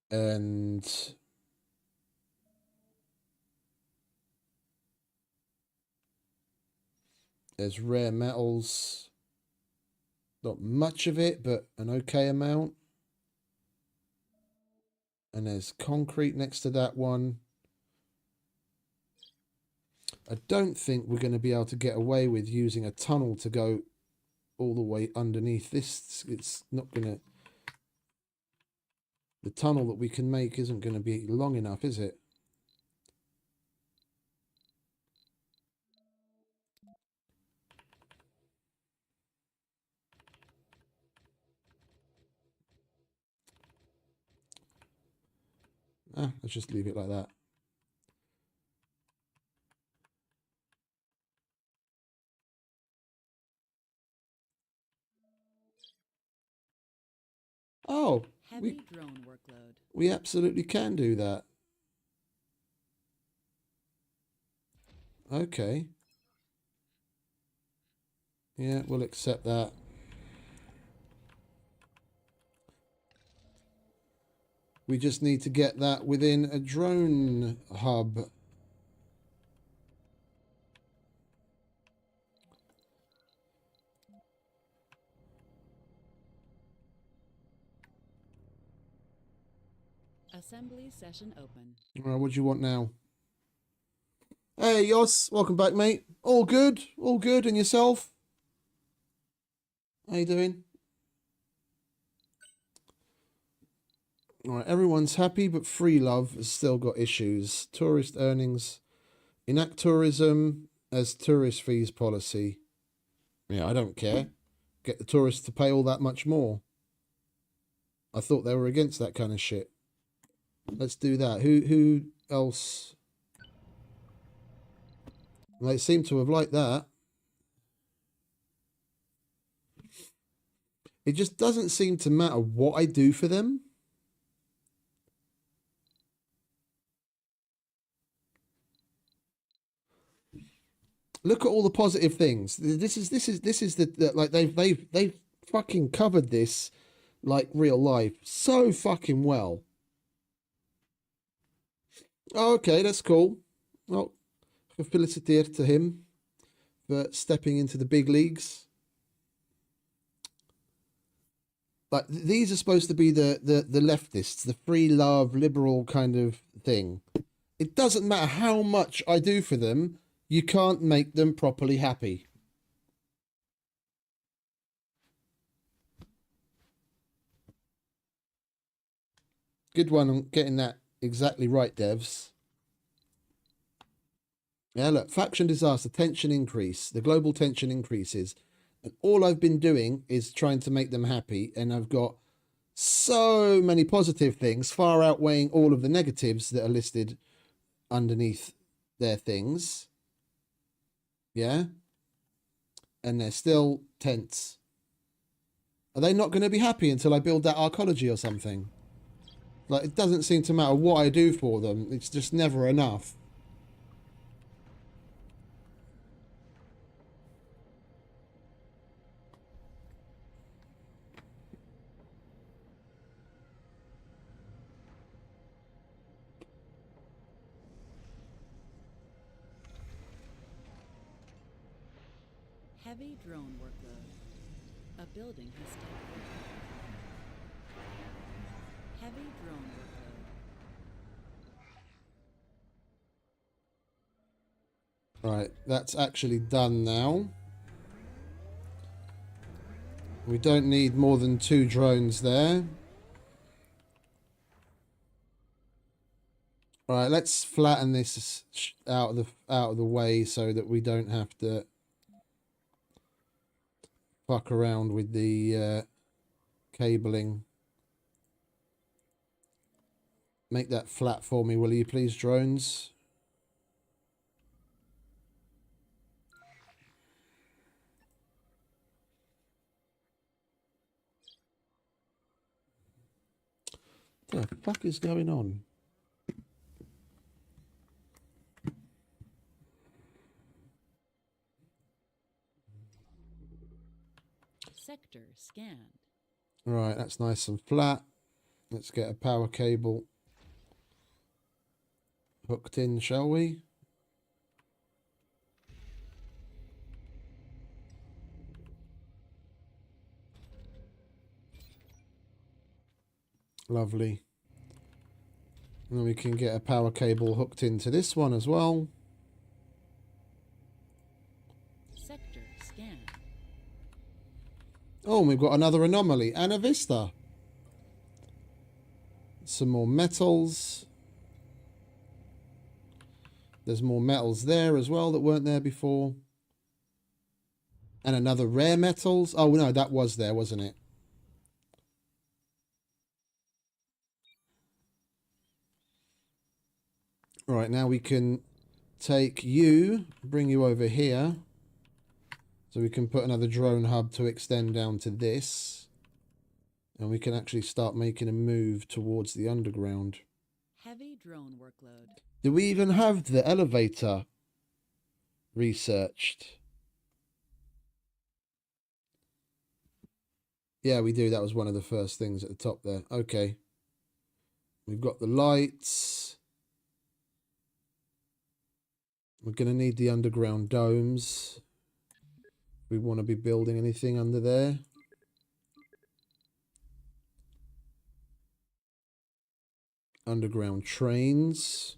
And there's rare metals. Not much of it, but an okay amount. And there's concrete next to that one. I don't think we're going to be able to get away with using a tunnel to go all the way underneath this. It's not going to... The tunnel that we can make isn't going to be long enough, is it? Let's just leave it like that. Oh, Heavy drone workload. we absolutely can do that. Okay. Yeah, we'll accept that. We just need to get that within a drone hub. Assembly session open. All right, what do you want now? Hey, Yos, welcome back, mate. All good? All good, and yourself? How you doing? All right, everyone's happy, but free love has still got issues. Tourist earnings. Enact tourism as tourist fees policy. Yeah, I don't care. Get the tourists to pay all that much more. I thought they were against that kind of shit. Let's do that. Who else? They seem to have liked that. It just doesn't seem to matter what I do for them. Look at all the positive things. This is the like they've fucking covered this like real life so fucking well. Oh, okay, that's cool. Well, gefeliciteerd to him for stepping into the big leagues. Like these are supposed to be the leftists, the free love, liberal kind of thing. It doesn't matter how much I do for them. You can't make them properly happy. Good one on getting that exactly right, devs. Yeah, look, faction disaster, tension increase. The global tension increases. And all I've been doing is trying to make them happy. And I've got so many positive things, far outweighing all of the negatives that are listed underneath their things. Yeah? And they're still tense. Are they not going to be happy until I build that arcology or something? Like, it doesn't seem to matter what I do for them. It's just never enough. Heavy drone workload. A building has stopped working. Heavy drone workload. Right, that's actually done now. We don't need more than 2 drones there. All right, let's flatten this out of the way so that we don't have to fuck around with the cabling. Make that flat for me, will you please, drones? What the fuck is going on? Sector scanned. Right, that's nice and flat. Let's get a power cable hooked in, shall we? Lovely. And then we can get a power cable hooked into this one as well. Sector scanned. Oh, and we've got another anomaly and a vista. Some more metals. There's more metals there as well that weren't there before. And another rare metals. Oh, no, that was there, wasn't it? All right, now we can take you, bring you over here. So we can put another drone hub to extend down to this. And we can actually start making a move towards the underground. Heavy drone workload. Do we even have the elevator researched? Yeah, we do. That was one of the first things at the top there. Okay. We've got the lights. We're going to need the underground domes. We want to be building anything under there. Underground trains.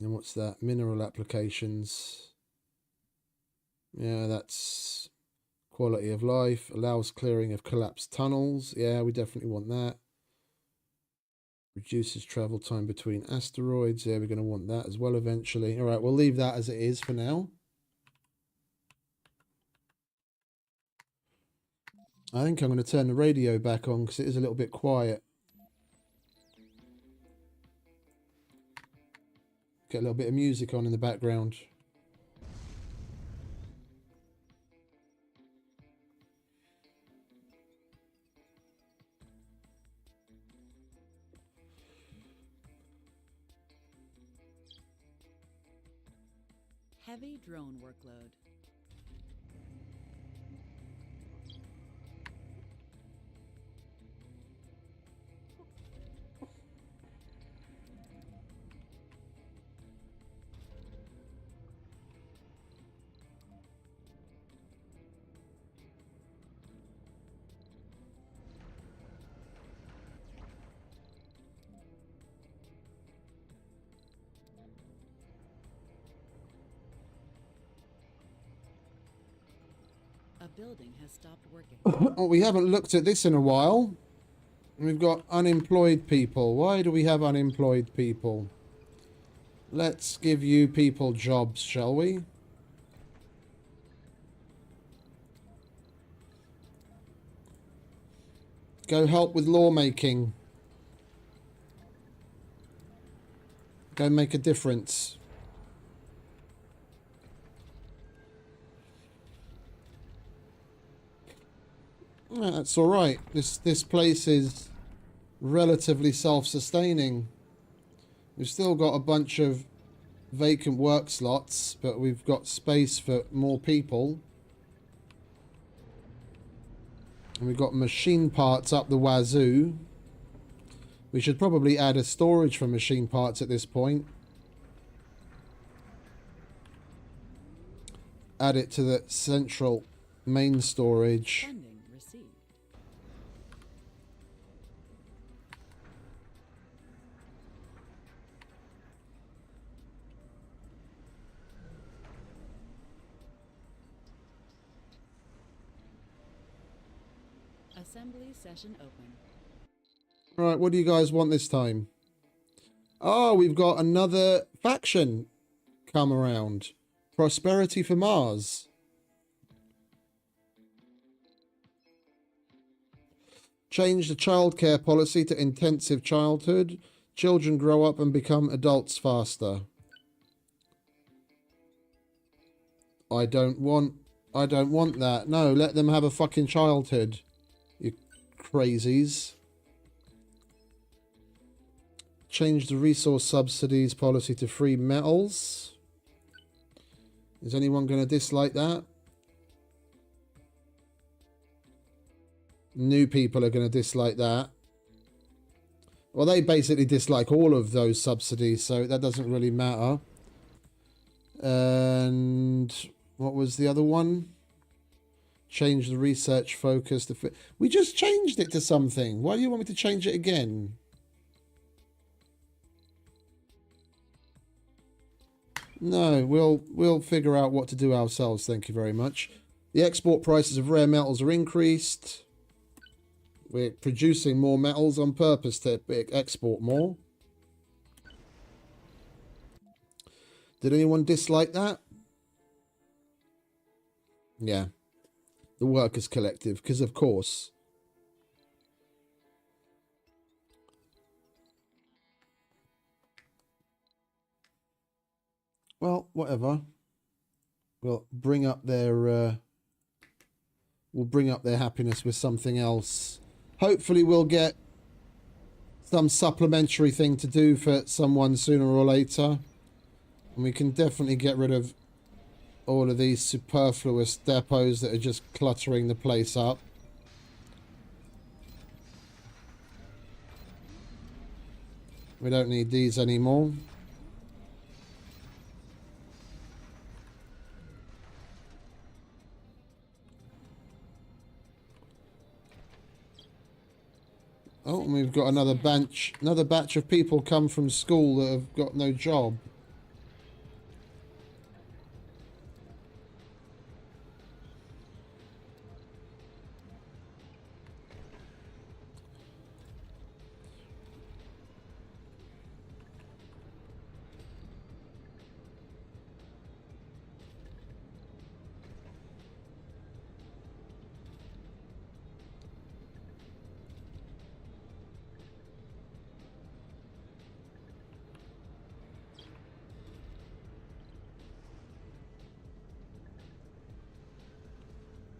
And what's that? Mineral applications. Yeah, that's Quality of life. Allows clearing of collapsed tunnels. Yeah, we definitely want that. Reduces travel time between asteroids. Yeah, we're going to want that as well eventually. All right, we'll leave that as it is for now. I think I'm going to turn the radio back on because it is a little bit quiet. Get a little bit of music on in the background. Heavy drone workload. A building has stopped working. Oh, we haven't looked at this in a while. We've got unemployed people. Why do we have unemployed people? Let's give you people jobs, shall we? Go help with lawmaking. Go make a difference. Yeah, that's all right. This place is relatively self-sustaining. We've still got a bunch of vacant work slots, but we've got space for more people. And we've got machine parts up the wazoo. We should probably add a storage for machine parts at this point. Add it to the central main storage. Funding received. Assembly session open. Right, what do you guys want this time? Oh, we've got another faction come around. Prosperity for Mars. Change the childcare policy to intensive childhood. Children grow up and become adults faster. I don't want that. No, let them have a fucking childhood. You crazies. Change the resource subsidies policy to free metals. Is anyone going to dislike that? New people are going to dislike that. Well, they basically dislike all of those subsidies, so that doesn't really matter. And what was the other one? Change the research focus to fit. We just changed it to something. Why do you want me to change it again? No, we'll figure out what to do ourselves. Thank you very much. The export prices of rare metals are increased. We're producing more metals on purpose to export more. Did anyone dislike that? Yeah. The Workers' Collective, because of course. Well, whatever. We'll bring up their happiness with something else. Hopefully we'll get some supplementary thing to do for someone sooner or later. And we can definitely get rid of all of these superfluous depots that are just cluttering the place up. We don't need these anymore. Oh, and we've got another batch of people come from school that have got no job.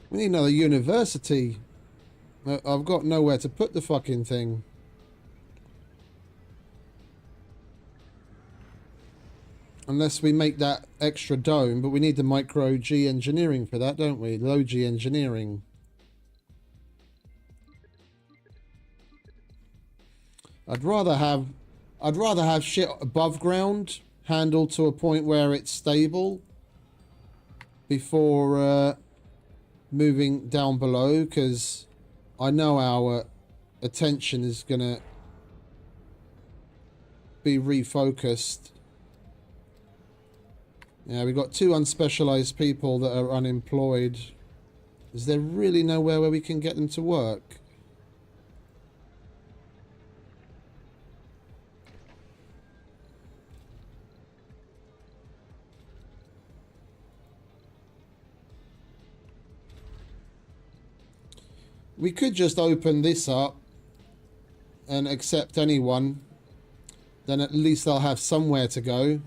We need another university. I've got nowhere to put the fucking thing. Unless we make that extra dome, but we need the micro G engineering for that, don't we? Low G engineering. I'd rather have shit above ground handled to a point where it's stable before moving down below, because I know our attention is gonna be refocused. Yeah, we've got 2 unspecialized people that are unemployed. Is there really nowhere where we can get them to work? We could just open this up and accept anyone. Then at least they'll have somewhere to go.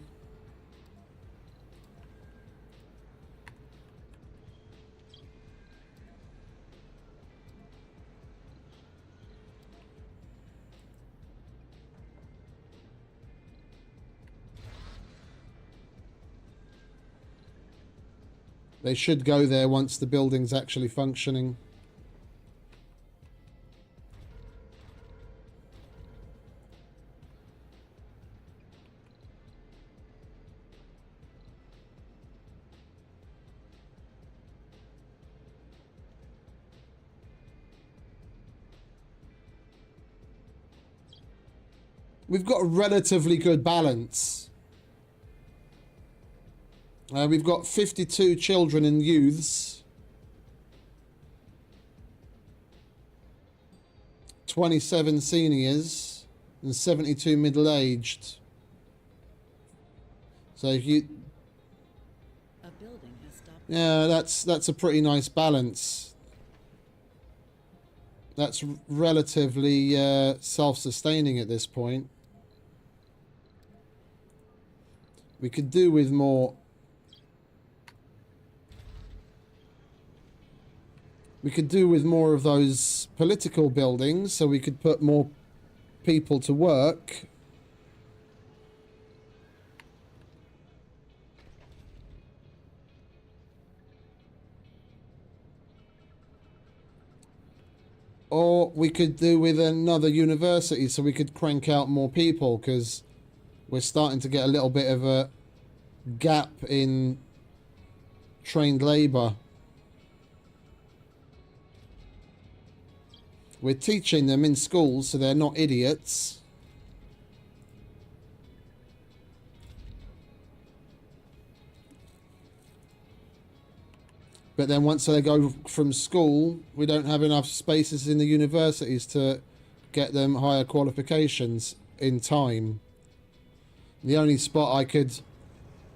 They should go there once the building's actually functioning. We've got a relatively good balance. We've got 52 children and youths, 27 seniors, and 72 middle-aged. So if you, A building has stopped. yeah, that's a pretty nice balance. That's relatively self-sustaining at this point. We could do with more. We could do with more of those political buildings, so we could put more people to work. Or we could do with another university, so we could crank out more people, because we're starting to get a little bit of a gap in trained labour. We're teaching them in schools, so they're not idiots. But then once they go from school, we don't have enough spaces in the universities to get them higher qualifications in time. The only spot I could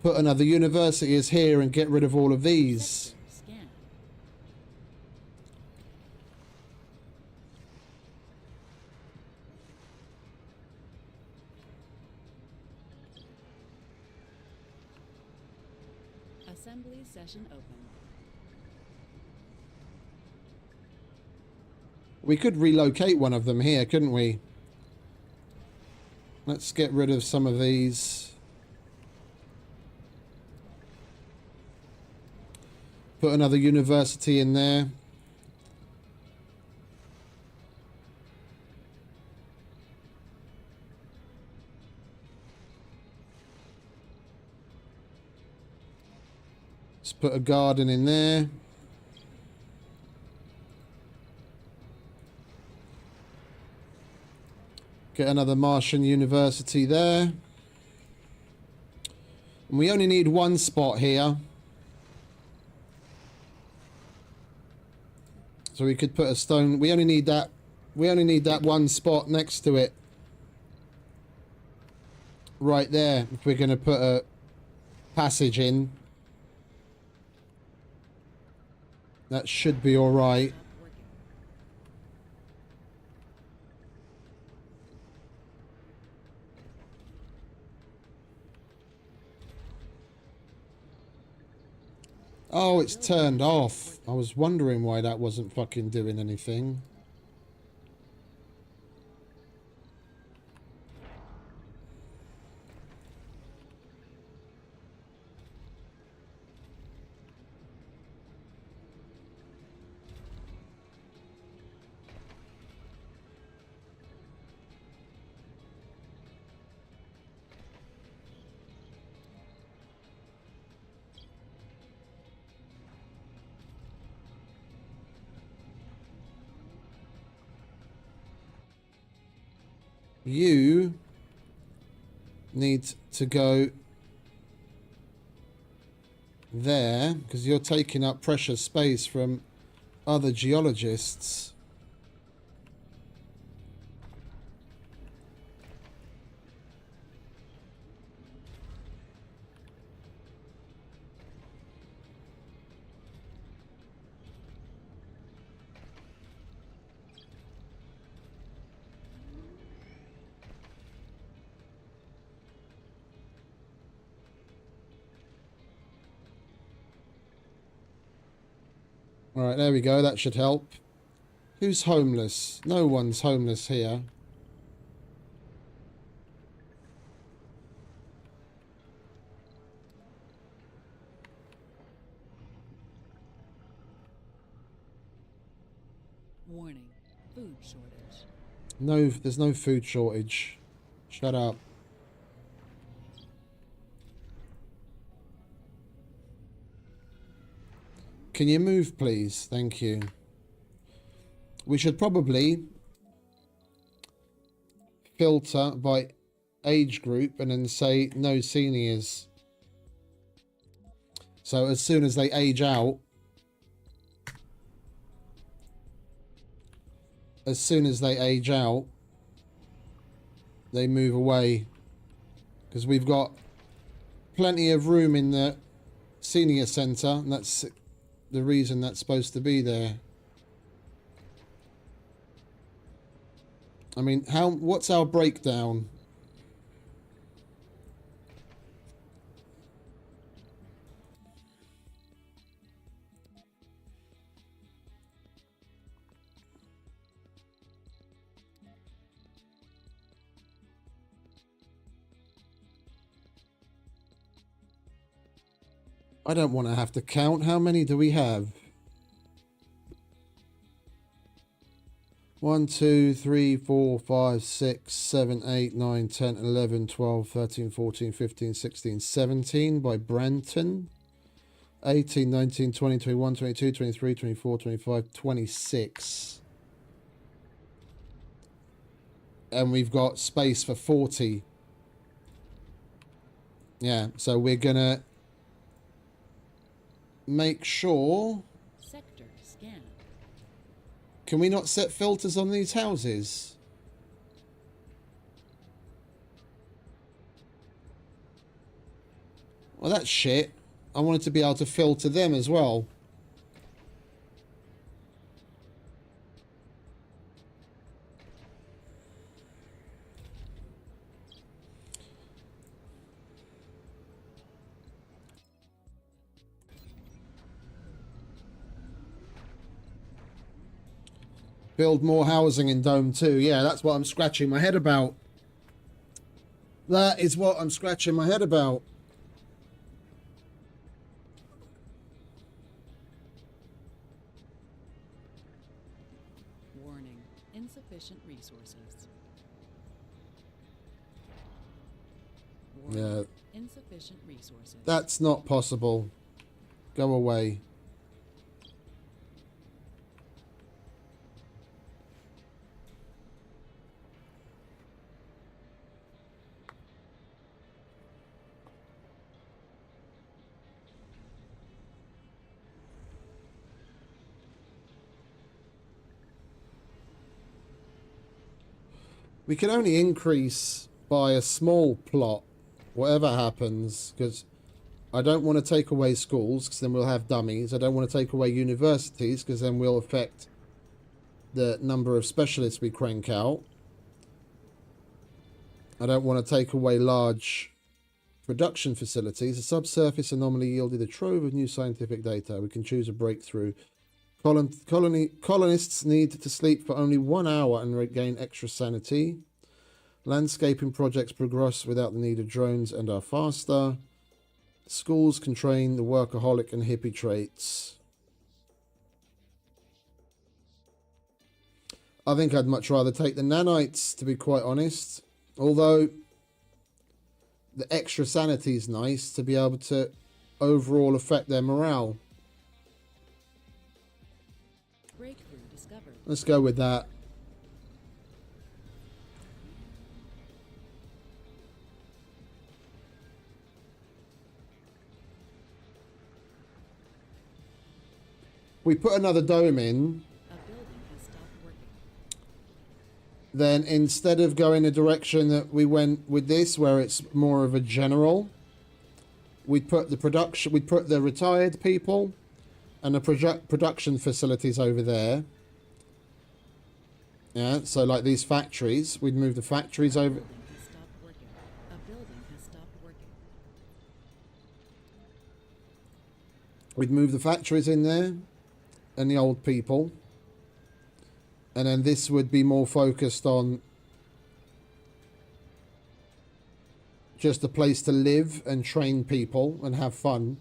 put another university is here and get rid of all of these. Scan. Assembly session open. We could relocate one of them here, couldn't we? Let's get rid of some of these. Put another university in there. Let's put a garden in there. Get another Martian University there. And we only need one spot here. So we could put a stone. We only need that one spot next to it. Right there. If we're going to put a passage in. That should be all right. Stop working. Oh, it's turned off. I was wondering why that wasn't fucking doing anything. You need to go there because you're taking up precious space from other geologists. All right, there we go. That should help. Who's homeless? No one's homeless here. Warning, food shortage. No, there's no food shortage. Shut up. Can you move, please? Thank you. We should probably filter by age group and then say no seniors. So as soon as they age out, they move away. Because we've got plenty of room in the senior centre, and that's the reason that's supposed to be there. I mean, what's our breakdown? I don't want to have to count. How many do we have? 1, 2, 3, 4, 5, 6, 7, 8, 9, 10, 11, 12, 13, 14, 15, 16, 17 by Branton. 18, 19, 20, 21, 22, 23, 24, 25, 26. And we've got space for 40. Yeah, so we're gonna make sure. Sector scan. Can we not set filters on these houses? Well, that's shit. I wanted to be able to filter them as well. Build more housing in Dome 2. Yeah, that's what I'm scratching my head about. That is what I'm scratching my head about. Warning, insufficient resources. Warning, Yeah. insufficient resources. That's not possible. Go away. We can only increase by a small plot, whatever happens, because I don't want to take away schools, because then we'll have dummies. I don't want to take away universities, because then we'll affect the number of specialists we crank out. I don't want to take away large Production facilities. A subsurface anomaly yielded a trove of new scientific data. We can choose a breakthrough. Colonists need to sleep for only 1 hour and regain extra sanity. Landscaping projects progress without the need of drones and are faster. Schools can train the workaholic and hippie traits. I think I'd much rather take the nanites, to be quite honest. Although the extra sanity is nice to be able to overall affect their morale. Breakthrough discovered. Let's go with that. We put another dome in. A building has stopped working. Then instead of going the direction that we went with this, where it's more of a general, we'd put the retired people and the production facilities over there. Yeah, so like these factories, we'd move the factories over. A building has stopped working. A building has stopped working. We'd move the factories in there and the old people. And then this would be more focused on just a place to live and train people and have fun.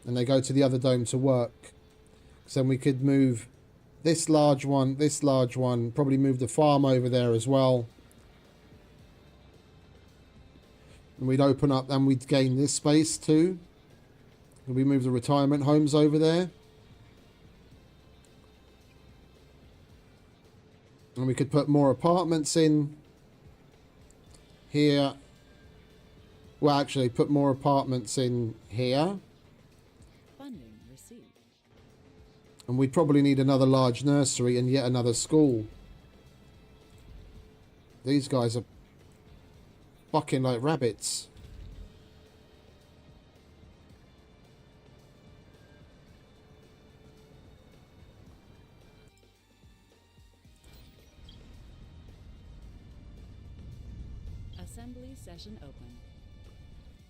And they go to the other dome to work. So then we could move this large one, probably move the farm over there as well. And we'd open up and we'd gain this space too. And we move the retirement homes over there. And we could put more apartments in here. Well, actually, put more apartments in here. Funding received. And we'd probably need another large nursery and yet another school. These guys are fucking like rabbits. Assembly session open.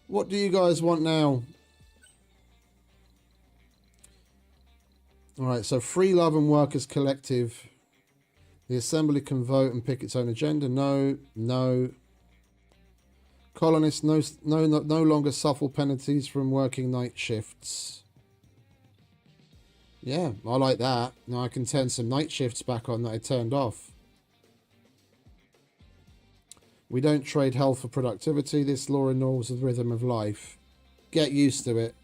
What do you guys want now? Alright, so Free Love and Workers Collective. The Assembly can vote and pick its own agenda. No, no. Colonists no longer suffer penalties from working night shifts. Yeah, I like that. Now I can turn some night shifts back on that I turned off. We don't trade health for productivity. This law involves the rhythm of life. Get used to it.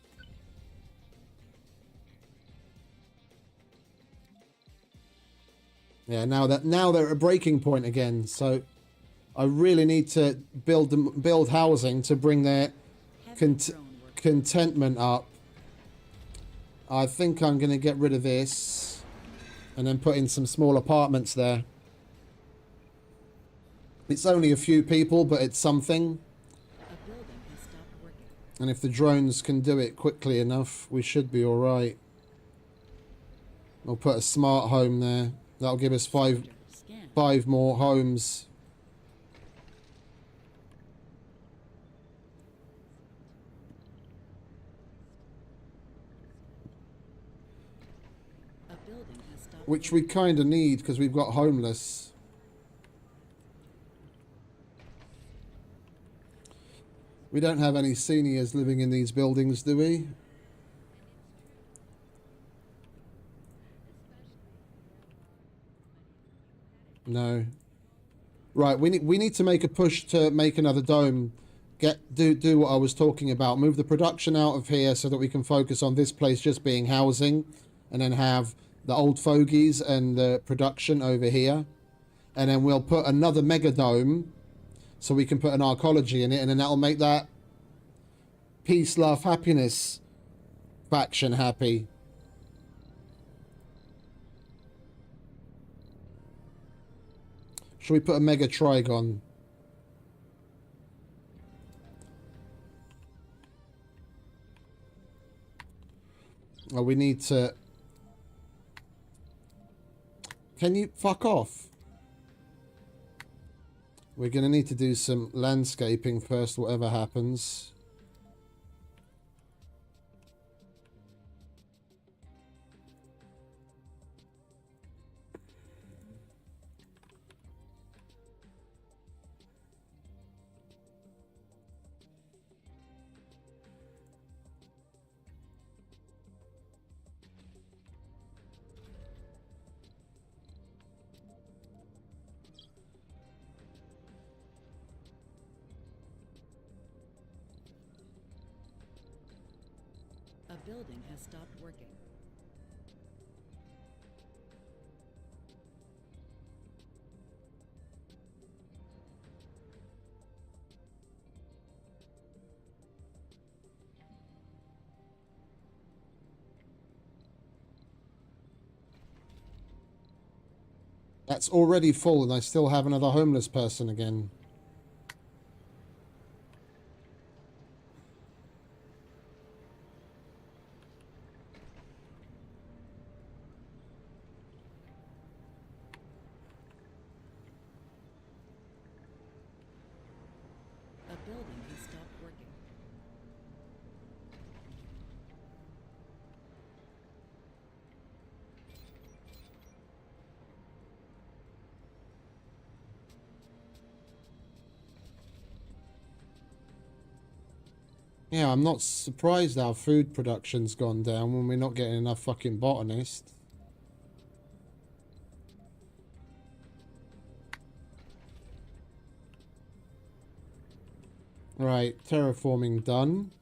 Yeah, now they're at a breaking point again. So I really need to build housing to bring their contentment up. I think I'm going to get rid of this and then put in some small apartments there. It's only a few people, but it's something. A building has stopped working. And if the drones can do it quickly enough, we should be all right. We'll put a smart home there. That'll give us Scan. five more homes. A building has stopped Which we kind of need because we've got homeless. We don't have any seniors living in these buildings, do we? No. Right, we need to make a push to make another dome. Do what I was talking about. Move the production out of here so that we can focus on this place just being housing, and then have the old fogies and the production over here. And then we'll put another mega dome so we can put an arcology in it, and then that'll make that peace, love, happiness faction happy. Should we put a mega trigon? Oh, we need to... Can you fuck off? We're going to need to do some landscaping first, whatever happens. A building has stopped working. That's already full and I still have another homeless person again. A building has stopped working. Yeah, I'm not surprised our food production's gone down when we're not getting enough fucking botanists. Right, terraforming done.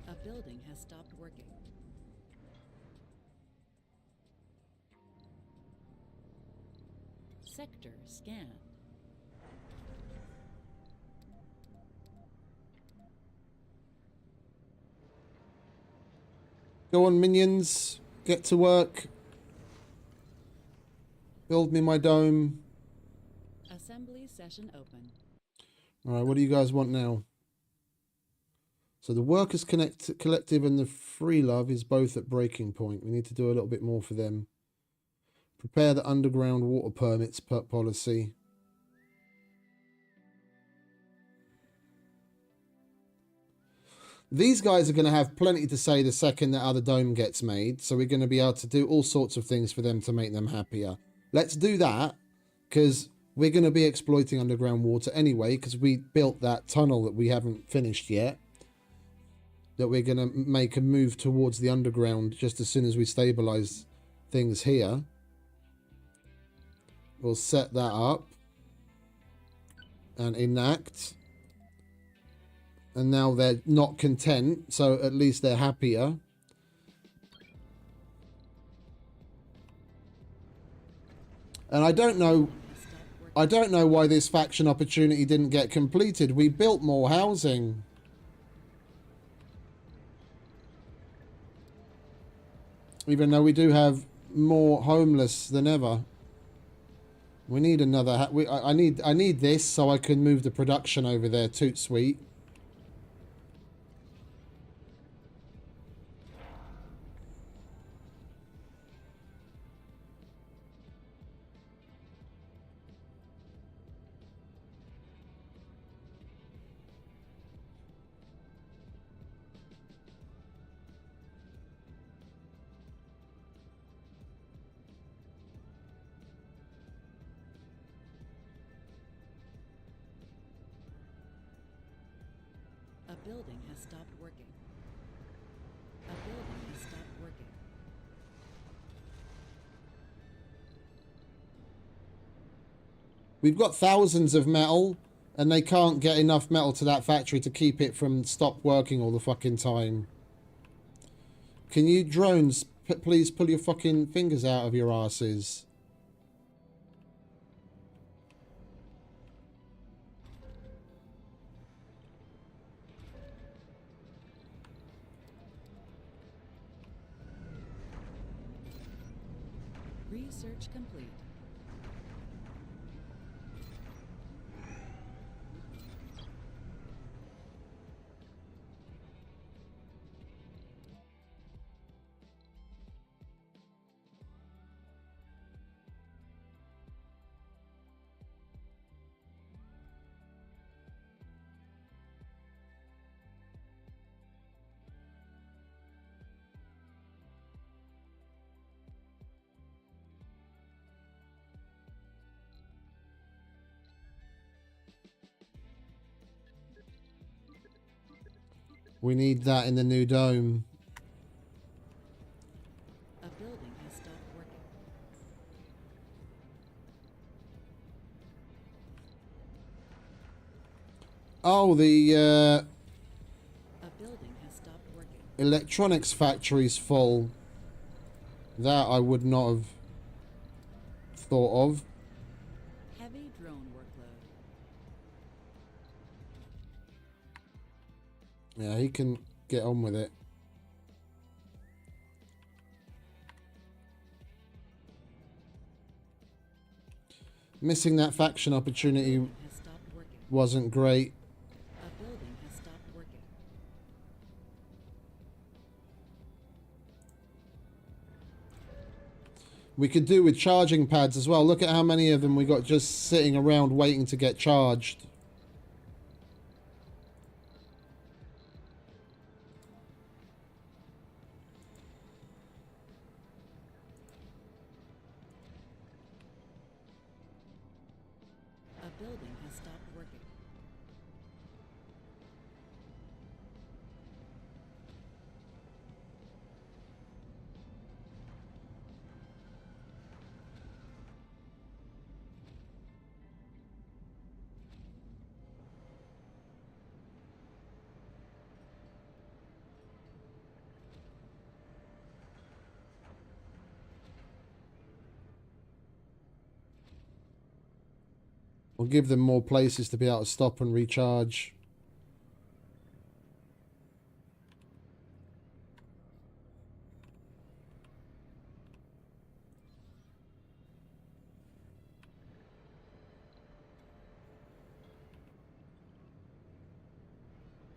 A building has stopped working. Sector scanned. Go on, minions. Get to work. Build me my dome. Assembly session open. Alright, what do you guys want now? So the Workers Collective and the Free Love is both at breaking point. We need to do a little bit more for them. Prepare the underground water permits policy. These guys are going to have plenty to say the second that other dome gets made. So we're going to be able to do all sorts of things for them to make them happier. Let's do that, because we're going to be exploiting underground water anyway, because we built that tunnel that we haven't finished yet. That we're going to make a move towards the underground just as soon as we stabilize things here. We'll set that up and enact. And now they're not content, so at least they're happier. And I don't know why this faction opportunity didn't get completed. We built more housing. Even though we do have more homeless than ever. We need another... I need this so I can move the production over there. Toot sweet. A building has stopped working. A building has stopped working. We've got thousands of metal And they can't get enough metal to that factory to keep it from stop working all the fucking time. Can you drones please pull your fucking fingers out of your asses? Research complete. We need that in the new dome. A building has stopped working. Oh, the A building has stopped working. electronics factory's full. That I would not have thought of. Heavy drone workload. Yeah, he can get on with it. Missing that faction opportunity Has stopped working. wasn't great. A building has stopped working. We could do with charging pads as well. Look at how many of them we got just sitting around waiting to get charged. A building has stopped working. We'll give them more places to be able to stop and recharge.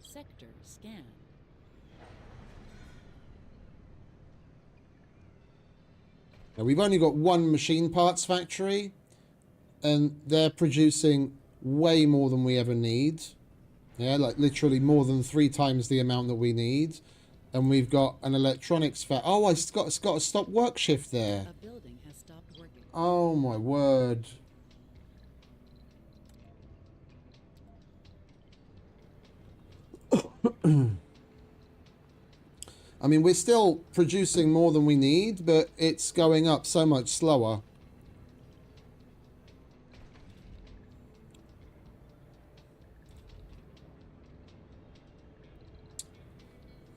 Sector scan. Now, we've only got one machine parts factory, and they're producing way more than we ever need. Yeah, like literally more than 3 times the amount that we need. And we've got an electronics Oh, it's got a stop work shift there. A building has stopped working. Oh my word. I mean, we're still producing more than we need, but it's going up so much slower.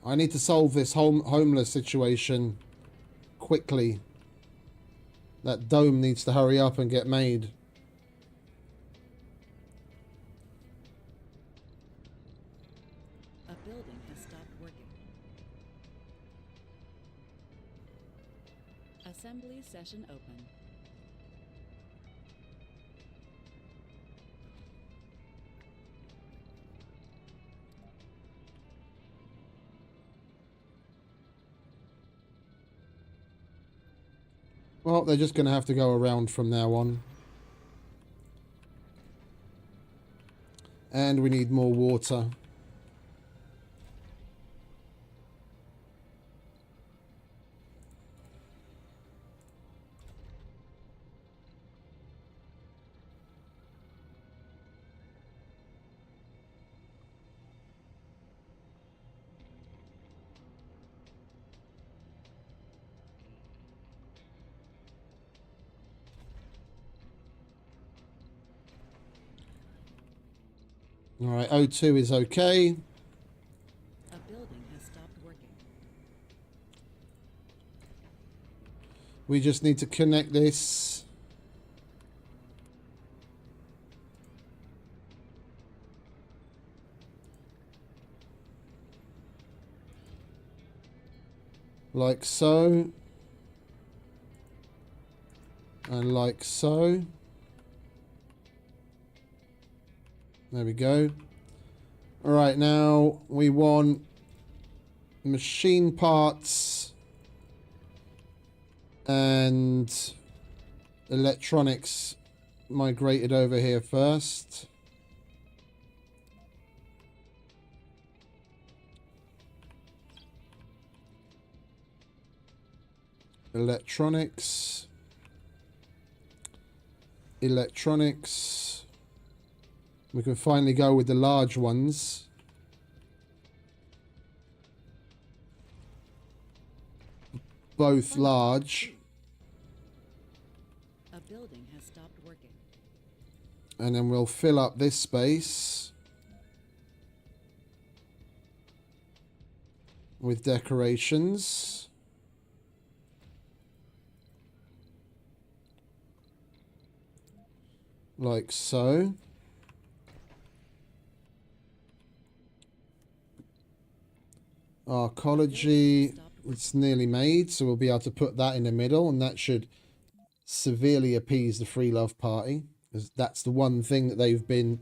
I need to solve this homeless situation quickly. That dome needs to hurry up and get made. A building has stopped working. Assembly session open. Well, they're just going to have to go around from now on. And we need more water. All right, O2 is okay. A building has stopped working. We just need to connect this. Like so. And like so. There we go. All right, now we want machine parts and electronics migrated over here first. Electronics. Electronics. We can finally go with the large ones. Both large. A building has stopped working. And then we'll fill up this space with decorations. Like so. Arcology, it's nearly made, so we'll be able to put that in the middle, and that should severely appease the Free Love Party, because that's the one thing that they've been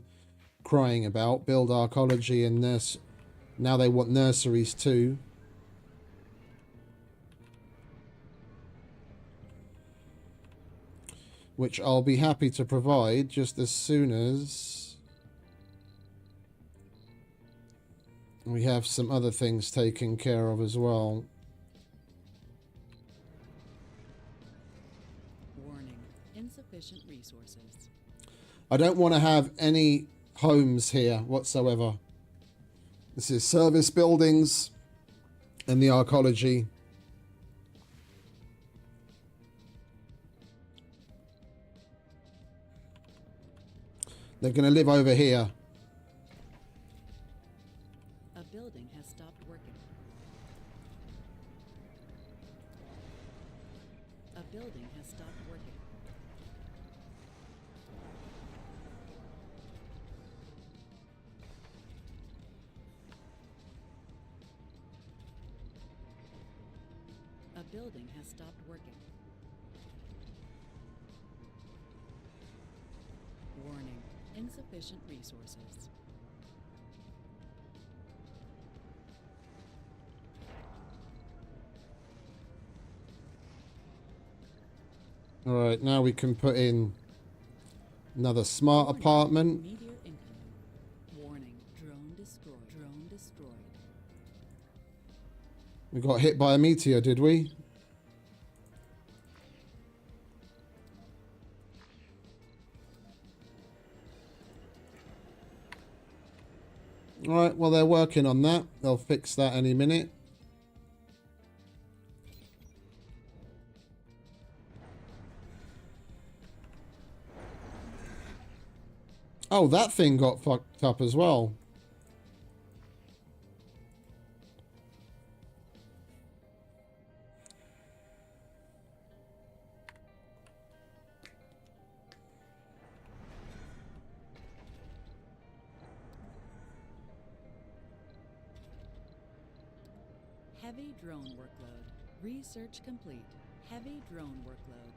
crying about. Build arcology and nurse. Now they want nurseries too. Which I'll be happy to provide just as soon as we have some other things taken care of as well. Warning, insufficient resources. I don't want to have any homes here whatsoever. This is service buildings and the arcology. They're going to live over here. A building has stopped working. A building has stopped working. A building has stopped working. Warning, insufficient resources. All right, now we can put in another smart Warning, apartment. Meteor incoming. Warning, drone destroyed. Drone destroyed. We got hit by a meteor, did we? All right, well, they're working on that. They'll fix that any minute. Oh, that thing got fucked up as well. Heavy drone workload. Research complete. Heavy drone workload.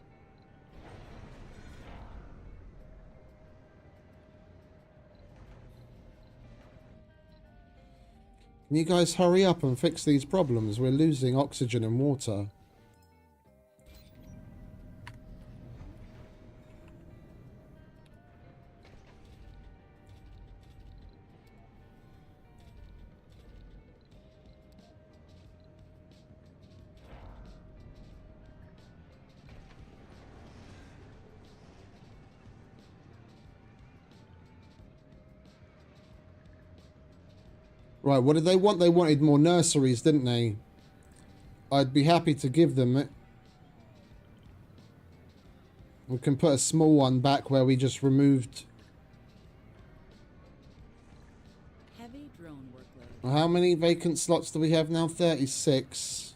Can you guys hurry up and fix these problems? We're losing oxygen and water. Right, what did they want? They wanted more nurseries, didn't they? I'd be happy to give them it. We can put a small one back where we just removed Heavy drone workload. How many vacant slots do we have now? 36.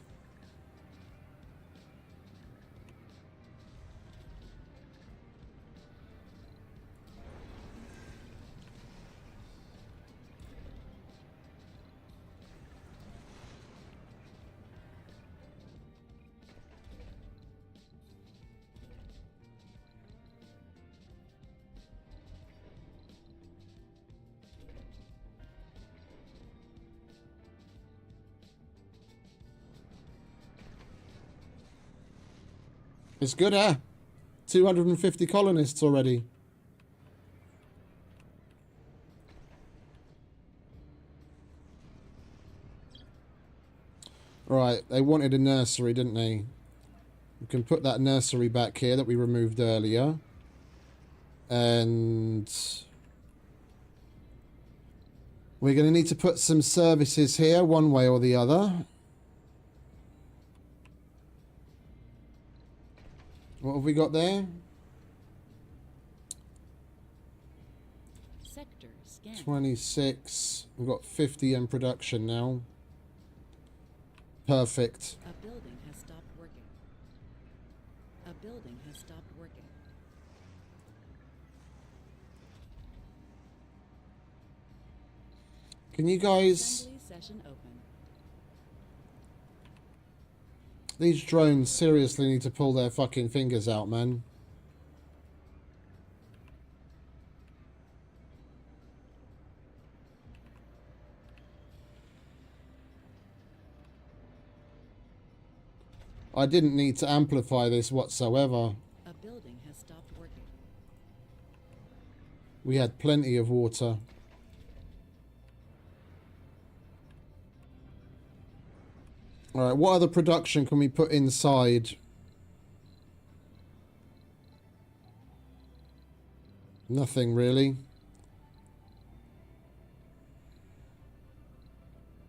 It's good, huh? 250 colonists already. Right, they wanted a nursery, didn't they? We can put that nursery back here that we removed earlier. And we're going to need to put some services here, one way or the other. What have we got there? Sector scan. 26. We've got 50 in production now. Perfect. A building has stopped working. A building has stopped working. Can you guys... Assembly session open. These drones seriously need to pull their fucking fingers out, man. I didn't need to amplify this whatsoever. A building has stopped working. We had plenty of water. Alright, what other production can we put inside? Nothing really.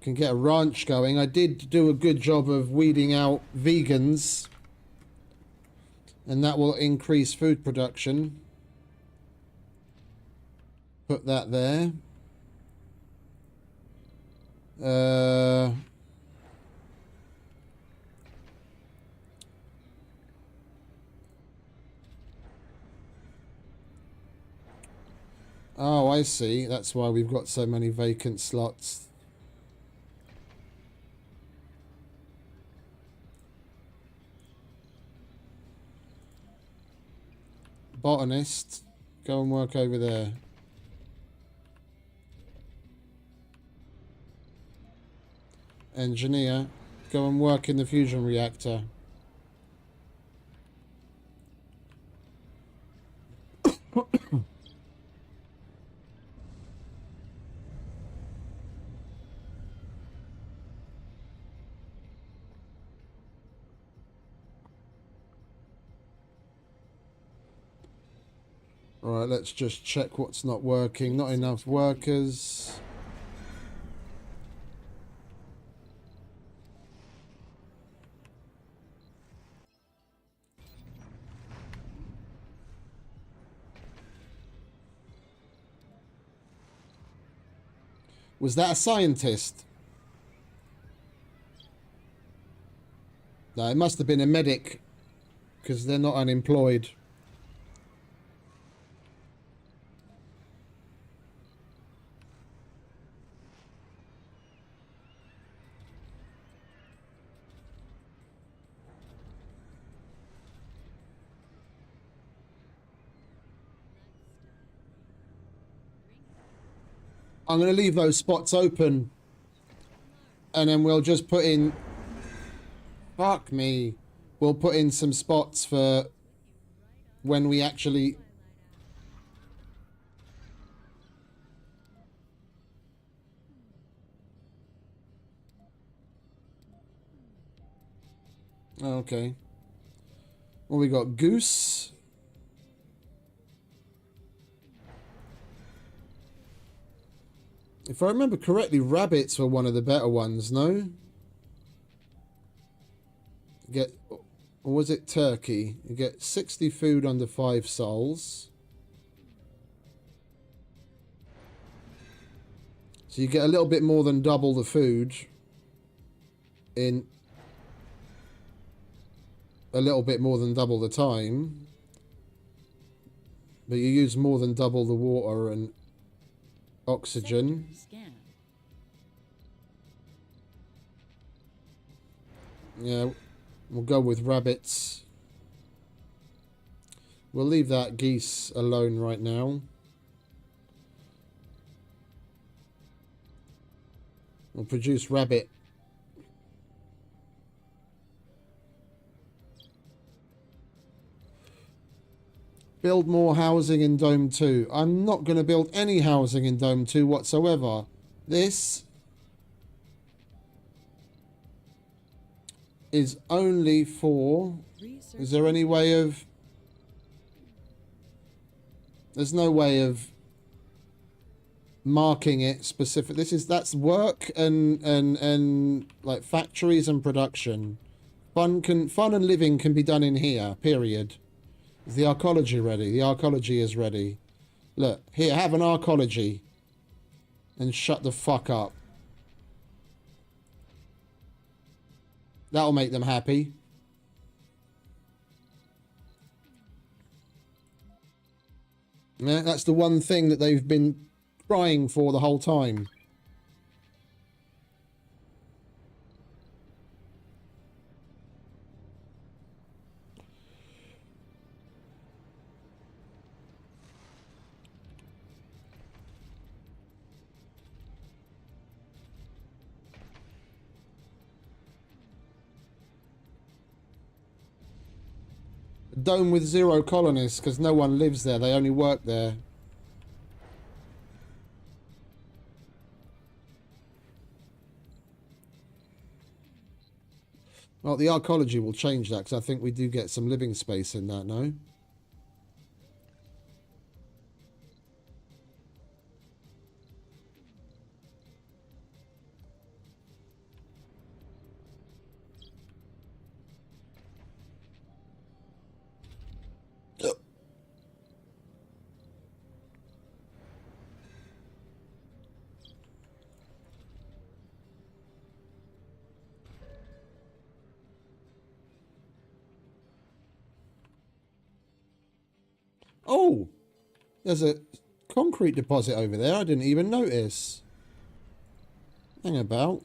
Can get a ranch going. I did do a good job of weeding out vegans. And that will increase food production. Put that there. Oh, I see. That's why we've got so many vacant slots. Botanist, go and work over there. Engineer, go and work in the fusion reactor. Alright, let's just check what's not working. Not enough workers. Was that a scientist? No, it must have been a medic, because they're not unemployed. I'm going to leave those spots open. And then we'll just put in... Fuck me. We'll put in some spots for when we actually... Okay. Well, we got goose. If I remember correctly, rabbits were one of the better ones, no? Get, or was it turkey? You get 60 food under 5 souls. So you get a little bit more than double the food in a little bit more than double the time. But you use more than double the water and oxygen. Sector scan. Yeah, we'll go with rabbits. We'll leave that geese alone right now. We'll produce rabbit. Build more housing in Dome 2. I'm not going to build any housing in Dome 2 whatsoever. This is only for... Is there any way of... There's no way of marking it specific. That's work and like factories and production. Fun and living can be done in here. Period. Is the arcology ready? The arcology is ready. Look here. Have an arcology. And shut the fuck up. That'll make them happy. Yeah, that's the one thing that they've been crying for the whole time. Dome with 0 colonists because no one lives there. They only work there. Well, the arcology will change that because I think we do get some living space in that, no? Oh, there's a concrete deposit over there. I didn't even notice. Hang about.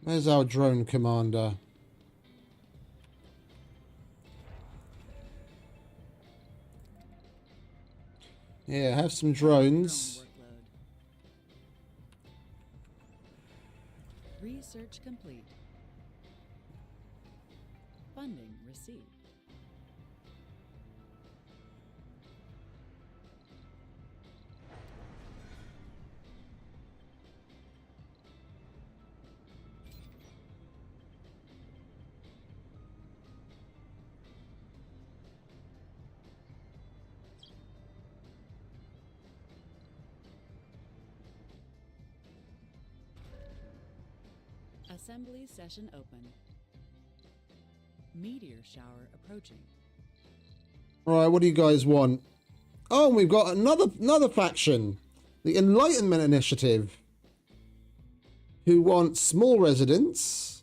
Where's our drone commander? Yeah, have some drones. Research complete. Funding received. Assembly session open. Meteor shower approaching. All right, what do you guys want? Oh, we've got another faction, the Enlightenment Initiative, who want small residents,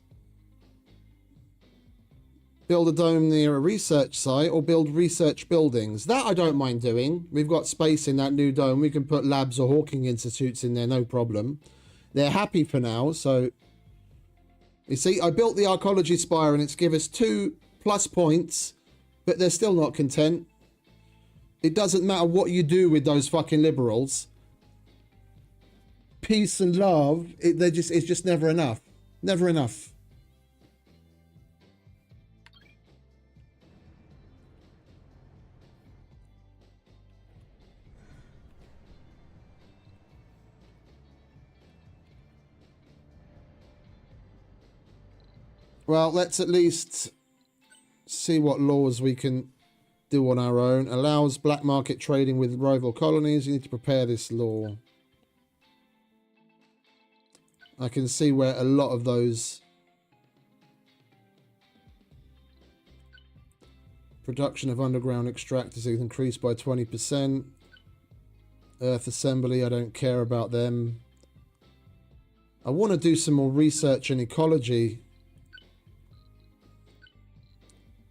build a dome near a research site, or build research buildings. That I don't mind doing. We've got space in that new dome. We can put labs or hawking institutes in there, no problem. They're happy for now, so... You see, I built the arcology spire and it's given us 2+ points, but they're still not content. It doesn't matter what you do with those fucking liberals. Peace and love, it's just never enough. Never enough. Well, let's at least see what laws we can do on our own. Allows black market trading with rival colonies. You need to prepare this law. I can see where a lot of those... Production of underground extractors is increased by 20%. Earth Assembly, I don't care about them. I want to do some more research in ecology.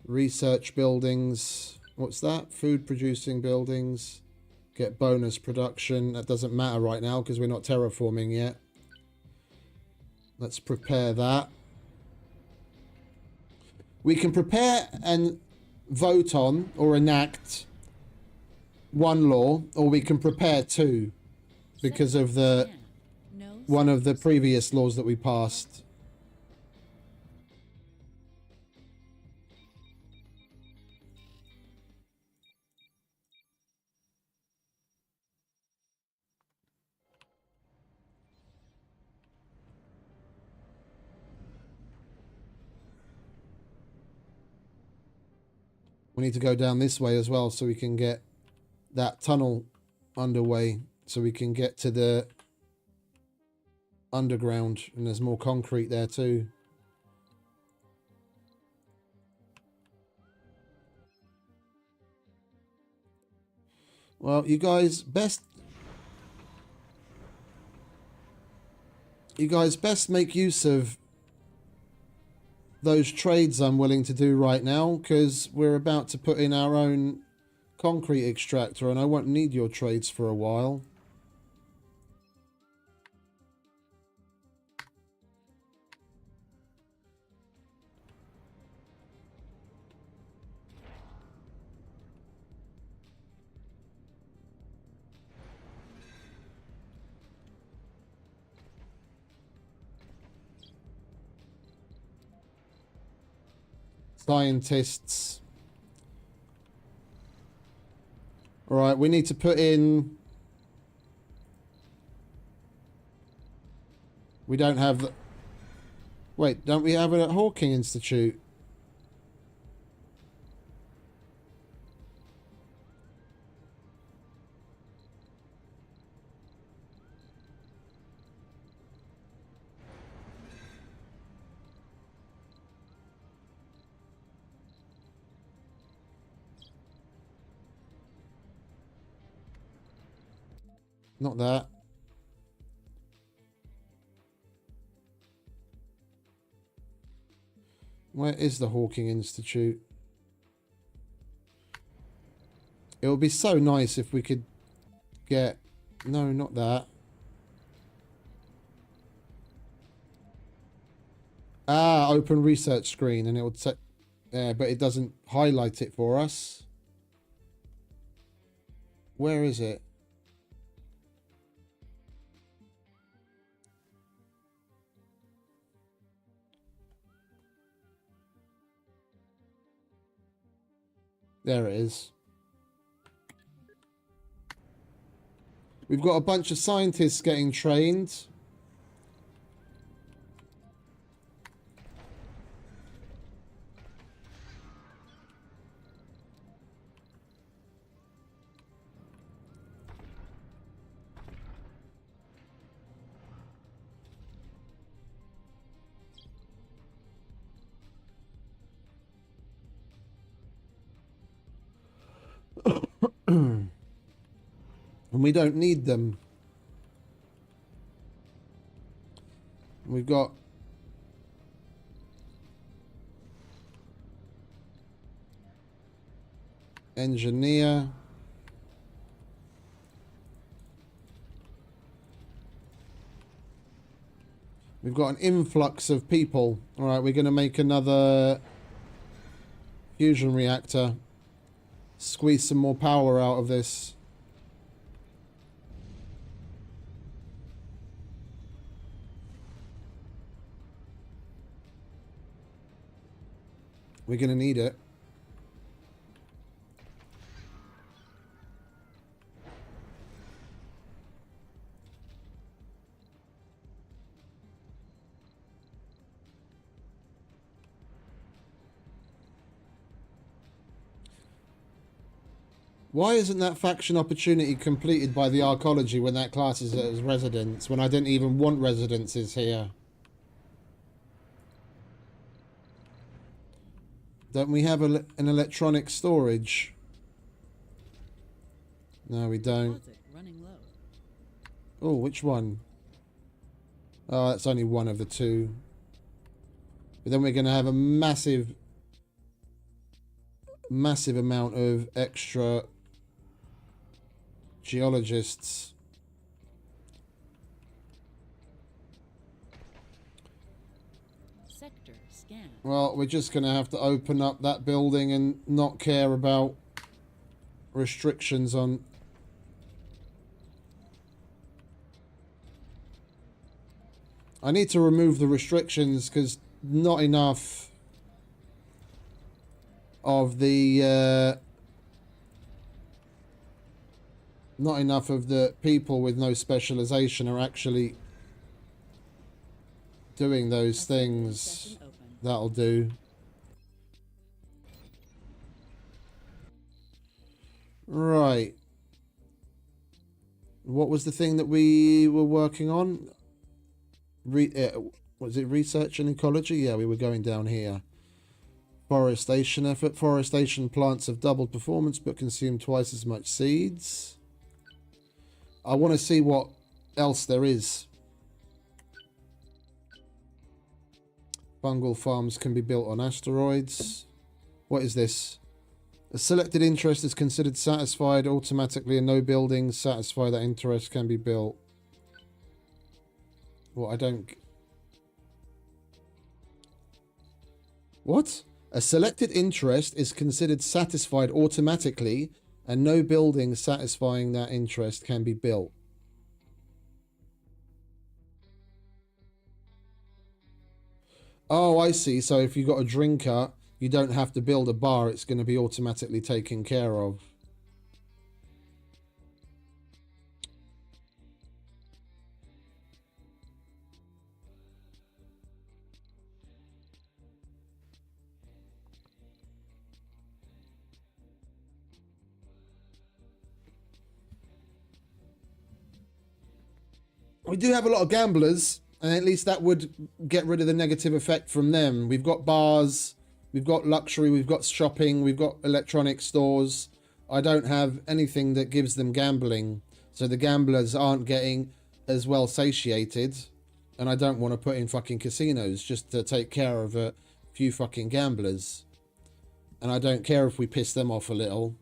Research buildings. What's that? Food producing buildings. Get bonus production. That doesn't matter right now because we're not terraforming yet. Let's prepare that. We can prepare and vote on or enact one law, or we can prepare two because of the one of the previous laws that we passed. We need to go down this way as well so we can get that tunnel underway, so we can get to the underground, and there's more concrete there too. Well, you guys best make use of those trades I'm willing to do right now, because we're about to put in our own concrete extractor and I won't need your trades for a while. Scientists. All right, we need to put in... We don't have... The... Wait, don't we have it at Hawking Institute? Not that. Where is the Hawking Institute? It would be so nice if we could get... No, not that. Ah, open research screen, and it would set... Yeah, but it doesn't highlight it for us. Where is it? There it is. We've got a bunch of scientists getting trained. And we don't need them. We've got engineer. We've got an influx of people. All right, we're going to make another fusion reactor. Squeeze some more power out of this. We're going to need it. Why isn't that faction opportunity completed by the archaeology when that classes it as residence, when I didn't even want residences here? Don't we have an electronic storage? No, we don't. Deposit running low. Oh, which one? Oh, that's only one of the two. But then we're going to have a massive amount of extra geologists. Sector scan. Well, we're just going to have to open up that building and not care about restrictions on... I need to remove the restrictions because not enough of the people with no specialization are actually doing those things. Session open. That'll do. Right. What was the thing that we were working on? Was it research and ecology? Yeah, we were going down here. Forestation effort. Forestation plants have doubled performance but consume twice as much seeds. I want to see what else there is. Fungal farms can be built on asteroids. What is this? A selected interest is considered satisfied automatically and no buildings satisfy that interest can be built. Well, I don't... What? A selected interest is considered satisfied automatically and no building satisfying that interest can be built. Oh, I see. So if you've got a drinker, you don't have to build a bar. It's going to be automatically taken care of. We do have a lot of gamblers, and at least that would get rid of the negative effect from them. We've got bars, we've got luxury, we've got shopping, we've got electronic stores. I don't have anything that gives them gambling, so the gamblers aren't getting as well satiated, and I don't want to put in fucking casinos just to take care of a few fucking gamblers. And I don't care if we piss them off a little.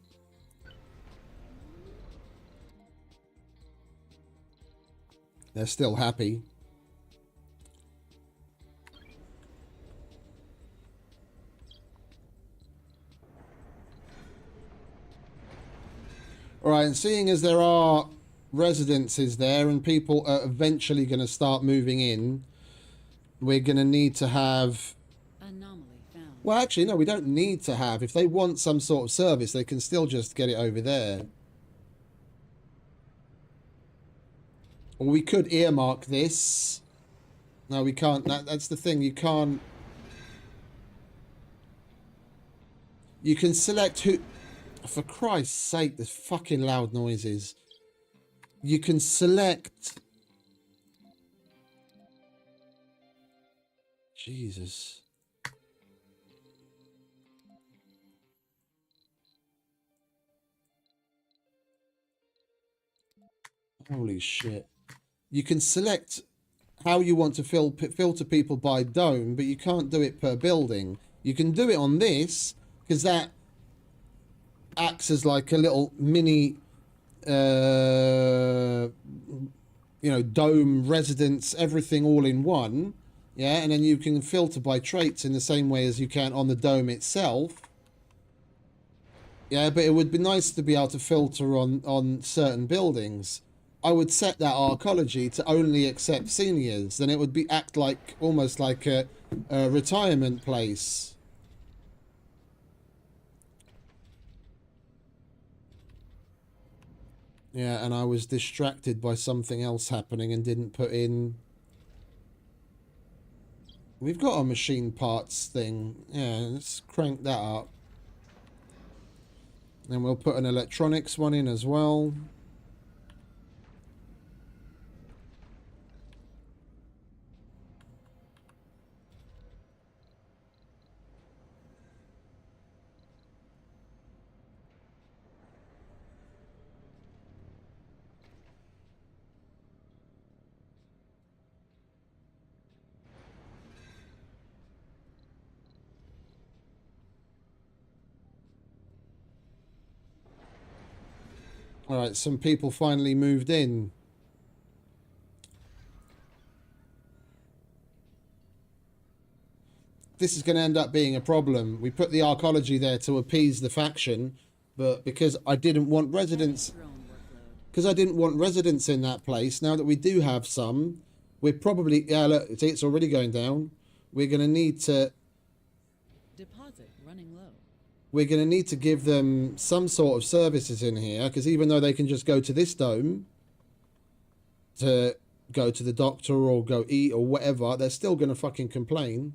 They're still happy. Alright, and seeing as there are residences there and people are eventually going to start moving in, we're going to need to have... Anomaly found. Well, actually, no, we don't need to have. If they want some sort of service, they can still just get it over there. Or we could earmark this. No, we can't. That's the thing. You can't... You can select who... For Christ's sake, there's fucking loud noises. You can select... Jesus. Holy shit. You can select how you want to filter people by dome, but you can't do it per building. You can do it on this, because that acts as like a little mini, you know, dome, residence, everything all in one. Yeah, and then you can filter by traits in the same way as you can on the dome itself. Yeah, but it would be nice to be able to filter on certain buildings. I would set that archaeology to only accept seniors. Then it would be act like almost like a retirement place. Yeah, and I was distracted by something else happening and didn't put in... We've got a machine parts thing. Yeah, let's crank that up. And we'll put an electronics one in as well. All right, some people finally moved in. This is going to end up being a problem. We put the archaeology there to appease the faction, but because I didn't want residents, in that place, now that we do have some, we're probably, yeah, look, see, it's already going down. We're going to need to, Deposit running low. we're going to need to give them some sort of services in here, because even though they can just go to this dome to go to the doctor or go eat or whatever, they're still going to fucking complain.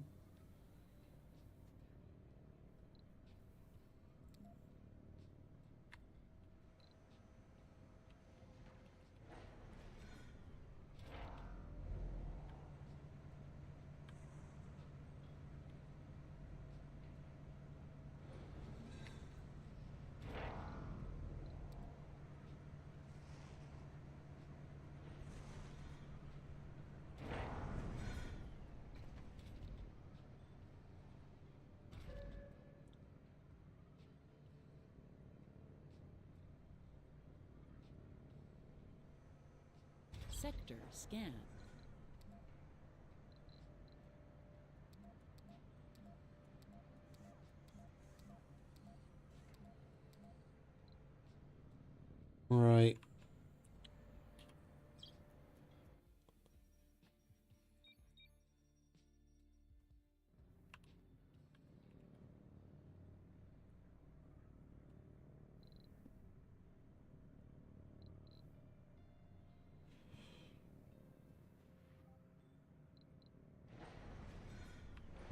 Sector scan. Right.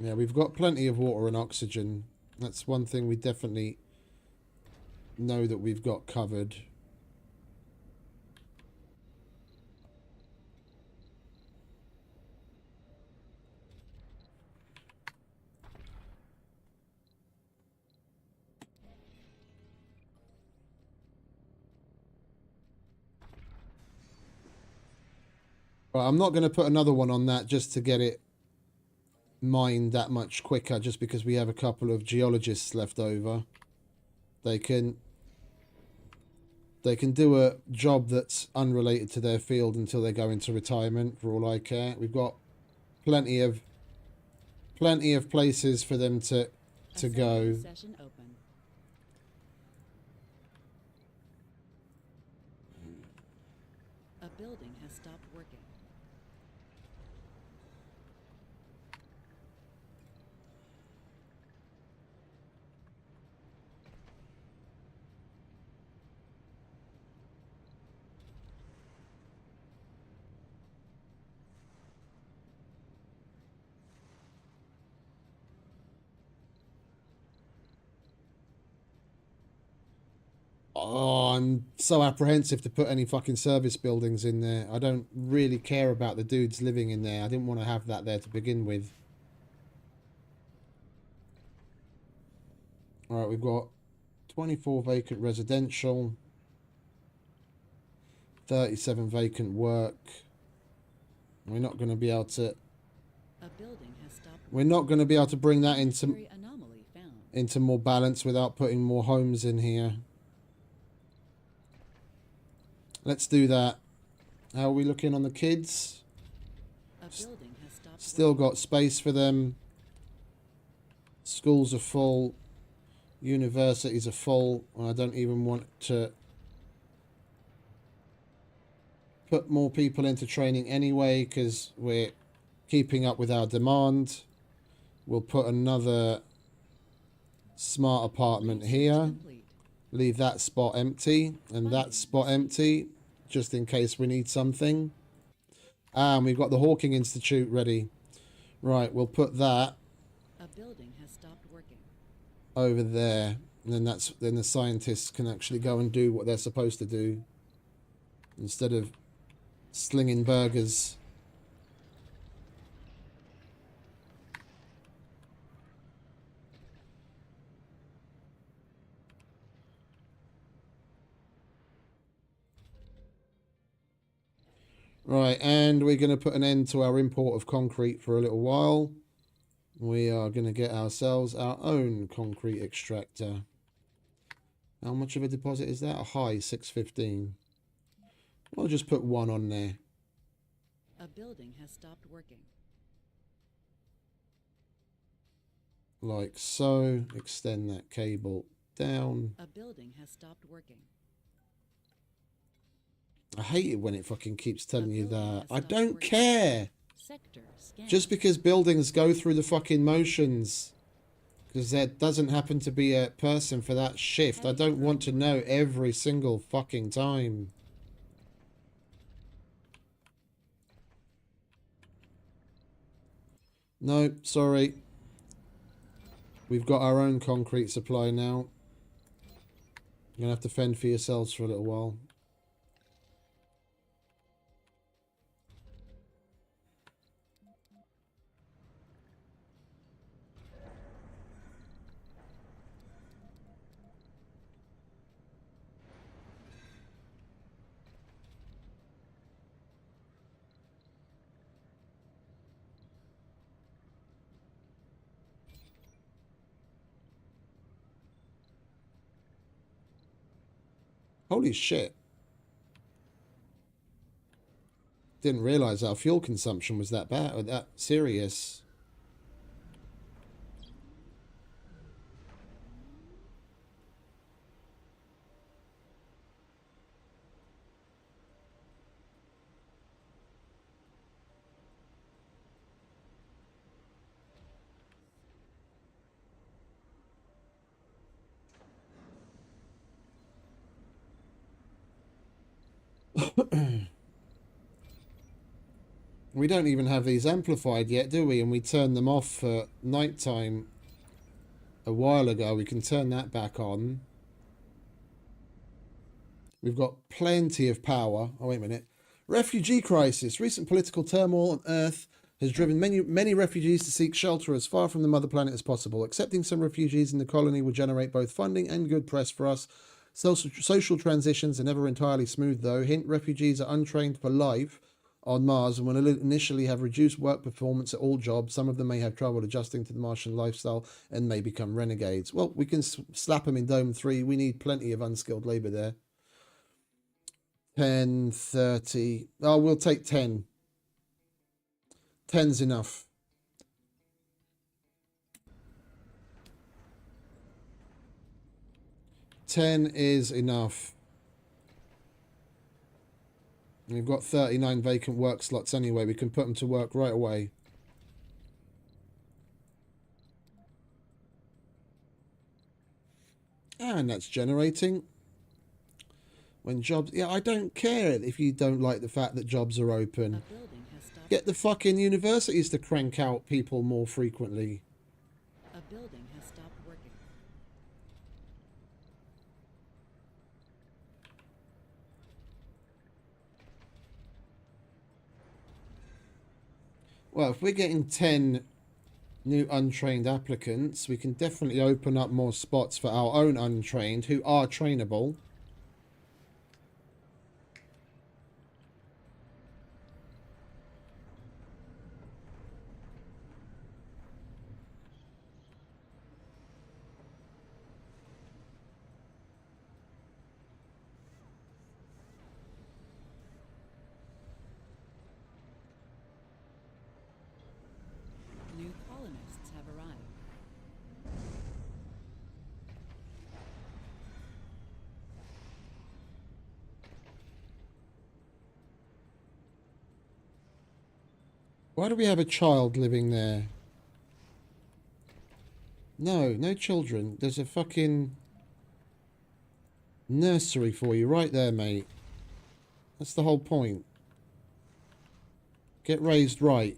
Yeah, we've got plenty of water and oxygen. That's one thing we definitely know that we've got covered. Right, I'm not going to put another one on that just to get it mined that much quicker, just because we have a couple of geologists left over. They can do a job that's unrelated to their field until they go into retirement, for all I care. We've got plenty of places for them to go. Session open. A building has stopped working. Oh, I'm so apprehensive to put any fucking service buildings in there. I don't really care about the dudes living in there. I didn't want to have that there to begin with. Alright, we've got 24 vacant residential, 37 vacant work. We're not going to be able to... A building has stopped We're not going to be able to bring that Necessary anomaly found. into more balance without putting more homes in here. Let's do that. How are we looking on the kids? A building has stopped Still got space for them. Schools are full. Universities are full. I don't even want to put more people into training anyway, because we're keeping up with our demand. We'll put another smart apartment here. complete. Leave that spot empty and that spot empty, just in case we need something. And we've got the Hawking Institute ready. Right, we'll put that A building has stopped working. over there. And then the scientists can actually go and do what they're supposed to do instead of slinging burgers. Right, and we're going to put an end to our import of concrete for a little while. We are going to get ourselves our own concrete extractor. How much of a deposit is that? A high 615. I'll just put one on there. A building has stopped working. Like so. Extend that cable down. A building has stopped working. I hate it when it fucking keeps telling you that. I stopped don't working. care. Sector scanned. Just because buildings go through the fucking motions. Because there doesn't happen to be a person for that shift. I don't want to know every single fucking time. No, sorry. We've got our own concrete supply now. You're going to have to fend for yourselves for a little while. Holy shit. Didn't realize our fuel consumption was that bad or that serious. We don't even have these amplified yet, do we? And we turned them off for nighttime a while ago. We can turn that back on. We've got plenty of power. Oh, wait a minute. Refugee crisis. Recent political turmoil on Earth has driven many refugees to seek shelter as far from the mother planet as possible. Accepting some refugees in the colony will generate both funding and good press for us. Social transitions are never entirely smooth, though. Hint, refugees are untrained for life on Mars and will initially have reduced work performance at all jobs. Some of them may have trouble adjusting to the Martian lifestyle and may become renegades. Well, we can slap them in Dome 3. We need plenty of unskilled labour there. 10, 30. Oh, we'll take 10. 10's enough. Ten is enough. We've got 39 vacant work slots anyway. We can put them to work right away. And that's generating. When jobs... Yeah, I don't care if you don't like the fact that jobs are open. A building has stopped. Get the fucking universities to crank out people more frequently. A building has stopped working. Well, if we're getting 10 new untrained applicants, we can definitely open up more spots for our own untrained who are trainable. New colonists have arrived. Why do we have a child living there? No, no children. There's a fucking nursery for you right there, mate. That's the whole point. Get raised right.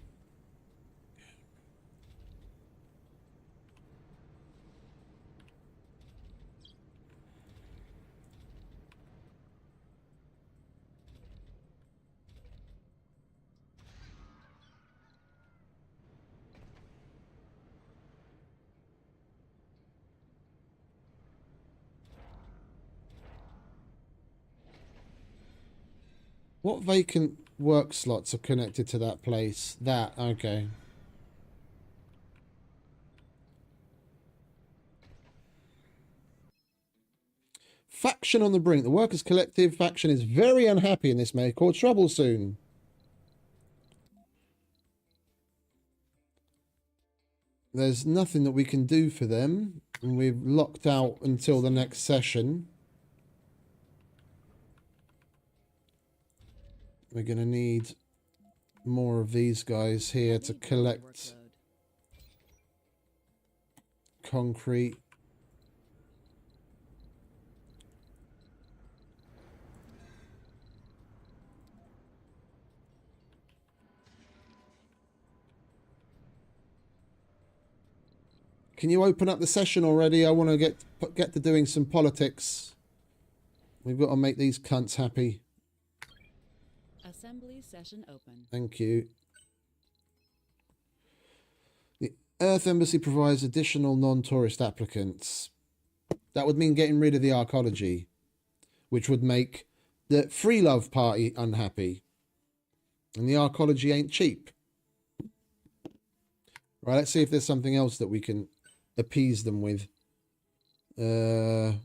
What vacant work slots are connected to that place? That, okay. Faction on the brink. The workers' collective faction is very unhappy and this may cause trouble soon. There's nothing that we can do for them. And we've locked out until the next session. We're going to need more of these guys here to collect concrete. Can you open up the session already? I want to get to doing some politics. We've got to make these cunts happy. Assembly session open. Thank you. The Earth Embassy provides additional non-tourist applicants. That would mean getting rid of the archaeology, which would make the Free Love Party unhappy. And the archaeology ain't cheap. Right, let's see if there's something else that we can appease them with. What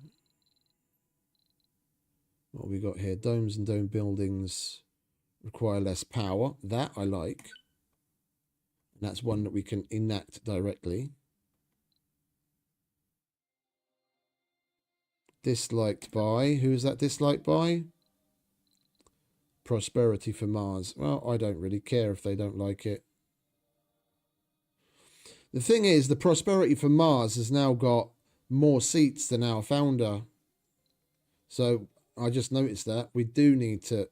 have we got here? Domes and dome buildings require less power. That I like. And that's one that we can enact directly. Disliked by. Who is that disliked by? Prosperity for Mars. Well, I don't really care if they don't like it. The thing is, the Prosperity for Mars has now got more seats than our founder. So I just noticed that. We do need to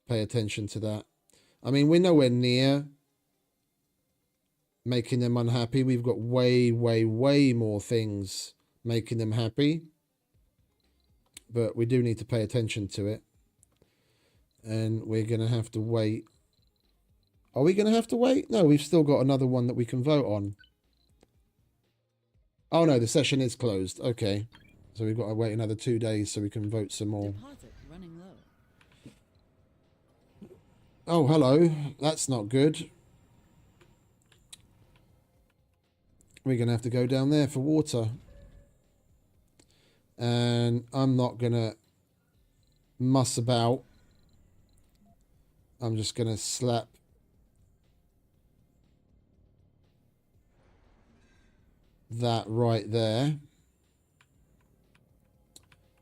pay attention to that. I mean, we're nowhere near making them unhappy. We've got way, way, way more things making them happy. But we do need to pay attention to it. And we're going to have to wait. Are we going to have to wait? No, we've still got another one that we can vote on. Oh no, the session is closed. Okay. So we've got to wait another 2 days so we can vote some more. Deposit running low. Oh, hello. That's not good. We're going to have to go down there for water. And I'm not going to muss about. I'm just going to slap that right there.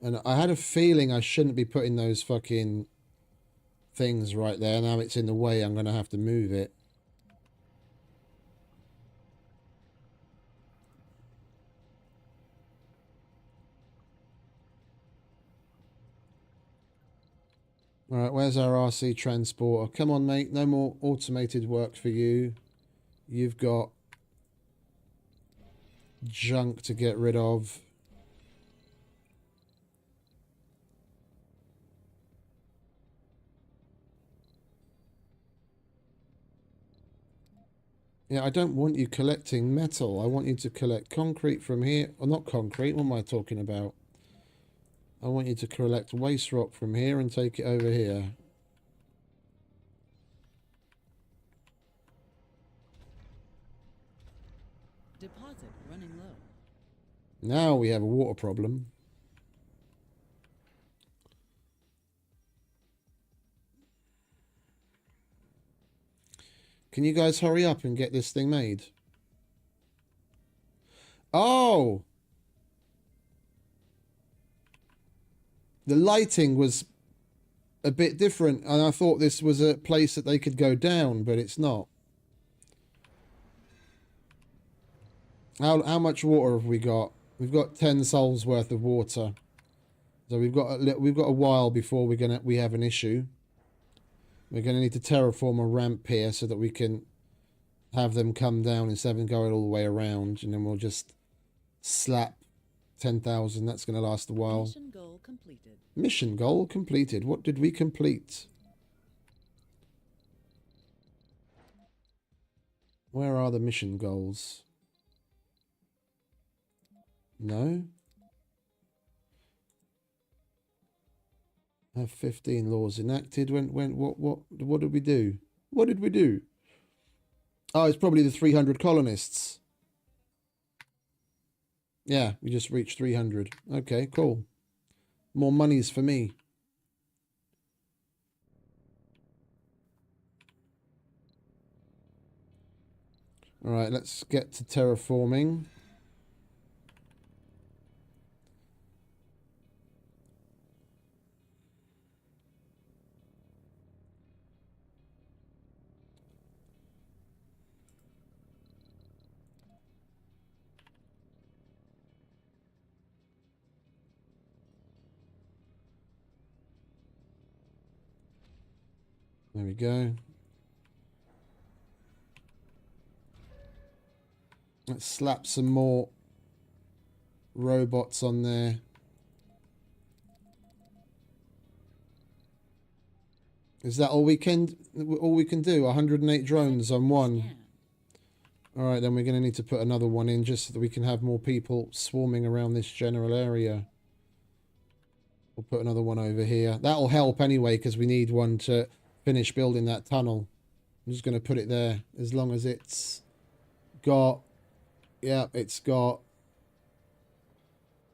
And I had a feeling I shouldn't be putting those fucking things right there. Now it's in the way, I'm going to have to move it. Alright, where's our RC transporter? Come on, mate. No more automated work for you. You've got junk to get rid of. Yeah, I don't want you collecting metal. I want you to collect concrete from here. Or not concrete. What am I talking about? I want you to collect waste rock from here and take it over here. Deposit running low. Now we have a water problem. Can you guys hurry up and get this thing made? Oh! The lighting was a bit different, and I thought this was a place that they could go down, but it's not. How much water have we got? We've got 10 souls worth of water. So we've got a while before we have an issue. We're going to need to terraform a ramp here so that we can have them come down instead of going all the way around, and then we'll just slap 10,000. That's going to last a while. Mission goal completed. Mission goal completed. What did we complete? Where are the mission goals? No? Have 15 laws enacted. What did we do? What did we do? Oh, it's probably the 300 colonists. Yeah, we just reached 300. Okay, cool. More monies for me. All right, let's get to terraforming. There we go. Let's slap some more robots on there. Is that all we can do? 108 drones on one. Scan. All right, then we're going to need to put another one in just so that we can have more people swarming around this general area. We'll put another one over here. That'll help anyway because we need one to finish building that tunnel. I'm just going to put it there as long as it's got... Yeah, it's got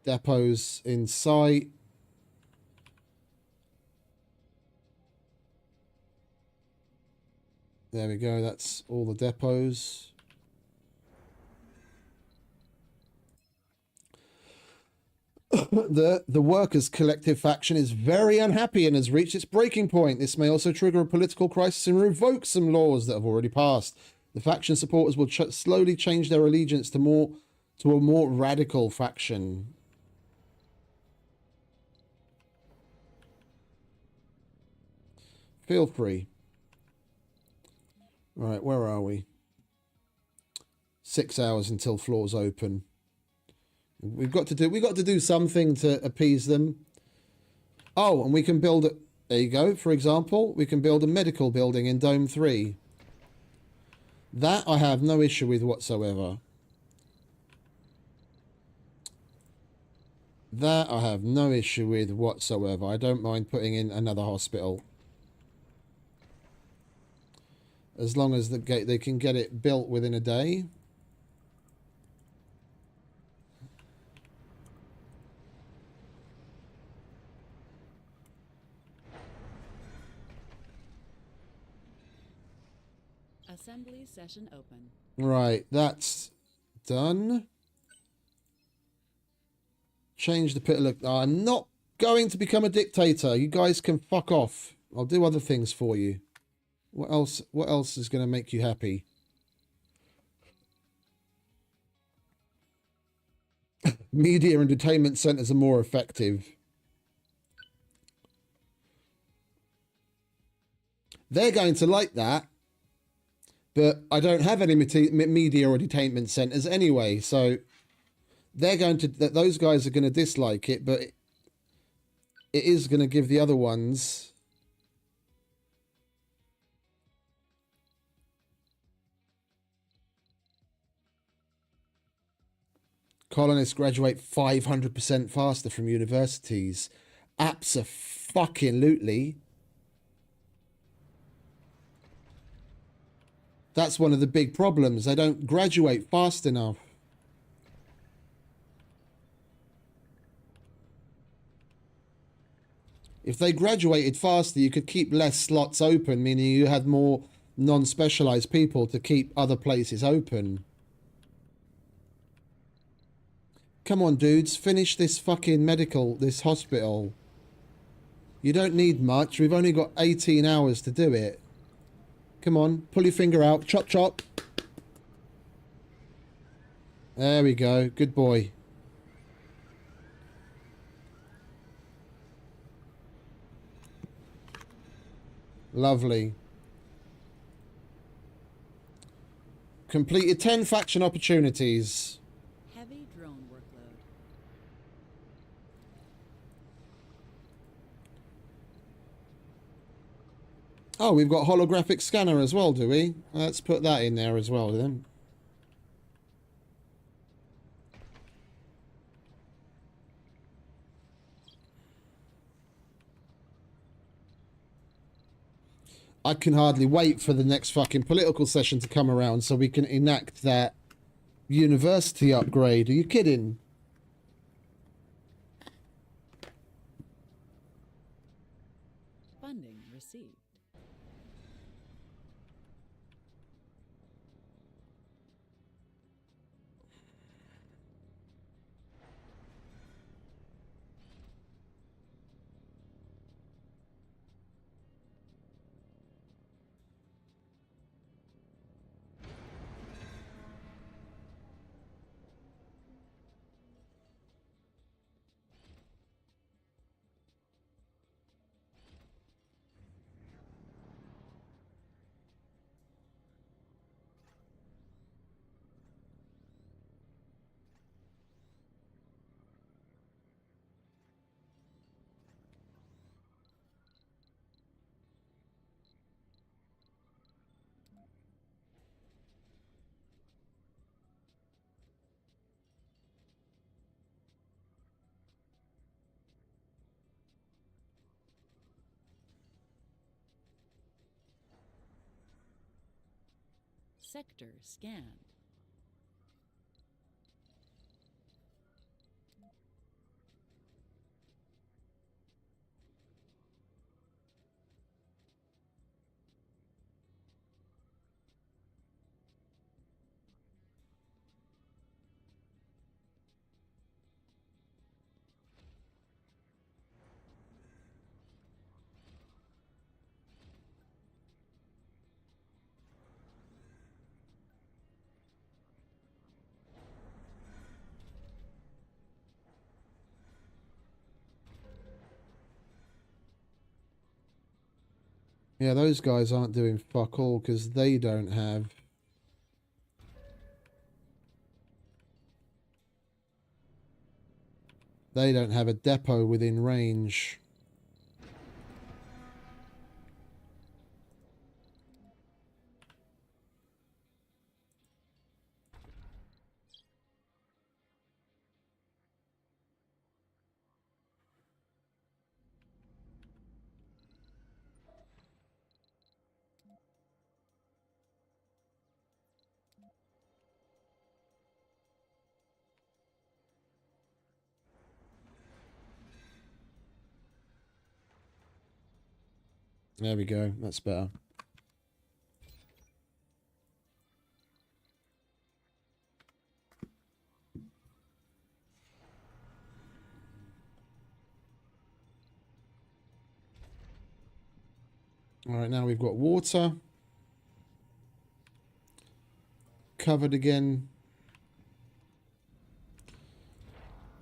depots in sight. There we go. That's all the depots. The workers' collective faction is very unhappy and has reached its breaking point. This may also trigger a political crisis and revoke some laws that have already passed. The faction supporters will slowly change their allegiance to a more radical faction. Feel free. Right, where are we? 6 hours until floors open. We've got to do something to appease them. Oh, and we can build it. There you go. For example, we can build a medical building in Dome 3. That I have no issue with whatsoever. That I have no issue with whatsoever. I don't mind putting in another hospital. As long as they can get it built within a day. Assembly session open. Right, that's done. Change the pit. Look, I'm not going to become a dictator. You guys can fuck off. I'll do other things for you. What else is going to make you happy? Media and entertainment centers are more effective. They're going to like that. But I don't have any media or entertainment centers anyway, so they're going to... Those guys are going to dislike it, but it is going to give the other ones... Colonists graduate 500% faster from universities. Abso-fucking-lutely. That's one of the big problems. They don't graduate fast enough. If they graduated faster, you could keep less slots open, meaning you had more non-specialized people to keep other places open. Come on, dudes. Finish this fucking this hospital. You don't need much. We've only got 18 hours to do it. Come on, pull your finger out. Chop, chop. There we go. Good boy. Lovely. Completed 10 faction opportunities. Heavy drone workload. Oh, we've got holographic scanner as well, do we? Let's put that in there as well then. I can hardly wait for the next fucking political session to come around so we can enact that university upgrade. Are you kidding? Funding received. Sector scanned. Yeah, those guys aren't doing fuck all because they don't have... They don't have a depot within range. There we go. That's better. All right, now we've got water. Covered again.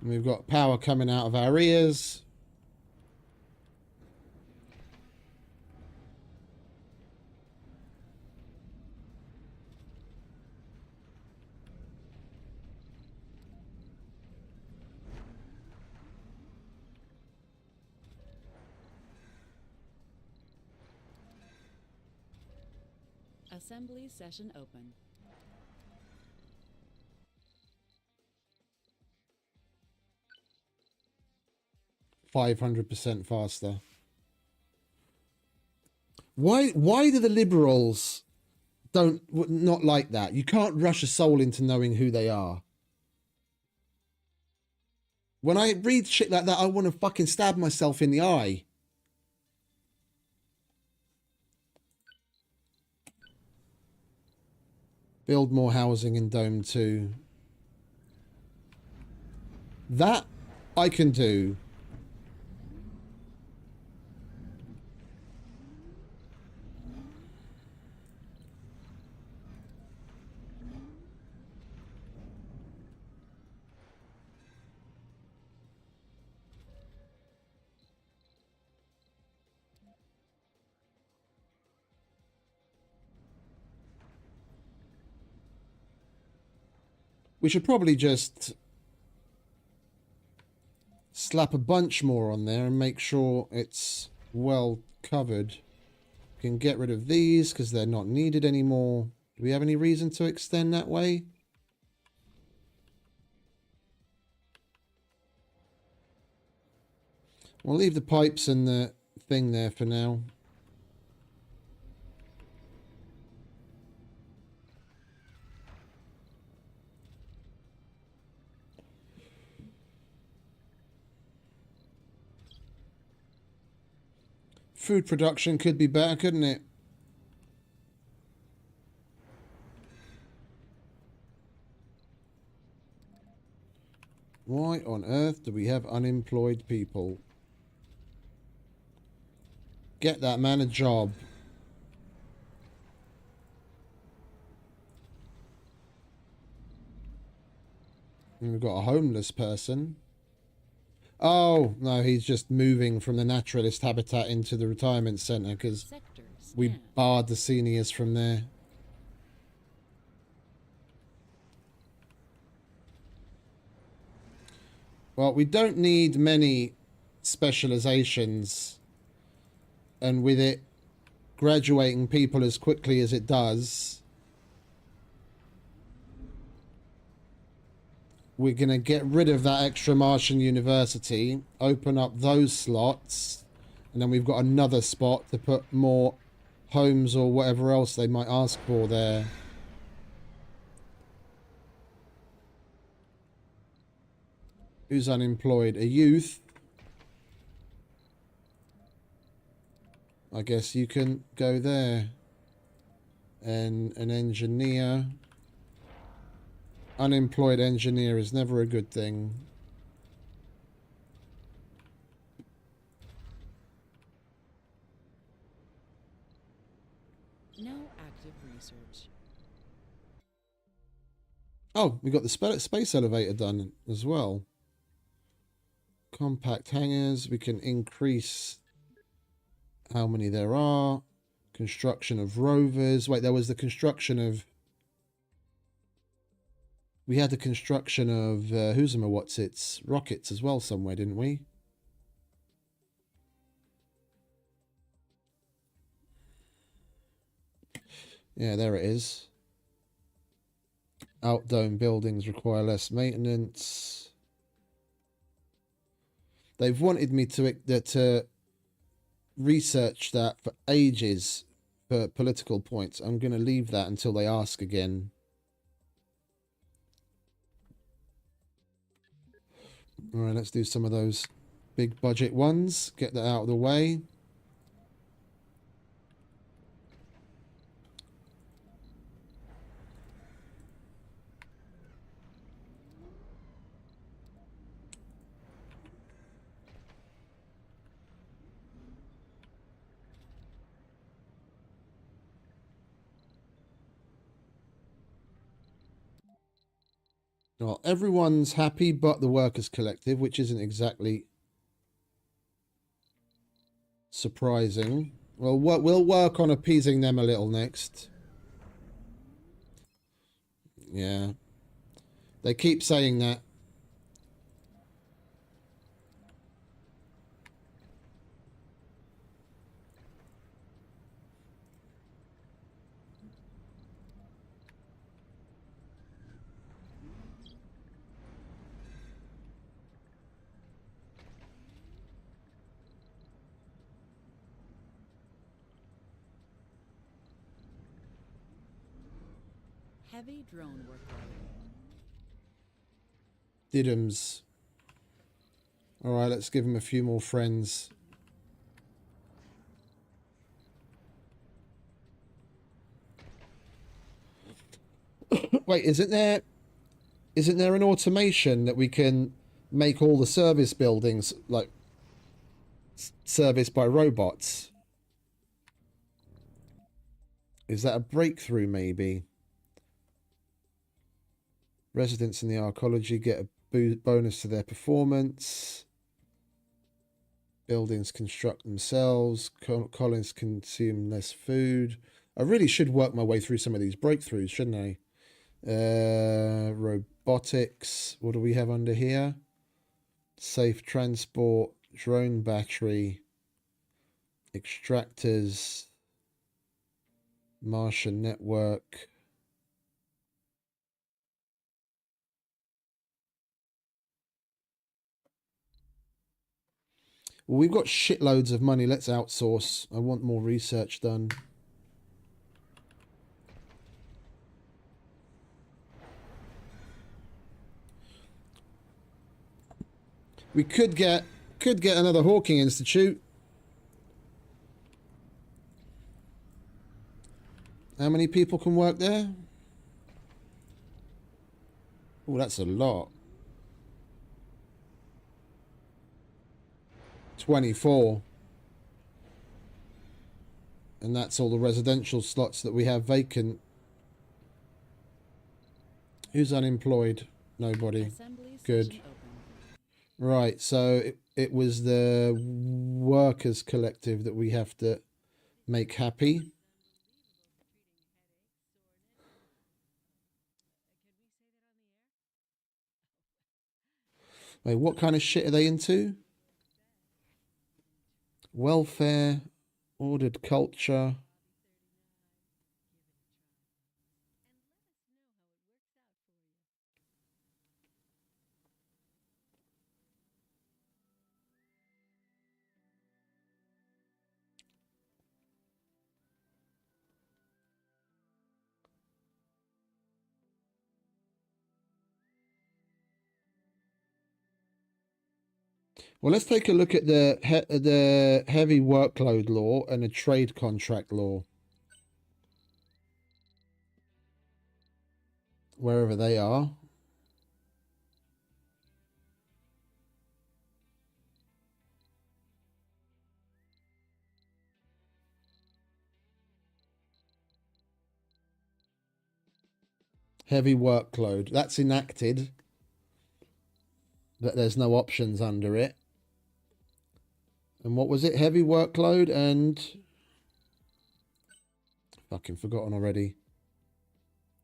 And we've got power coming out of our ears. Assembly session open. %500 faster. Why do the liberals not like that? You can't rush a soul into knowing who they are. When I read shit like that, I want to fucking stab myself in the eye. Build more housing in Dome 2. That I can do. We should probably just slap a bunch more on there and make sure it's well covered. We can get rid of these because they're not needed anymore. Do we have any reason to extend that way? We'll leave the pipes and the thing there for now. Food production could be better, couldn't it? Why on earth do we have unemployed people? Get that man a job. And we've got a homeless person. Oh, no, he's just moving from the naturalist habitat into the retirement centre because we barred the seniors from there. Well, we don't need many specializations, and with it graduating people as quickly as it does, we're going to get rid of that extra Martian University, open up those slots, and then we've got another spot to put more homes or whatever else they might ask for there. Who's unemployed? A youth. I guess you can go there. And an engineer. Unemployed engineer is never a good thing. No active research. Oh, we got the space elevator done as well. Compact hangars. We can increase how many there are. Construction of rovers. Wait, there was the construction of... We had the construction of what's-its rockets as well somewhere, didn't we? Yeah, there it is. Outdome buildings require less maintenance. They've wanted me to research that for ages for political points. I'm going to leave that until they ask again. All right, let's do some of those big budget ones. Get that out of the way. Well, everyone's happy but the workers' collective, which isn't exactly surprising. Well, we'll work on appeasing them a little next. Yeah. They keep saying that. Heavy drone workload. Diddums. All right, let's give him a few more friends. Wait, isn't there an automation that we can make all the service buildings like serviced by robots? Is that a breakthrough maybe? Residents in the arcology get a bonus to their performance. Buildings construct themselves. Colonists consume less food. I really should work my way through some of these breakthroughs, shouldn't I? Robotics. What do we have under here? Safe transport. Drone battery. Extractors. Martian network. Well, we've got shitloads of money. Let's outsource. I want more research done. We could get another Hawking Institute. How many people can work there? Oh, that's a lot. 24. And that's all the residential slots that we have vacant. Who's unemployed? Nobody. Assembly Good. session open. Right, so it was the workers' collective that we have to make happy. Wait, what kind of shit are they into? Welfare, ordered culture. Well, let's take a look at the heavy workload law and the trade contract law. Wherever they are. Heavy workload. That's enacted. That there's no options under it. And what was it? Heavy workload and... Fucking forgotten already.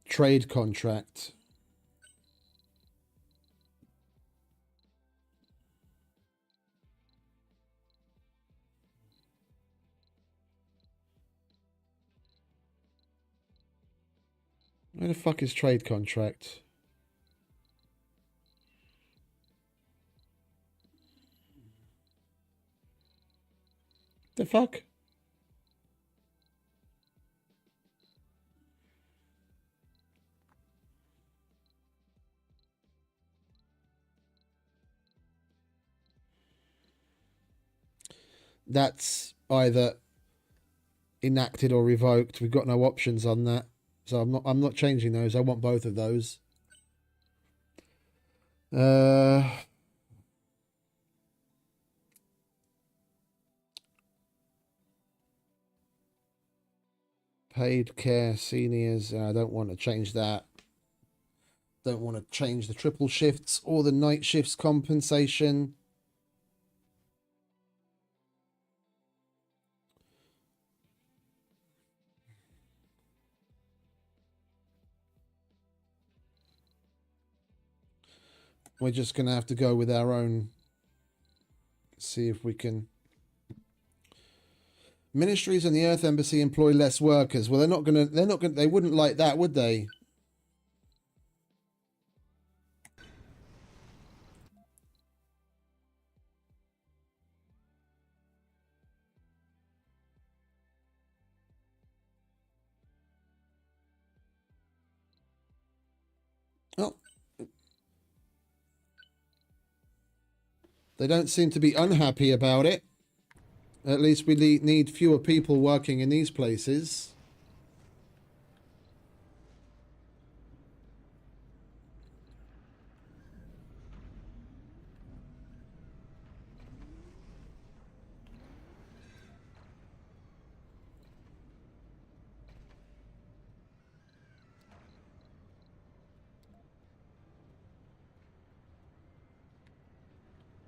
Trade contract. Where the fuck is trade contract? The fuck? That's either enacted or revoked. We've got no options on that. So I'm not changing those. I want both of those. Paid care seniors. I don't want to change that. Don't want to change the triple shifts or the night shifts compensation. We're just going to have to go with our own. See if we can. Ministries and the Earth Embassy employ less workers. Well, they wouldn't like that, would they? Well, they don't seem to be unhappy about it. At least we need fewer people working in these places.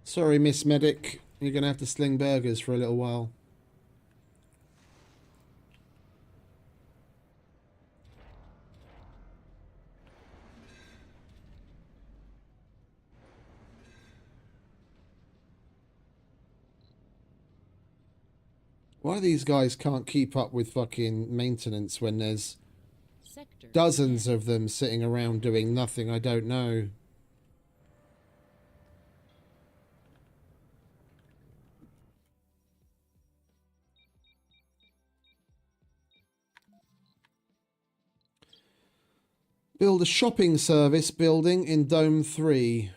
Sorry, Miss Medic. You're going to have to sling burgers for a little while. Why these guys can't keep up with fucking maintenance when there's Sector dozens 10. of them sitting around doing nothing? I don't know. Build a shopping service building in Dome 3.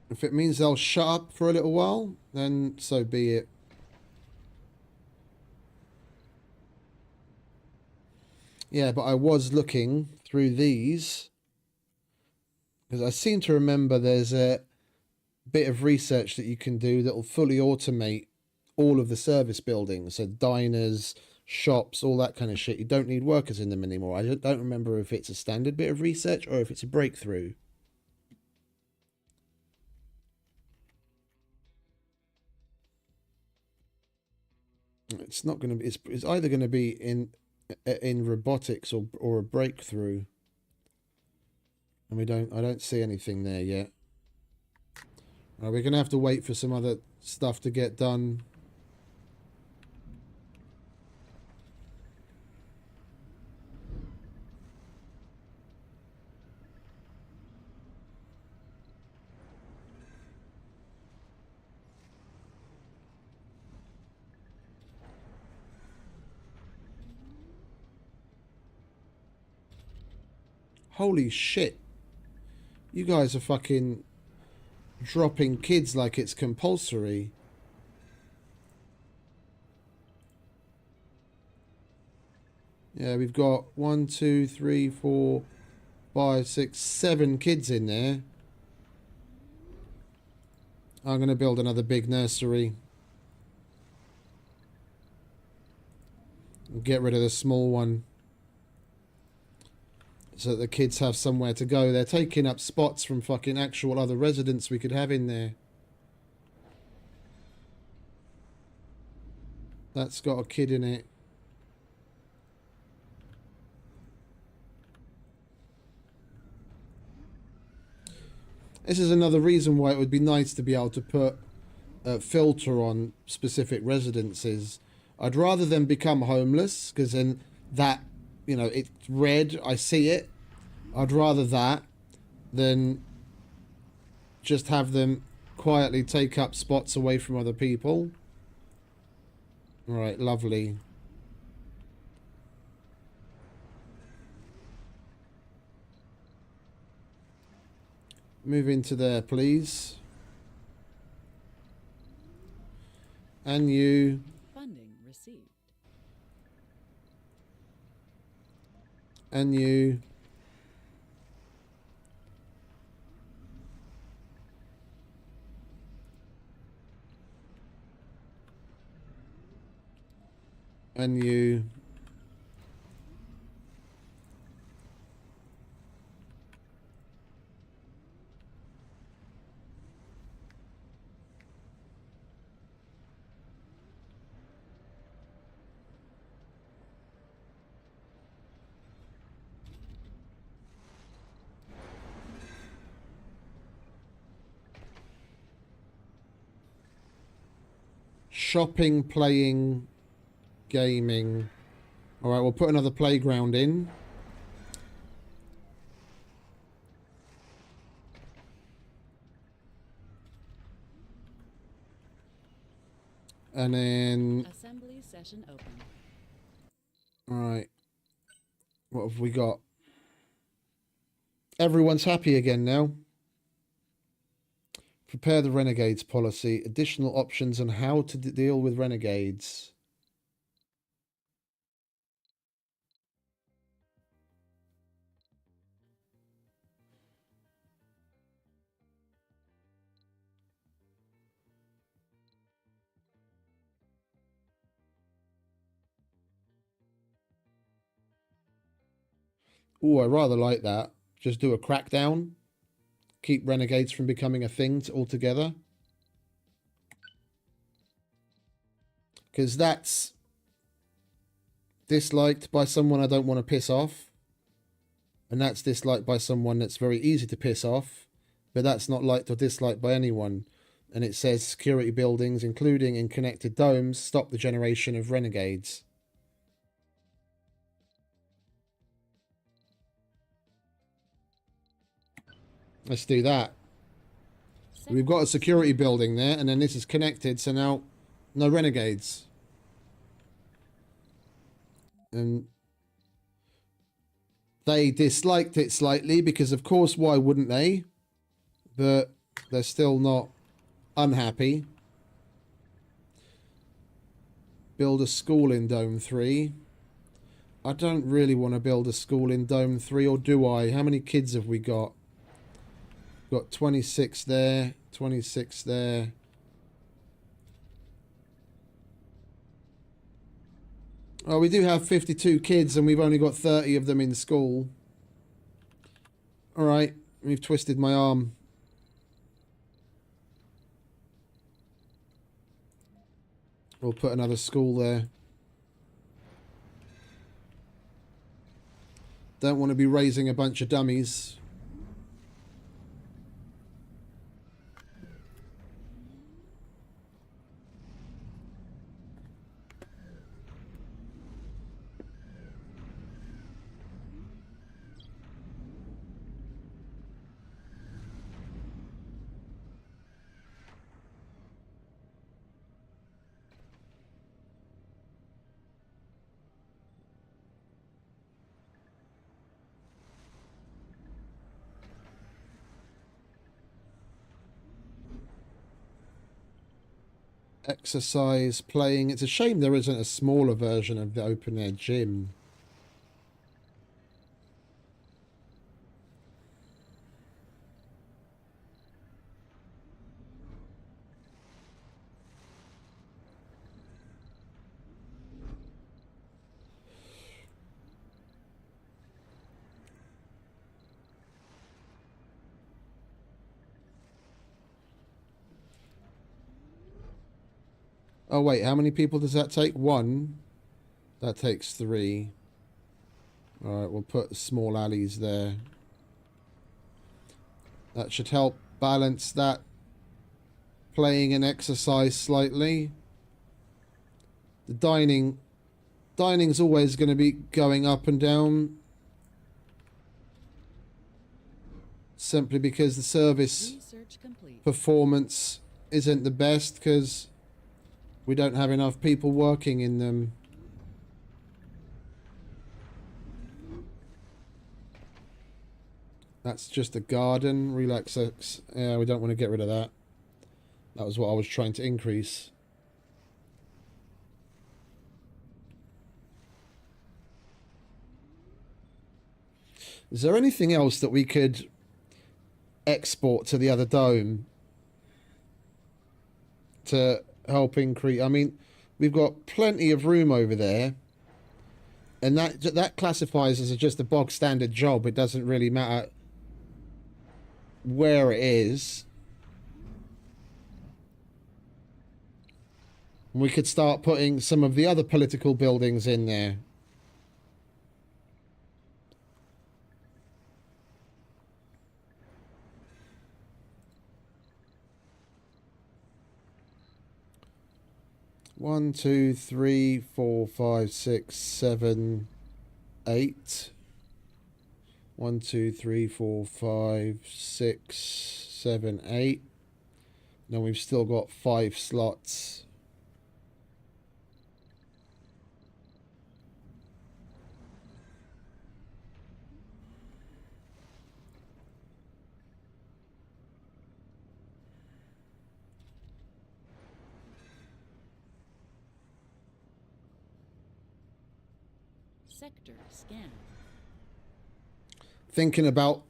If it means they'll shut up for a little while, then so be it. Yeah, but I was looking through these because I seem to remember there's a bit of research that you can do that will fully automate all of the service buildings, so diners, shops, all that kind of shit. You don't need workers in them anymore. I don't remember if it's a standard bit of research or if it's a breakthrough. It's not going to be. It's either going to be in robotics or a breakthrough, and I don't see anything there yet. We're going to have to wait for some other stuff to get done. Holy shit. You guys are fucking dropping kids like it's compulsory. Yeah, we've got 1, 2, 3, 4, 5, 6, 7 kids in there. I'm going to build another big nursery. And get rid of the small one, so that the kids have somewhere to go. They're taking up spots from fucking actual other residents we could have in there. That's got a kid in it. This is another reason why it would be nice to be able to put a filter on specific residences. I'd rather them become homeless, because then that, you know, it's red, I see it. I'd rather that than just have them quietly take up spots away from other people. All right, lovely. Move into there, please. And you. Funding received. And you. And you. Shopping, playing, gaming. All right, we'll put another playground in. And then, Assembly session open. all right, what have we got? Everyone's happy again now. Prepare the renegades policy. Additional options on how to deal with renegades. Oh, I rather like that. Just do a crackdown. Keep renegades from becoming a thing altogether. Because that's disliked by someone I don't want to piss off. And that's disliked by someone that's very easy to piss off. But that's not liked or disliked by anyone. And it says security buildings, including in connected domes, stop the generation of renegades. Let's do that. We've got a security building there, and then this is connected, so now no renegades. And they disliked it slightly, because of course, why wouldn't they? But They're still not unhappy. Build a school in Dome 3. I don't really want to build a school in Dome 3, or do I? How many kids have we got? We've got 26 there, 26 there. Oh, we do have 52 kids and we've only got 30 of them in school. Alright, we've twisted my arm. We'll put another school there. Don't want to be raising a bunch of dummies. Exercise, playing. It's a shame there isn't a smaller version of the open air gym. Oh wait, how many people does that take? 1. That takes 3. Alright, we'll put small alleys there. That should help balance that playing and exercise slightly. The dining's always going to be going up and down. Simply because the service Research complete. performance isn't the best because we don't have enough people working in them. That's just a garden. Relax. Yeah, we don't want to get rid of that. That was what I was trying to increase. Is there anything else that we could export to the other dome to help increase? I mean, we've got plenty of room over there, and that classifies as just a bog standard job. It doesn't really matter where it is. We could start putting some of the other political buildings in there. One, 2, 3, 4, 5, 6, 7, 8. 1, 2, 3, 4, 5, 6, 7, 8. Then we've still got 5 slots. Sector scan. Thinking about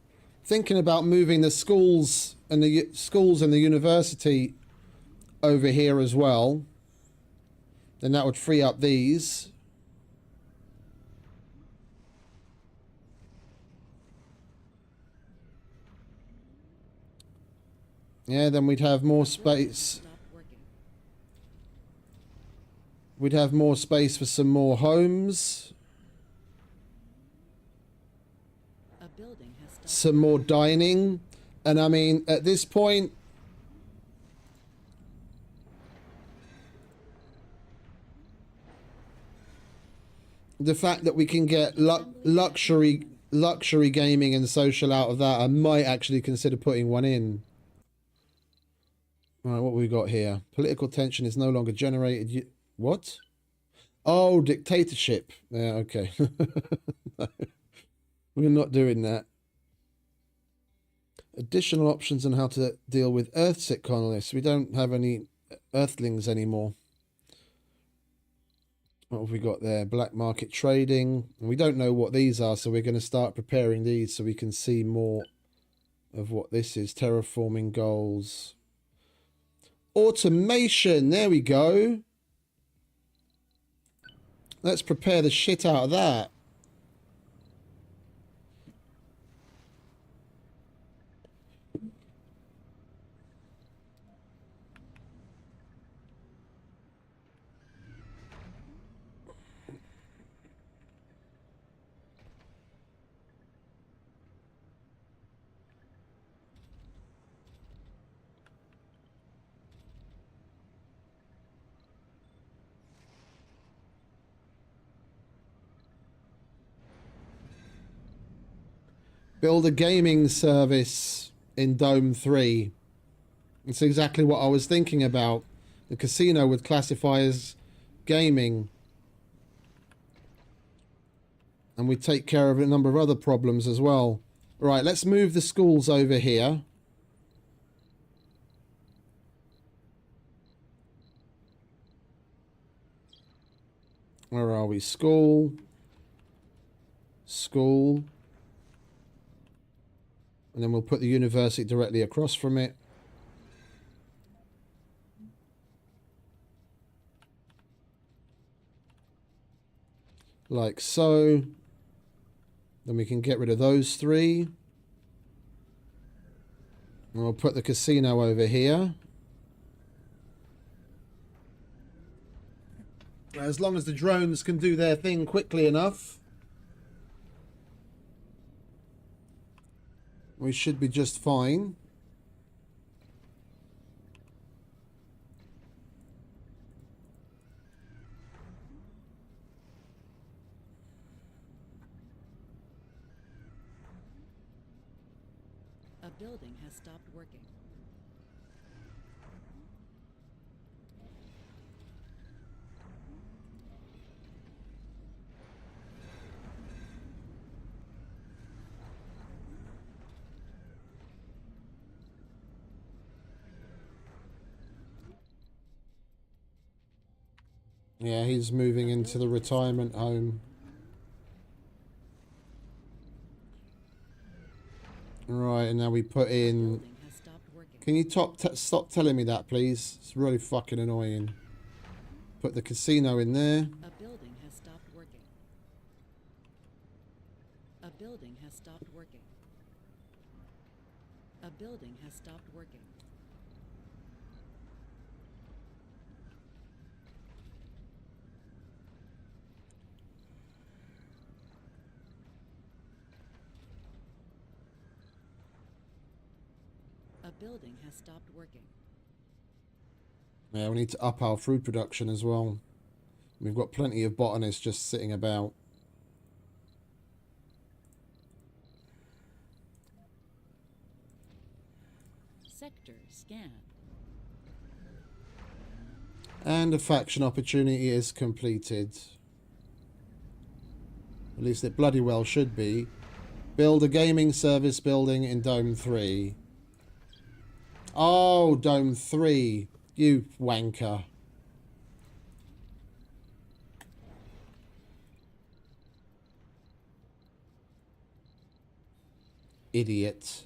moving the schools and the university over here as well. Then that would free up these. Yeah, then we'd have more space. Stop working. We'd have more space for some more homes. A building has stopped. Some more dining. And I mean, at this point, the fact that we can get luxury gaming and social out of that, I might actually consider putting one in. All right, what we got here? Political tension is no longer generated. What? Oh, dictatorship. Yeah, okay. We're not doing that. Additional options on how to deal with Earthsick colonists. We don't have any Earthlings anymore. What have we got there? Black market trading. We don't know what these are, so we're going to start preparing these so we can see more of what this is. Terraforming goals. Automation. There we go. Let's prepare the shit out of that. Build a gaming service in Dome 3. It's exactly what I was thinking about. The casino would classify as gaming. And we take care of a number of other problems as well. Right, let's move the schools over here. Where are we? School. School. And then we'll put the university directly across from it. Like so. Then we can get rid of those three. And we'll put the casino over here. As long as the drones can do their thing quickly enough, we should be just fine. A building has stopped working. Yeah, he's moving into the retirement home. Right, and now we put in... Building has stopped working. Can you stop telling me that, please? It's really fucking annoying. Put the casino in there. A building has stopped working. A building has stopped working. A building has stopped working. A building has stopped working. Yeah, we need to up our food production as well. We've got plenty of botanists just sitting about. Sector scan. And a faction opportunity is completed. At least it bloody well should be. Build a gaming service building in Dome 3. Oh, Dome 3. You wanker. Idiot.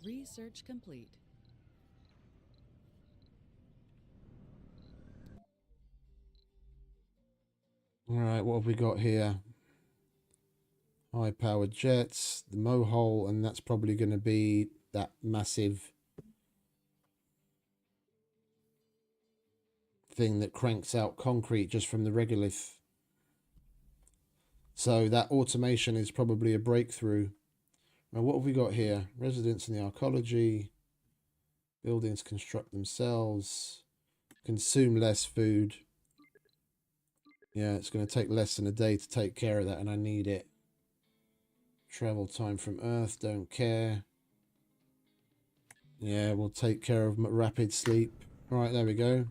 Research complete. Alright, what have we got here? High-powered jets, the mohole, and that's probably going to be that massive thing that cranks out concrete just from the regolith. So that automation is probably a breakthrough. Now, what have we got here? Residents in the archaeology. Buildings construct themselves. Consume less food. Yeah, it's going to take less than a day to take care of that, and I need it. Travel time from Earth, don't care. Yeah, we'll take care of rapid sleep. Right, there we go.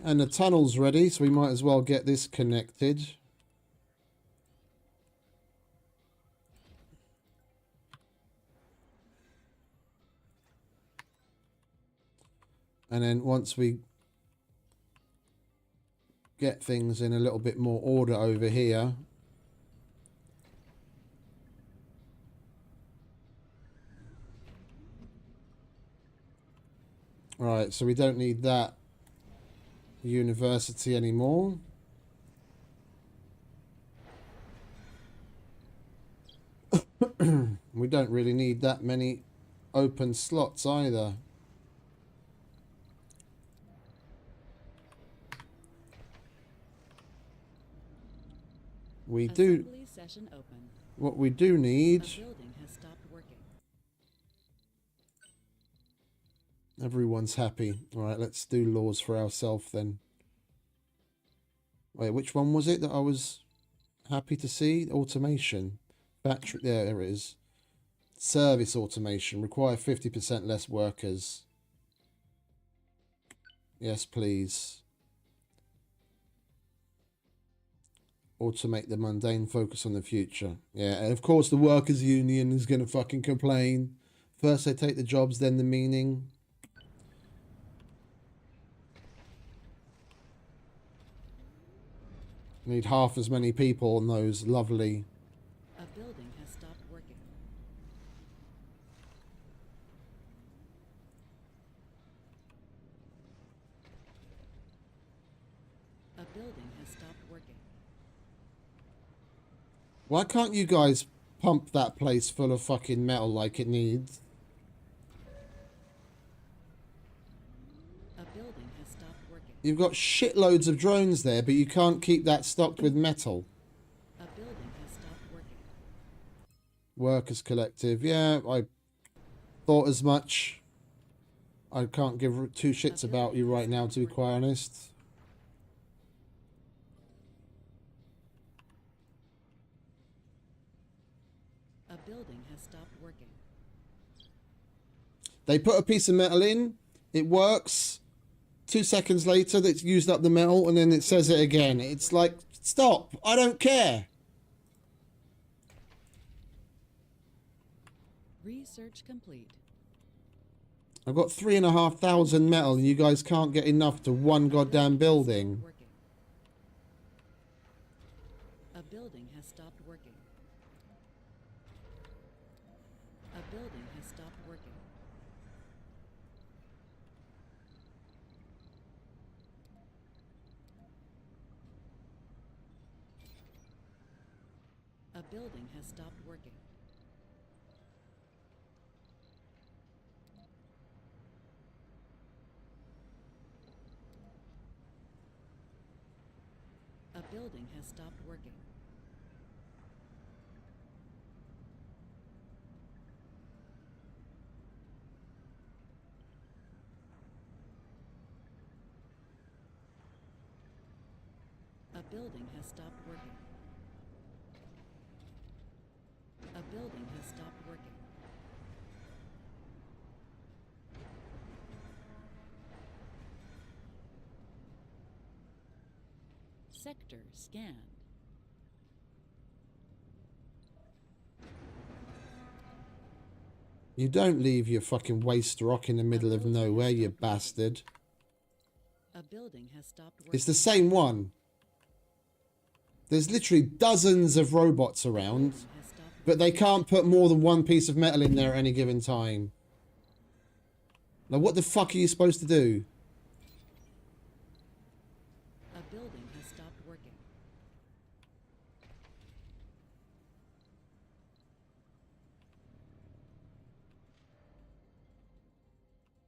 And the tunnel's ready, so we might as well get this connected. And then once we get things in a little bit more order over here, right, so we don't need that university anymore. We don't really need that many open slots either. We do. Assembly session open. What we do need. A building has stopped working. Everyone's happy. All right, let's do laws for ourselves then. Wait, which one was it that I was happy to see? Automation. Battery. There it is. Service automation. Require 50% less workers. Yes, please. Automate the mundane, focus on the future. Yeah, and of course the workers' union is going to fucking complain. First they take the jobs, then the meaning. Need half as many people on those lovely... A building has stopped working. A building has stopped working. Why can't you guys pump that place full of fucking metal like it needs? A building has stopped working. You've got shitloads of drones there, but you can't keep that stocked with metal. A building has stopped working. Workers Collective. Yeah, I thought as much. I can't give two shits about you right now, to be quite honest. A building has stopped working. They put a piece of metal in, it works. 2 seconds later, it's used up the metal, and then it says it again. It's like, stop! I don't care! Research complete. I've got 3,500 metal, and you guys can't get enough to one goddamn building. A building has stopped working. A building has stopped working. A building has stopped working. A building has stopped working. A building has stopped working. A building has stopped working. Sector scanned. You don't leave your fucking waste rock in the middle of nowhere, you bastard. A building has stopped working. It's the same one. There's literally dozens of robots around, but they can't put more than one piece of metal in there at any given time. Now, what the fuck are you supposed to do? A building has stopped working.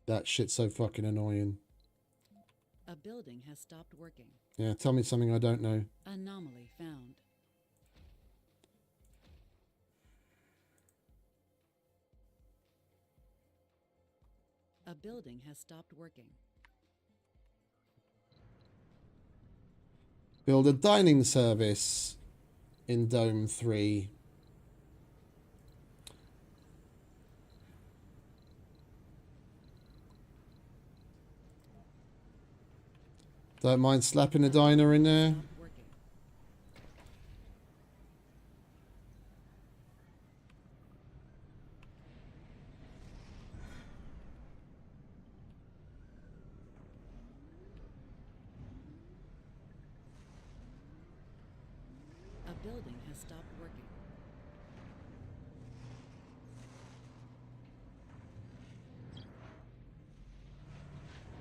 That shit's so fucking annoying. A building has stopped working. Yeah, tell me something I don't know. Anomaly found. A building has stopped working. Build a dining service in Dome 3. Don't mind slapping a diner in there. Stopped working. A building has stopped working.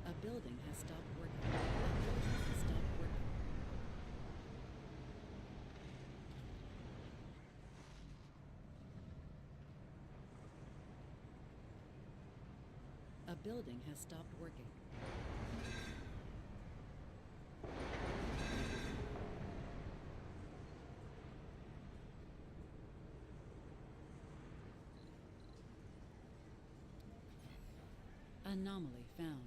A building has stopped working. A building has stopped working. A building has stopped working. Anomaly found.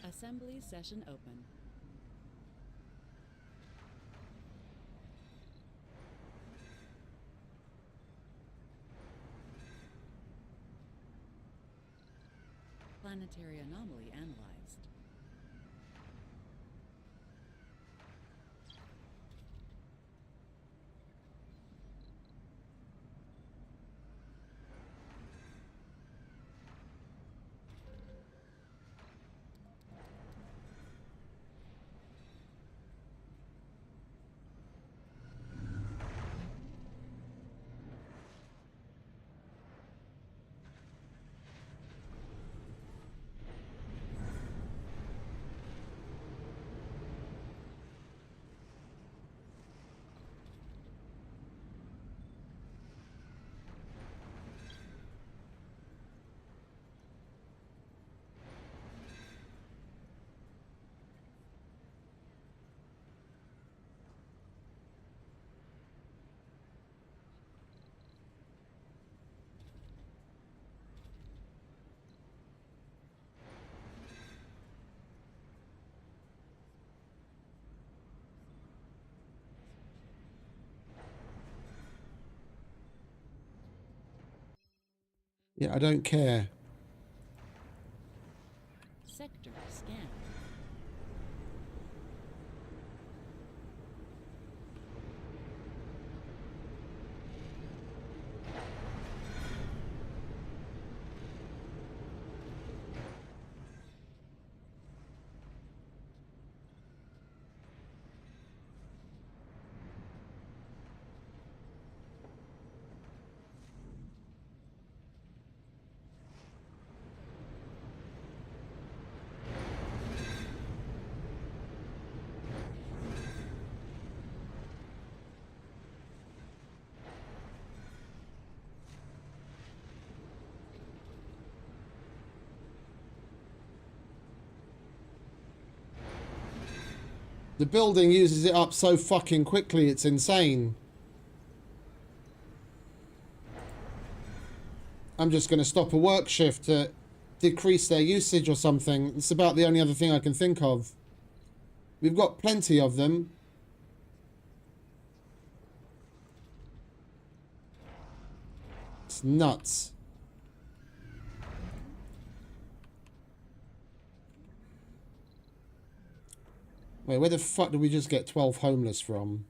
Assembly session open. Planetary anomaly analyzed. Yeah, I don't care. Sector scan. The building uses it up so fucking quickly, it's insane. I'm just going to stop a work shift to decrease their usage or something. It's about the only other thing I can think of. We've got plenty of them. It's nuts. Wait, where the fuck did we just get 12 homeless from?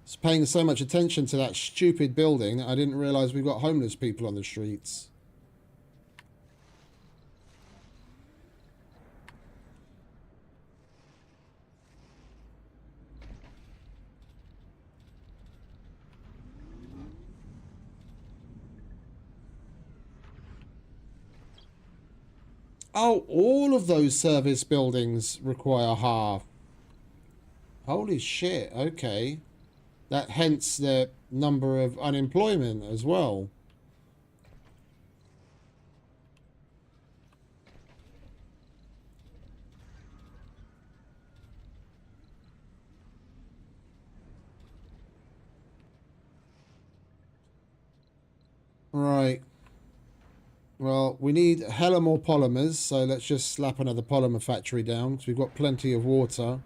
It's paying so much attention to that stupid building that I didn't realise we've got homeless people on the streets. Oh, all of those service buildings require half. Holy shit, okay. That hence the number of unemployment as well. Right. Well, we need hella more polymers, so let's just slap another polymer factory down, because we've got plenty of water.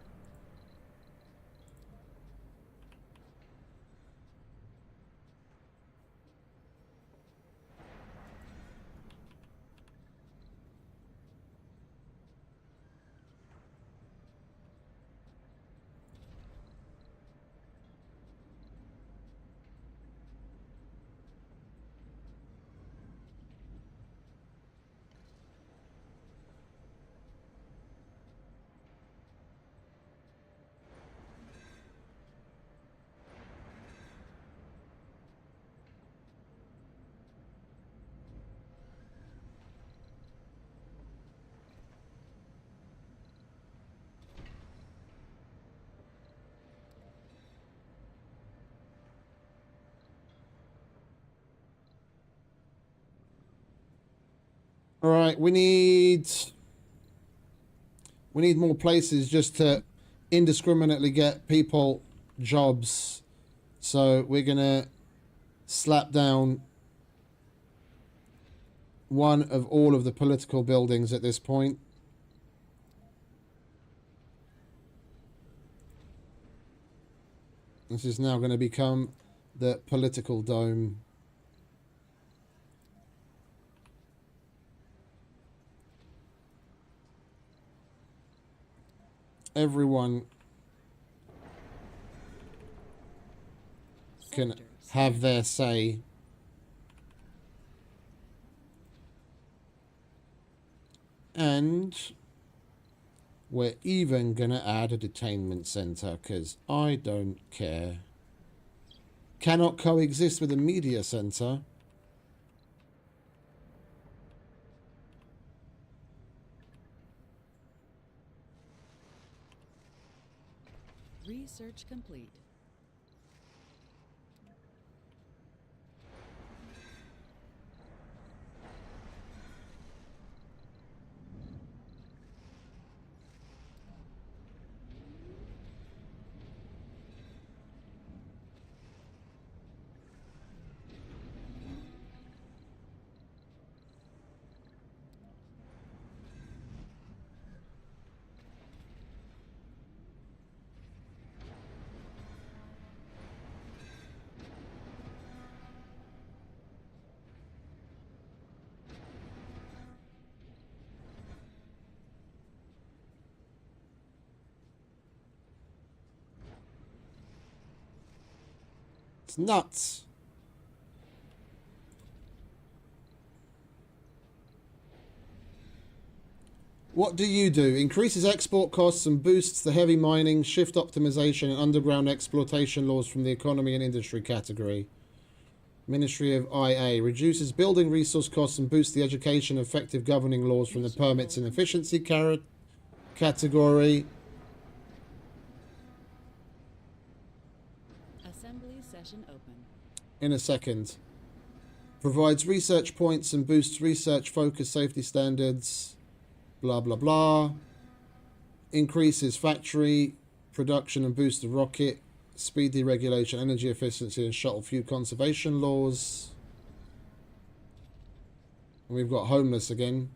All right, we need more places just to indiscriminately get people jobs. So we're gonna slap down one of all of the political buildings at this point. This is now going to become the political dome. Everyone can have their say. And we're even gonna add a detainment center, because I don't care. Cannot coexist with a media center. Research complete. It's nuts. What do you do? Increases export costs and boosts the heavy mining, shift optimization and underground exploitation laws from the economy and industry category. Ministry of IA. Reduces building resource costs and boosts the education and effective governing laws from the permits and efficiency category. Assembly session open. In a second. Provides research points and boosts research focus safety standards. Blah, blah, blah. Increases factory production and boosts the rocket. Speed deregulation, energy efficiency and shuttle fuel conservation laws. And we've got homeless again.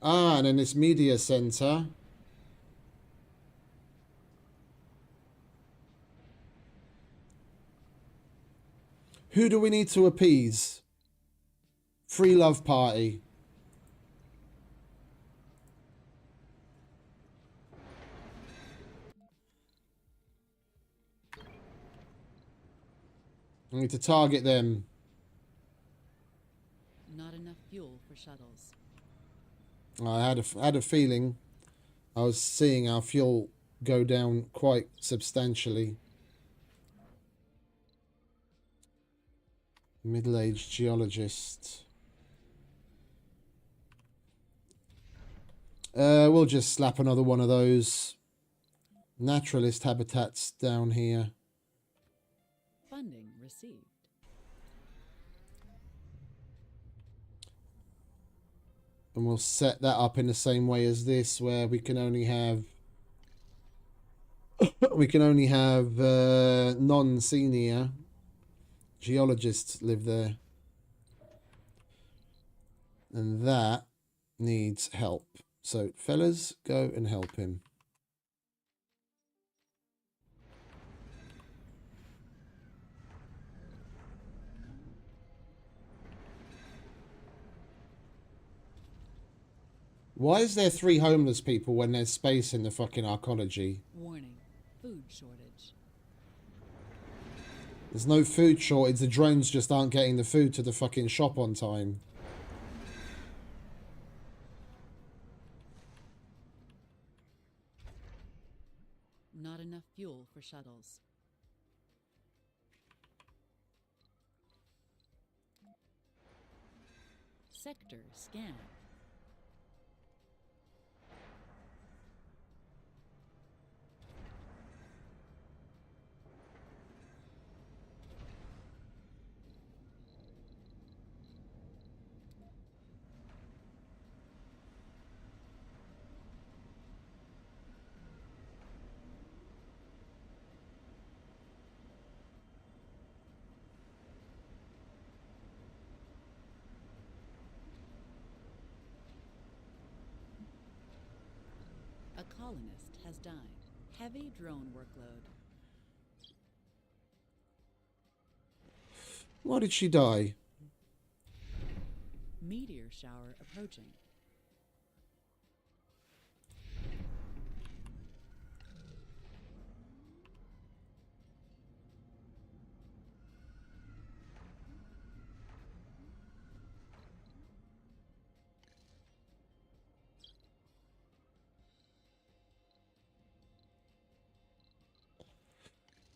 Ah, and then this media center. Who do we need to appease? Free Love Party. I need to target them. Not enough fuel for shuttles. I had a feeling I was seeing our fuel go down quite substantially. Middle-aged geologist. We'll just slap another one of those naturalist habitats down here. Funding received. And we'll set that up in the same way as this, where we can only have non-senior Geologists live there. And that needs help. So, fellas, go and help him. Why is there 3 homeless people when there's space in the fucking archaeology? Warning, food shortage. There's no food shortage. The drones just aren't getting the food to the fucking shop on time. Not enough fuel for shuttles. Sector scan. A colonist has died. Heavy drone workload. Why did she die? Meteor shower approaching.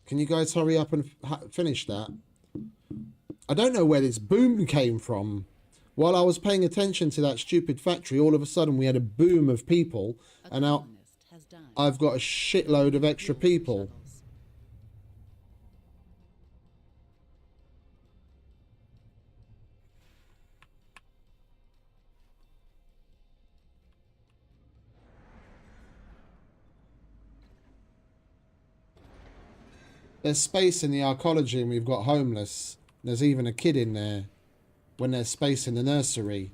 Can you guys hurry up and finish that? I don't know where this boom came from. While I was paying attention to that stupid factory, all of a sudden we had a boom of people, and now I've got a shitload of extra people. There's space in the archaeology and we've got homeless. There's even a kid in there when there's space in the nursery.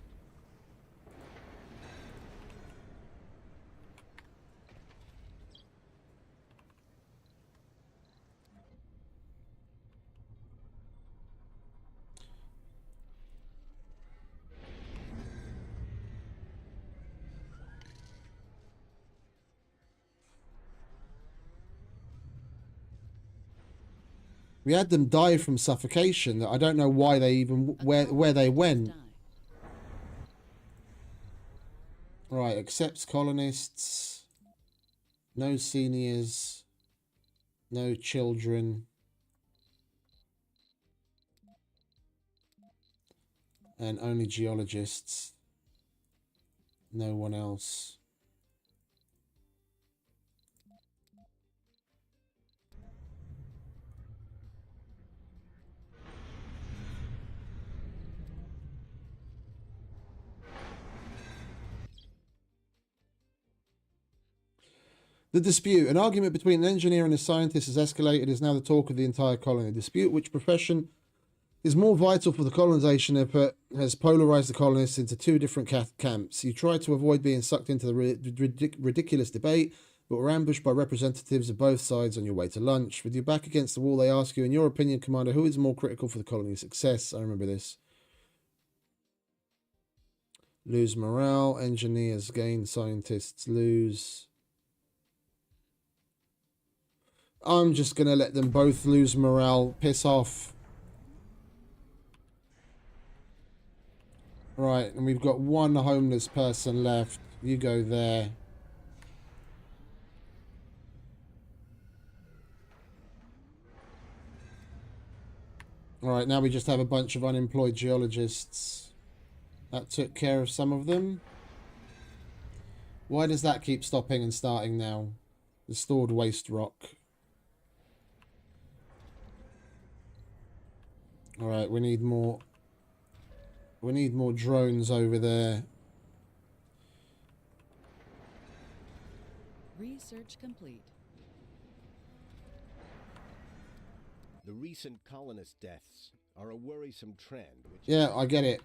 We had them die from suffocation. I don't know why they even where they went. Right, accepts colonists. No seniors. No children. And only geologists. No one else. The dispute. An argument between an engineer and a scientist has escalated, is now the talk of the entire colony. A dispute which profession is more vital for the colonization effort has polarized the colonists into 2 different camps. You try to avoid being sucked into the ridiculous debate, but were ambushed by representatives of both sides on your way to lunch. With your back against the wall, they ask you, in your opinion, Commander, who is more critical for the colony's success? I remember this. Lose morale. Engineers gain. Scientists lose. I'm just going to let them both lose morale. Piss off. Right, and we've got 1 homeless person left. You go there. Alright, now we just have a bunch of unemployed geologists. That took care of some of them. Why does that keep stopping and starting now? The stored waste rock. Alright, we need more. We need more drones over there. Research complete. The recent colonist deaths are a worrisome trend which... Yeah, I get it.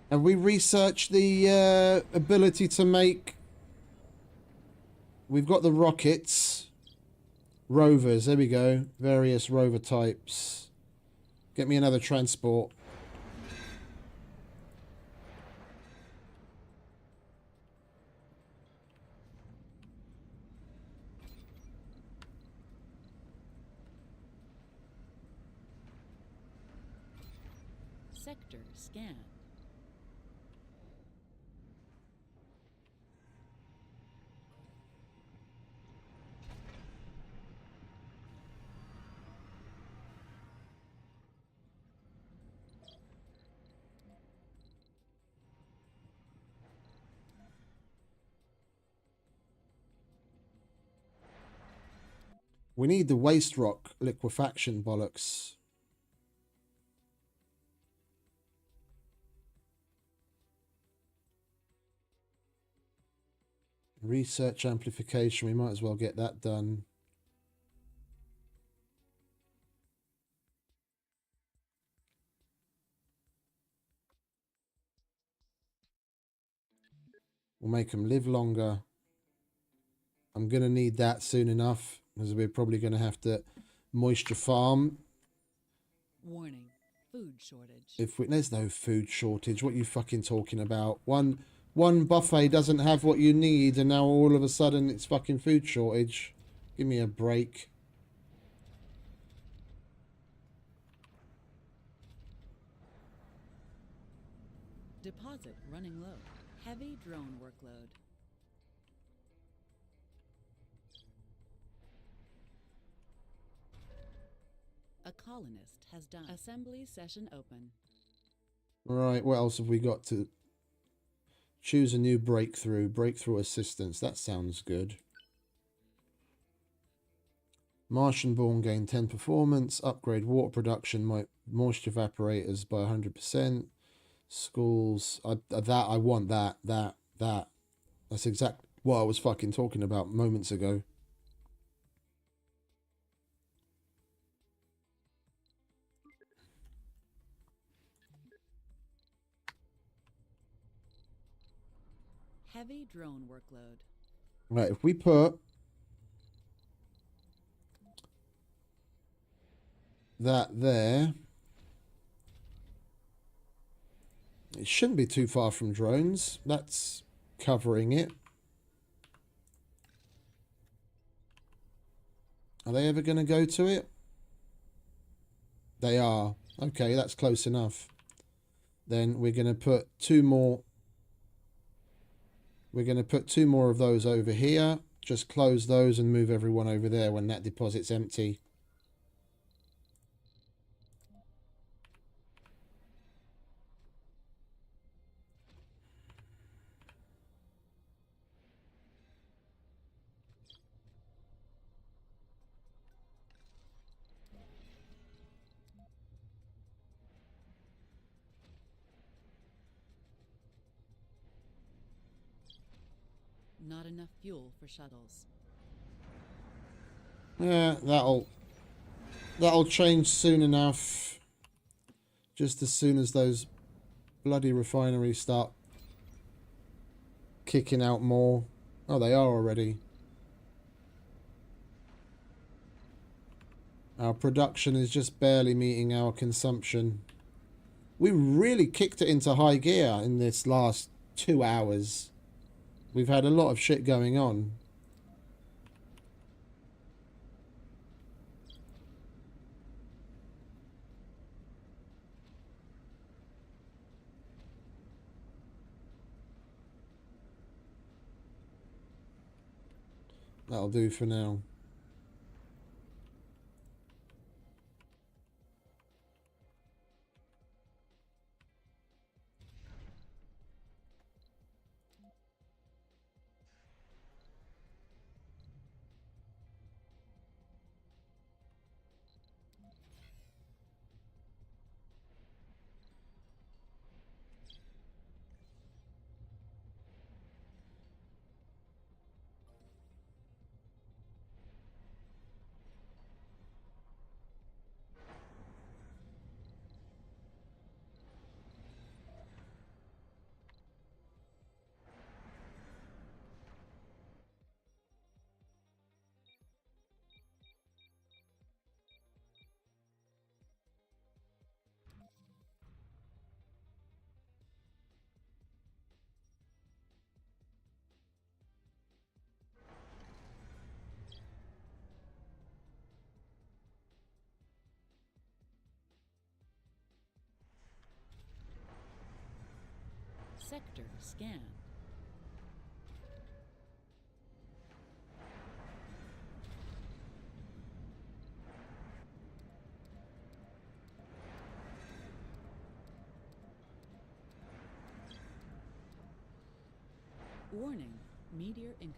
Have we researched the ability to make... We've got the rockets. Rovers, there we go. Various rover types. Get me another transport. Sector scan. We need the waste rock liquefaction bollocks. Research amplification, we might as well get that done. We'll make them live longer. I'm going to need that soon enough, because we're probably going to have to moisture farm. Warning. Food shortage. If we, there's no food shortage. What are you fucking talking about? One buffet doesn't have what you need, and now all of a sudden it's fucking food shortage. Give me a break. Deposit running low. Heavy drone workload. A colonist has done. Assembly session open. Right, what else have we got to... Choose a new breakthrough. Breakthrough assistance. That sounds good. Martian born gain 10 performance. Upgrade water production. Moisture evaporators by 100%. Schools. I want that. That's exactly what I was fucking talking about moments ago. Heavy drone workload. Right, if we put that there, it shouldn't be too far from drones. That's covering it. Are they ever going to go to it? They are. Okay, that's close enough. Then we're going to put two more. We're going to put two more of those over here. Just close those and move everyone over there when that deposit's empty. Not enough fuel for shuttles. Yeah, that'll change soon enough. Just as soon as those bloody refineries start kicking out more. Oh, they are already. Our production is just barely meeting our consumption. We really kicked it into high gear in this last 2 hours. We've had a lot of shit going on. That'll do for now. Sector scanned. Warning, meteor incoming.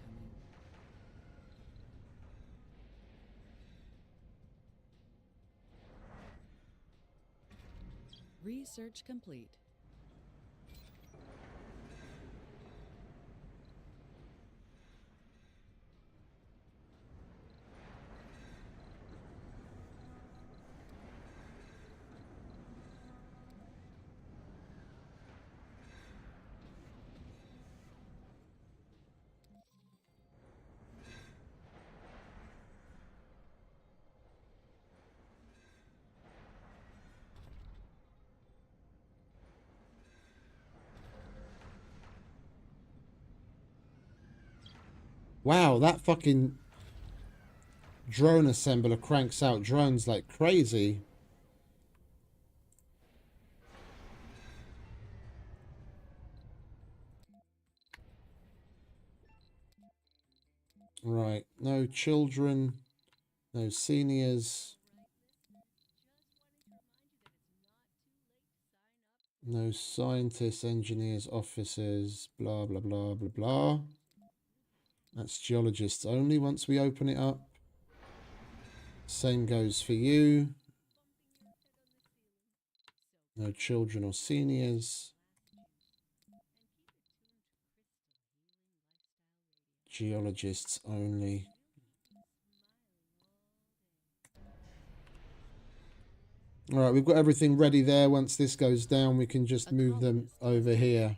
Research complete. Wow, that fucking drone assembler cranks out drones like crazy. Right, no children, no seniors, no scientists, engineers, officers, blah, blah, blah, blah, blah. That's geologists only once we open it up. Same goes for you. No children or seniors. Geologists only. All right, we've got everything ready there. Once this goes down, we can just move them over here.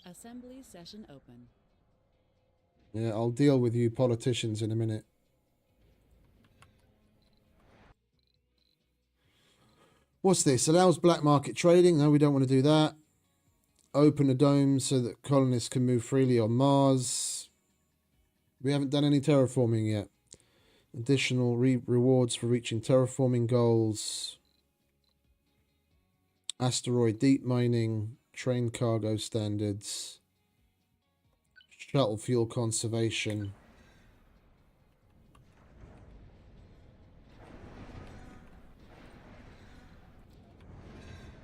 Assembly session open. Yeah, I'll deal with you politicians in a minute. What's this? Allows black market trading. No, we don't want to do that. Open a dome so that colonists can move freely on Mars. We haven't done any terraforming yet. Additional rewards for reaching terraforming goals. Asteroid deep mining. Train cargo standards. Shuttle fuel conservation.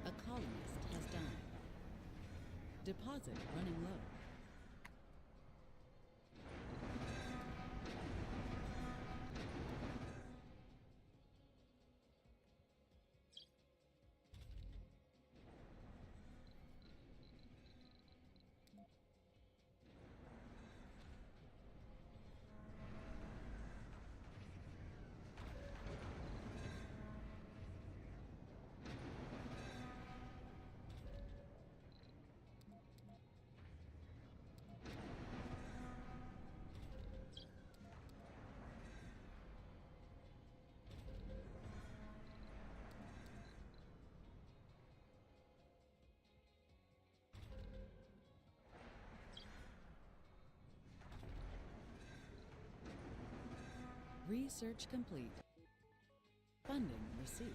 A colonist has died. Deposit running low. Research complete. Funding received.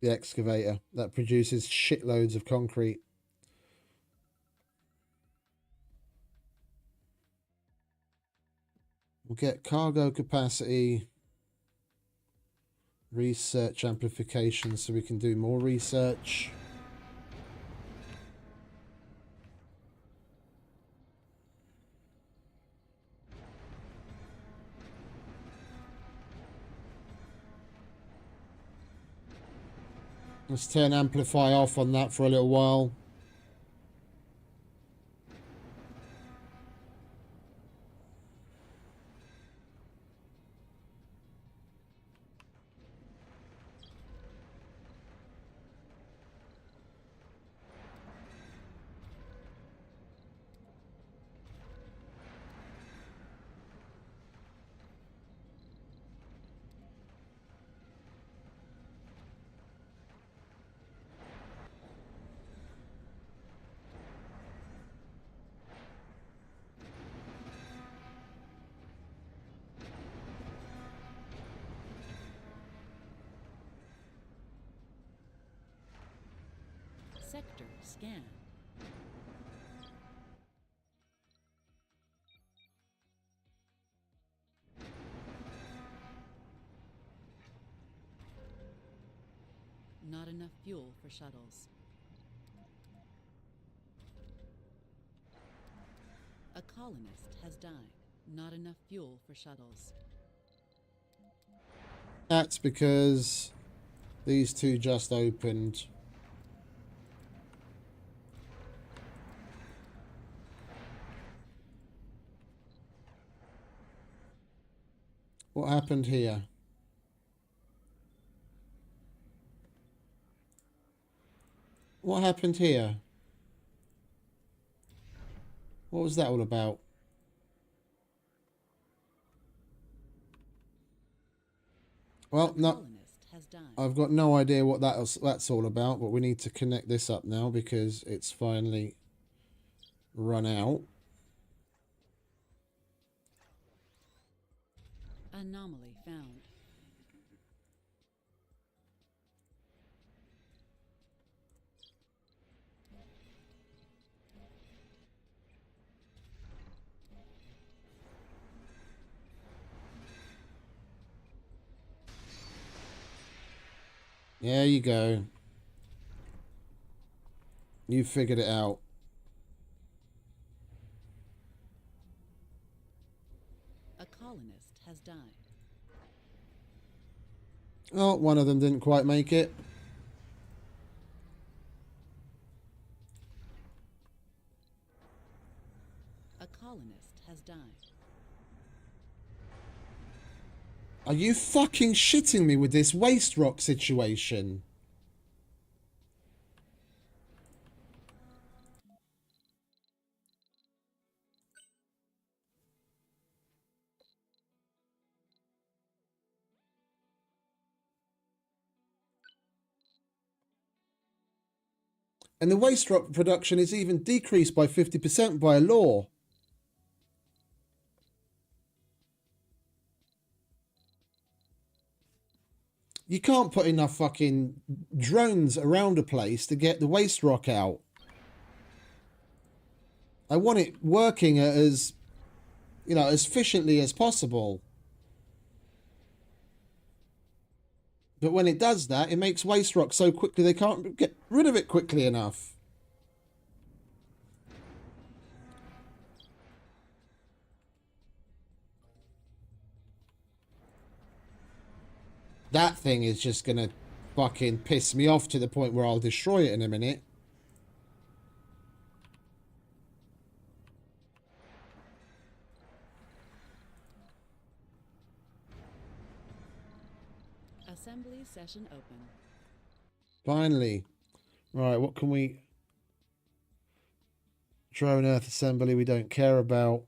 The excavator that produces shitloads of concrete. We'll get cargo capacity, research amplification so we can do more research. Let's turn amplify off on that for a little while. Scan. Not enough fuel for shuttles. A colonist has died. Not enough fuel for shuttles. That's because these two just opened. What happened here? What happened here? What was that all about? Well, no, Colonist has died. I've got no idea what that's all about, but we need to connect this up now because it's finally run out. Anomaly found. There you go. You figured it out. A colonist has died. Oh, one of them didn't quite make it. A colonist has died. Are you fucking shitting me with this waste rock situation? And the waste rock production is even decreased by 50% by law. You can't put enough fucking drones around a place to get the waste rock out. I want it working as, you know, as efficiently as possible. But when it does that, it makes waste rock so quickly they can't get rid of it quickly enough. That thing is just gonna fucking piss me off to the point where I'll destroy it in a minute. Assembly session open. Finally. Right, what can we... Drone Earth Assembly we don't care about.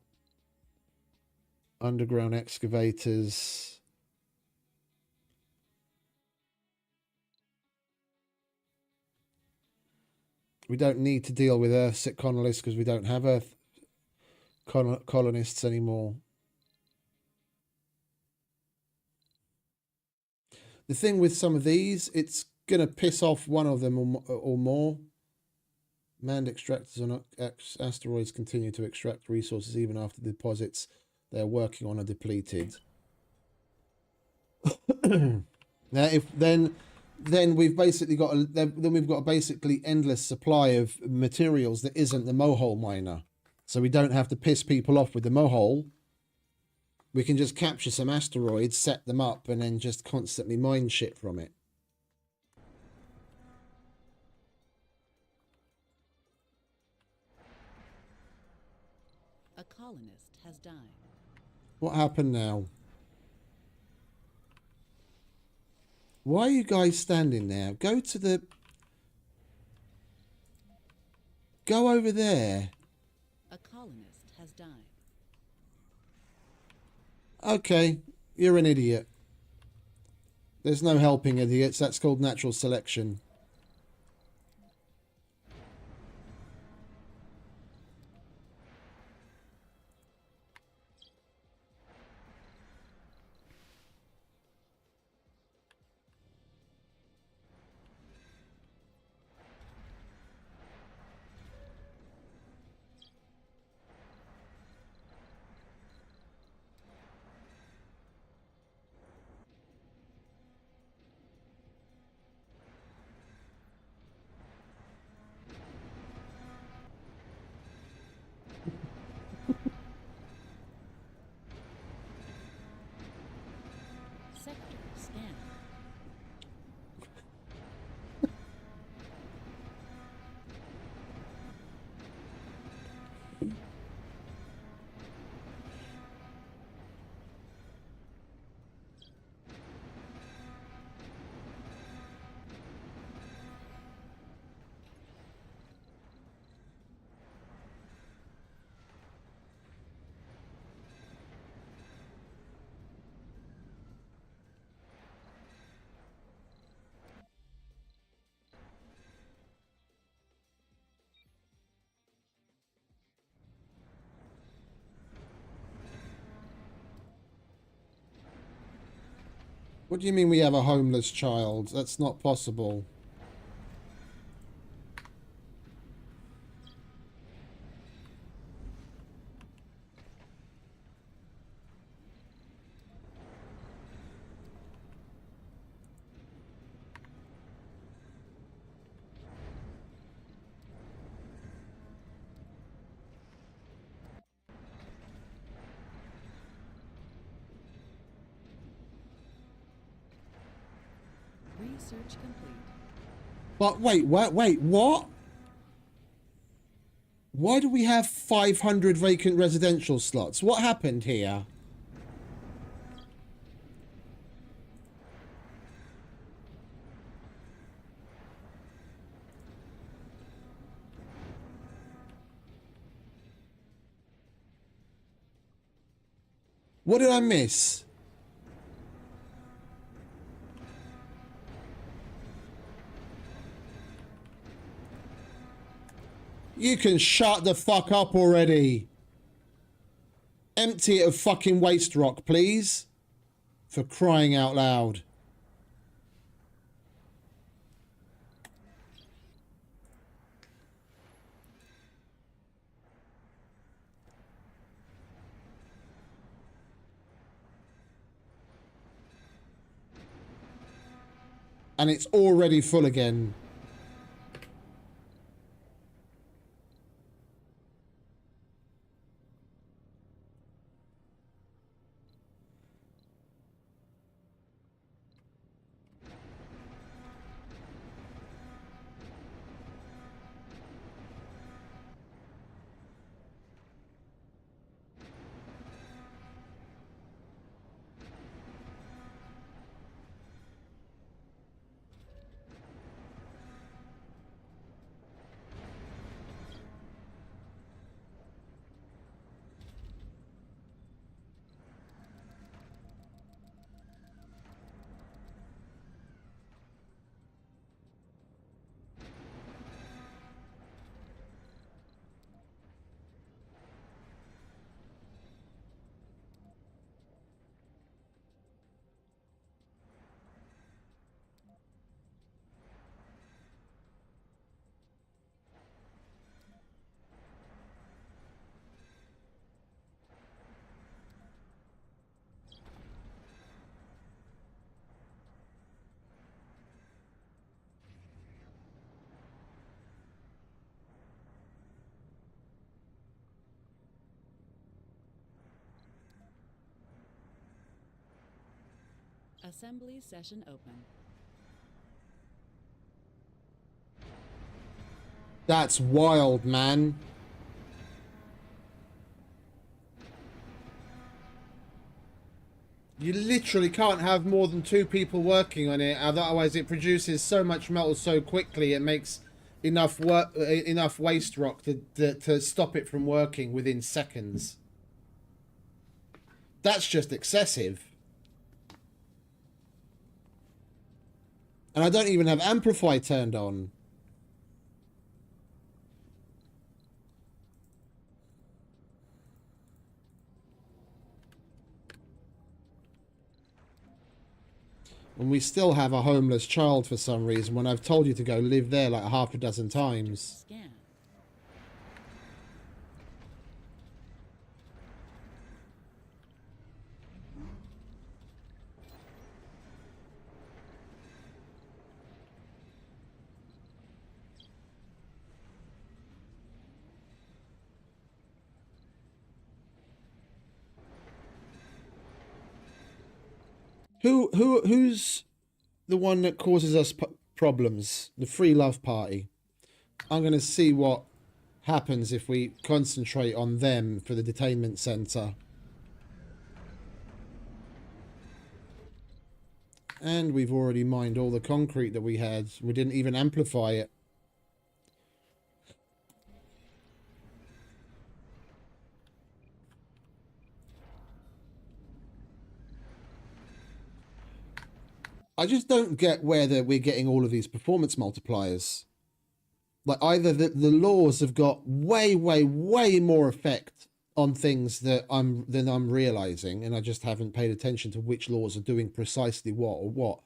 Underground excavators. We don't need to deal with Earth colonists because we don't have Earth colonists anymore. The thing with some of these, it's going to piss off one of them or more. Manned extractors on asteroids continue to extract resources even after the deposits they're working on are depleted. Now, if then we've basically got a basically endless supply of materials that isn't the mohole miner, so we don't have to piss people off with the mohole. We can just capture some asteroids, set them up, and then just constantly mine shit from it. A colonist has died. What happened now? Why are you guys standing there? Go to the... Go over there. A colonist has died. Okay, you're an idiot. There's no helping idiots. That's called natural selection. What do you mean we have a homeless child? That's not possible. Research complete. But wait, what? Why do we have 500 vacant residential slots? What happened here? What did I miss? You can shut the fuck up already. Empty it of fucking waste rock, please. For crying out loud. And it's already full again. Assembly session open. That's wild, man. You literally can't have more than 2 people working on it, otherwise it produces so much metal so quickly it makes enough waste rock to stop it from working within seconds. That's just excessive. And I don't even have Amplify turned on. And we still have a homeless child for some reason when I've told you to go live there like half a dozen times. Scan. Who's the one that causes us problems? The Free Love Party. I'm going to see what happens if we concentrate on them for the detainment centre. And we've already mined all the concrete that we had. We didn't even amplify it. I just don't get where we're getting all of these performance multipliers. Like, either the laws have got way more effect on things that I'm realizing, and I just haven't paid attention to which laws are doing precisely what or what.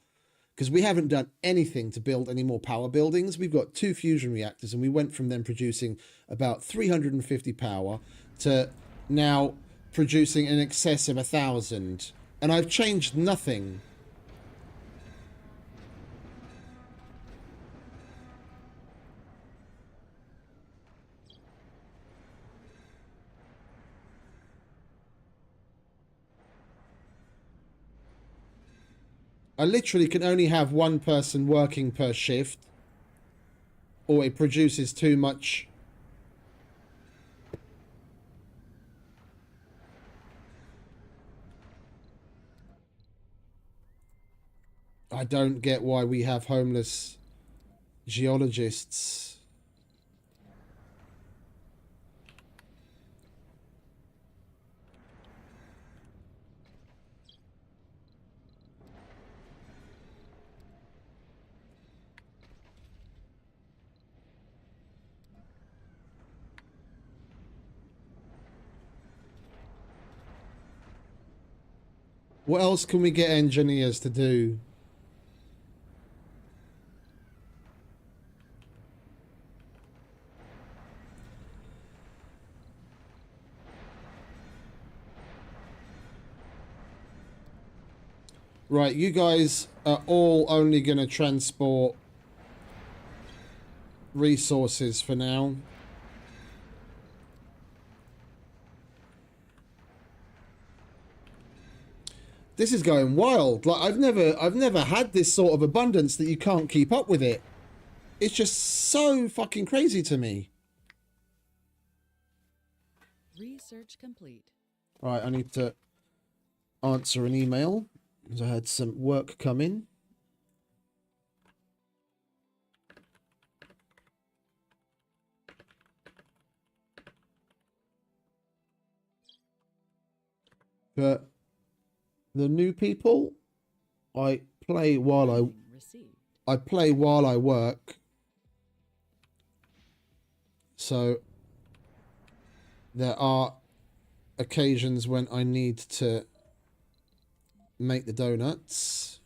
Because we haven't done anything to build any more power buildings. We've got 2 fusion reactors, and we went from them producing about 350 power to now producing in excess of 1,000. And I've changed nothing. I literally can only have one person working per shift, or it produces too much. I don't get why we have homeless geologists. What else can we get engineers to do? Right, you guys are all only going to transport resources for now. This is going wild. Like I've never had this sort of abundance that you can't keep up with it. It's just so fucking crazy to me. Research complete. Right, I need to answer an email because I had some work come in. But the new people, I play while Received. I play while I work. So there are occasions when I need to make the donuts.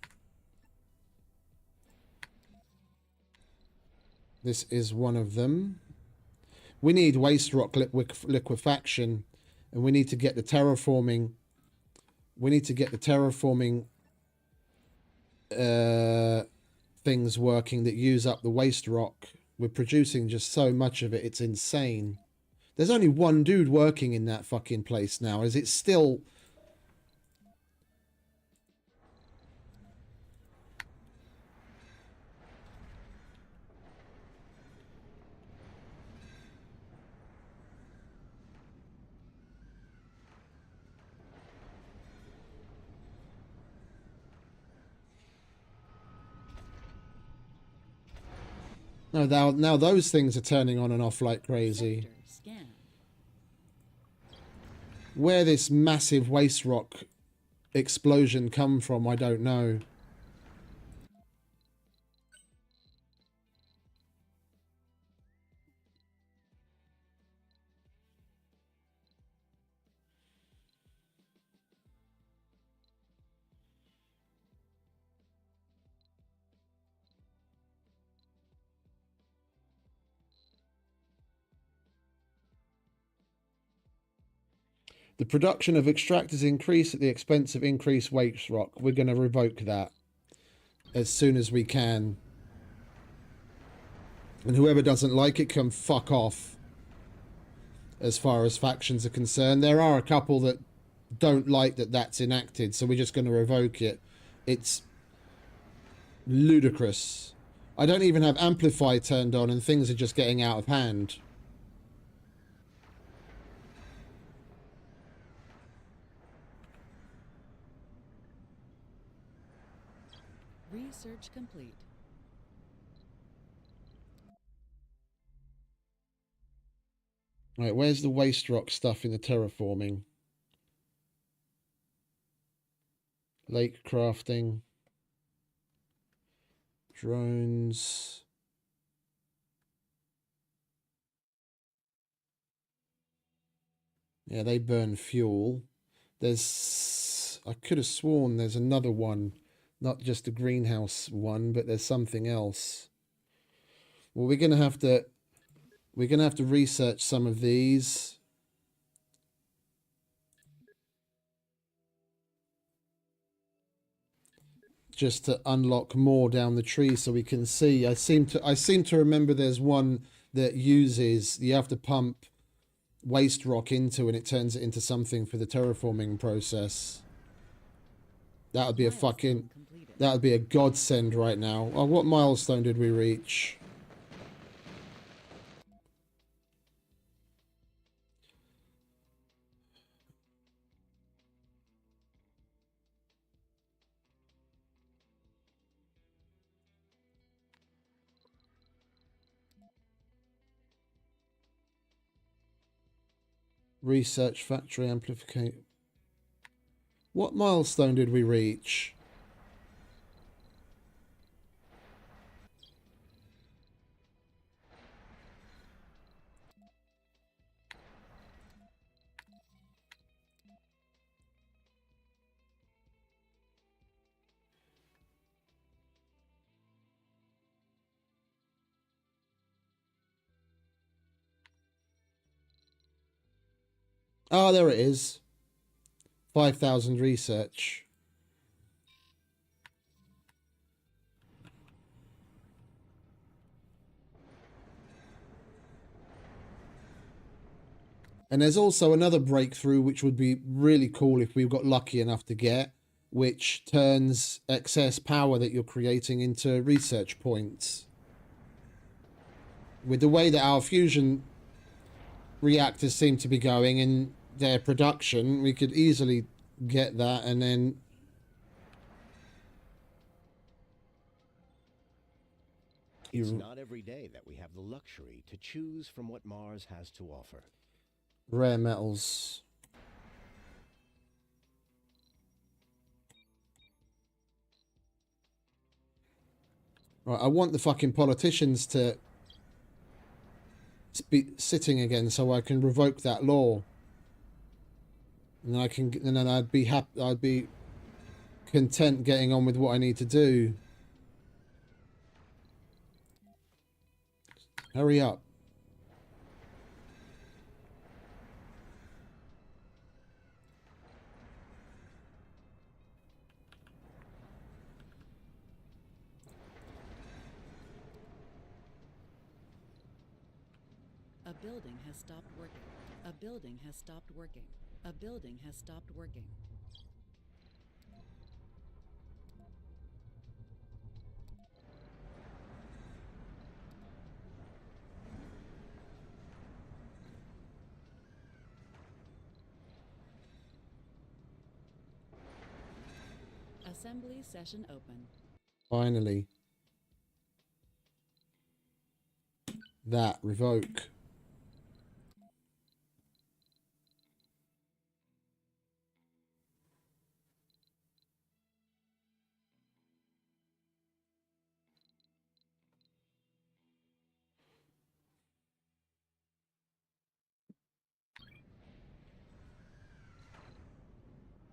This is one of them. We need waste rock liquefaction, and we need to get the terraforming. We need to get the terraforming things working that use up the waste rock. We're producing just so much of it. It's insane. There's only one dude working in that fucking place now. Is it still... No, now those things are turning on and off like crazy. Sector scan. Where this massive waste rock explosion come from, I don't know. The production of extractors increase at the expense of increased waste rock. We're going to revoke that as soon as we can. And whoever doesn't like it can fuck off. As far as factions are concerned, there are a couple that don't like that that's enacted, so we're just going to revoke it. It's ludicrous. I don't even have Amplify turned on and things are just getting out of hand. Research complete. Right, where's the waste rock stuff in the terraforming? Lake crafting. Drones. Yeah, they burn fuel. There's... I could have sworn there's another one. Not just a greenhouse one, but there's something else. Well, we're gonna have to research some of these. Just to unlock more down the tree so we can see. I seem to remember there's one that uses, you have to pump waste rock into and it turns it into something for the terraforming process. That would be a fucking, that would be a godsend right now. Oh, what milestone did we reach? Research factory amplification. What milestone did we reach? Oh, there it is. 5,000 research. And there's also another breakthrough which would be really cool if we got lucky enough to get, which turns excess power that you're creating into research points. With the way that our fusion reactors seem to be going in their production, we could easily get that and then... It's not every day that we have the luxury to choose from what Mars has to offer. Rare metals. Right, I want the fucking politicians to be sitting again so I can revoke that law. And then and then I'd be happy, I'd be content getting on with what I need to do. Hurry up. A building has stopped working. A building has stopped working. A building has stopped working. Assembly session open. Finally. That, revoke.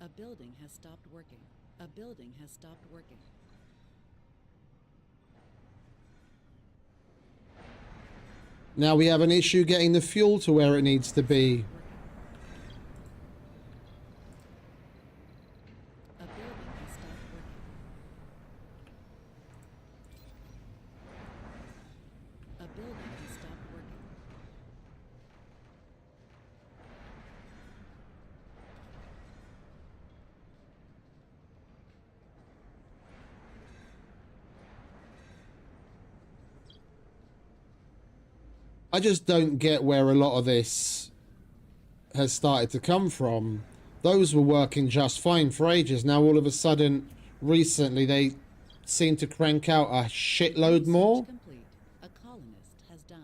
A building has stopped working. A building has stopped working. Now we have an issue getting the fuel to where it needs to be. A building has stopped working. A building has stopped working. I just don't get where a lot of this has started to come from. Those were working just fine for ages. Now all of a sudden, recently, they seem to crank out a shitload more. Complete. A colonist has died.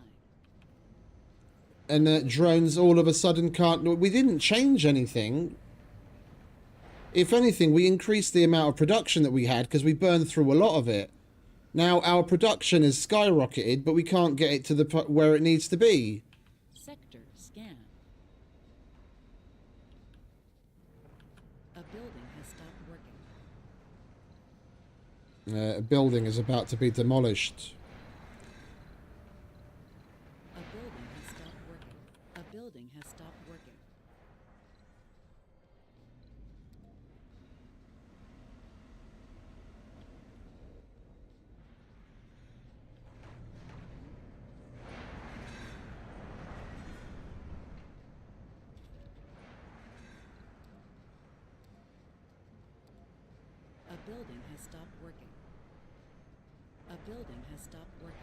And drones all of a sudden can't... We didn't change anything. If anything, we increased the amount of production that we had because we burned through a lot of it. Now our production has skyrocketed, but we can't get it to the where it needs to be. Sector scan. building has stopped working. A building is about to be demolished. A building has stopped working. A building has stopped working. A building has stopped working. A building has stopped working.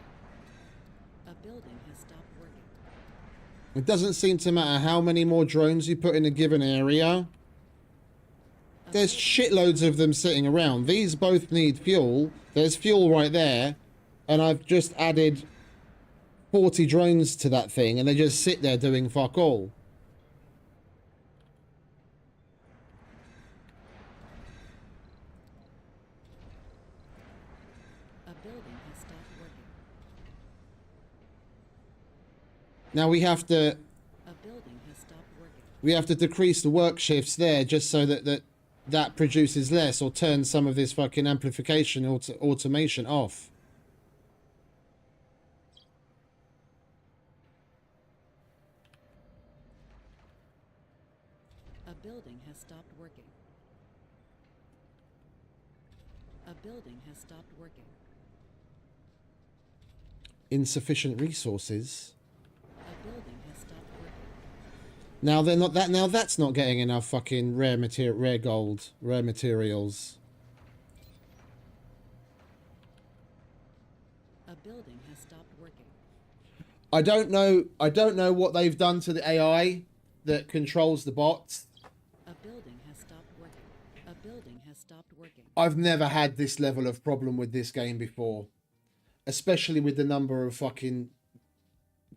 A building has stopped working. It doesn't seem to matter how many more drones you put in a given area. There's shitloads of them sitting around. These both need fuel. There's fuel right there. And I've just added 40 drones to that thing, and they just sit there doing fuck all. A building has stopped working. Now we have to A building has stopped working. decrease the work shifts there just so that produces less, or turn some of this fucking amplification automation off. A building has stopped working. A building has stopped working. Insufficient resources. A building has stopped working. Now they're not that. Now that's not getting enough fucking rare gold, rare materials. A building has stopped working. I don't know what they've done to the AI that controls the bots. A building has stopped working. A building has stopped working. I've never had this level of problem with this game before, especially with the number of fucking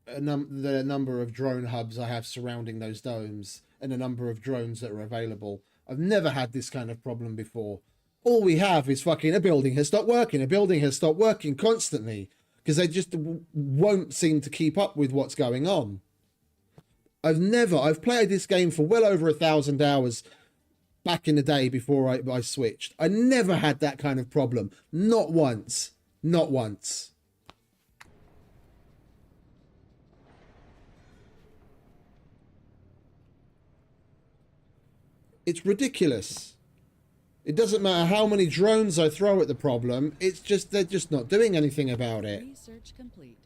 the number of drone hubs I have surrounding those domes and the number of drones that are available. I've never had this kind of problem before. All we have is fucking a building has stopped working. A building has stopped working constantly because they just won't seem to keep up with what's going on. I've played this game for well over 1,000 hours back in the day before I switched. I never had that kind of problem. Not once. Not once. It's ridiculous. It doesn't matter how many drones I throw at the problem. It's just, they're just not doing anything about it. Research complete.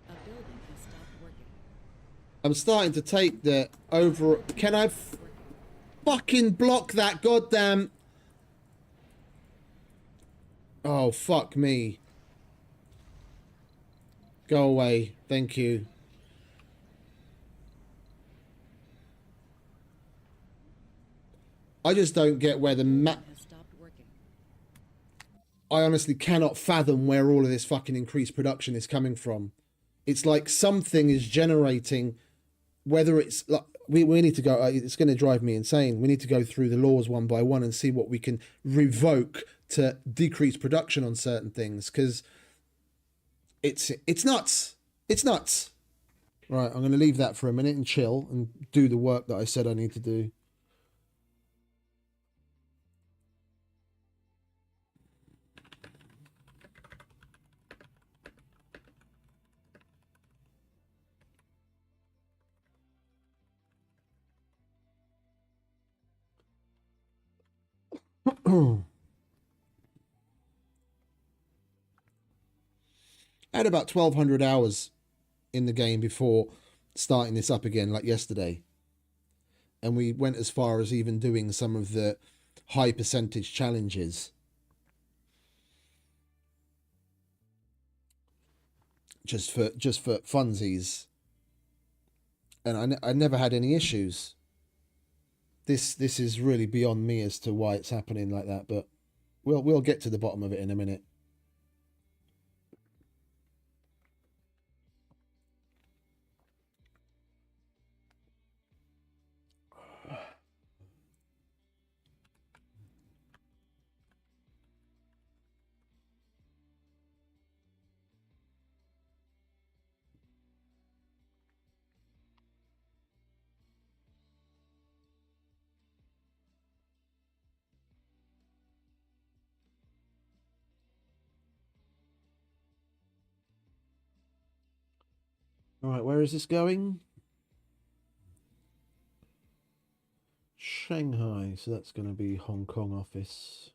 A building has stopped working. I'm starting to take the over... Can I fucking block that goddamn... Oh, fuck me. Go away. Thank you. I just don't get where the map... Has stopped working. I honestly cannot fathom where all of this fucking increased production is coming from. It's like something is generating, whether it's like we need to go. It's going to drive me insane. We need to go through the laws one by one and see what we can revoke to decrease production on certain things, because it's nuts. It's nuts. Right, I'm going to leave that for a minute and chill and do the work that I said I need to do. I had about 1,200 hours in the game before starting this up again, like yesterday. And we went as far as even doing some of the high percentage challenges. Just for funsies. And I never had any issues. this is really beyond me as to why it's happening like that, but we'll get to the bottom of it in a minute. All right, where is this going? Shanghai, so that's going to be Hong Kong office.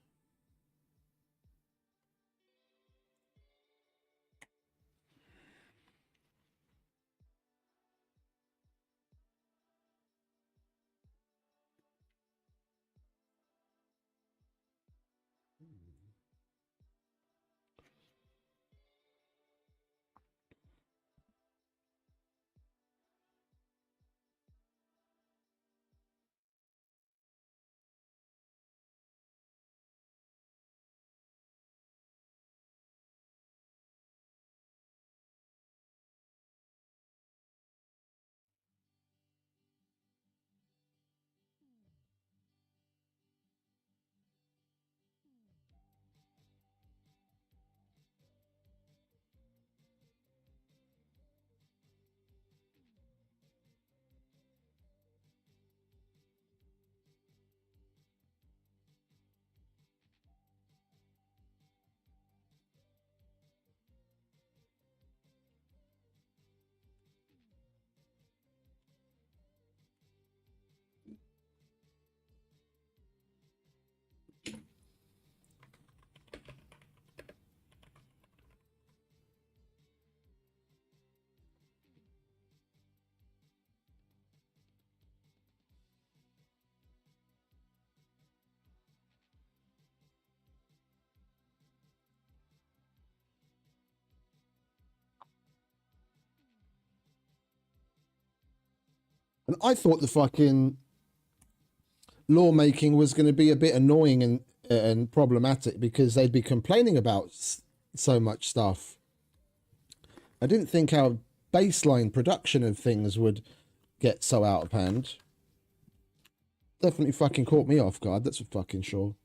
And I thought the fucking lawmaking was going to be a bit annoying and problematic because they'd be complaining about so much stuff. I didn't think our baseline production of things would get so out of hand. Definitely fucking caught me off guard, that's for fucking sure.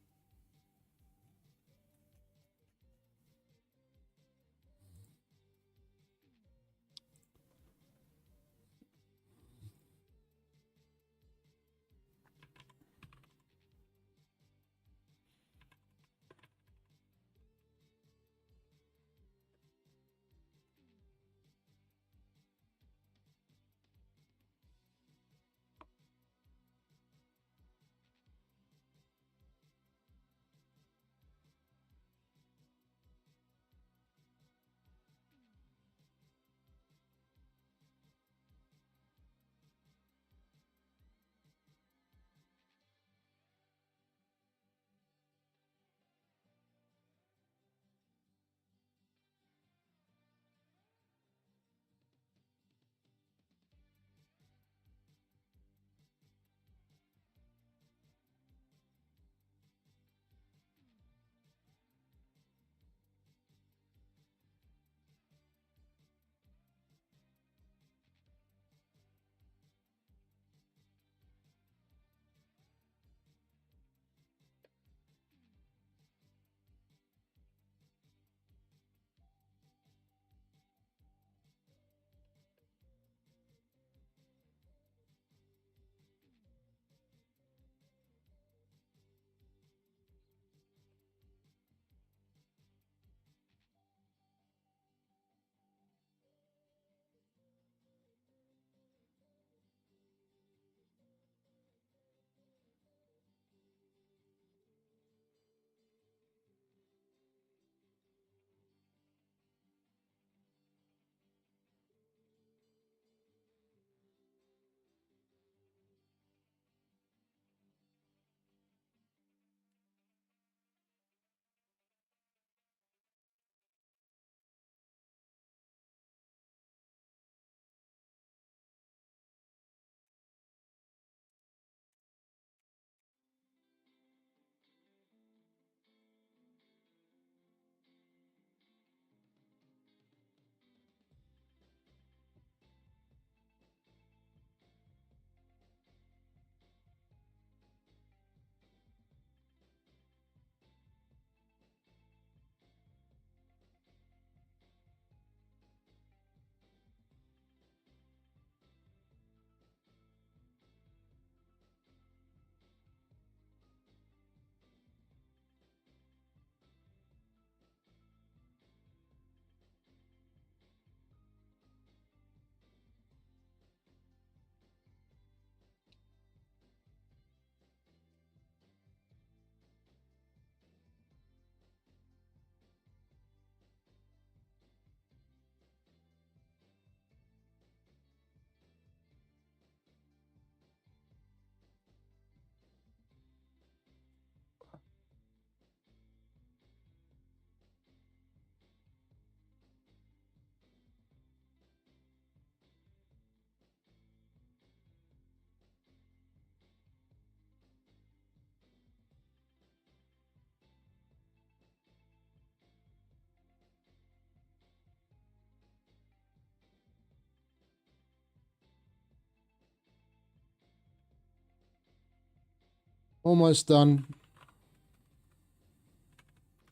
Almost done.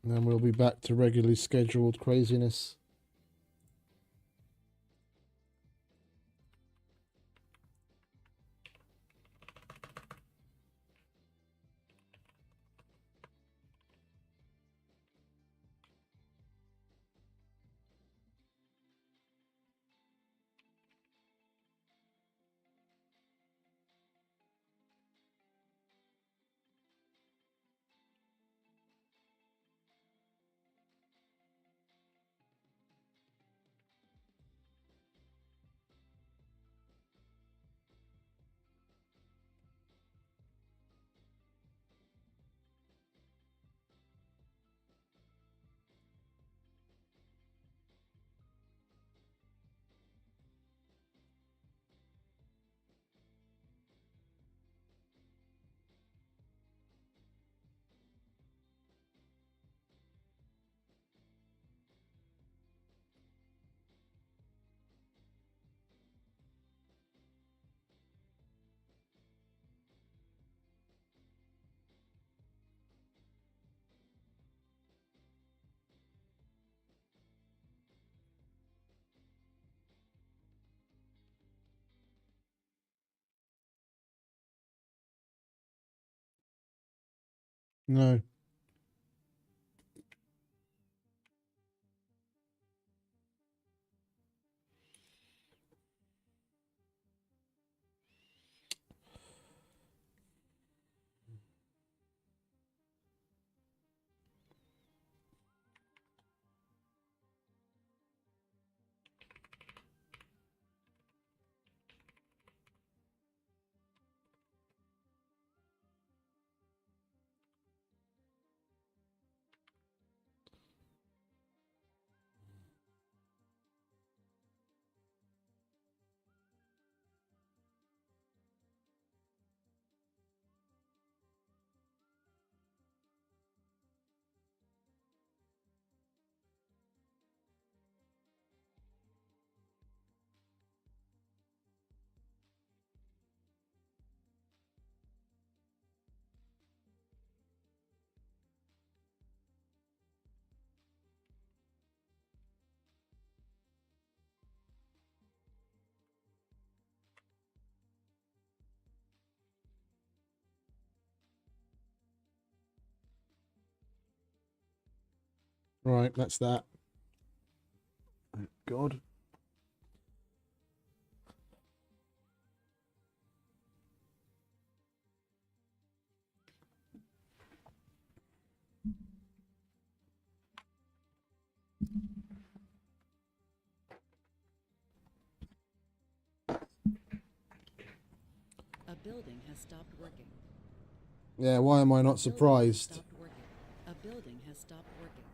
And then we'll be back to regularly scheduled craziness. No. Right, that's that. Oh, God. A building has stopped working. Yeah, why am I not Building has surprised? stopped working. A building has stopped working.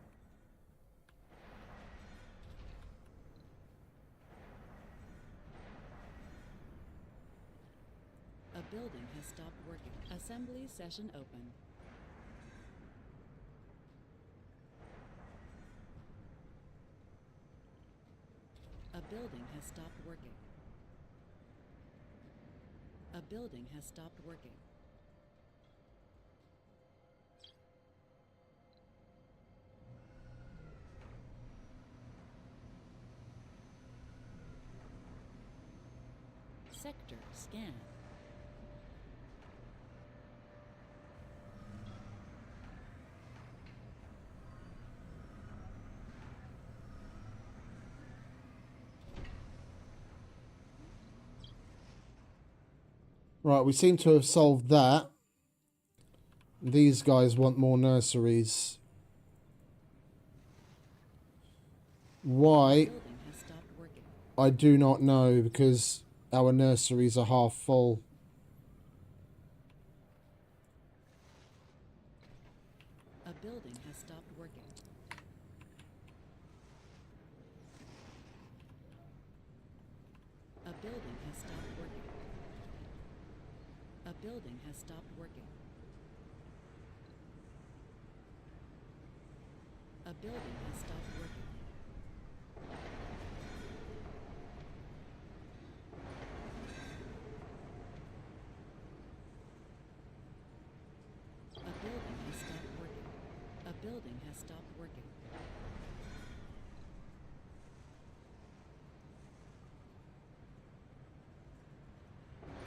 A building has stopped working. Assembly session open. A building has stopped working. A building has stopped working. Sector scan. Right, we seem to have solved that. These guys want more nurseries. Why? Building has stopped working. I do not know, because our nurseries are half full. A building has stopped working. A building has stopped working. A building has stopped working. A building has stopped working. building has stopped working.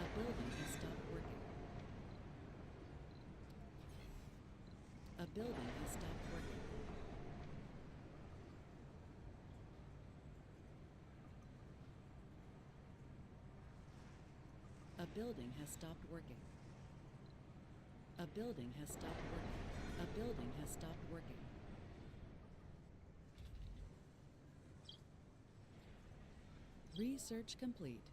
A building has stopped working. A building has stopped working. A building has stopped working. A building has stopped working. A building has stopped working. Research complete.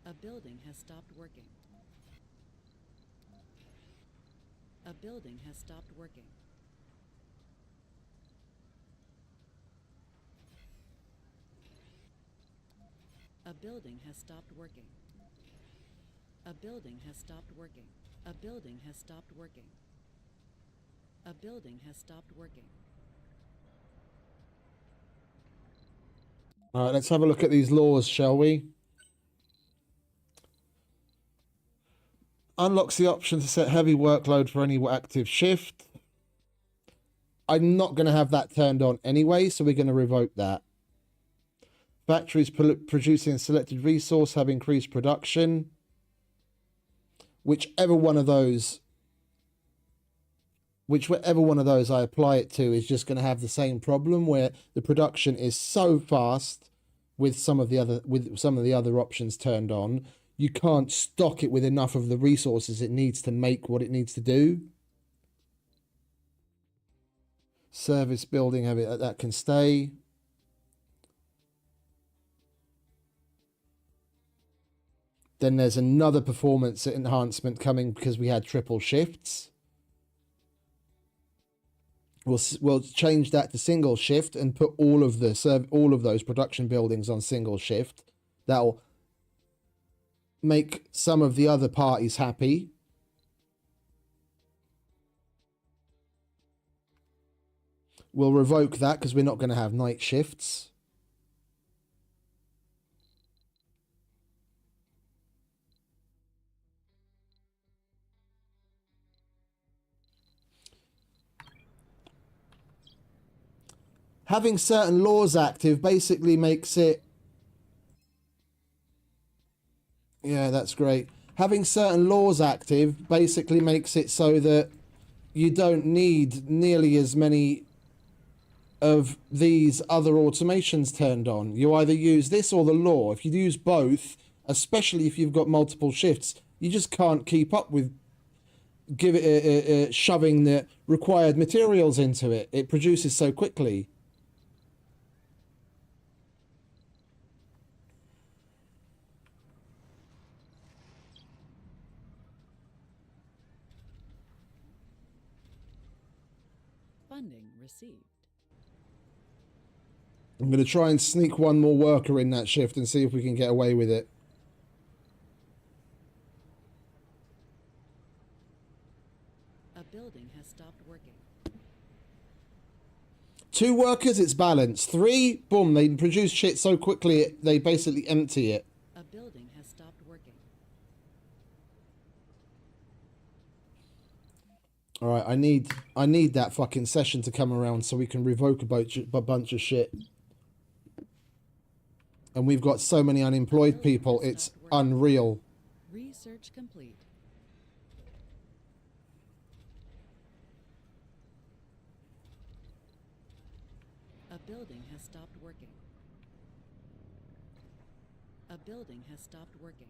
A building has stopped working. A building has stopped working. A building has stopped working. A building has stopped working. A building has stopped working. A building has stopped working. All right, let's have a look at these laws, shall we? Unlocks the option to set heavy workload for any active shift. I'm not going to have that turned on anyway, so we're going to revoke that. Factories producing a selected resource have increased production. Whichever one of those I apply it to is just going to have the same problem where the production is so fast with some of the other options turned on, you can't stock it with enough of the resources it needs to make what it needs to do. Service building, that can stay. Then there's another performance enhancement coming because we had triple shifts. We'll change that to single shift and put all of those production buildings on single shift. That'll make some of the other parties happy. We'll revoke that because we're not going to have night shifts. Having certain laws active basically makes it... Yeah, that's great. Having certain laws active basically makes it so that you don't need nearly as many of these other automations turned on. You either use this or the law. If you use both, especially if you've got multiple shifts, you just can't keep up with shoving the required materials into it. It produces so quickly. Funding received. I'm going to try and sneak one more worker in that shift and see if we can get away with it. A building has stopped working. 2 workers, it's balanced. 3, boom, they produce shit so quickly they basically empty it. A building has stopped working. All right, I need that fucking session to come around so we can revoke a bunch of shit. And we've got so many unemployed people, it's unreal. Research complete. A building has stopped working. A building has stopped working.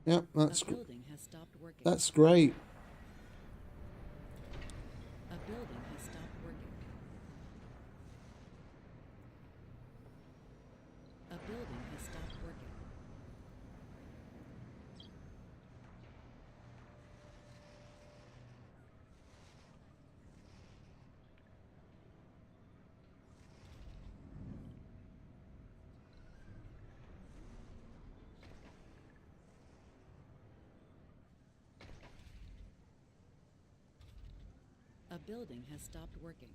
Yep, A building has stopped working. that's great. A building has stopped working. A building has stopped working. A building has stopped working.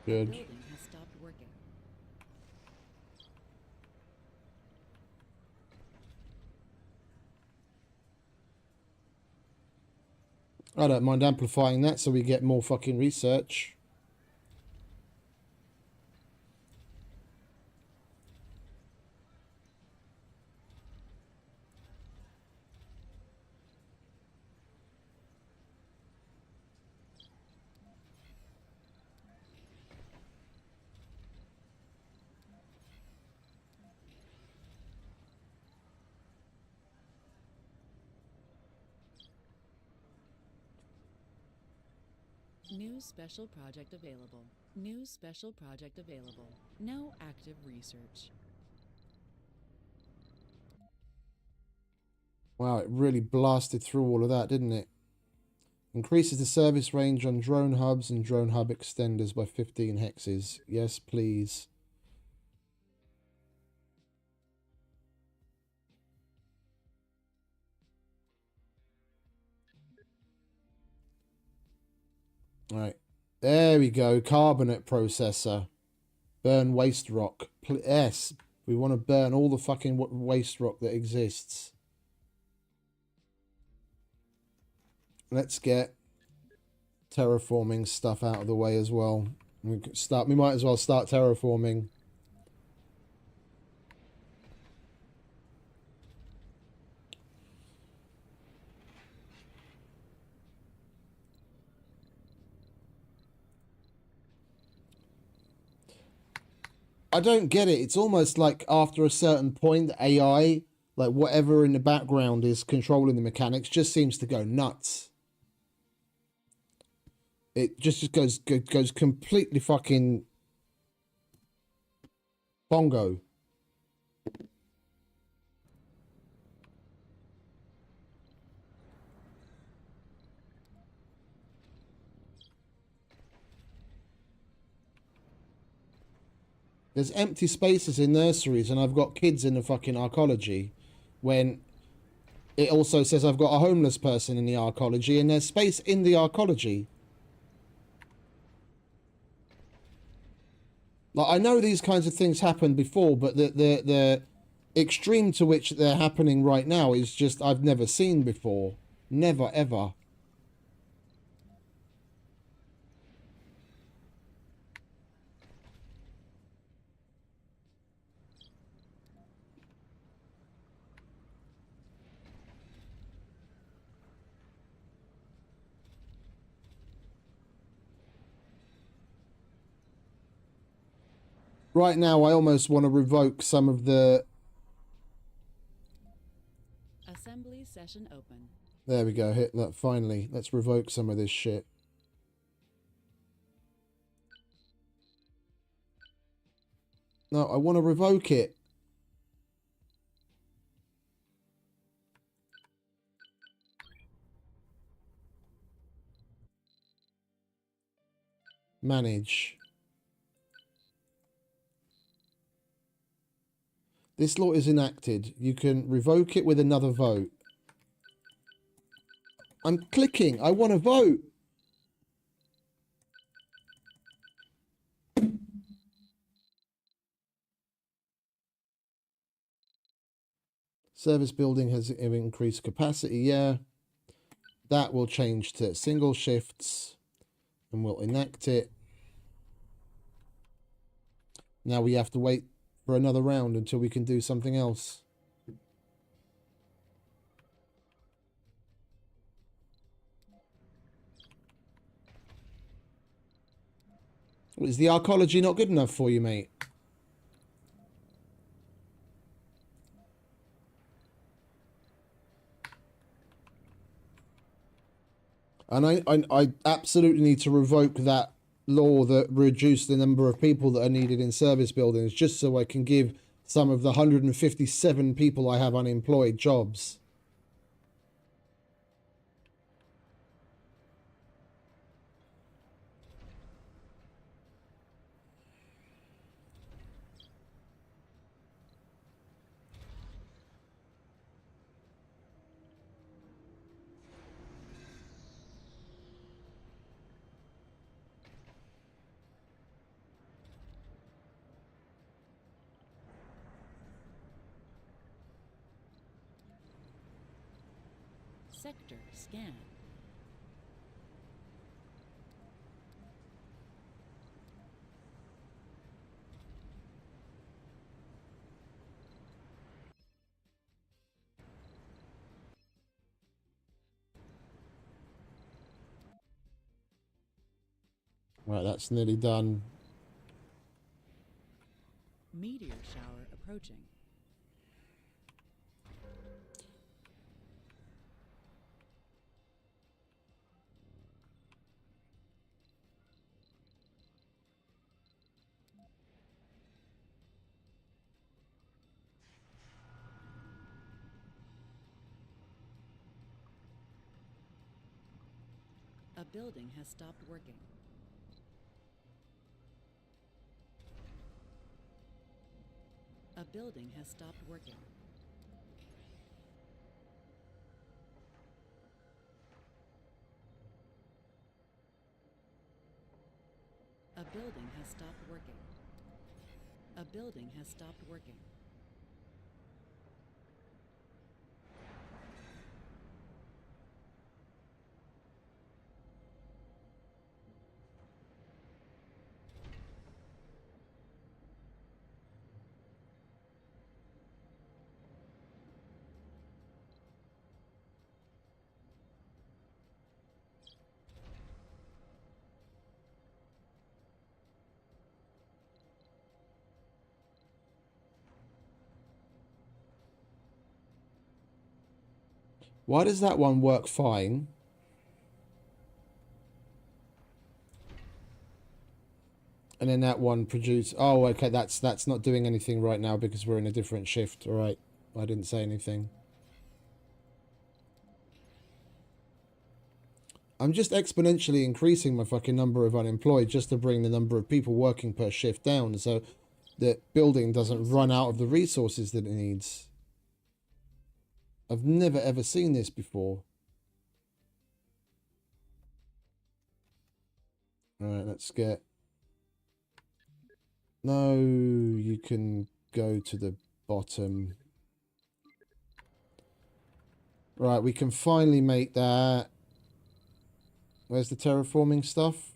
Good. Building has stopped working. I don't mind amplifying that so we get more fucking research. New special project available. New special project available. No active research. Wow, it really blasted through all of that, didn't it? Increases the service range on drone hubs and drone hub extenders by 15 hexes. Yes, please. All right. There we go. Carbonate processor. Burn waste rock. Yes. We want to burn all the fucking waste rock that exists. Let's get terraforming stuff out of the way as well. We might as well start terraforming. I don't get it. It's almost like after a certain point, the AI, like whatever in the background is controlling the mechanics, just seems to go nuts. It just goes completely fucking bongo. There's empty spaces in nurseries, and I've got kids in the fucking arcology, when it also says I've got a homeless person in the arcology, and there's space in the arcology. Like, I know these kinds of things happened before, but the extreme to which they're happening right now is just I've never seen before. Never, ever. Right now, I almost want to revoke some of the... Assembly session open. There we go, hit that finally. Let's revoke some of this shit. No, I want to revoke it. Manage. This law is enacted. You can revoke it with another vote. I'm clicking. I want to vote. Service building has increased capacity. Yeah. That will change to single shifts. And we'll enact it. Now we have to wait for another round until we can do something else. Is the arcology not good enough for you, mate? And I absolutely need to revoke that law that reduced the number of people that are needed in service buildings, just so I can give some of the 157 people I have unemployed jobs. Sector scanned. Right, that's nearly done. Meteor shower approaching. A building has stopped working. A building has stopped working. A building has stopped working. A building has stopped working. Why does that one work fine? And then that one produce... Oh, okay, that's not doing anything right now because we're in a different shift. All right, I didn't say anything. I'm just exponentially increasing my fucking number of unemployed just to bring the number of people working per shift down so the building doesn't run out of the resources that it needs. I've never ever seen this before. All right, let's get... No, you can go to the bottom. Right, we can finally make that. Where's the terraforming stuff?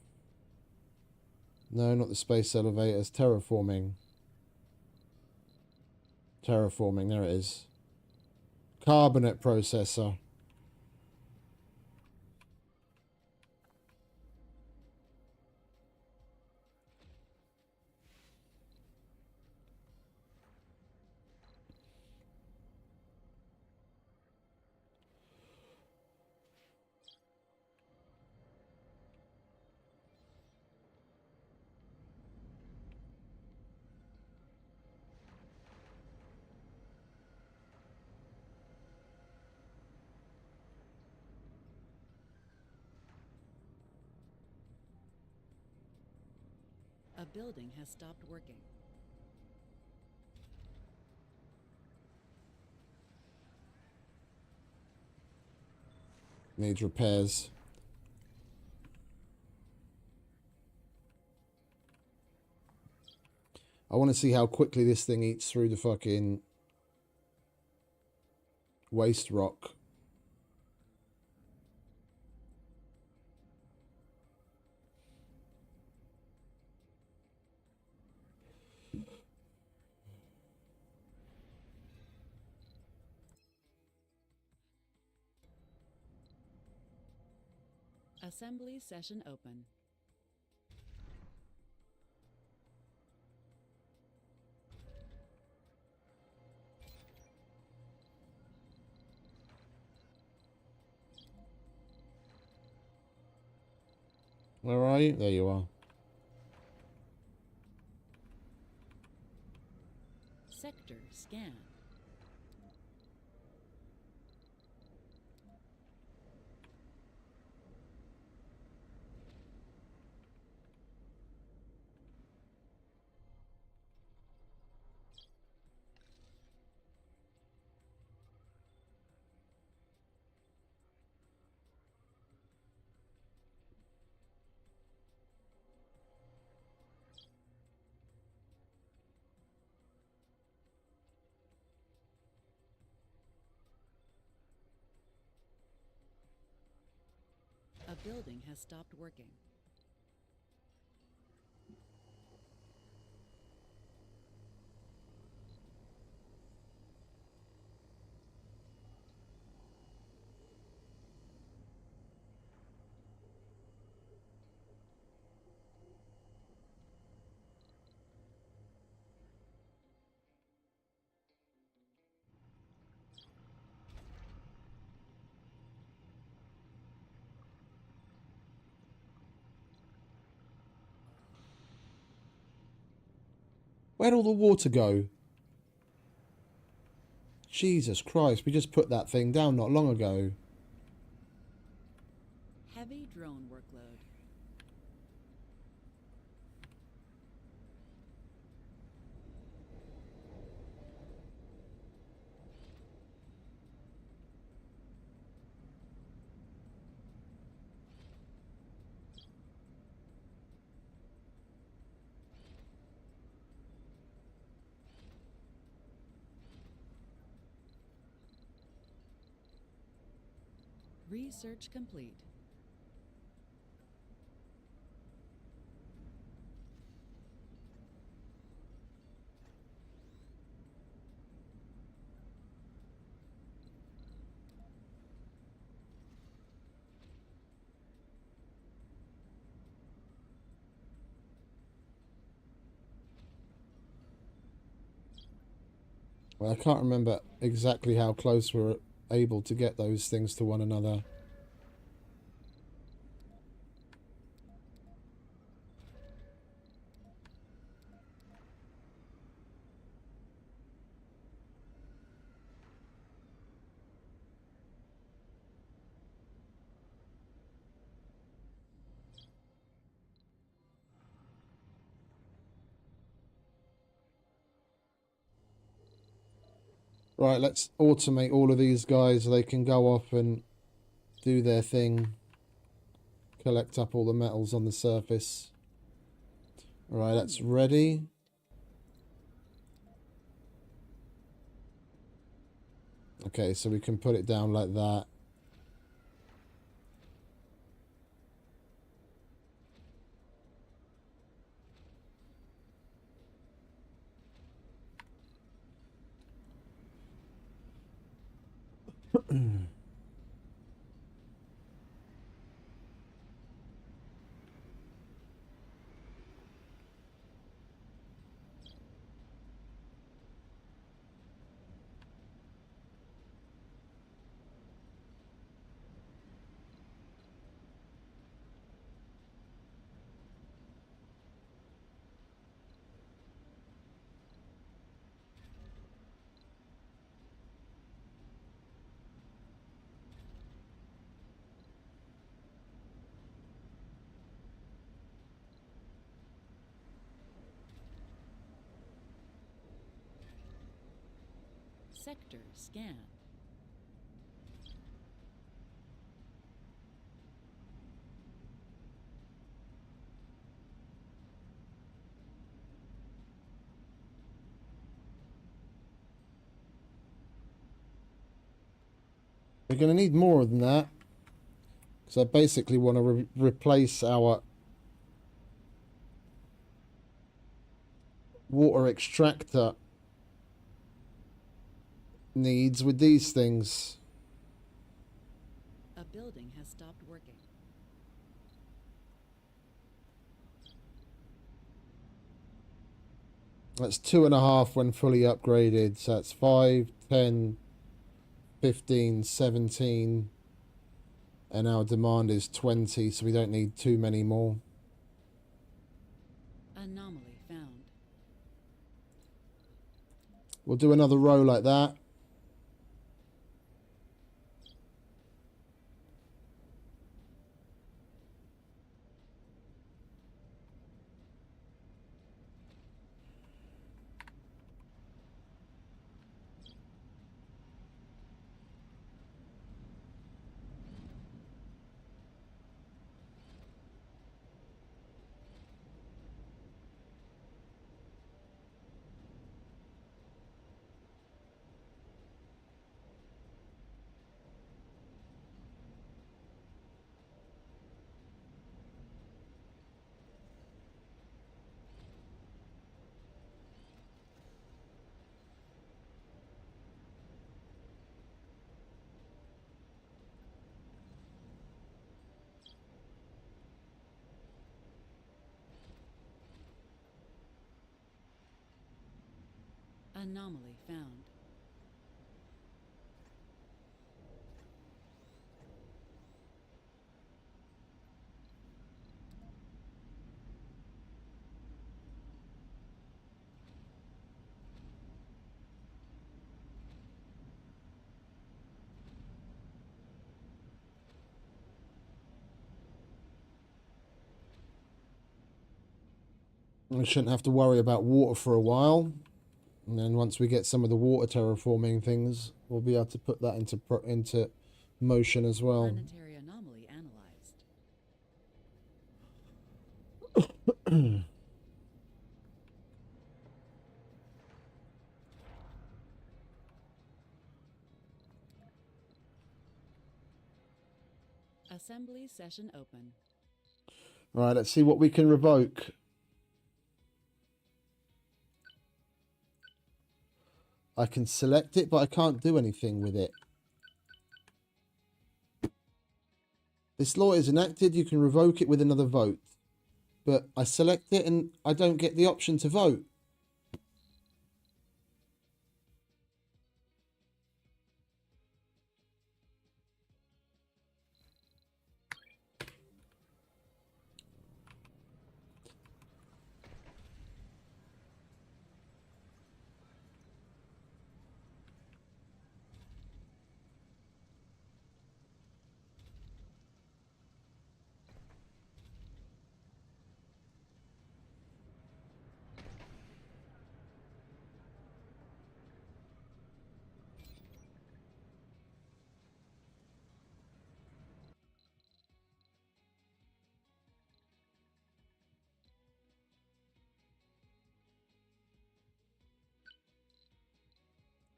No, not the space elevators. Terraforming. Terraforming, there it is. Carbonate processor. A building has stopped working. Needs repairs. I want to see how quickly this thing eats through the fucking waste rock. Assembly session open. Where are you? There you are. Sector scanned. building has stopped working. Where'd all the water go? Jesus Christ, we just put that thing down not long ago. Heavy drone workload. Research complete. Well, I can't remember exactly how close we were able to get those things to one another. Right, let's automate all of these guys so they can go off and do their thing. Collect up all the metals on the surface. Alright, that's ready. Okay, so we can put it down like that. Sector scan. We're going to need more than that. Because I basically want to replace our water extractor needs with these things. A building has stopped working. That's 2.5 when fully upgraded. So that's 5, 10, 15, 17. And our demand is 20, so we don't need too many more. Anomaly found. We'll do another row like that. Anomaly found. We shouldn't have to worry about water for a while. And then once we get some of the water terraforming things, we'll be able to put that into motion as well. Planetary anomaly analyzed. Assembly session open. Right, let's see what we can revoke. I can select it, but I can't do anything with it. This law is enacted. You can revoke it with another vote. But I select it and I don't get the option to vote.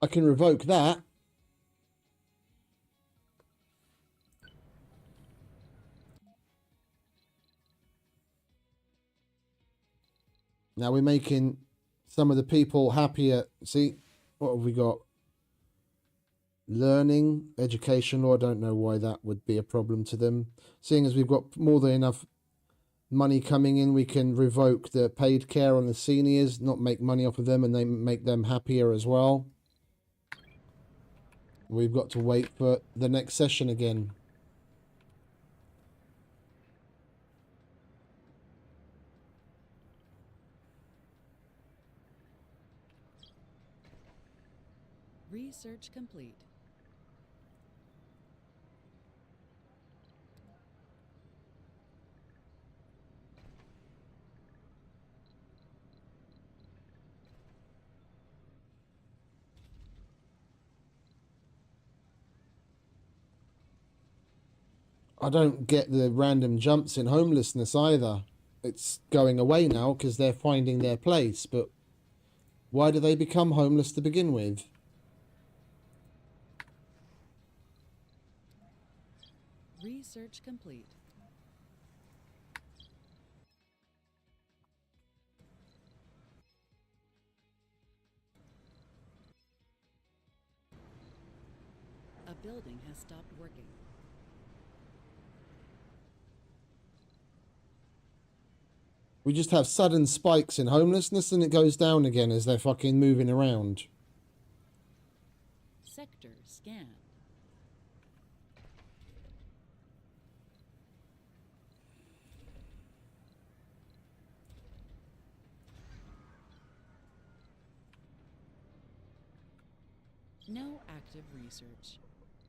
I can revoke that. Now we're making some of the people happier. See, what have we got? Learning, education law. I don't know why that would be a problem to them. Seeing as we've got more than enough money coming in, we can revoke the paid care on the seniors, not make money off of them, and they make them happier as well. We've got to wait for the next session again. Research complete. I don't get the random jumps in homelessness either. It's going away now because they're finding their place, but why do they become homeless to begin with? Research complete. A building has stopped working. We just have sudden spikes in homelessness and it goes down again as they're fucking moving around. Sector scanned. No active research.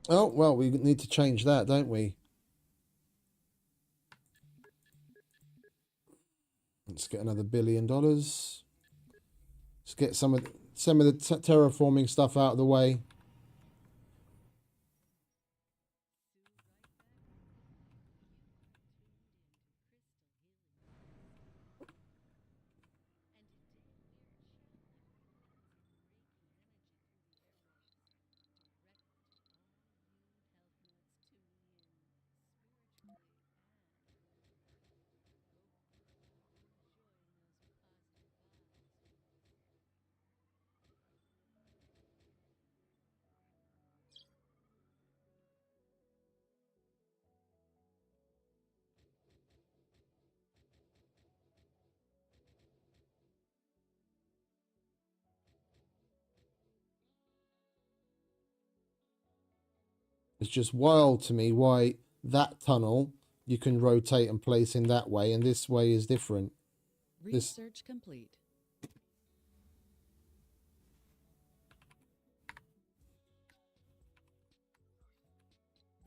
Oh, well, we need to change that, don't we? Let's get another $1 billion. Let's get some of the terraforming stuff out of the way. It's just wild to me why that tunnel you can rotate and place in that way, and this way is different. Research complete.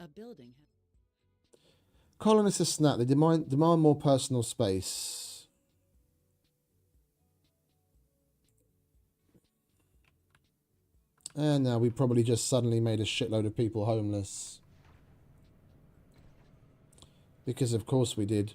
A building. Colonists are snap. They demand more personal space. And now we probably just suddenly made a shitload of people homeless. Because of course we did.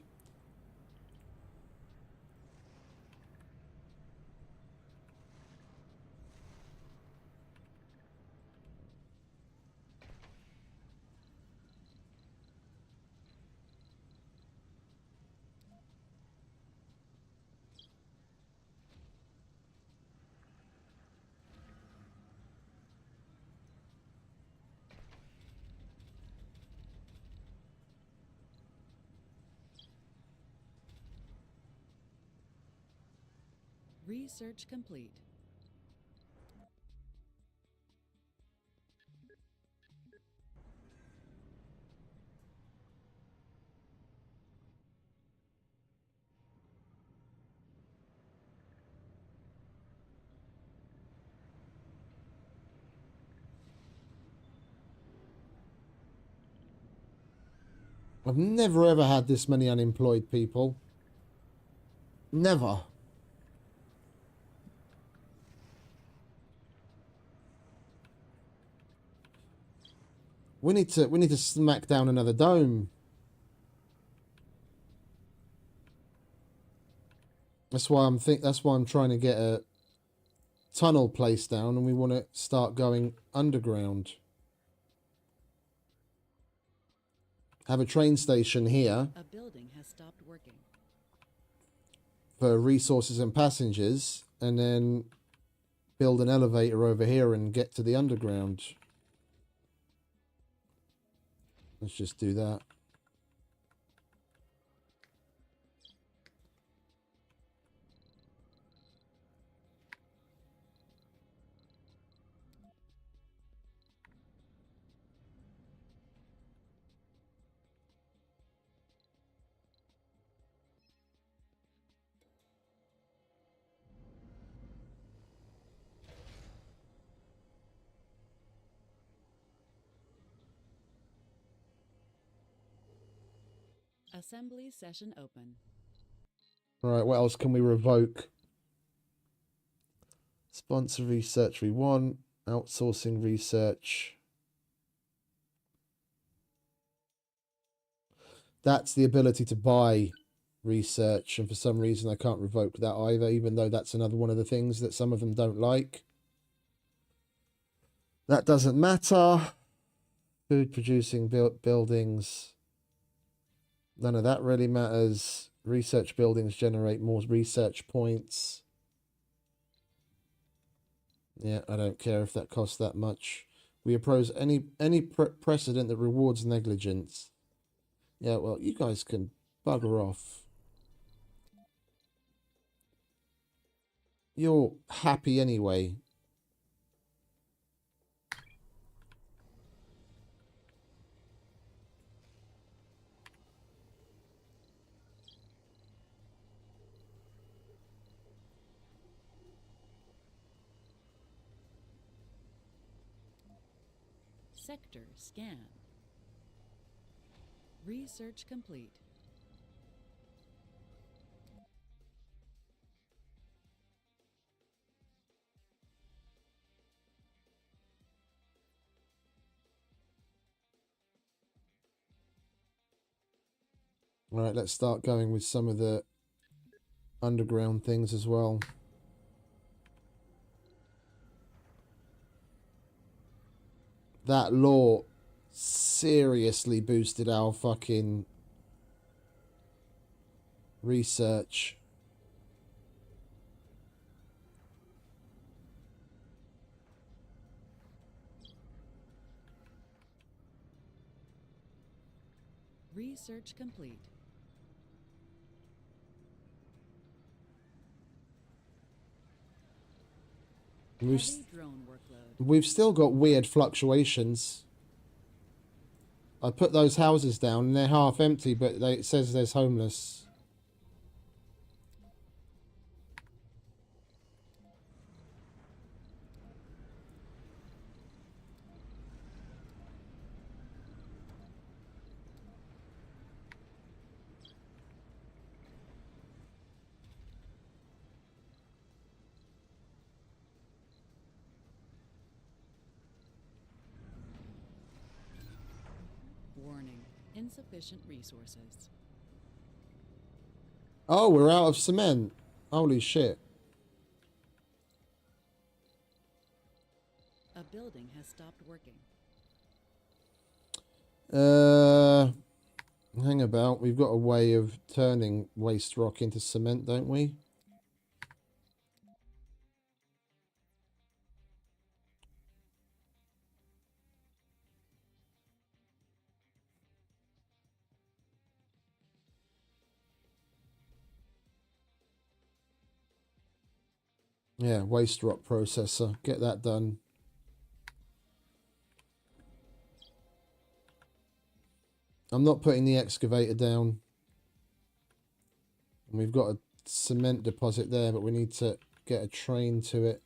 Research complete. I've never ever had this many unemployed people. Never. We need to smack down another dome. That's why I'm trying to get a tunnel placed down, and we want to start going underground. Have a train station here A building has stopped working. for resources and passengers, and then build an elevator over here and get to the underground. Let's just do that. Assembly session open. All right, what else can we revoke? Sponsor research we want. Outsourcing research. That's the ability to buy research, and for some reason I can't revoke that either, even though that's another one of the things that some of them don't like. That doesn't matter. Food producing buildings. None of that really matters. Research buildings generate more research points. Yeah, I don't care if that costs that much. We oppose any precedent that rewards negligence. Yeah, well, you guys can bugger off. You're happy anyway. Sector scan. Research complete. All right, let's start going with some of the underground things as well. That law seriously boosted our fucking research. Research complete. Heavy drone workload. We've still got weird fluctuations. I put those houses down and they're half empty, but it says there's homeless. Warning, insufficient resources. Oh, we're out of cement. Holy shit. A building has stopped working. Hang about. We've got a way of turning waste rock into cement, don't we? Yeah, waste rock processor. Get that done. I'm not putting the excavator down. And we've got a cement deposit there, but we need to get a train to it.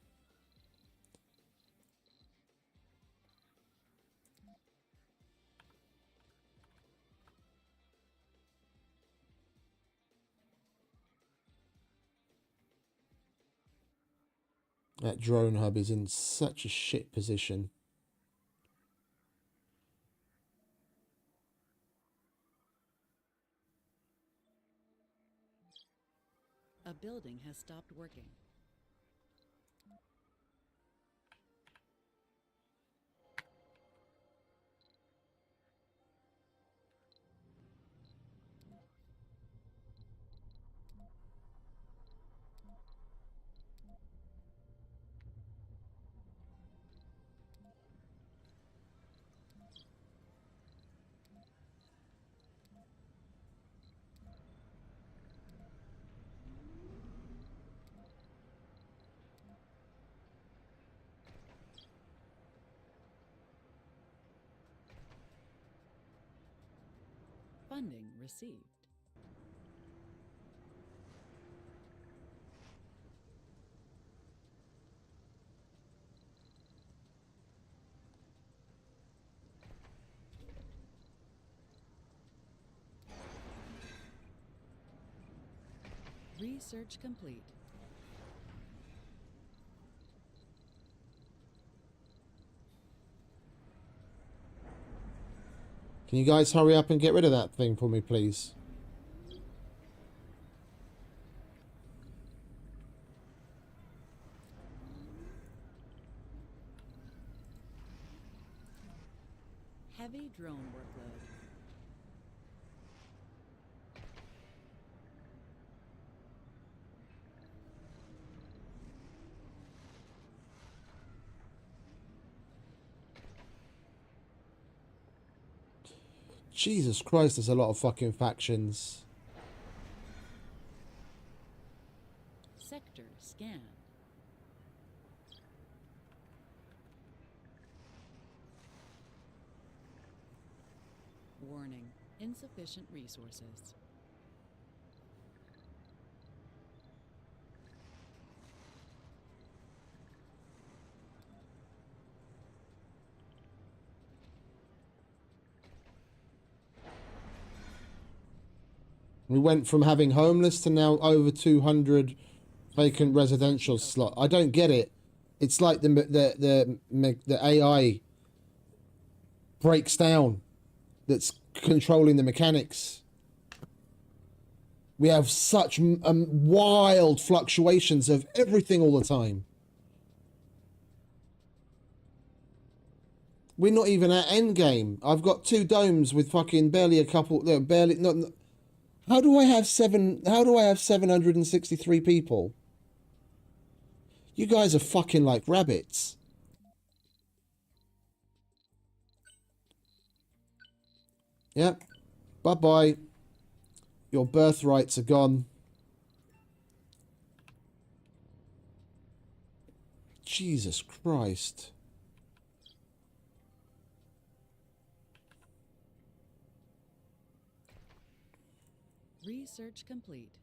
That drone hub is in such a shit position. A building has stopped working. Funding received. Research complete. Can you guys hurry up and get rid of that thing for me, please? Heavy drone workload. Jesus Christ, there's a lot of fucking factions. Sector scanned. Warning, insufficient resources. We went from having homeless to now over 200 vacant residential slot. I don't get it. It's like the AI breaks down that's controlling the mechanics. We have such wild fluctuations of everything all the time. We're not even at end game. I've got 2 domes with fucking barely a couple. No, barely not. How do I have 763 people? You guys are fucking like rabbits. Yep. Bye-bye. Your birthrights are gone. Jesus Christ. Research complete.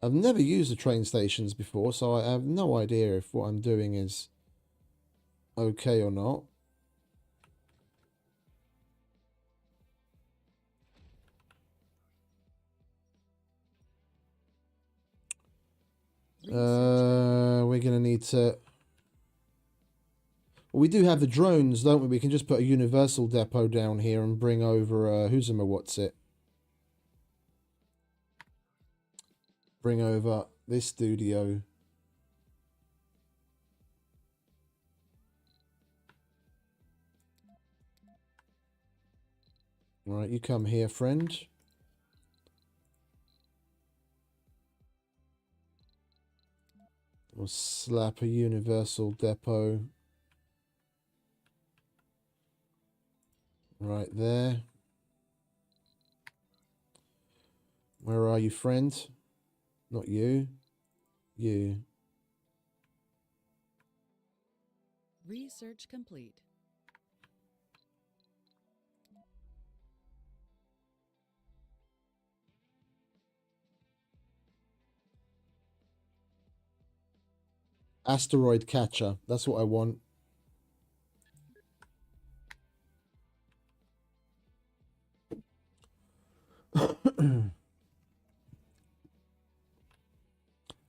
I've never used the train stations before, so I have no idea if what I'm doing is okay or not. We're gonna need to. Well, we do have the drones, don't we? We can just put a universal depot down here and bring over what's it? Bring over this studio. All right, you come here, friend. We'll slap a universal depot right there. Where are you, friend? Not you. You. Research complete. Asteroid catcher. That's what I want.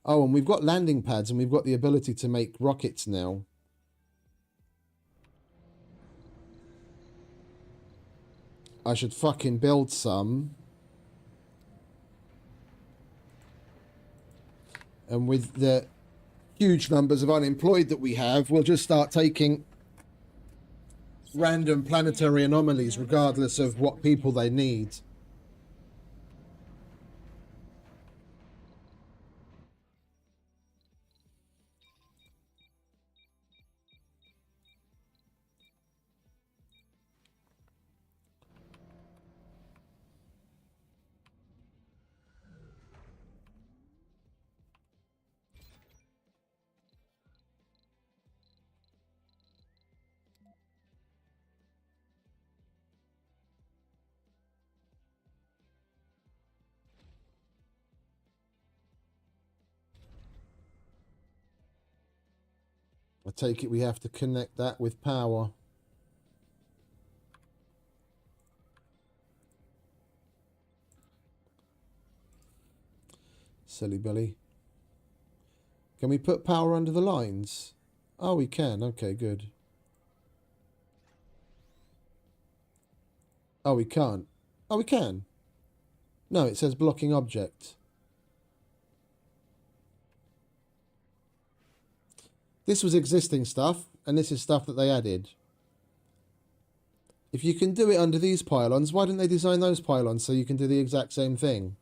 Oh, and we've got landing pads and we've got the ability to make rockets now. I should fucking build some. And with the huge numbers of unemployed that we have, we'll just start taking random planetary anomalies regardless of what people they need. I take it we have to connect that with power. Silly Billy. Can we put power under the lines? Oh, we can. Okay, good. Oh, we can't. Oh, we can. No, it says blocking object. This was existing stuff, and this is stuff that they added. If you can do it under these pylons, why didn't they design those pylons so you can do the exact same thing?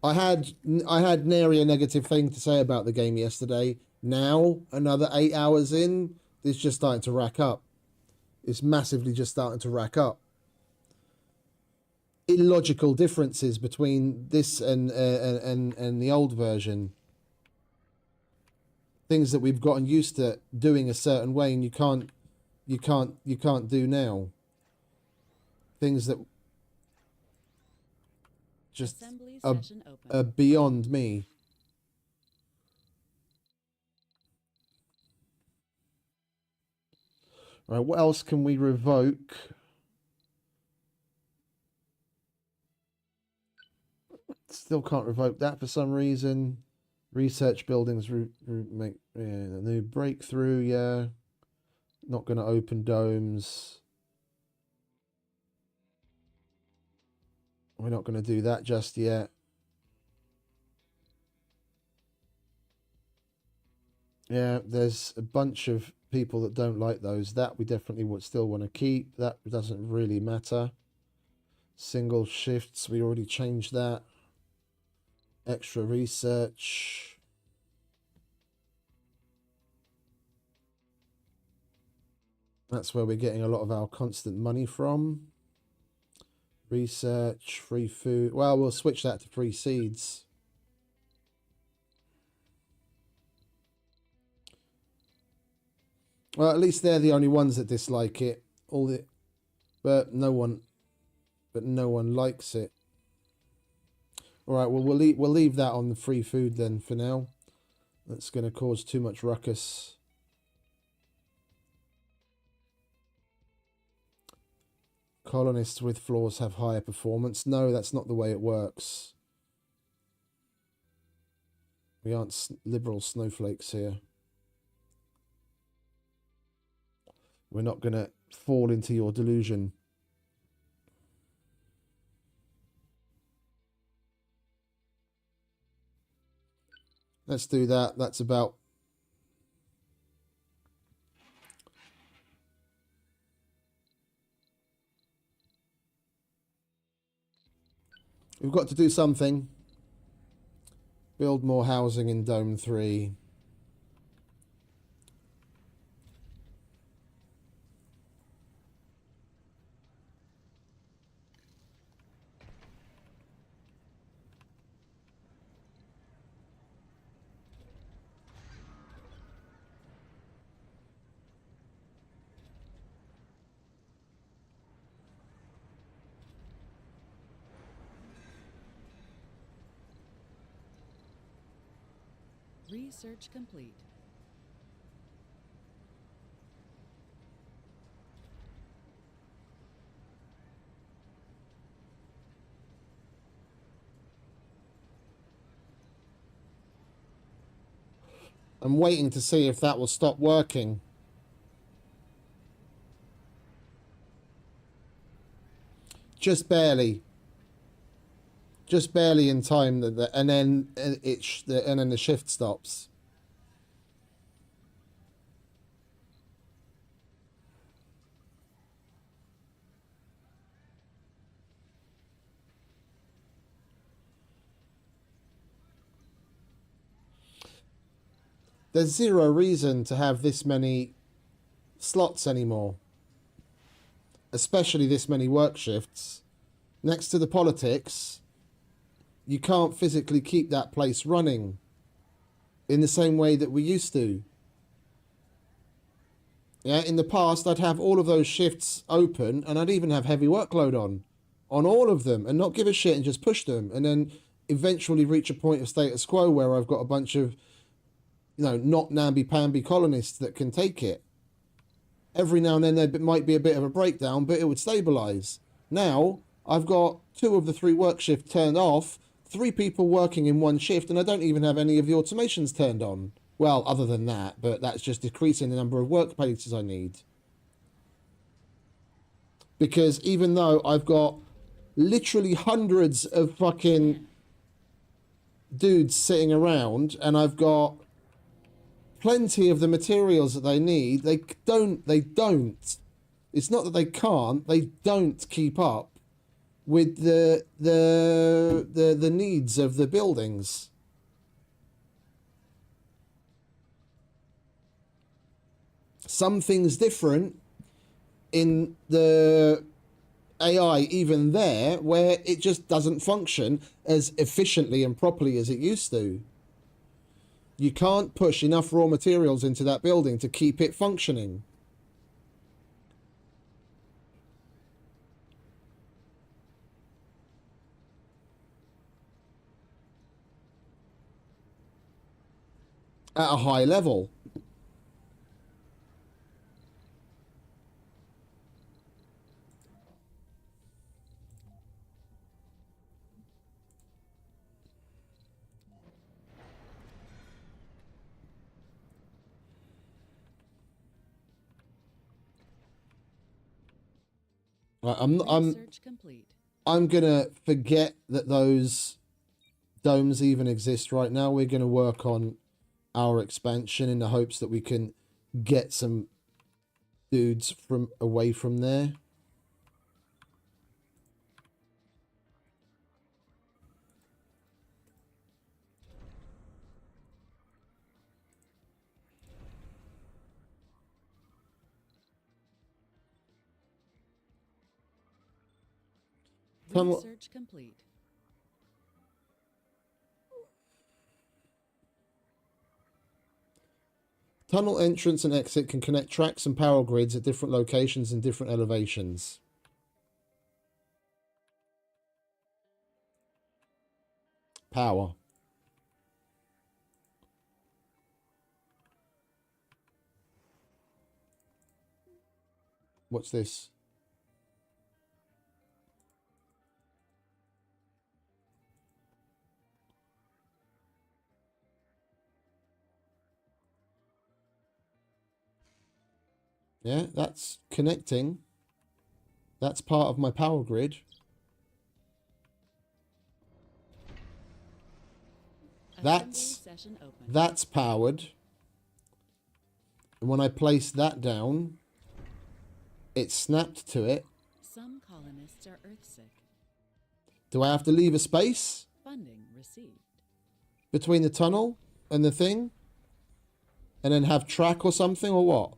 I had nary a negative thing to say about the game yesterday. Now, another 8 hours in, it's just starting to rack up. It's massively just starting to rack up. Illogical differences between this and the old version. things that we've gotten used to doing a certain way, and you can't do now. Things that just Assembly are, session open. are beyond me. Right, what else can we revoke? Still can't revoke that for some reason. Research buildings, make a new breakthrough. Yeah, not going to open domes. We're not going to do that just yet. Yeah, there's a bunch of people that don't like those. That we definitely would still want to keep. That doesn't really matter. Single shifts, we already changed that. Extra research. That's where we're getting a lot of our constant money from. Research, free food. Well, we'll switch that to free seeds. Well, at least they're the only ones that dislike it. But no one likes it. All right, well we'll leave that on the free food then for now. That's going to cause too much ruckus. Colonists with floors have higher performance. No, that's not the way it works. We aren't liberal snowflakes here. We're not going to fall into your delusion. Let's do that. That's about... We've got to do something. Build more housing in Dome 3. Research complete. I'm waiting to see if that will stop working. Just barely. Just barely in time, and then the shift stops. There's zero reason to have this many slots anymore, especially this many work shifts. Next to the politics, you can't physically keep that place running in the same way that we used to. Yeah, in the past, I'd have all of those shifts open, and I'd even have heavy workload on all of them, and not give a shit and just push them, and then eventually reach a point of status quo where I've got a bunch of, you know, not namby-pamby colonists that can take it. Every now and then there might be a bit of a breakdown, but it would stabilize. Now, I've got 2 of the 3 work shifts turned off, 3 people working in 1 shift, and I don't even have any of the automations turned on. Well, other than that, but that's just decreasing the number of work places I need. Because even though I've got literally hundreds of fucking dudes sitting around, and I've got plenty of the materials that they need, they don't. It's not that they can't, they don't keep up with the needs of the buildings. Something's different in the AI even there, where it just doesn't function as efficiently and properly as it used to. You can't push enough raw materials into that building to keep it functioning. At a high level. Research complete. I'm gonna forget that those domes even exist right now. We're gonna work on our expansion in the hopes that we can get some dudes from away from there. Research complete. Tunnel entrance and exit can connect tracks and power grids at different locations and different elevations. Power. What's this? Yeah, that's connecting. That's part of my power grid. That's powered. And when I place that down, it snapped to it. Some colonists are earthsick. Do I have to leave a space Funding received. between the tunnel and the thing? And then have track or something, or what?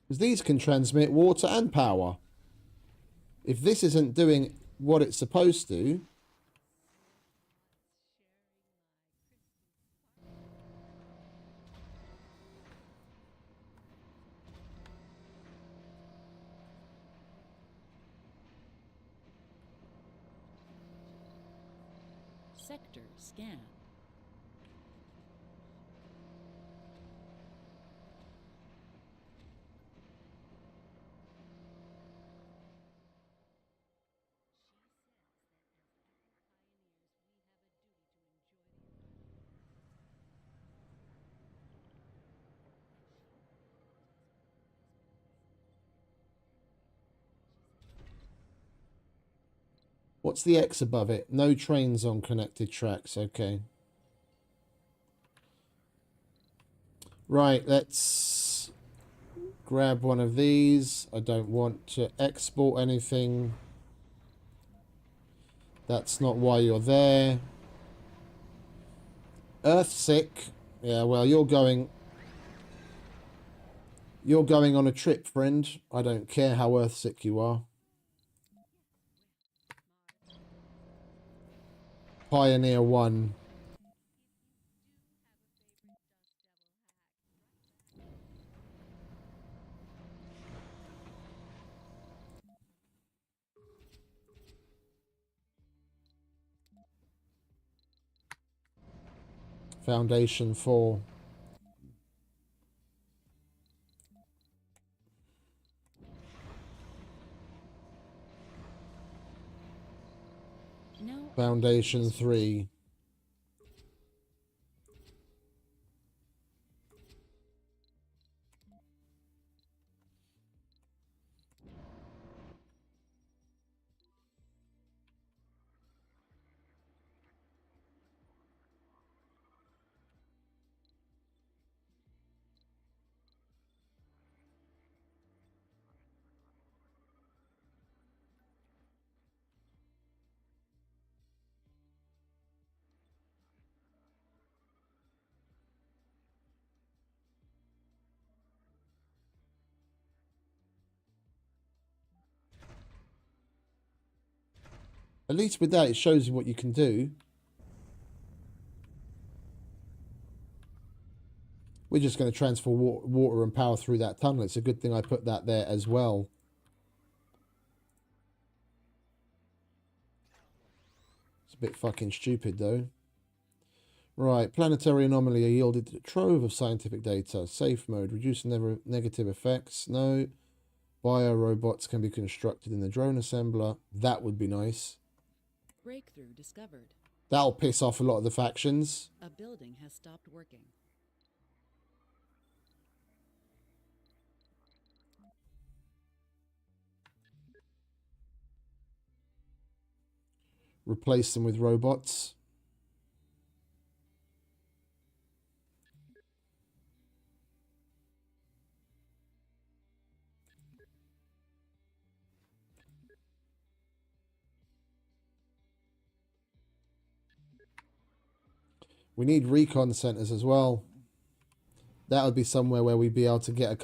Because these can transmit water and power. If this isn't doing what it's supposed to... Sector scan. What's the X above it? No trains on connected tracks. Okay. Right, let's grab one of these. I don't want to export anything. That's not why you're there. Earthsick. Yeah, well, you're going on a trip, friend. I don't care how earthsick you are. Pioneer 1. Foundation 4. No. Foundation 3. At least with that, it shows you what you can do. We're just going to transfer water and power through that tunnel. It's a good thing I put that there as well. It's a bit fucking stupid, though. Right, planetary anomaly yielded a trove of scientific data. Safe mode, reduce negative effects. No. Bio-robots can be constructed in the drone assembler. That would be nice. Breakthrough discovered. That'll piss off a lot of the factions. A building has stopped working. Replace them with robots. We need recon centers as well. That would be somewhere where we'd be able to get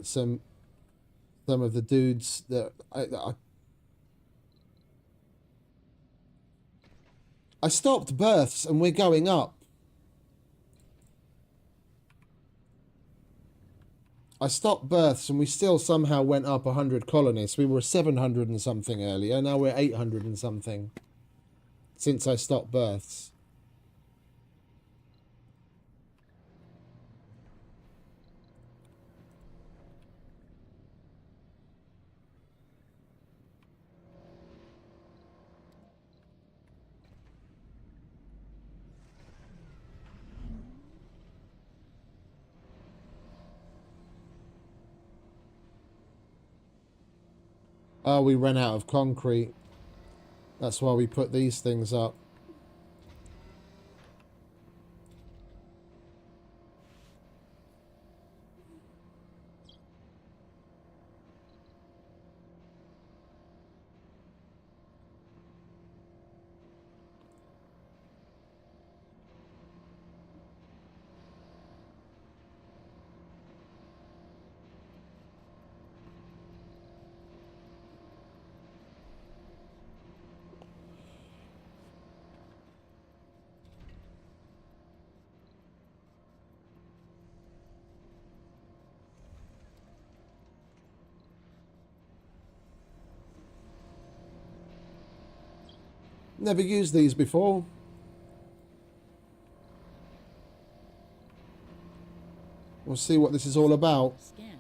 some of the dudes that I stopped births and we're going up. I stopped births and we still somehow went up 100 colonists. We were 700 and something earlier. Now we're 800 and something since I stopped births. Oh, we ran out of concrete. That's why we put these things up. Never used these before. We'll see what this is all about. Scan.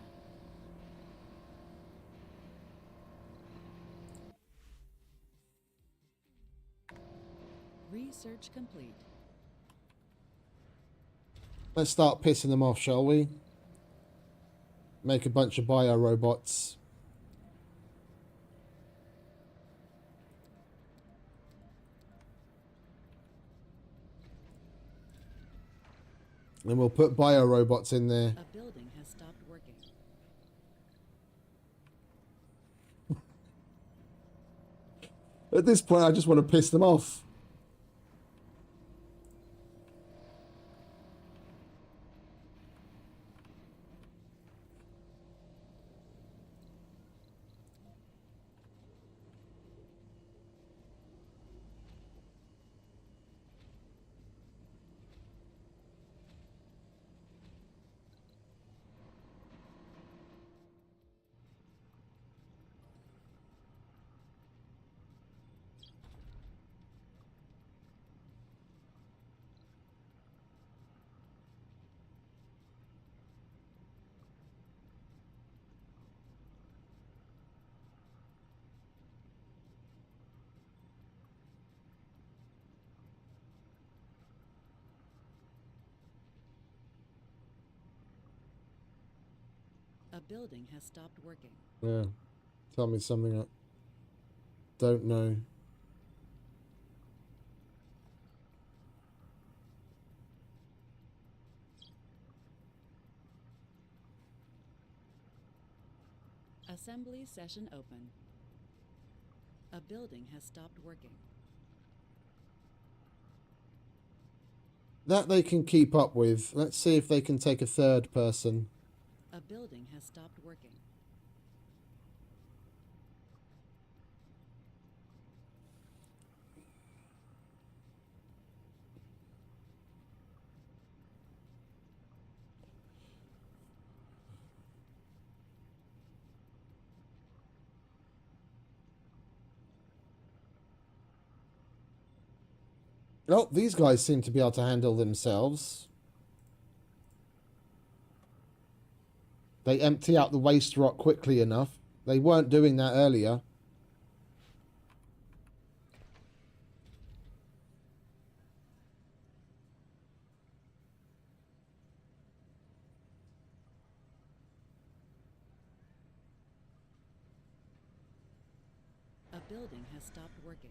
Research complete. Let's start pissing them off, shall we? Make a bunch of bio-robots. And we'll put bio-robots in there. A building has stopped working. At this point, I just want to piss them off. A building has stopped working. Yeah. Tell me something I don't know. Assembly session open. A building has stopped working. That they can keep up with. Let's see if they can take a third person. A building has stopped working. Oh, these guys seem to be able to handle themselves. They empty out the waste rock quickly enough. They weren't doing that earlier. A building has stopped working.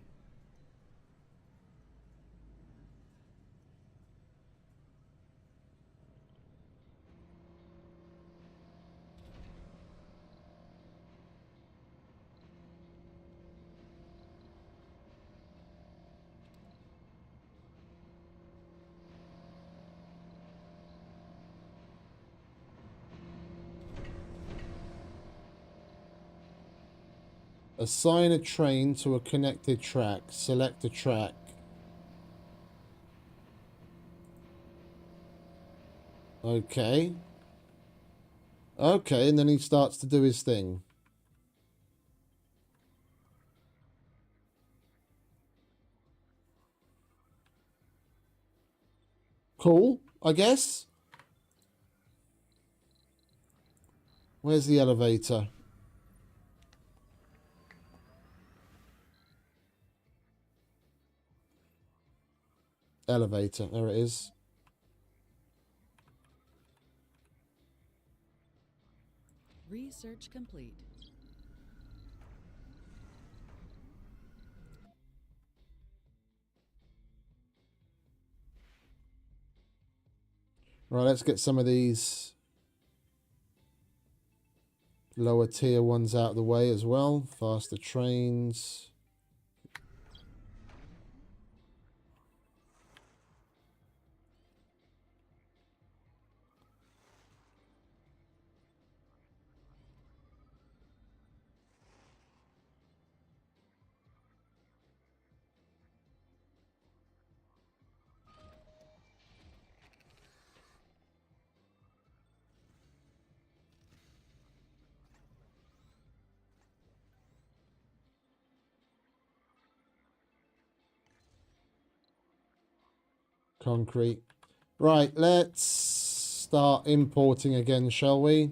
Assign a train to a connected track. Select a track. Okay. Okay, and then he starts to do his thing. Cool, I guess. Where's the elevator? Elevator, there it is. Research complete. Right, let's get some of these lower tier ones out of the way as well. Faster trains. Concrete. Right, let's start importing again, shall we?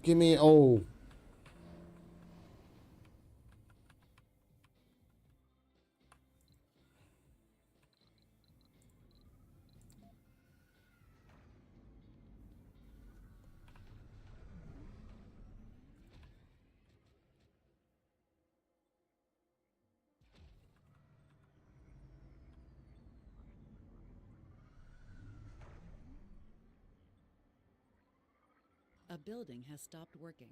Give me all. A building has stopped working.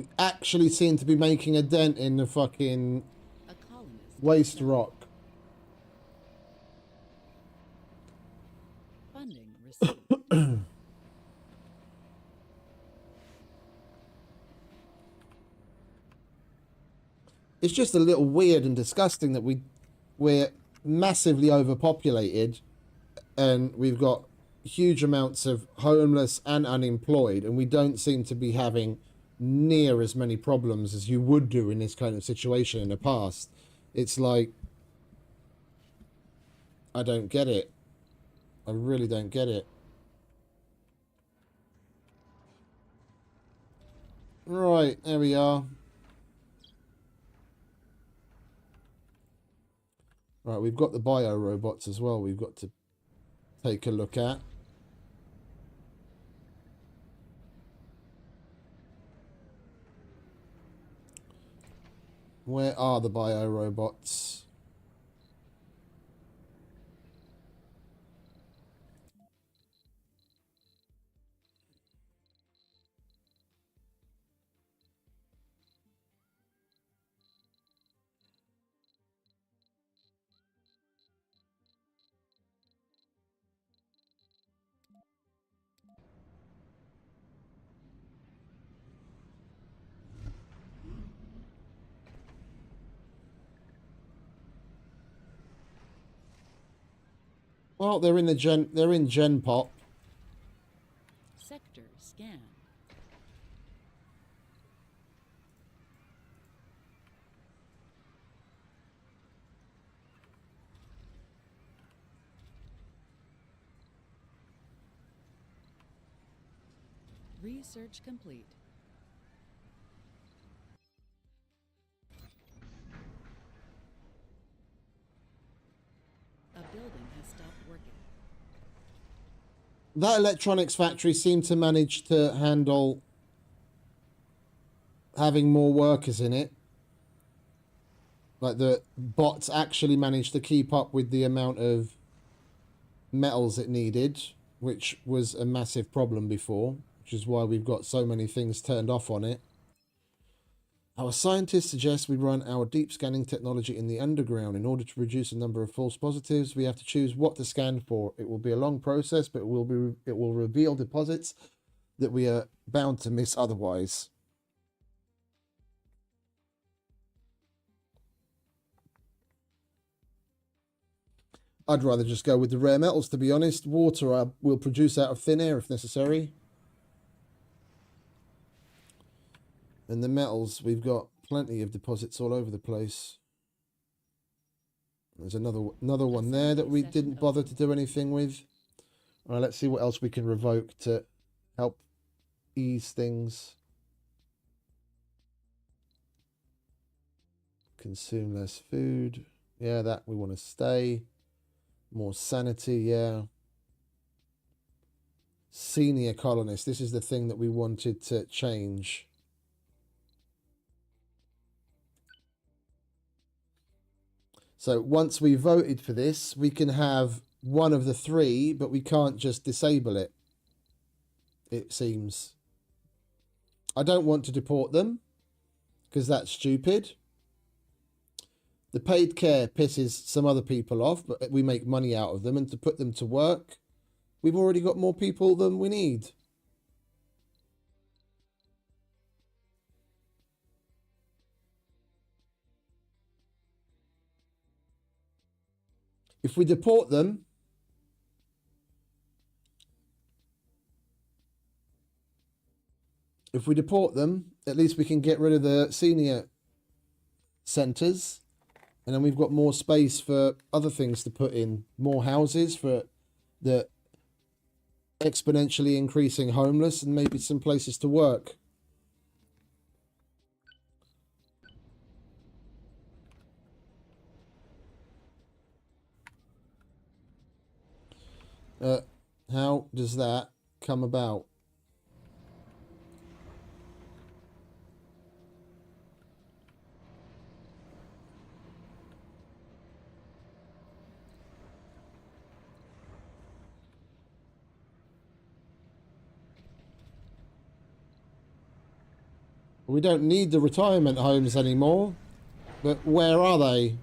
We actually seem to be making a dent in the fucking A colonist. waste rock. Funding received. It's just a little weird and disgusting that we're massively overpopulated and we've got huge amounts of homeless and unemployed, and we don't seem to be having near as many problems as you would do in this kind of situation in the past. It's like, I don't get it. I really don't get it. Right, there we are. Right, we've got the bio robots as well we've got to take a look at. Where are the bio robots? Well, they're in Gen Pop. Sector scan. Research complete. A building has stopped working. That electronics factory seemed to manage to handle having more workers in it. Like the bots actually managed to keep up with the amount of metals it needed, which was a massive problem before, which is why we've got so many things turned off on it. Our scientists suggest we run our deep scanning technology in the underground. In order to reduce the number of false positives, we have to choose what to scan for. It will be a long process, but it will reveal deposits that we are bound to miss otherwise. I'd rather just go with the rare metals, to be honest. Water will produce out of thin air if necessary. And the metals, we've got plenty of deposits all over the place. There's another one there that we didn't bother to do anything with. All right, let's see what else we can revoke to help ease things. Consume less food. Yeah, that we want to stay. More sanity, yeah. Senior colonist. This is the thing that we wanted to change. So once we voted for this, we can have one of the three, but we can't just disable it. It seems. I don't want to deport them, because that's stupid. The paid care pisses some other people off, but we make money out of them, and to put them to work, we've already got more people than we need. If we deport them, at least we can get rid of the senior centres. And then we've got more space for other things to put in. More houses for the exponentially increasing homeless, and maybe some places to work. How does that come about? We don't need the retirement homes anymore, but where are they?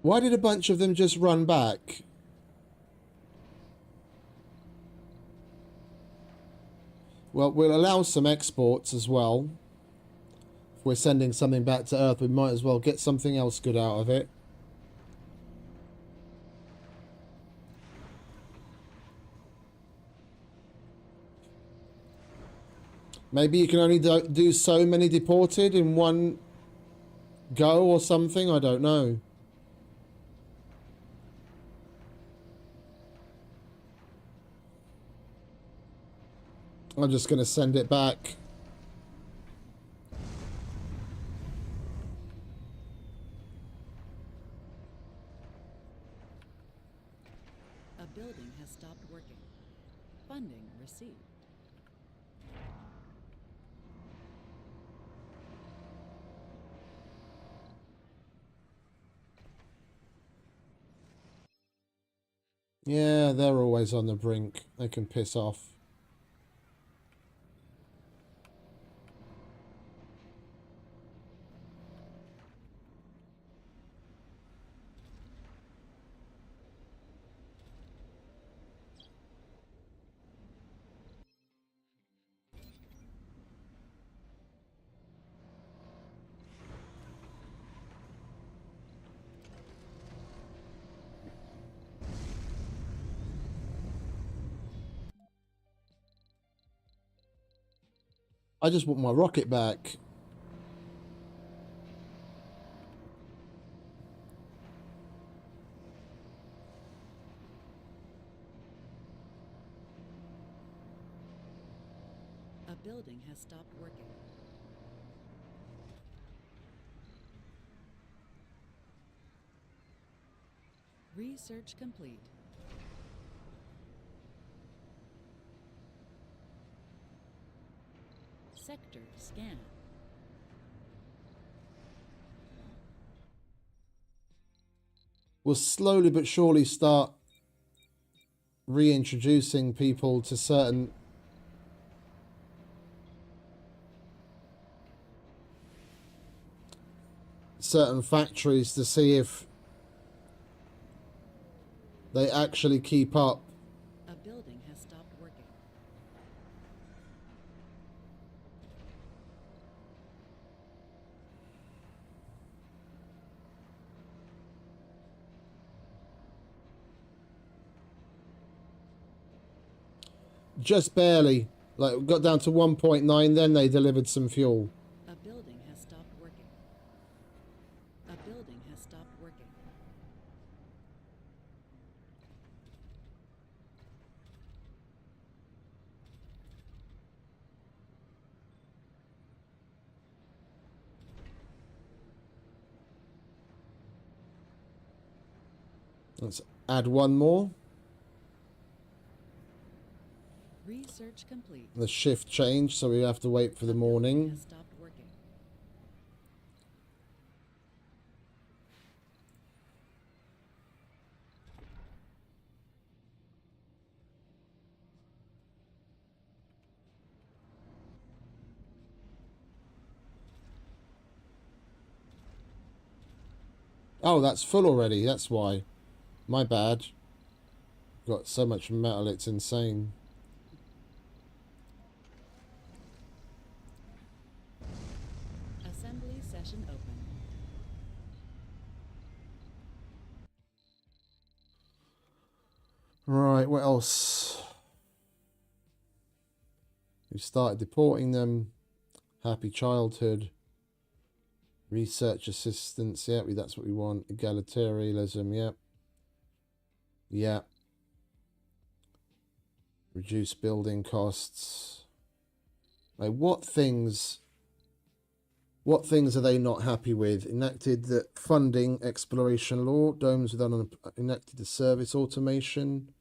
Why did a bunch of them just run back? Well, we'll allow some exports as well. If we're sending something back to Earth, we might as well get something else good out of it. Maybe you can only do so many deported in one go or something. I don't know. I'm just going to send it back. A building has stopped working. Funding received. Yeah, they're always on the brink. They can piss off. I just want my rocket back. A building has stopped working. Research complete. Sector scan. We'll slowly but surely start reintroducing people to certain factories to see if they actually keep up. A building has stopped working. Just barely. Like, got down to 1.9, then they delivered some fuel. A building has stopped working. A building has stopped working. Let's add one more. Research complete. The shift changed, so we have to wait for the morning. Has stopped working. Oh, that's full already. That's why. My bad. Got so much metal, it's insane. Assembly session open. Right, what else? We started deporting them. Happy childhood. Research assistance, yeah, that's what we want. Egalitarianism, yeah. Yeah. Reduce building costs. Like, what things are they not happy with? Enacted the funding exploration law. Domes without enacted the service automation.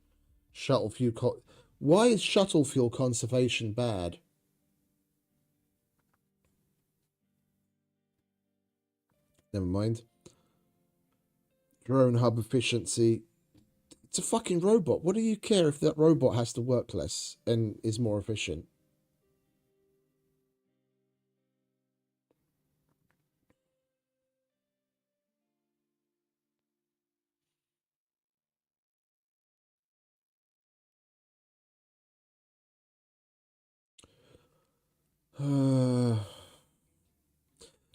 Shuttle fuel. Why is shuttle fuel conservation bad? Never mind. Drone hub efficiency. It's a fucking robot. What do you care if that robot has to work less and is more efficient?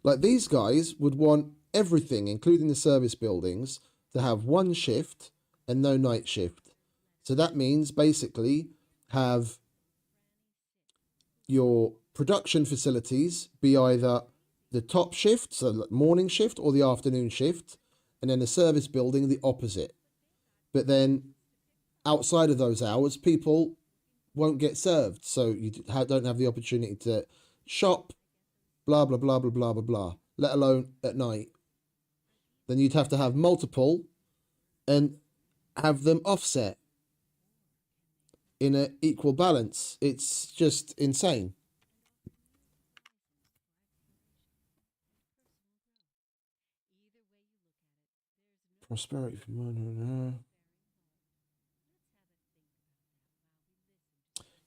Like these guys would want everything, including the service buildings, to have one shift and no night shift. So that means basically have your production facilities be either the top shift, so morning shift, or the afternoon shift, and then the service building the opposite. But then outside of those hours, people won't get served, so you don't have the opportunity to shop, blah blah blah blah blah blah blah, let alone at night. Then you'd have to have multiple and have them offset in an equal balance. It's just insane. Prosperity for money.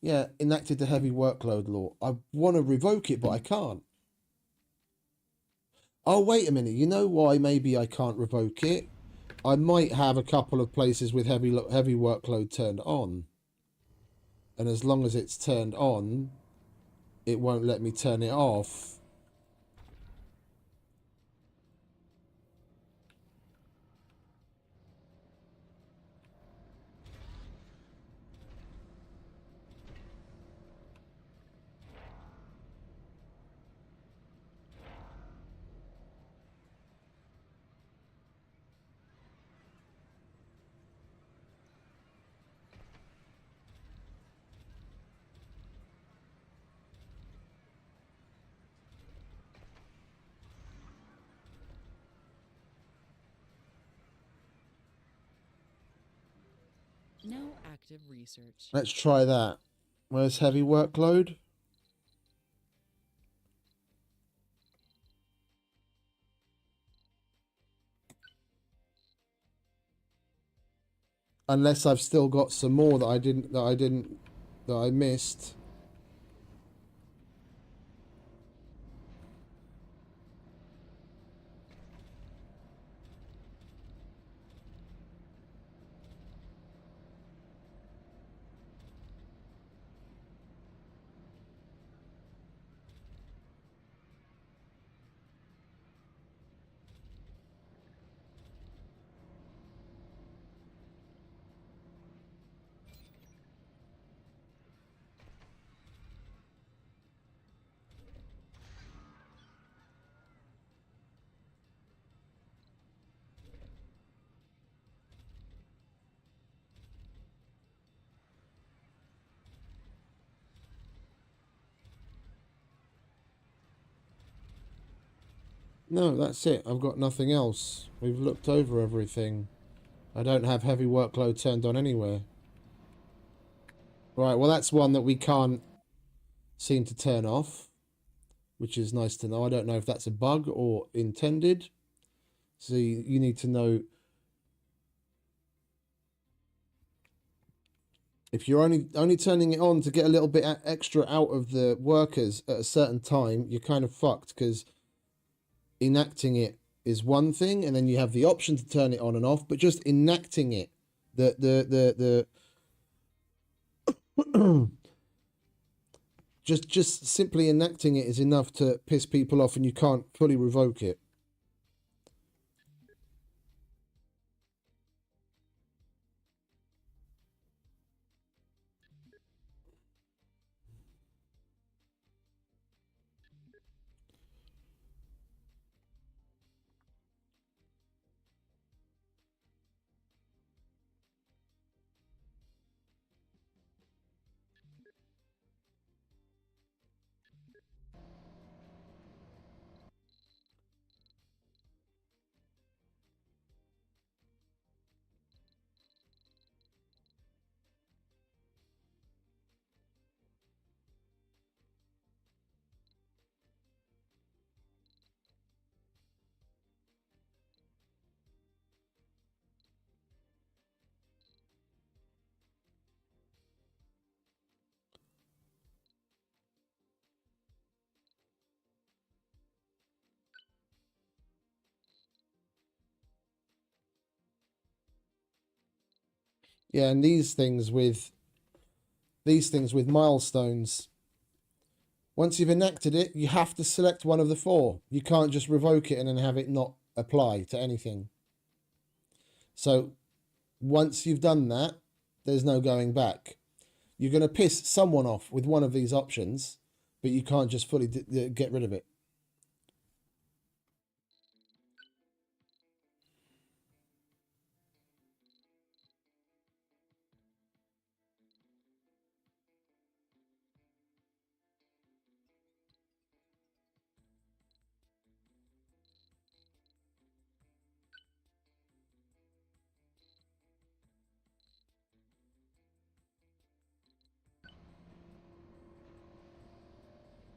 Yeah, enacted the heavy workload law. I want to revoke it, but I can't. Oh, wait a minute. You know why maybe I can't revoke it? I might have a couple of places with heavy workload turned on. And as long as it's turned on, it won't let me turn it off. No active research. Let's try that. Where's heavy workload? Unless I've still got some more that I missed. No, that's it. I've got nothing else. We've looked over everything. I don't have heavy workload turned on anywhere. Right, well that's one that we can't seem to turn off, which is nice to know. I don't know if that's a bug or intended. So you need to know if you're only turning it on to get a little bit extra out of the workers at a certain time, you're kind of fucked, because enacting it is one thing, and then you have the option to turn it on and off, but just enacting it, the just simply enacting it is enough to piss people off, and you can't fully revoke it. Yeah, and these things with milestones, Once you've enacted it, you have to select one of the 4. You can't just revoke it and then have it not apply to anything. So once you've done that, there's no going back. You're going to piss someone off with one of these options, but you can't just fully get rid of it.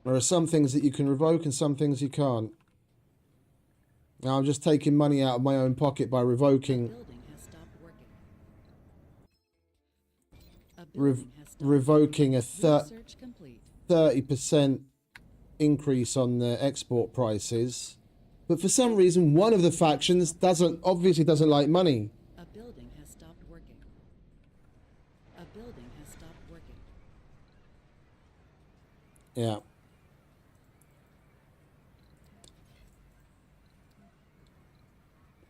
There are some things that you can revoke and some things you can't. Now I'm just taking money out of my own pocket by revoking, Building has stopped working. A building has stopped revoking a Research complete. 30% increase on the export prices. But for some reason, one of the factions obviously doesn't like money. A building has stopped working. A building has stopped working. Yeah.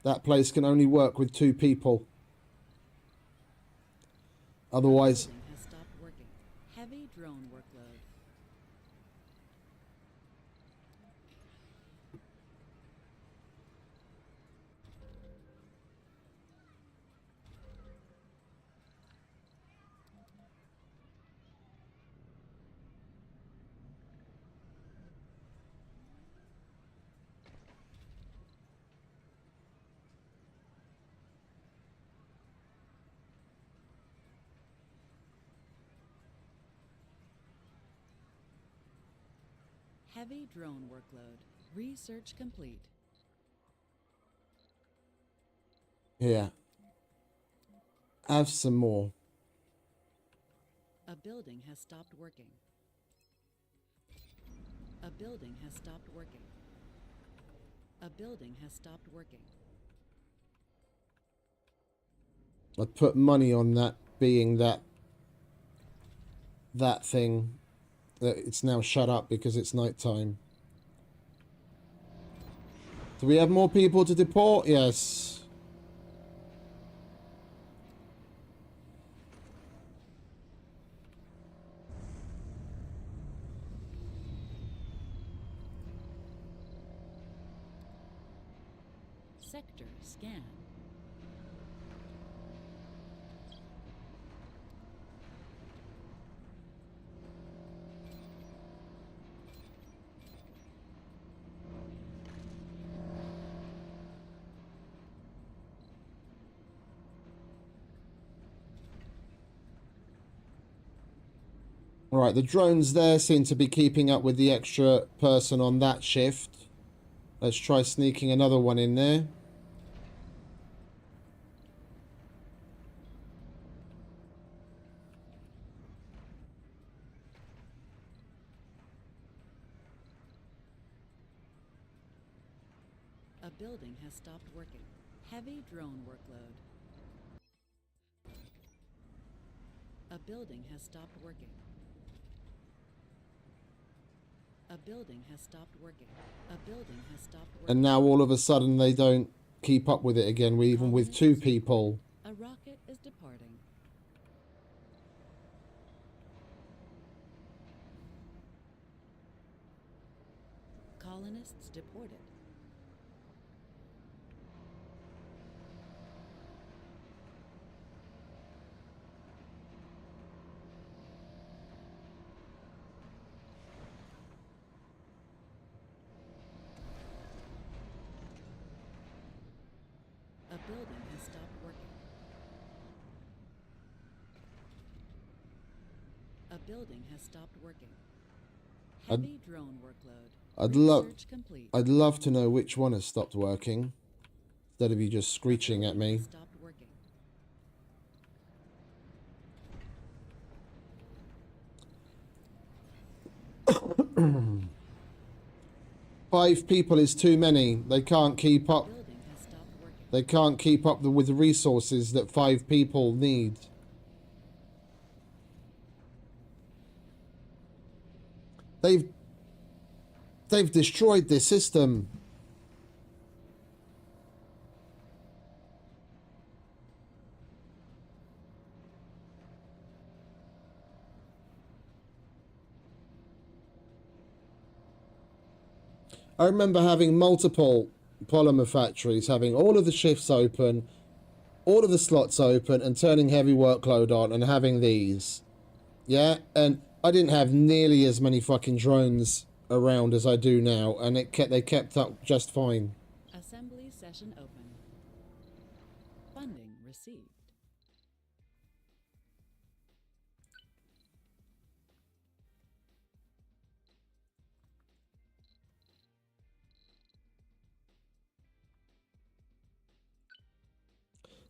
That place can only work with 2 people. Otherwise, Building has stopped working. Heavy drone workload. Heavy drone workload. Research complete. yeah. Have some more. A building has stopped working. A building has stopped working. A building has stopped working. I'd put money on that being that thing. That it's now shut up because it's night time. Do we have more people to deport? Yes. Sector scan. Right, the drones there seem to be keeping up with the extra person on that shift. Let's try sneaking another one in there. A building has stopped working. Heavy drone workload. A building has stopped working. A building has stopped working. A building has stopped working. And now all of a sudden they don't keep up with it again, even with 2 people. A rocket is departing. Colonists deported. A building has stopped working. A building has stopped working. Heavy drone workload. Research complete. I'd love to know which one has stopped working, instead of you just screeching at me. Stopped working. 5 people is too many. They can't keep up. Building has stopped working. They can't keep up with the resources that 5 people need. They've destroyed this system. I remember having multiple polymer factories, having all of the shifts open, all of the slots open, and turning heavy workload on, and having these. Yeah, and I didn't have nearly as many fucking drones around as I do now, and they kept up just fine. Assembly session open. Funding received.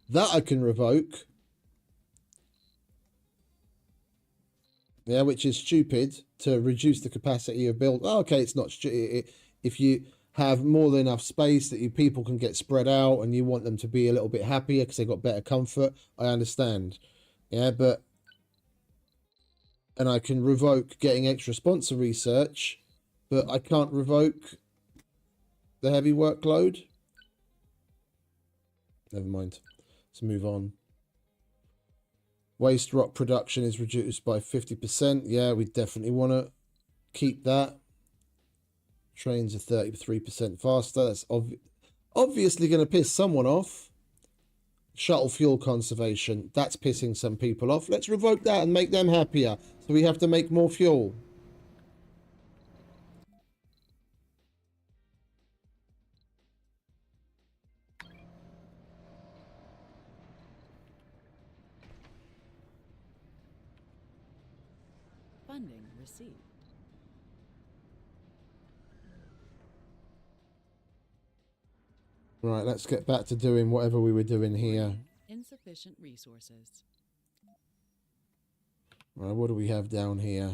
That I can revoke. Yeah, which is stupid to reduce the capacity of build. Oh, okay, it's not stupid. If you have more than enough space that people can get spread out and you want them to be a little bit happier because they've got better comfort, I understand. Yeah, but... And I can revoke getting extra sponsor research, but I can't revoke the heavy workload. Never mind. Let's move on. Waste rock production is reduced by 50%. Yeah, we definitely want to keep that. Trains are 33% faster. That's obviously going to piss someone off. Shuttle fuel conservation. That's pissing some people off. Let's revoke that and make them happier. So we have to make more fuel. Funding received. Right, let's get back to doing whatever we were doing here. Insufficient resources. Right, what do we have down here?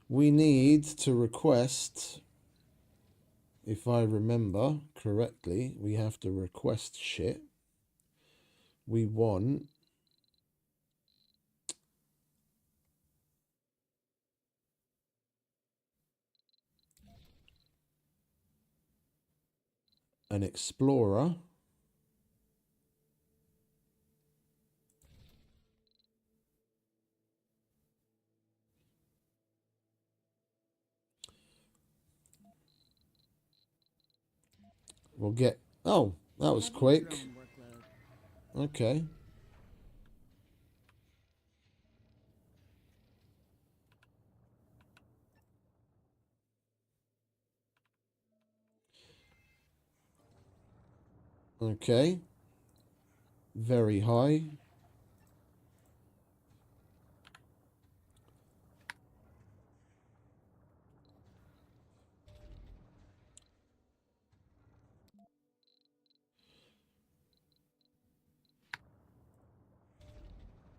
We need to request, if I remember correctly, we have to request shit. We want an explorer. We'll get... Oh, that was Heavy quick. drone workload. Okay. Okay. Very high.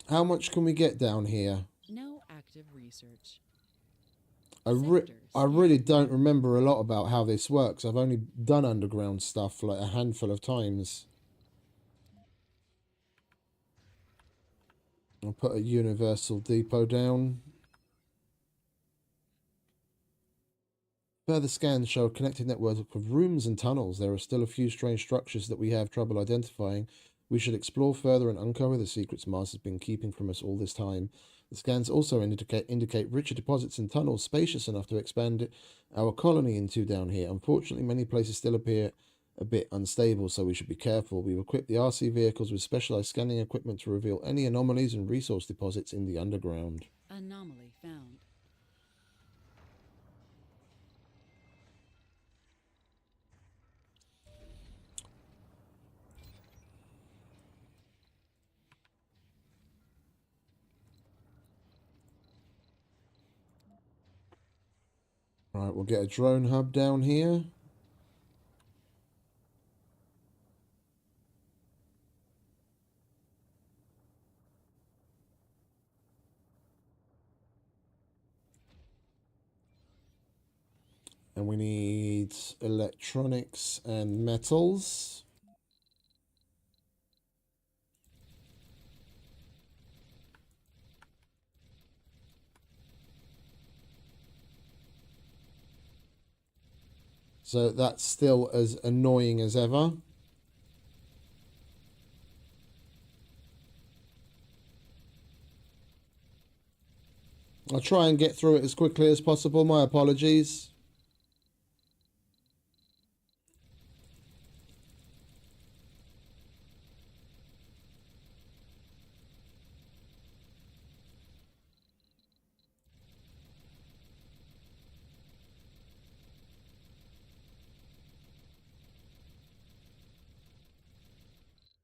How much can we get down here? No active research. I really don't remember a lot about how this works. I've only done underground stuff like a handful of times. I'll put a universal depot down. Further scans show a connected network of rooms and tunnels. There are still a few strange structures that we have trouble identifying. We should explore further and uncover the secrets Mars has been keeping from us all this time. The scans also indicate richer deposits and tunnels spacious enough to expand our colony into down here. Unfortunately, many places still appear a bit unstable, so we should be careful. We've equipped the RC vehicles with specialized scanning equipment to reveal any anomalies and resource deposits in the underground. Anomaly found. Right, we'll get a drone hub down here. And we need electronics and metals. So that's still as annoying as ever. I'll try and get through it as quickly as possible. My apologies.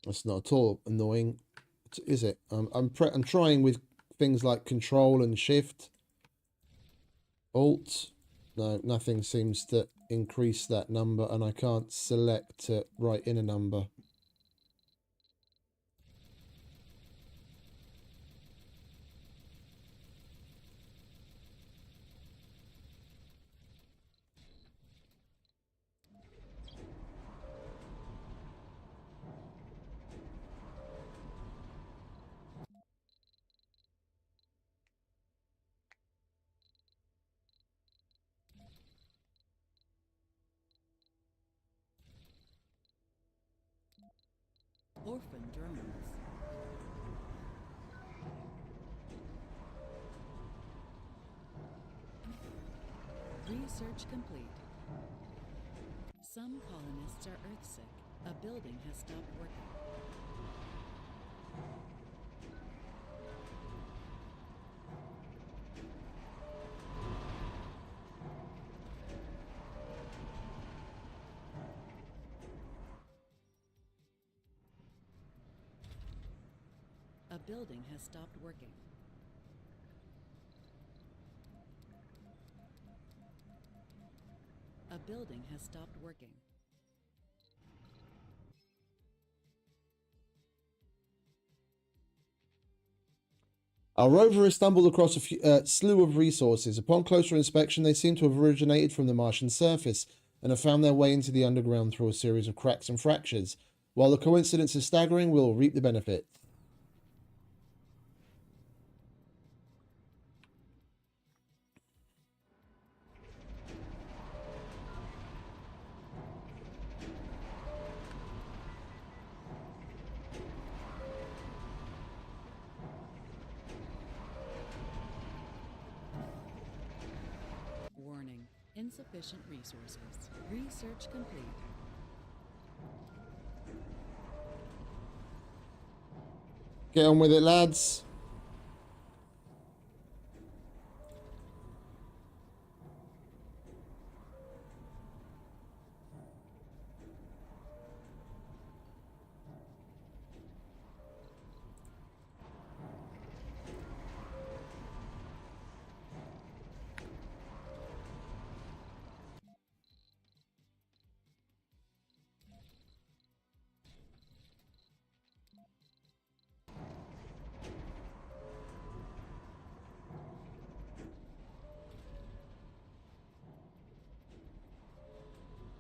That's not at all annoying, is it? I'm trying with things like Control and Shift, Alt. No, nothing seems to increase that number, and I can't select to write in a number. Orphan drones. Research complete. Some colonists are earthsick. A building has stopped working. A building has stopped working. A building has stopped working. Our rover has stumbled across a slew of resources. Upon closer inspection, they seem to have originated from the Martian surface and have found their way into the underground through a series of cracks and fractures. While the coincidence is staggering, we'll reap the benefit. Warning. Insufficient resources. Research complete. Get on with it, lads.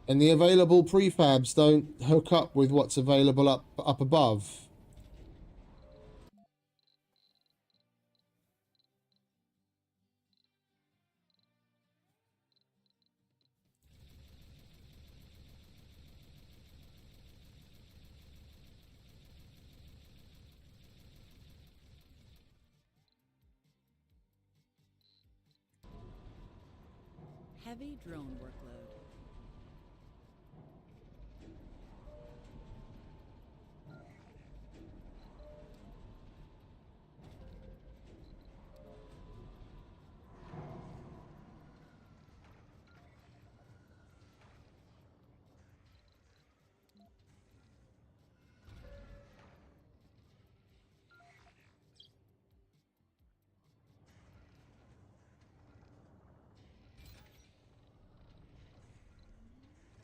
And the available prefabs don't hook up with what's available up above. Heavy drone workload.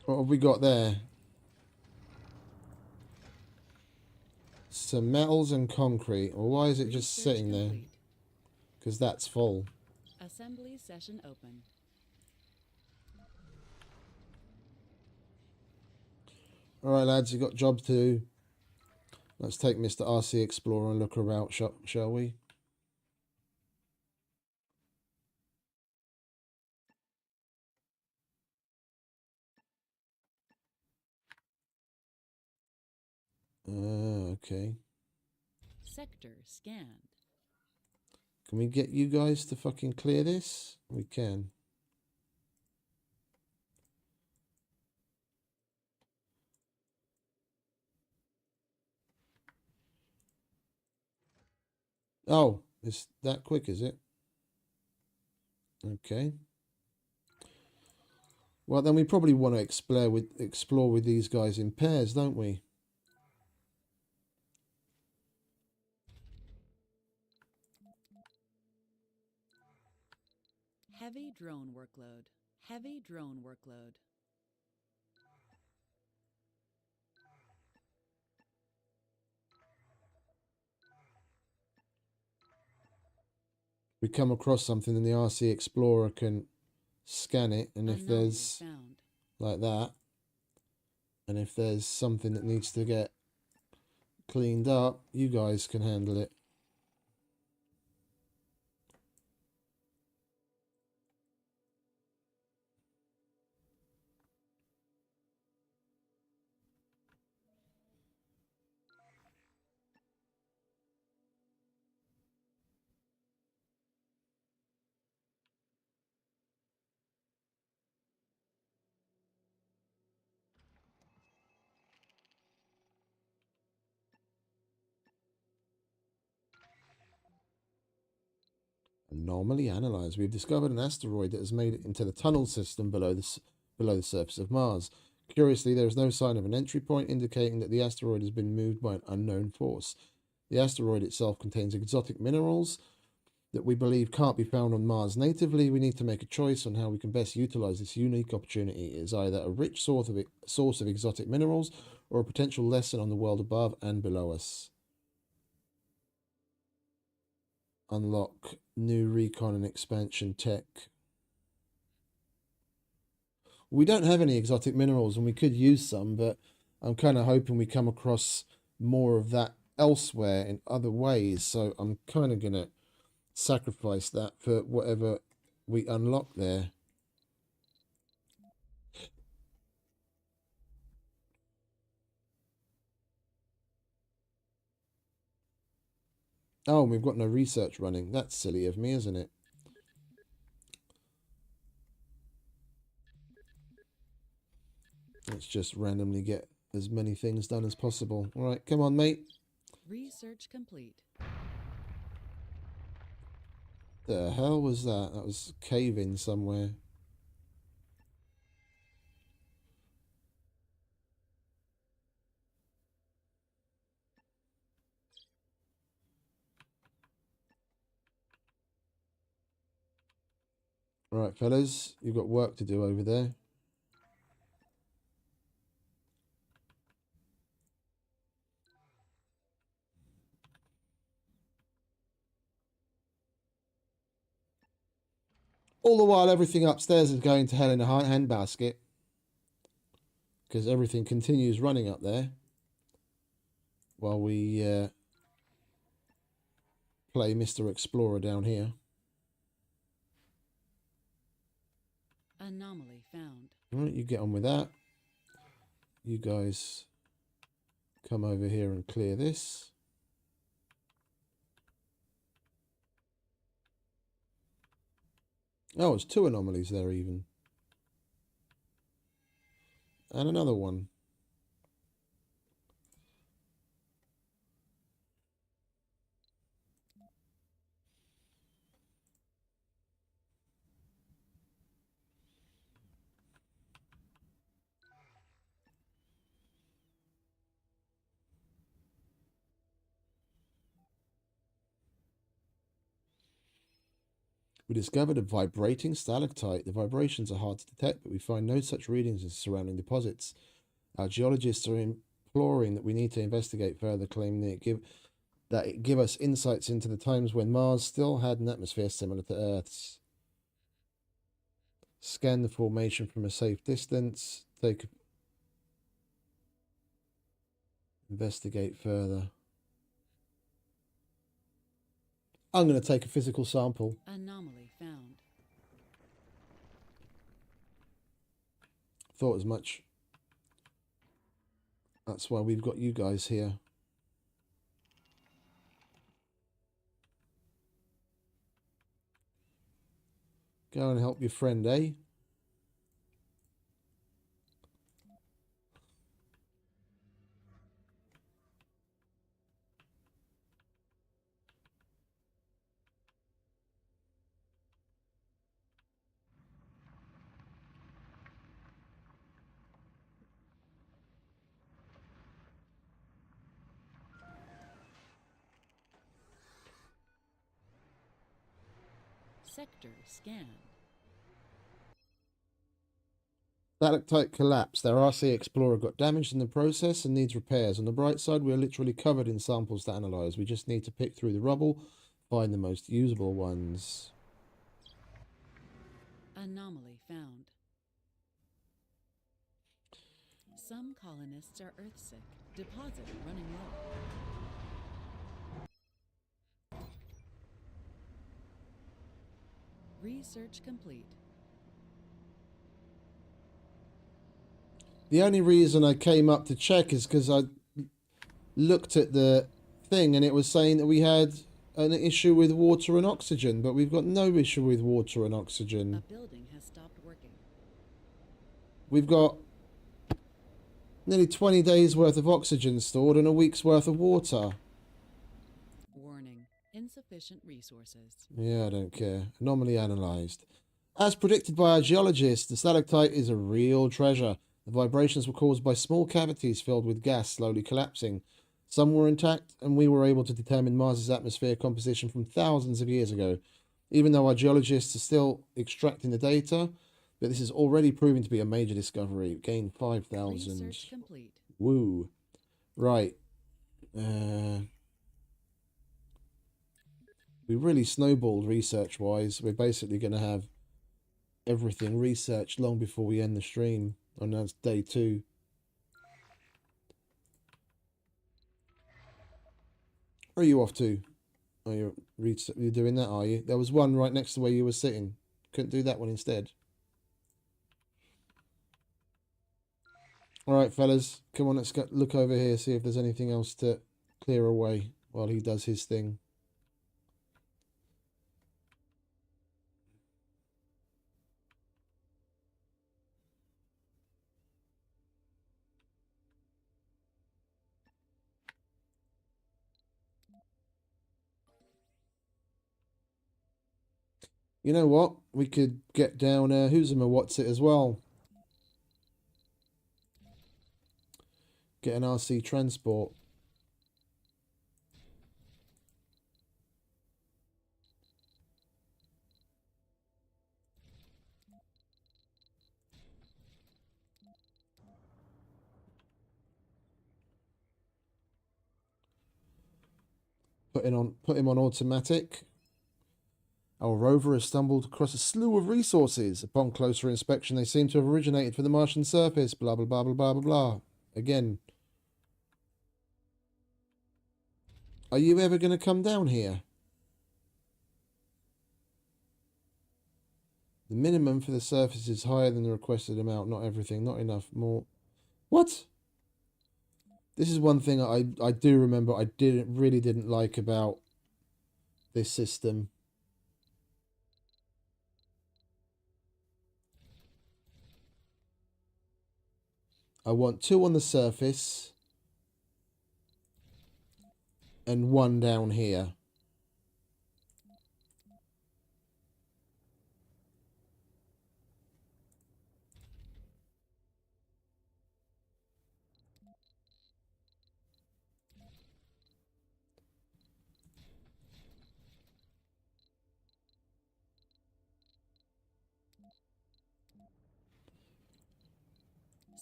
What have we got there? Some metals and concrete. Well, why is it just Research sitting there? complete. Because that's full. Assembly session open. Alright, lads, you've got job to do. Let's take Mr. RC Explorer and look around, shall we? Okay. Sector scanned. Can we get you guys to fucking clear this? We can. Oh, it's that quick, is it? Okay. Well, then we probably want to explore with these guys in pairs, don't we? Heavy drone workload. Heavy drone workload. We come across something, then the RC Explorer can scan it, and if Anomaly there's found. like that, and if there's something that needs to get cleaned up, you guys can handle it. Anomaly analyzed. We've discovered an asteroid that has made it into the tunnel system below the surface of Mars. Curiously, there is no sign of an entry point, indicating that the asteroid has been moved by an unknown force. The asteroid itself contains exotic minerals that we believe can't be found on Mars natively. We need to make a choice on how we can best utilize this unique opportunity. It is either a rich source of exotic minerals or a potential lesson on the world above and below us. Unlock new recon and expansion tech. We don't have any exotic minerals and we could use some, but I'm kind of hoping we come across more of that elsewhere in other ways. So I'm kind of going to sacrifice that for whatever we unlock there. Oh, we've got no research running. That's silly of me, isn't it? Let's just randomly get as many things done as possible. All right, come on, mate. Research complete. The hell was that? That was a cave in somewhere. All right, fellas, you've got work to do over there. All the while, everything upstairs is going to hell in a handbasket because everything continues running up there while we play Mr. Explorer down here. Anomaly found. All right, you get on with that. You guys come over here and clear this. Oh, it's 2 anomalies there even. And another one. We discovered a vibrating stalactite. The vibrations are hard to detect, but we find no such readings in surrounding deposits. Our geologists are imploring that we need to investigate further, claiming that it give us insights into the times when Mars still had an atmosphere similar to Earth's. Scan the formation from a safe distance. Investigate further. I'm going to take a physical sample. Anomaly found. Thought as much. That's why we've got you guys here. Go and help your friend, eh? Sector scanned. Stalactite collapsed. Their RC Explorer got damaged in the process and needs repairs. On the bright side, we are literally covered in samples to analyze. We just need to pick through the rubble, find the most usable ones. Anomaly found. Some colonists are earthsick. Deposit running low. Research complete. The only reason I came up to check is because I looked at the thing and it was saying that we had an issue with water and oxygen, but we've got no issue with water and A oxygen. building has stopped working. We've got nearly 20 days worth of oxygen stored and a week's worth of water. Warning. Insufficient resources. Yeah, I don't care. Anomaly analysed. As predicted by our geologists, the stalactite is a real treasure. The vibrations were caused by small cavities filled with gas slowly collapsing. Some were intact, and we were able to determine Mars's atmosphere composition from thousands of years ago. Even though our geologists are still extracting the data, but this is already proving to be a major discovery. Gained 5,000. Research complete. Woo. Right. We really snowballed research-wise. We're basically going to have everything researched long before we end the stream. And that's day 2. Where are you off to? Oh, you're doing that, are you? There was one right next to where you were sitting. Couldn't do that one instead. Alright, fellas. Come on, let's look over here, see if there's anything else to clear away while he does his thing. You know what? We could get down who's a what's it as well. Get an RC transport. Put him on automatic. Our rover has stumbled across a slew of resources. Upon closer inspection, they seem to have originated from the Martian surface. Blah, blah, blah, blah, blah, blah, blah. Again. Are you ever going to come down here? The minimum for the surface is higher than the requested amount. Not everything. Not enough. More. What? This is one thing I do remember I really didn't like about this system. I want 2 on the surface and 1 down here.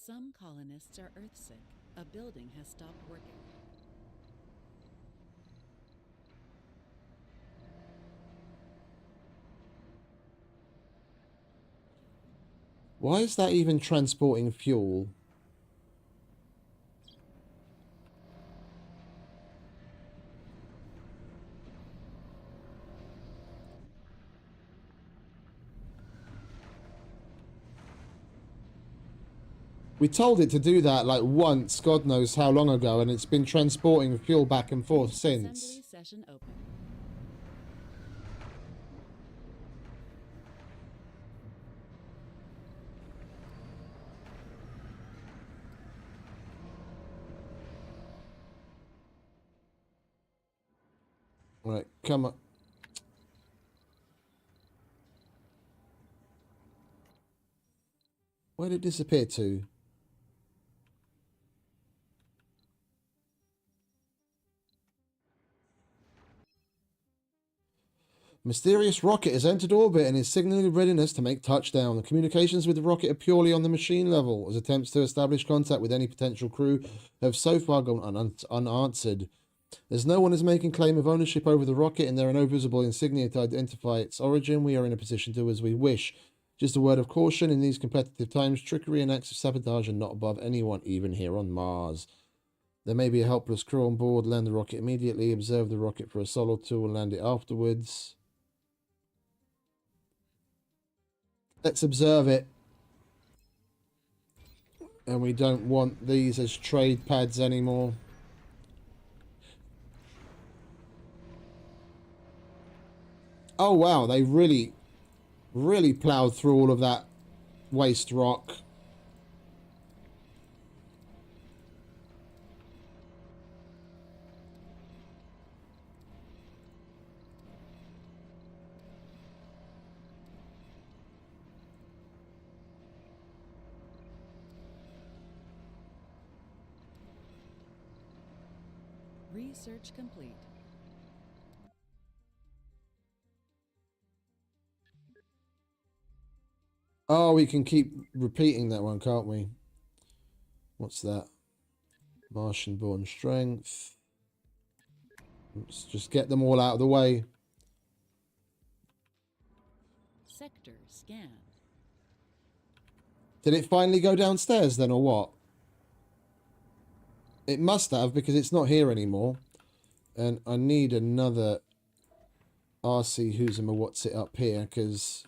Some colonists are earthsick. A building has stopped working. Why is that even transporting fuel? We told it to do that like once, God knows how long ago, and it's been transporting fuel back and forth since. Assembly session open. Right, come on. Where did it disappear to? Mysterious rocket has entered orbit and is signaling readiness to make touchdown. The communications with the rocket are purely on the machine level, as attempts to establish contact with any potential crew have so far gone unanswered. As no one is making claim of ownership over the rocket and there are no visible insignia to identify its origin, we are in a position to do as we wish. Just a word of caution, in these competitive times, trickery and acts of sabotage are not above anyone, even here on Mars. There may be a helpless crew on board. Land the rocket immediately. Observe the rocket for a sol or two and land it afterwards. Let's observe it. And we don't want these as trade pads anymore. Oh wow, they really ploughed through all of that waste rock. Research complete. Oh, we can keep repeating that one, can't we? What's that? Martian-born strength. Let's just get them all out of the way. Sector scanned. Did it finally go downstairs then, or what? It must have, because it's not here anymore. And I need another RC who's a what's it up here, because...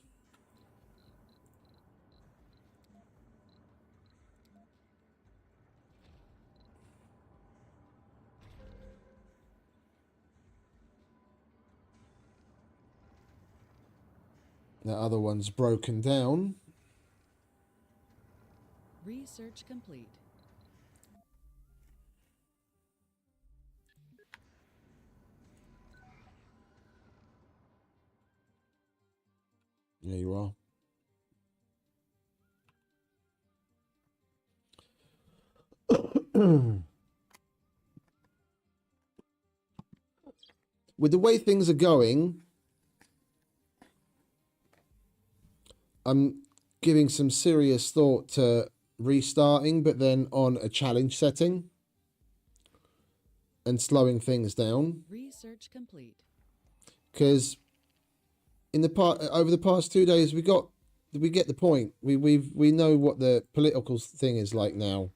that other one's broken down. Research complete. There you are. With the way things are going, I'm giving some serious thought to restarting, but then on a challenge setting and slowing things down. Research complete. Because in the over the past 2 days, we get the point. We know what the political thing is like now,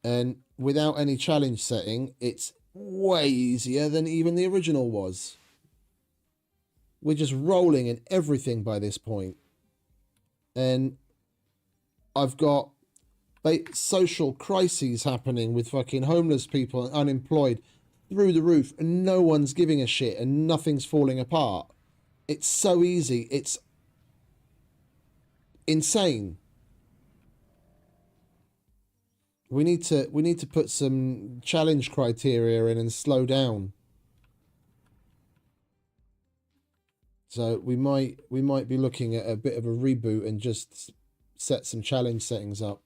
and without any challenge setting, it's way easier than even the original was. We're just rolling in everything by this point. And I've got social crises happening with fucking homeless people and unemployed through the roof, and no one's giving a shit and nothing's falling apart. It's so easy. It's insane. We need to put some challenge criteria in and slow down. So we might be looking at a bit of a reboot and just set some challenge settings up.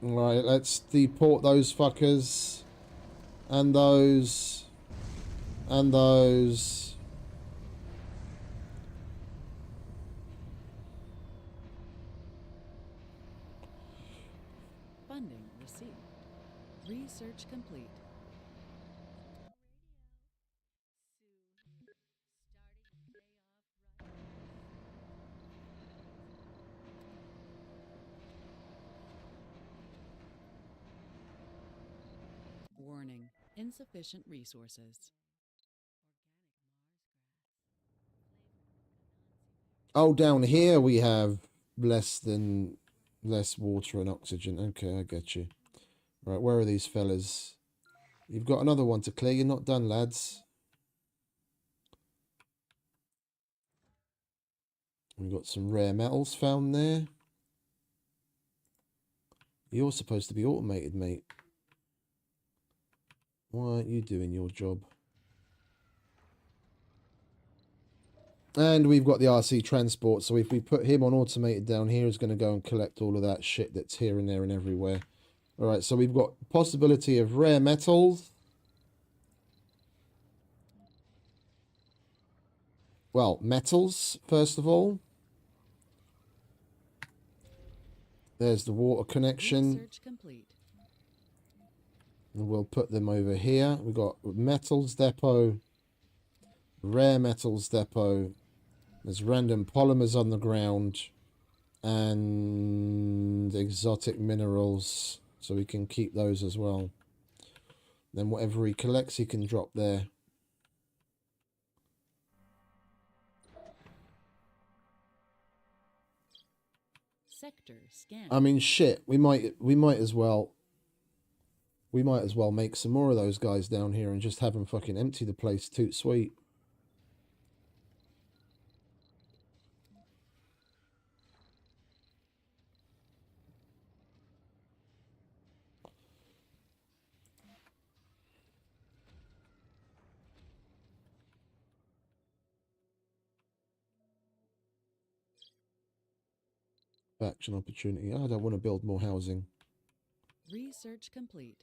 All right, let's deport those fuckers and those and those. Funding received. Research complete. Warning. Insufficient resources. Oh, down here we have less water and oxygen. Okay, I get you. Right, where are these fellas? You've got another one to clear. You're not done, lads. We've got some rare metals found there. You're supposed to be automated, mate. Why aren't you doing your job? And we've got the RC transport, so if we put him on automated down here, he's going to go and collect all of that shit that's here and there and everywhere. Alright, so we've got possibility of rare metals. Well, metals, first of all. There's the water connection. Research complete. And we'll put them over here. We've got metals depot, rare metals depot. There's random polymers on the ground. And exotic minerals. So we can keep those as well. Then whatever he collects, he can drop there. Sector scan. I mean, shit. We might as well make some more of those guys down here and just have them fucking empty the place. Toot sweet. Action opportunity. I don't want to build more housing. Research complete.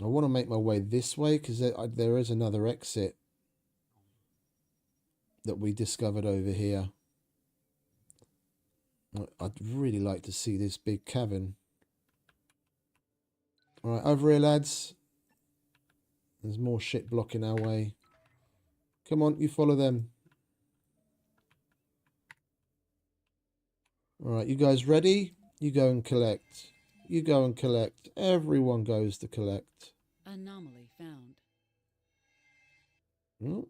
I want to make my way this way because there is another exit that we discovered over here. I'd really like to see this big cavern. Alright, over here, lads. There's more shit blocking our way. Come on, you follow them. Alright, you guys ready? You go and collect. You go and collect. Everyone goes to collect. Anomaly found. Oh.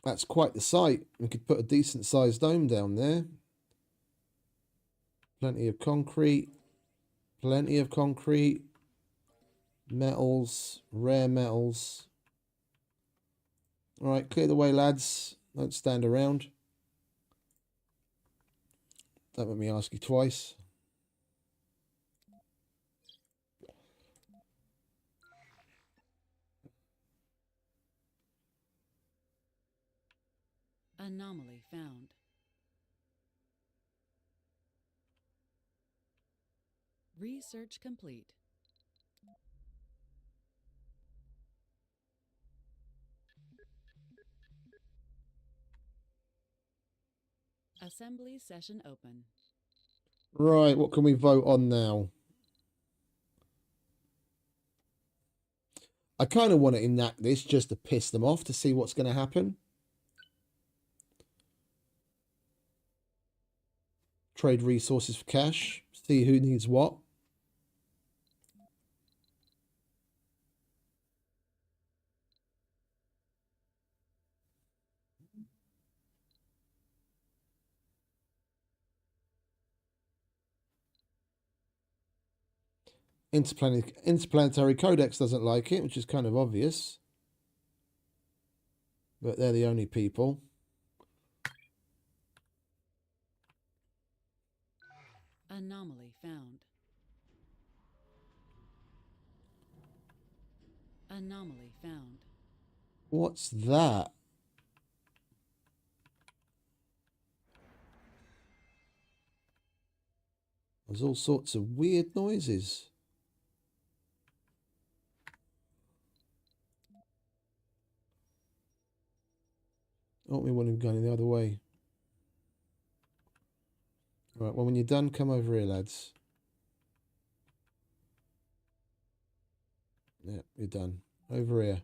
That's quite the sight. We could put a decent sized dome down there. Plenty of concrete. Plenty of concrete. Metals. Rare metals. Alright, clear the way, lads. Don't stand around. Don't let me ask you twice. Anomaly found. Research complete. Assembly session open. Right, what can we vote on now? I kind of want to enact this just to piss them off to see what's going to happen. Trade resources for cash. See who needs what. Interplanetary Codex doesn't like it, which is kind of obvious. But they're the only people. Anomaly found. Anomaly found. What's that? There's all sorts of weird noises. Oh, we want him going the other way. Right, well, when you're done, come over here, lads. Yeah, you're done. Over here.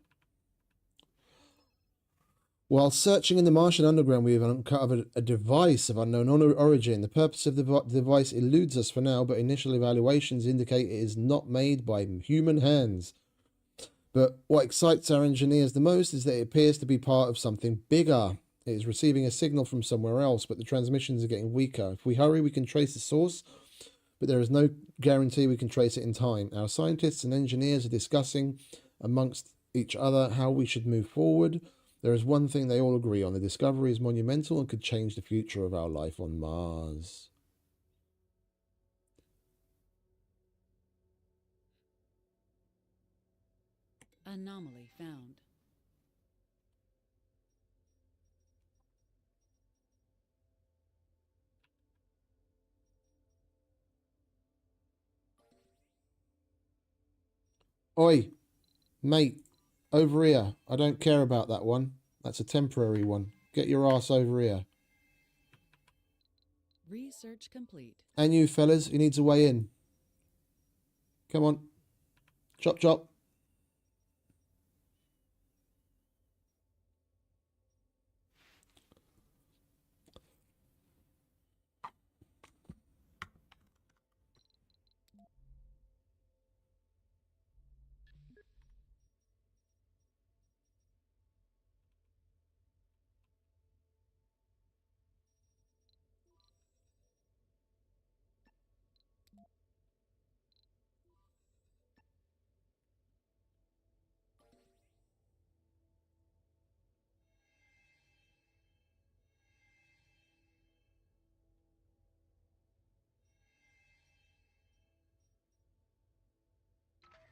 While searching in the Martian underground, we have uncovered a device of unknown origin. The purpose of the device eludes us for now, but initial evaluations indicate it is not made by human hands. But what excites our engineers the most is that it appears to be part of something bigger. It is receiving a signal from somewhere else, but the transmissions are getting weaker. If we hurry, we can trace the source, but there is no guarantee we can trace it in time. Our scientists and engineers are discussing amongst each other how we should move forward. There is one thing they all agree on. The discovery is monumental and could change the future of our life on Mars. Anomaly found. Oi, mate, over here. I don't care about that one. That's a temporary one. Get your ass over here. Research complete. And you fellas, he needs a way in. Come on. Chop chop.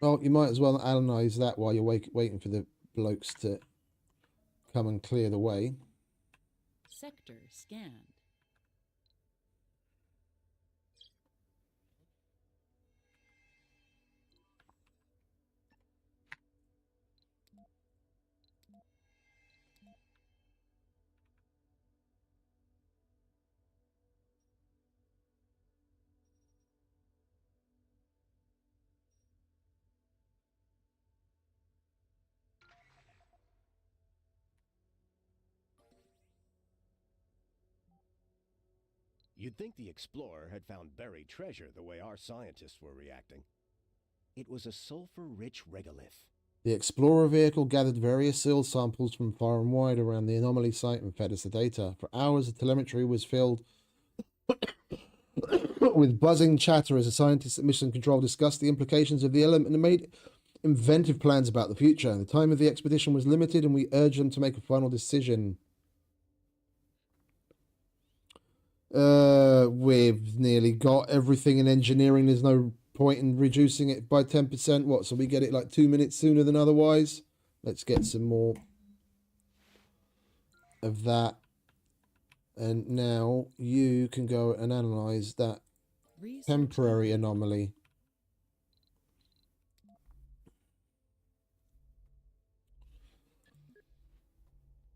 Well, you might as well analyse that while you're waiting for the blokes to come and clear the way. Sector scanned. You'd think the explorer had found buried treasure the way our scientists were reacting. It was a sulfur-rich regolith. The Explorer vehicle gathered various soil samples from far and wide around the anomaly site and fed us the data. For hours, the telemetry was filled with buzzing chatter as the scientists at Mission Control discussed the implications of the element and made inventive plans about the future. The time of the expedition was limited, and we urged them to make a final decision. We've nearly got everything in engineering. There's no point in reducing it by 10%. What, so we get it like 2 minutes sooner than otherwise? Let's get some more of that. And now you can go and analyze that temporary anomaly.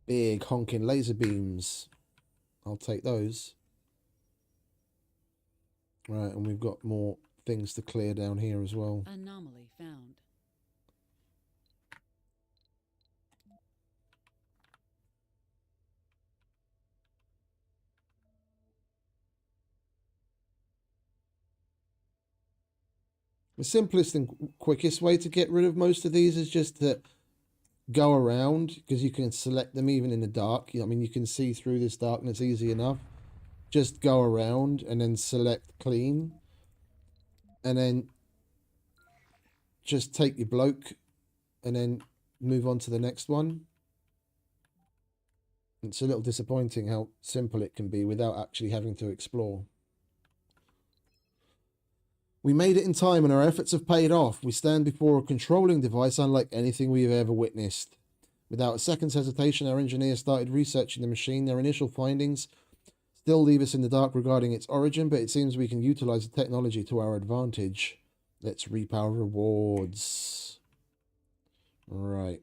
Big honking laser beams. I'll take those. Right, and we've got more things to clear down here as well. Anomaly found. The simplest and quickest way to get rid of most of these is just to go around, because you can select them even in the dark. I mean, you can see through this darkness easy enough. Just go around and then select clean. And then just take your bloke and then move on to the next one. It's a little disappointing how simple it can be without actually having to explore. We made it in time and our efforts have paid off. We stand before a controlling device unlike anything we have ever witnessed. Without a second's hesitation, our engineers started researching the machine. Their initial findings still leave us in the dark regarding its origin, but it seems we can utilize the technology to our advantage. Let's reap our rewards. Right.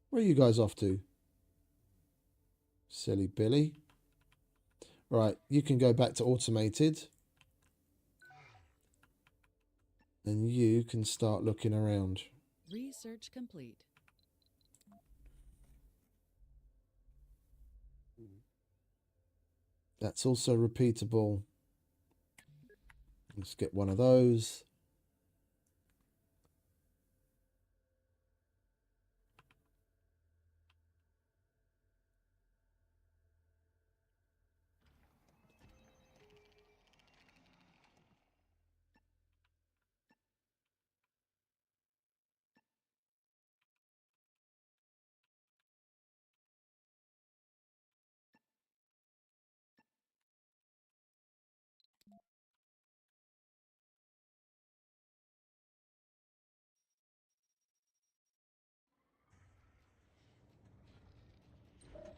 Where are you guys off to? Silly Billy. Right, you can go back to automated. And you can start looking around. Research complete. That's also repeatable. Let's get one of those.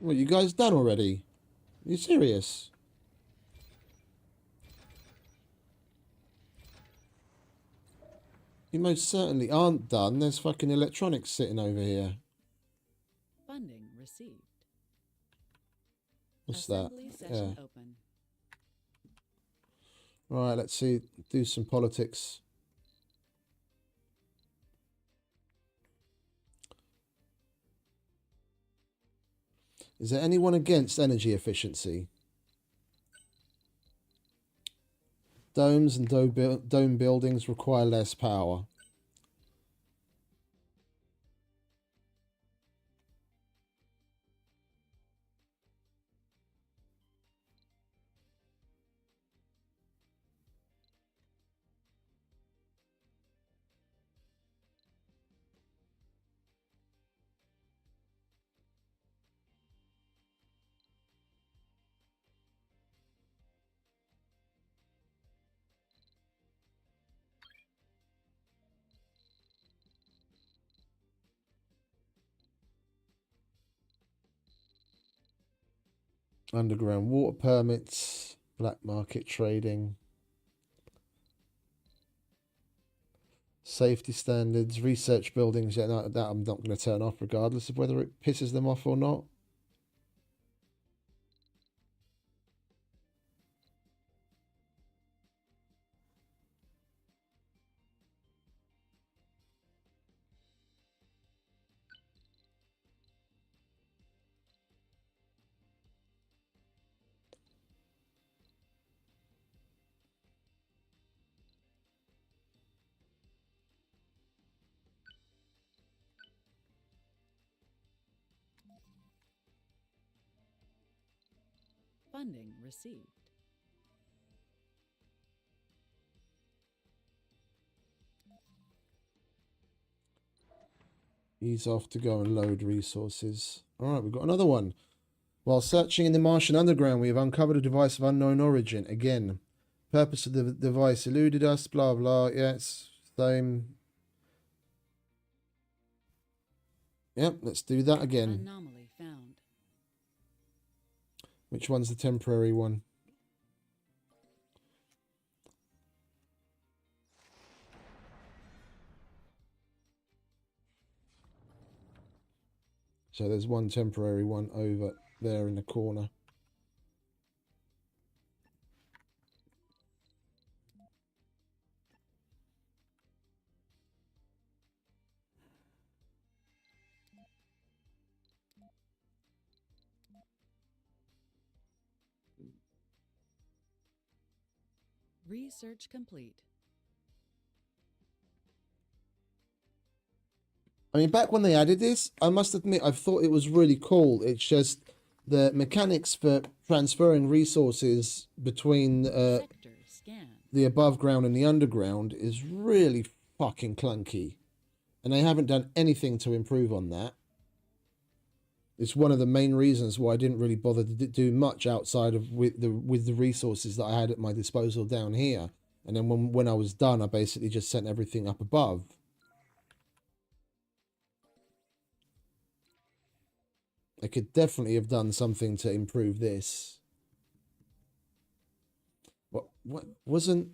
What, you guys done already? Are you serious? You most certainly aren't done. There's fucking electronics sitting over here. Funding received. What's that? Assembly session Yeah. open. Right, let's see. Do some politics. Is there anyone against energy efficiency? Domes and dome buildings require less power. Underground water permits, black market trading, safety standards, research buildings. Yeah, no, that I'm not going to turn off regardless of whether it pisses them off or not. Funding received. He's off to go and load resources. All right, we've got another one. While searching in the Martian underground, we have uncovered a device of unknown origin. Again, purpose of the device eluded us. Blah blah. Yeah, it's same. Yep, let's do that again. Anomaly found. Which one's the temporary one? So there's one temporary one over there in the corner. Research complete. I mean, back when they added this, I must admit, I thought it was really cool. It's just the mechanics for transferring resources between Sector scan. the above ground and the underground is really fucking clunky. And they haven't done anything to improve on that. It's one of the main reasons why I didn't really bother to do much outside of with the resources that I had at my disposal down here. And then when I was done, I basically just sent everything up above. I could definitely have done something to improve this. What wasn't...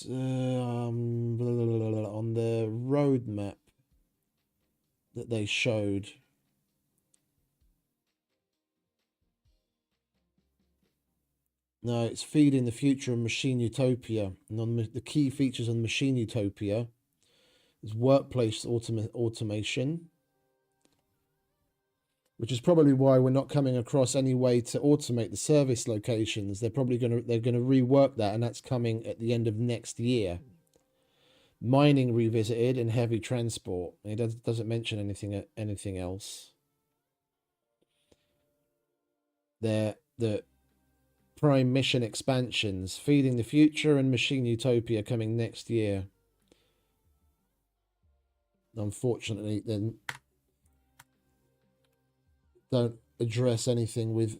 on the roadmap that they showed. No, it's feeding the future of Machine Utopia. And on the key features on Machine Utopia is workplace automation, which is probably why we're not coming across any way to automate the service locations. They're probably gonna rework that, and that's coming at the end of next year. Mining revisited and heavy transport. It doesn't mention anything else. The prime mission expansions, feeding the future and Machine Utopia coming next year. Unfortunately, then don't address anything with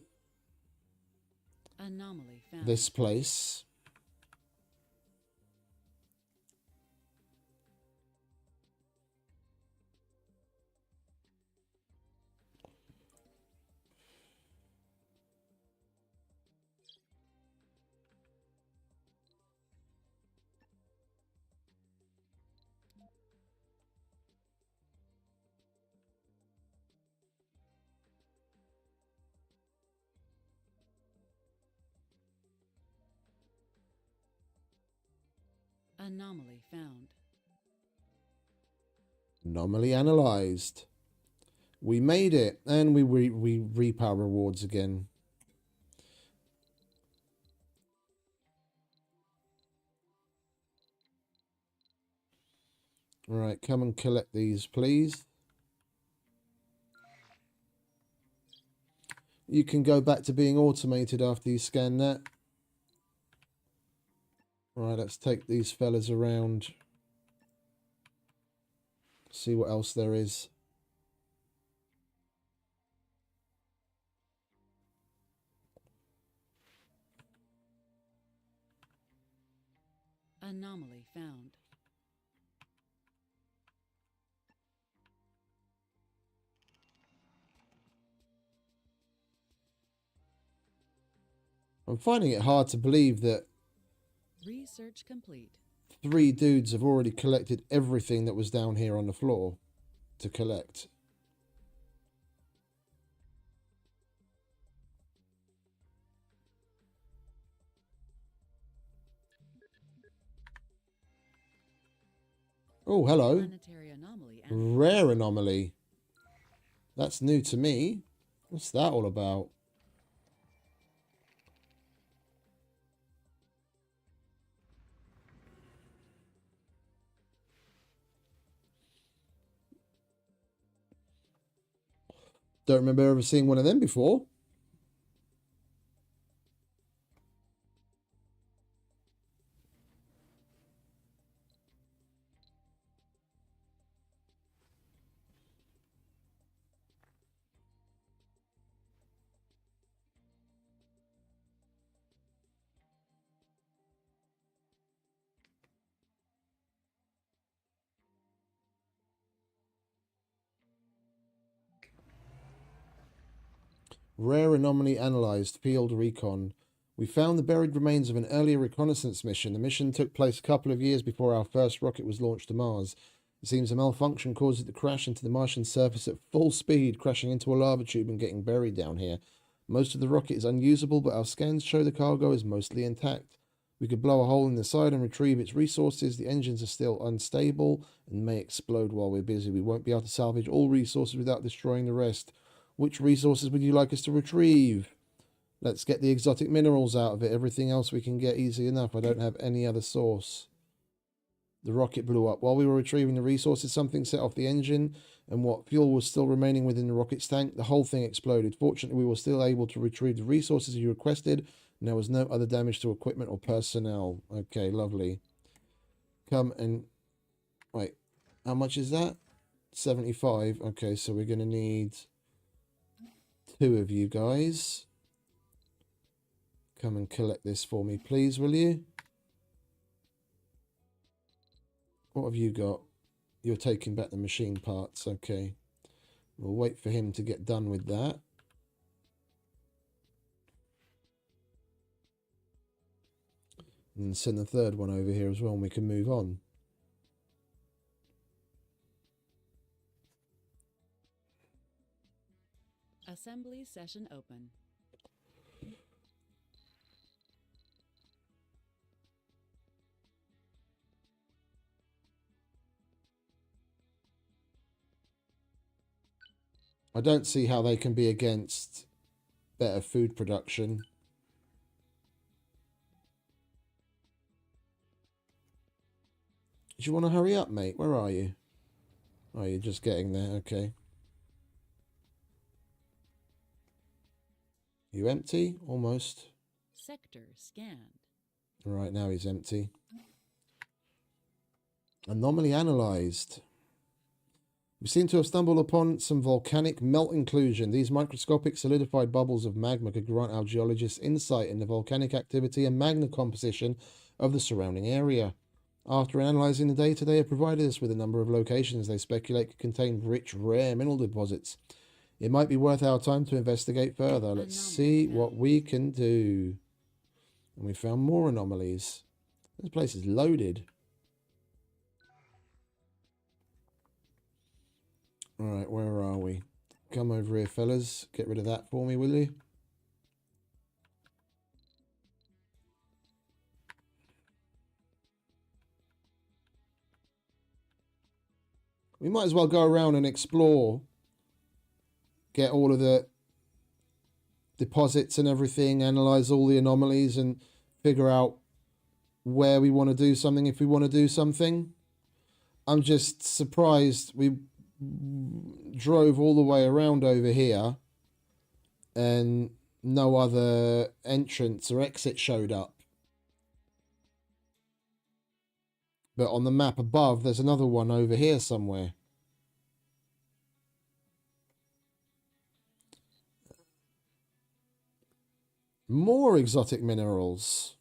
Anomaly found. this place. Anomaly found. Anomaly analyzed. We made it, and we reap our rewards again. All right, come and collect these, please. You can go back to being automated after you scan that. All right, let's take these fellas around. See what else there is. Anomaly found. I'm finding it hard to believe that Research complete. 3 dudes have already collected everything that was down here on the floor to collect. Oh, hello. Planetary anomaly. Rare anomaly. That's new to me. What's that all about? Don't remember ever seeing one of them before. Rare anomaly analyzed. Field recon. We found the buried remains of an earlier reconnaissance mission. The mission took place a couple of years before our first rocket was launched to Mars. It seems a malfunction caused it to crash into the Martian surface at full speed, crashing into a lava tube and getting buried down here. Most of the rocket is unusable, but our scans show the cargo is mostly intact. We could blow a hole in the side and retrieve its resources. The engines are still unstable and may explode while we're busy. We won't be able to salvage all resources without destroying the rest. Which resources would you like us to retrieve? Let's get the exotic minerals out of it. Everything else we can get easy enough. I don't have any other source. The rocket blew up. While we were retrieving the resources, something set off the engine, and what fuel was still remaining within the rocket's tank, the whole thing exploded. Fortunately, we were still able to retrieve the resources you requested, and there was no other damage to equipment or personnel. Okay, lovely. Come and... Wait, how much is that? 75. Okay, so we're going to need 2 of you guys. Come and collect this for me, please, will you? What have you got? You're taking back the machine parts. Okay. We'll wait for him to get done with that. And send the third one over here as well, and we can move on. Assembly session open. I don't see how they can be against better food production. Do you want to hurry up, mate? Where are you? Oh, you're just getting there. Okay. You empty? Almost. Sector scanned. Right, now he's empty. Anomaly analyzed. We seem to have stumbled upon some volcanic melt inclusion. These microscopic solidified bubbles of magma could grant our geologists insight into volcanic activity and magma composition of the surrounding area. After analysing the data, they have provided us with a number of locations they speculate could contain rich, rare mineral deposits. It might be worth our time to investigate further. Let's see what we can do. And we found more anomalies. This place is loaded. Alright, where are we? Come over here, fellas. Get rid of that for me, will you? We might as well go around and explore. Get all of the deposits and everything, analyze all the anomalies and figure out where we want to do something if we want to do something. I'm just surprised we drove all the way around over here and no other entrance or exit showed up. But on the map above, there's another one over here somewhere. More exotic minerals.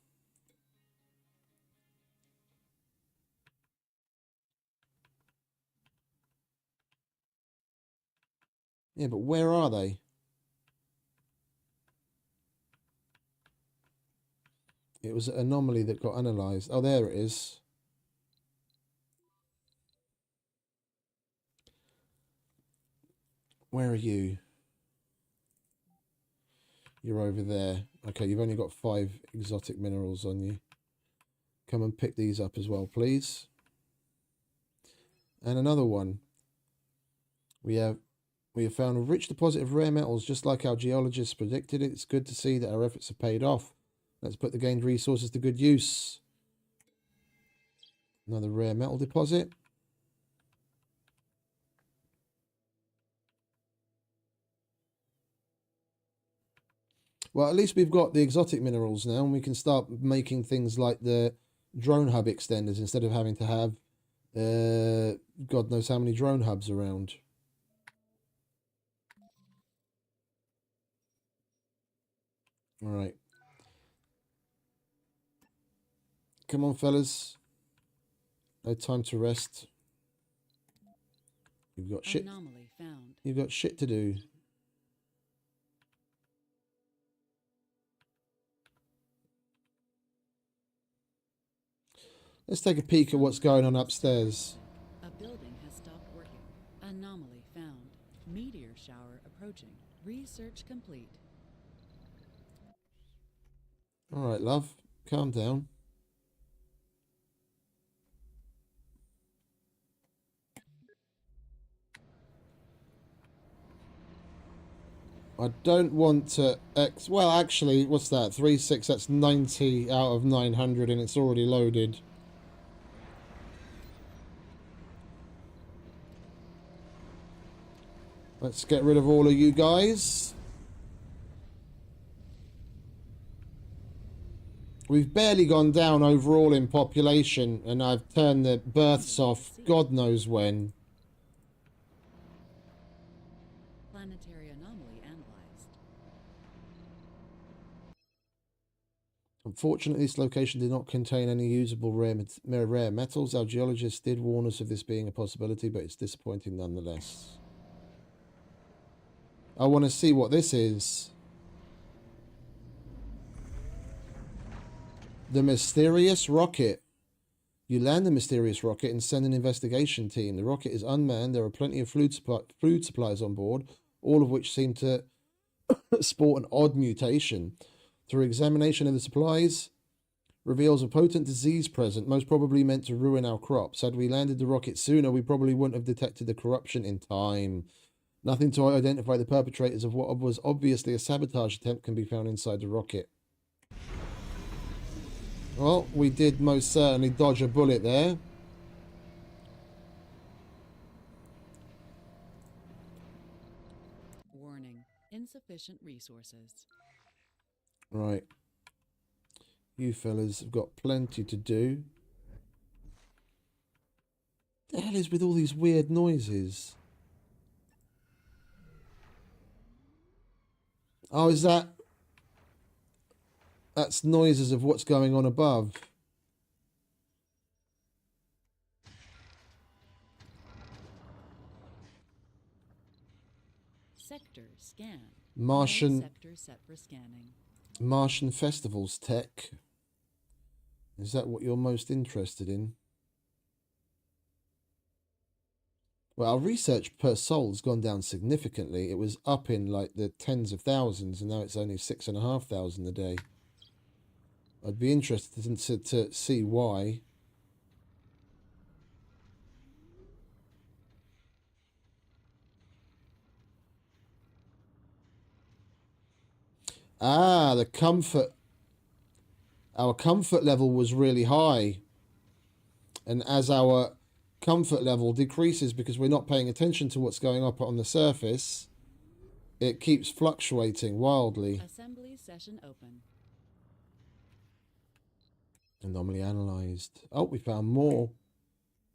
Yeah, but where are they? It was an anomaly that got analysed. Oh, there it is. Where are you? You're over there. Okay, you've only got 5 exotic minerals on you. Come and pick these up as well, please. And another one. We have found a rich deposit of rare metals, just like our geologists predicted. It's good to see that our efforts have paid off. Let's put the gained resources to good use. Another rare metal deposit. Well, at least we've got the exotic minerals now, and we can start making things like the drone hub extenders instead of having to have God knows how many drone hubs around. All right. Come on, fellas. No time to rest. You've got shit. Anomaly found. You've got shit to do. Let's take a peek at what's going on upstairs. A building has stopped working. Anomaly found. Meteor shower approaching. Research complete. All right, love. Calm down. I don't want to well, actually, what's that? 3.6, that's 90 out of 900 and it's already loaded. Let's get rid of all of you guys. We've barely gone down overall in population, and I've turned the births off God knows when. Planetary anomaly analyzed. Unfortunately, this location did not contain any usable rare metals. Our geologists did warn us of this being a possibility, but it's disappointing nonetheless. I want to see what this is. The mysterious rocket. You land the mysterious rocket and send an investigation team. The rocket is unmanned. There are plenty of food supplies on board, all of which seem to sport an odd mutation. Through examination of the supplies, reveals a potent disease present, most probably meant to ruin our crops. Had we landed the rocket sooner, we probably wouldn't have detected the corruption in time. Nothing to identify the perpetrators of what was obviously a sabotage attempt can be found inside the rocket. Well, we did most certainly dodge a bullet there. Warning. Insufficient resources. Right. You fellas have got plenty to do. The hell is with all these weird noises? Oh, is that... That's noises of what's going on above. Sector scan. Martian... All sector set for scanning. Martian festivals tech. Is that what you're most interested in? Well, our research per soul has gone down significantly. It was up in like the tens of thousands, and now it's only 6,500 a day. I'd be interested to see why. Ah, the comfort. Our comfort level was really high. And as our comfort level decreases because we're not paying attention to what's going up on the surface, it keeps fluctuating wildly. Assembly session open. Anomaly analyzed. Oh, we found more.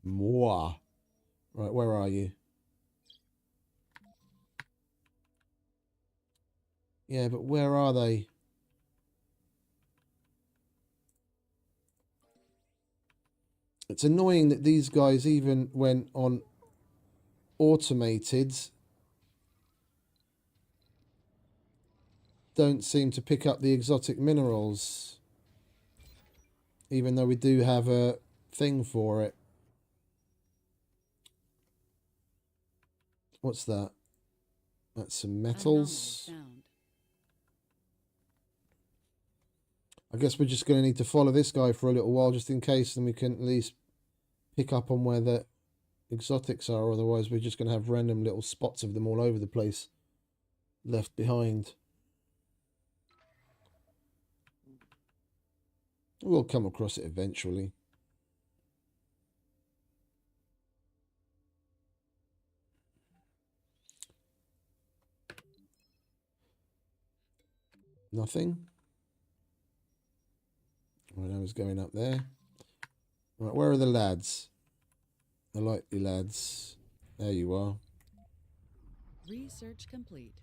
More. Right, where are you? Yeah, but where are they? It's annoying that these guys, even when on automated, don't seem to pick up the exotic minerals. Even though we do have a thing for it. What's that? That's some metals. Anomaly found. I guess we're just going to need to follow this guy for a little while just in case, and we can at least pick up on where the exotics are. Otherwise, we're just going to have random little spots of them all over the place left behind. We'll come across it eventually. Nothing. Right, I was going up there. Right, where are the lads? The likely lads. There you are. Research complete.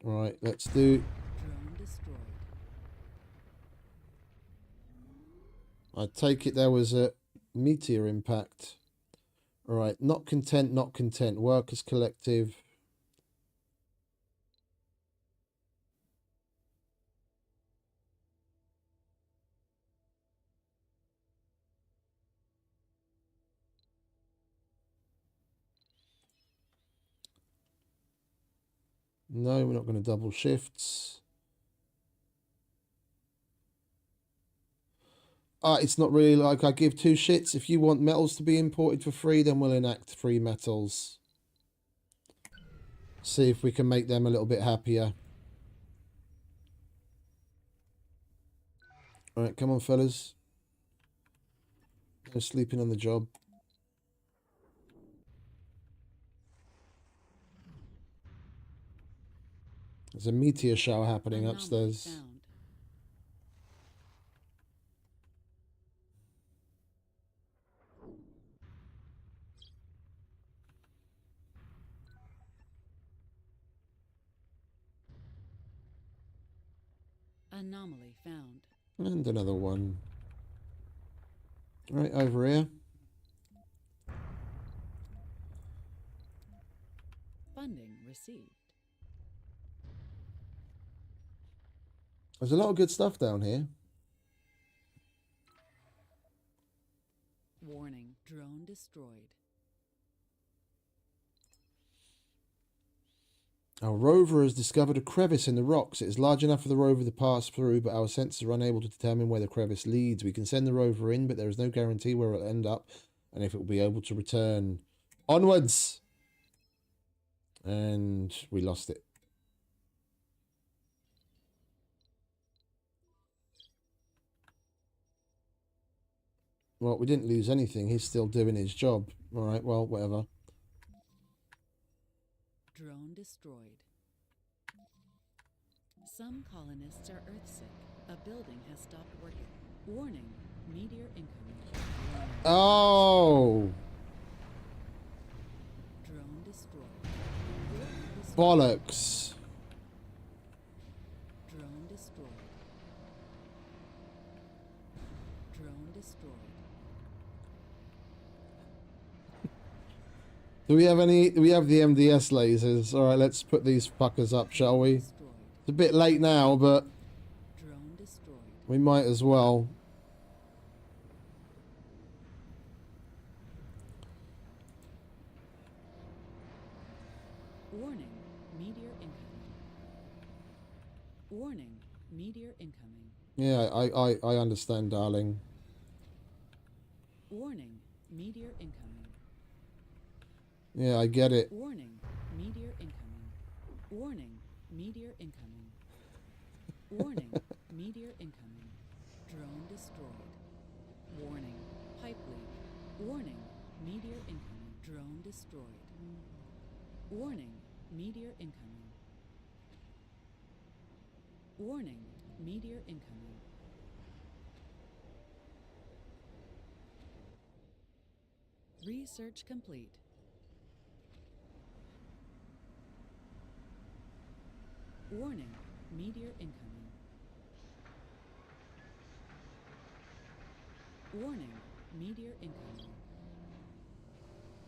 Right, let's do... Drone destroyed. I take it there was a meteor impact. Alright, not content, not content. Workers collective. No, we're not going to double shifts. It's not really like I give two shits. If you want metals to be imported for free, then we'll enact free metals. See if we can make them a little bit happier. Alright, come on, fellas. No sleeping on the job. There's a meteor shower happening Anomaly upstairs. found. Anomaly found. And another one. Right, over here. Funding received. There's a lot of good stuff down here. Warning, drone destroyed. Our rover has discovered a crevice in the rocks. It is large enough for the rover to pass through, but our sensors are unable to determine where the crevice leads. We can send the rover in, but there is no guarantee where it will end up and if it will be able to return. Onwards! And we lost it. Well, we didn't lose anything. He's still doing his job. All right, well, whatever. Drone destroyed. Some colonists are earthsick. A building has stopped working. Warning, meteor incoming. Oh! Drone destroyed. Bollocks. Drone destroyed. Drone destroyed. Do we have any... We have the MDS lasers. All right, let's put these fuckers up, shall we? Destroyed. It's a bit late now, but Drone destroyed. we might as well. Warning, meteor incoming. Warning, meteor incoming. Yeah, I understand, darling. Warning, meteor incoming. Yeah, I get it. Warning, meteor incoming. Warning, meteor incoming. Warning, meteor incoming. Drone destroyed. Warning, pipe leak. Warning, meteor incoming. Drone destroyed. Warning, meteor incoming. Warning, meteor incoming. Research complete. Warning, meteor incoming. Warning, meteor incoming.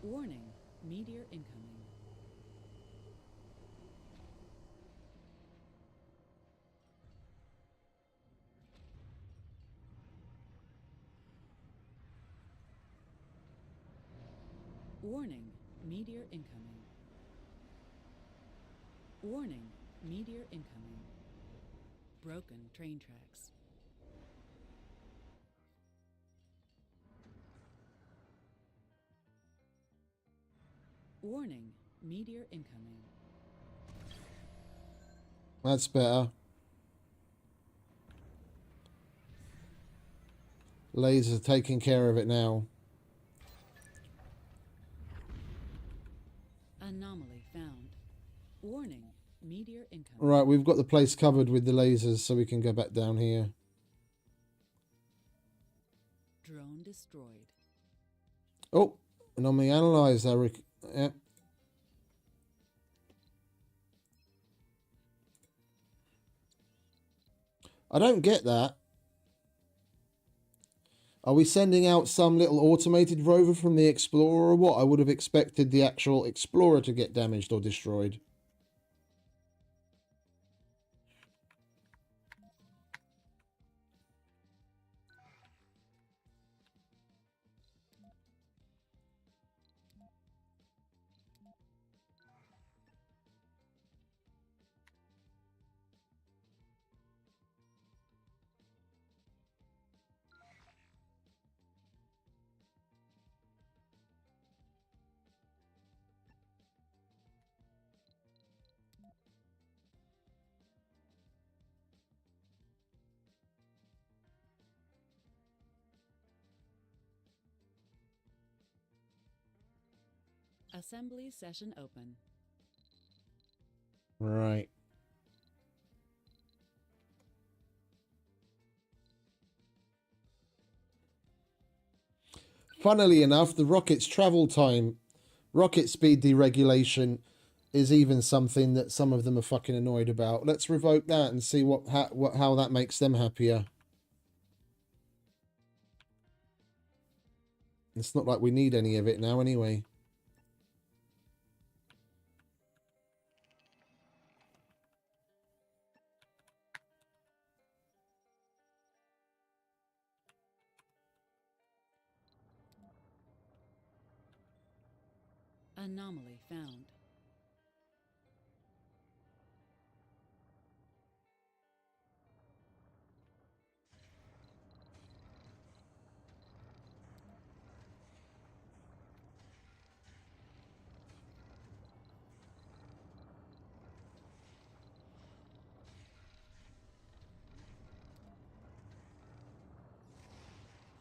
Warning, meteor incoming. Warning, meteor incoming. Warning, meteor incoming. Broken train tracks. Warning, meteor incoming. That's better. Laser taking care of it now. Anomaly found. Warning, meteor incoming. Right, we've got the place covered with the lasers, so we can go back down here. Drone destroyed. Oh, anomaly analyzed, Eric. Yeah. I don't get that. Are we sending out some little automated rover from the Explorer or what? I would have expected the actual Explorer to get damaged or destroyed. Assembly session open. Right. Funnily enough, the rocket's travel time, rocket speed deregulation is even something that some of them are fucking annoyed about. Let's revoke that and see how that makes them happier. It's not like we need any of it now anyway. Anomaly found.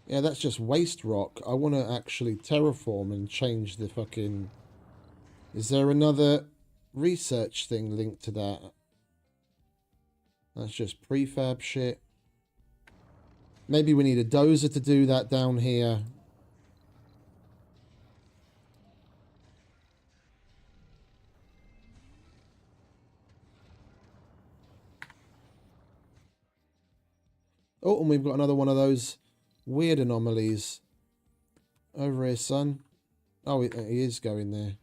Yeah, that's just waste rock. I want to actually terraform and change the fucking... Is there another research thing linked to that? That's just prefab shit. Maybe we need a dozer to do that down here. Oh, and we've got another one of those weird anomalies. Over here, son. Oh, he is going there.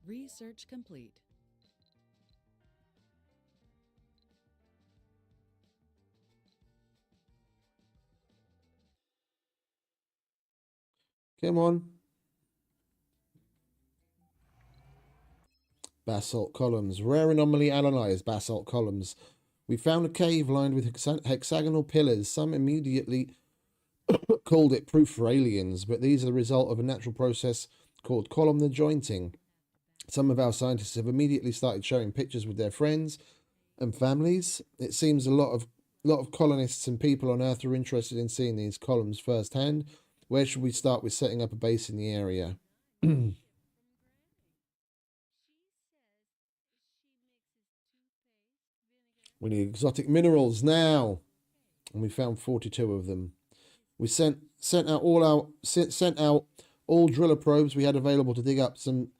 Research complete. Come on. Basalt columns. Rare anomaly analyzed. Basalt columns. We found a cave lined with hexagonal pillars. Some immediately called it proof for aliens, but these are the result of a natural process called columnar jointing. Some of our scientists have immediately started sharing pictures with their friends and families. It seems a lot of colonists and people on Earth are interested in seeing these columns firsthand. Where should we start with setting up a base in the area? We need exotic minerals now, and we found 42 of them. We sent out all driller probes we had available to dig up to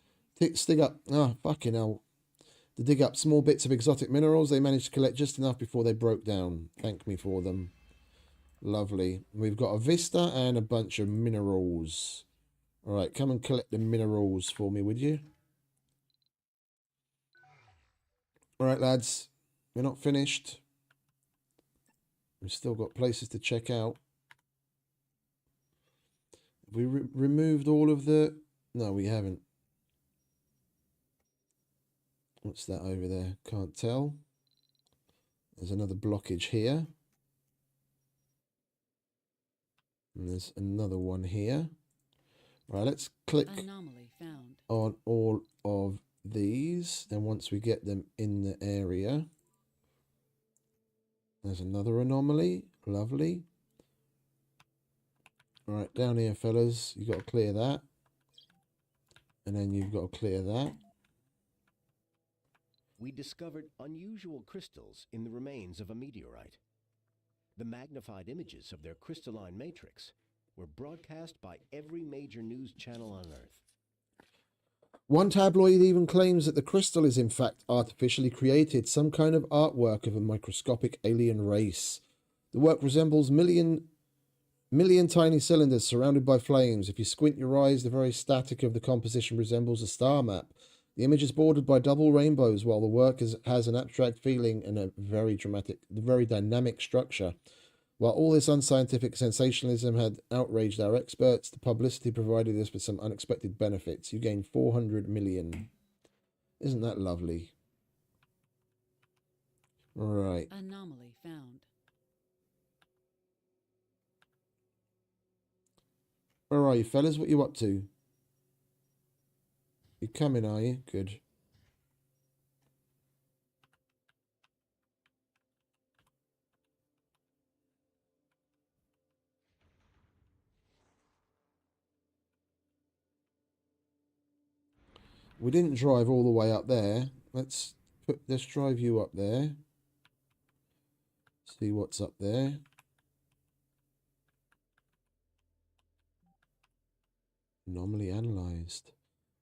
dig up small bits of exotic minerals. They managed to collect just enough before they broke down. Thank me for them. Lovely. We've got a vista and a bunch of minerals. All right, come and collect the minerals for me, would you? All right, lads. We're not finished. We've still got places to check out. We removed all of the... No, we haven't. What's that over there? Can't tell. There's another blockage here. And there's another one here. Right, let's click Anomaly found. on all of these. Then once we get them in the area... There's another anomaly. Lovely. All right, down here, fellas. You've got to clear that. And then you've got to clear that. We discovered unusual crystals in the remains of a meteorite. The magnified images of their crystalline matrix were broadcast by every major news channel on Earth. One tabloid even claims that the crystal is in fact artificially created, some kind of artwork of a microscopic alien race. The work resembles million tiny cylinders surrounded by flames. If you squint your eyes, the very static of the composition resembles a star map. The image is bordered by double rainbows, while the work has an abstract feeling and a very dynamic structure. While all this unscientific sensationalism had outraged our experts, the publicity provided us with some unexpected benefits. You gained 400 million. Isn't that lovely? Right. Anomaly found. Where are you, fellas? What are you up to? You coming, are you? Good. We didn't drive all the way up there. Let's drive you up there. See what's up there. Anomaly analyzed.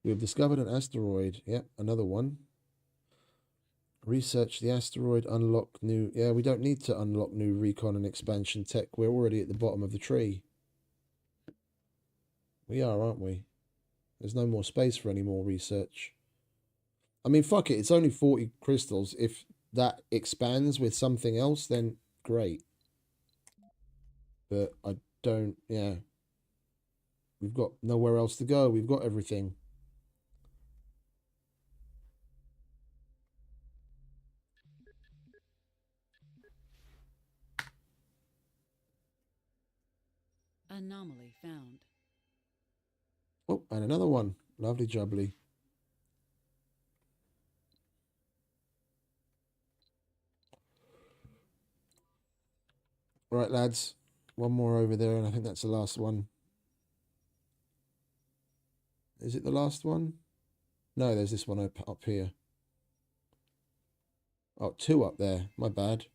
We have discovered an asteroid. Yep, another one. Research the asteroid, unlock new... Yeah, we don't need to unlock new recon and expansion tech. We're already at the bottom of the tree. We are, aren't we? There's no more space for any more research. I mean, fuck it. It's only 40 crystals. If that expands with something else, then great. But I don't... Yeah. We've got nowhere else to go. We've got everything. Anomaly found. Oh, and another one. Lovely jubbly. Right, lads. One more over there, and I think that's the last one. Is it the last one? No, there's this one up here. Oh, two up there. My bad.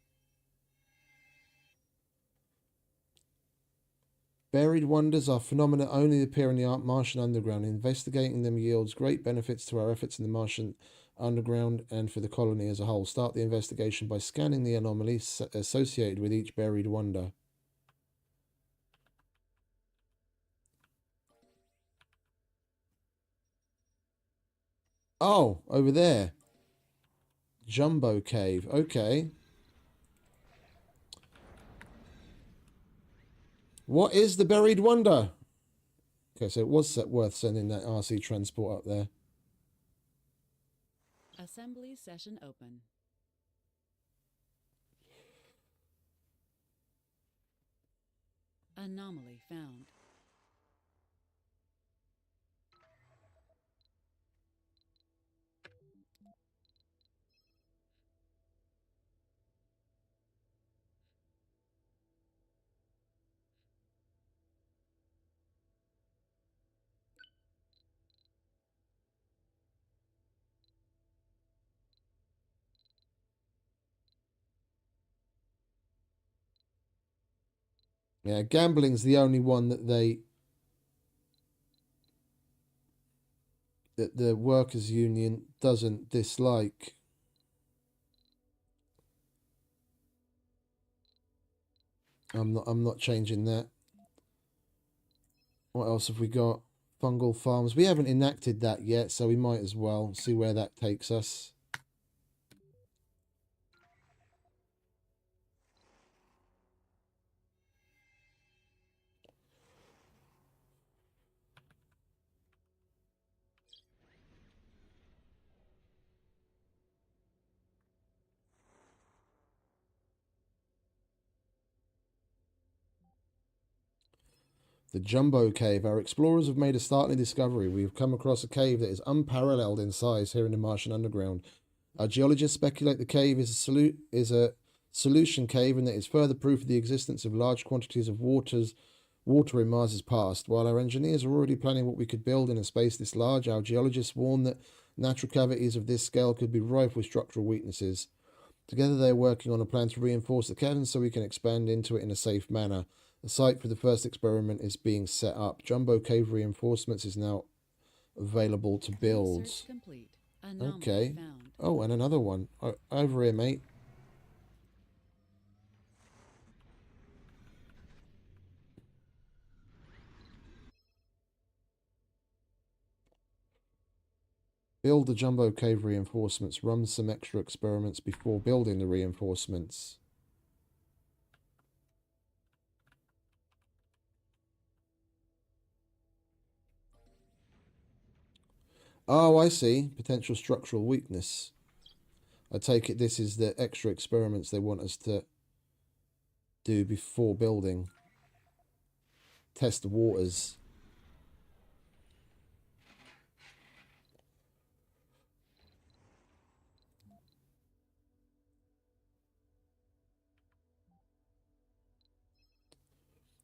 Buried wonders are phenomena only appear in the Martian underground. Investigating them yields great benefits to our efforts in the Martian underground and for the colony as a whole. Start the investigation by scanning the anomalies associated with each buried wonder. Oh, over there. Jumbo Cave. Okay. What is the buried wonder? Okay, so it was worth sending that RC transport up there. Assembly session open. Anomaly found. Yeah, gambling's the only one that the workers' union doesn't dislike. I'm not changing that. What else have we got? Fungal farms. We haven't enacted that yet, so we might as well see where that takes us. The Jumbo Cave. Our explorers have made a startling discovery. We have come across a cave that is unparalleled in size here in the Martian underground. Our geologists speculate the cave is a solution cave and that it's further proof of the existence of large quantities of water in Mars's past. While our engineers are already planning what we could build in a space this large, our geologists warn that natural cavities of this scale could be rife with structural weaknesses. Together they are working on a plan to reinforce the cavern so we can expand into it in a safe manner. The site for the first experiment is being set up. Jumbo Cave reinforcements is now available to build. Research complete. Anomaly Okay. found. Oh, and another one. Over here, mate. Build the Jumbo Cave reinforcements. Run some extra experiments before building the reinforcements. Oh, I see. Potential structural weakness. I take it this is the extra experiments they want us to do before building. Test the waters.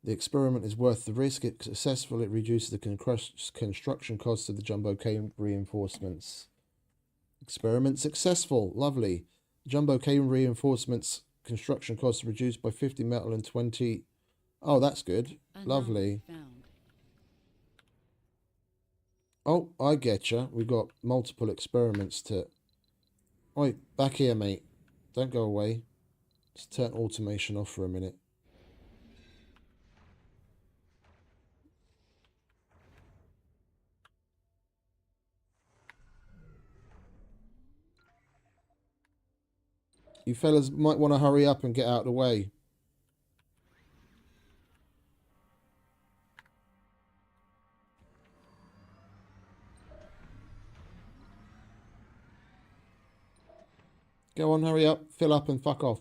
The experiment is worth the risk. If successful, it reduces the construction costs of the Jumbo Cave reinforcements. Experiment successful. Lovely. Jumbo Cave reinforcements construction costs reduced by 50 metal and 20. Oh, that's good. Lovely. Found. Oh, I getcha. We've got multiple experiments to... Oi, back here, mate. Don't go away. Just turn automation off for a minute. You fellas might want to hurry up and get out of the way. Go on, hurry up, fill up and fuck off.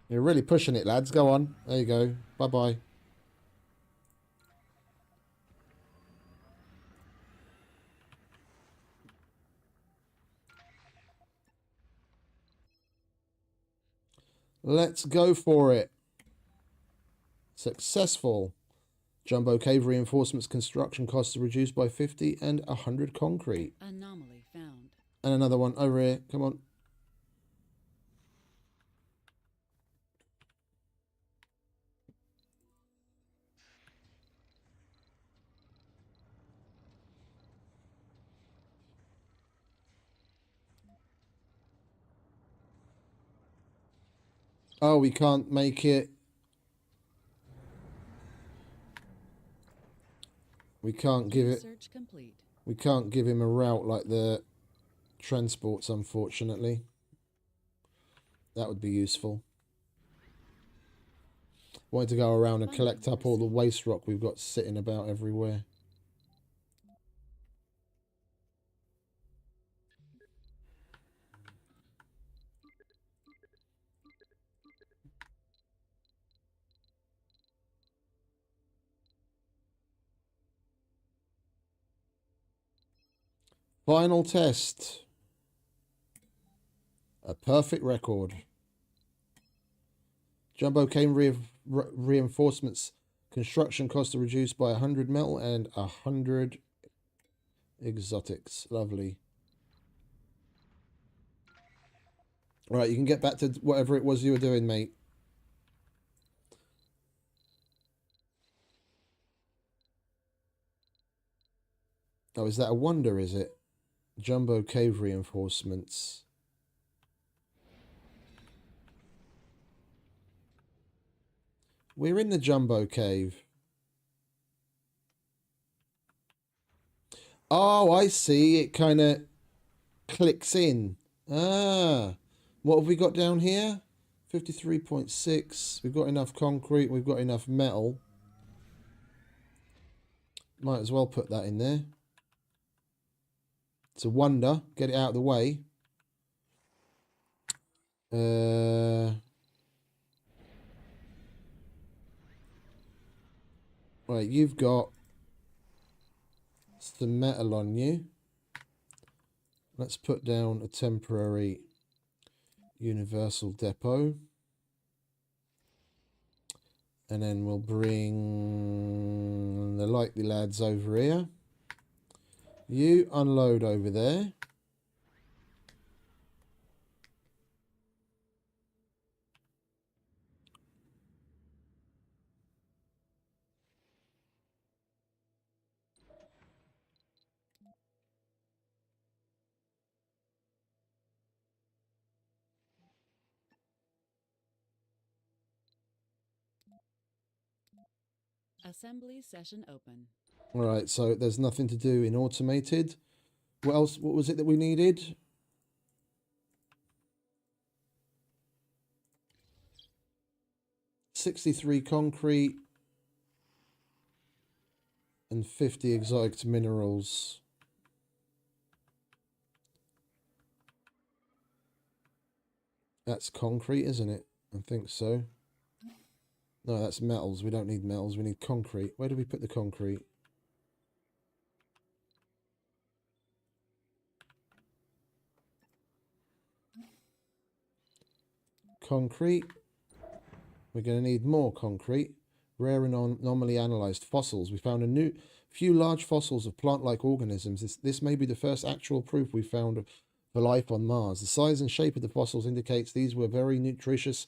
You're really pushing it, lads. Go on. There you go. Bye-bye. Let's go for it. Successful. Jumbo Cave reinforcements construction costs are reduced by 50 and 100 concrete. Anomaly found. And another one over here. Come on. Oh, we can't make it. We can't give it. Research complete. We can't give him a route like the transports, unfortunately. That would be useful. Wanted to go around and collect up all the waste rock we've got sitting about everywhere. Final test. A perfect record. Jumbo cane reinforcements. Construction costs are reduced by 100 metal and 100 exotics. Lovely. Right, you can get back to whatever it was you were doing, mate. Oh, is that a wonder, is it? Jumbo cave reinforcements. We're in the Jumbo cave. Oh, I see. It kind of clicks in. Ah. What have we got down here? 53.6. We've got enough concrete. We've got enough metal. Might as well put that in there. It's a wonder. Get it out of the way. Right, you've got some metal on you. Let's put down a temporary universal depot. And then we'll bring the likely lads over here. You unload over there. Assembly session open. All right, so there's nothing to do in automated. What else? What was it that we needed? $63 concrete and 50 exotic minerals. That's concrete, isn't it? I think so. No, that's metals. We don't need metals. We need concrete. Where do we put the concrete? Concrete. We're going to need more concrete. Rare and anomaly analyzed fossils. We found a few large fossils of plant-like organisms. This may be the first actual proof we found for life on Mars. The size and shape of the fossils indicates these were very nutritious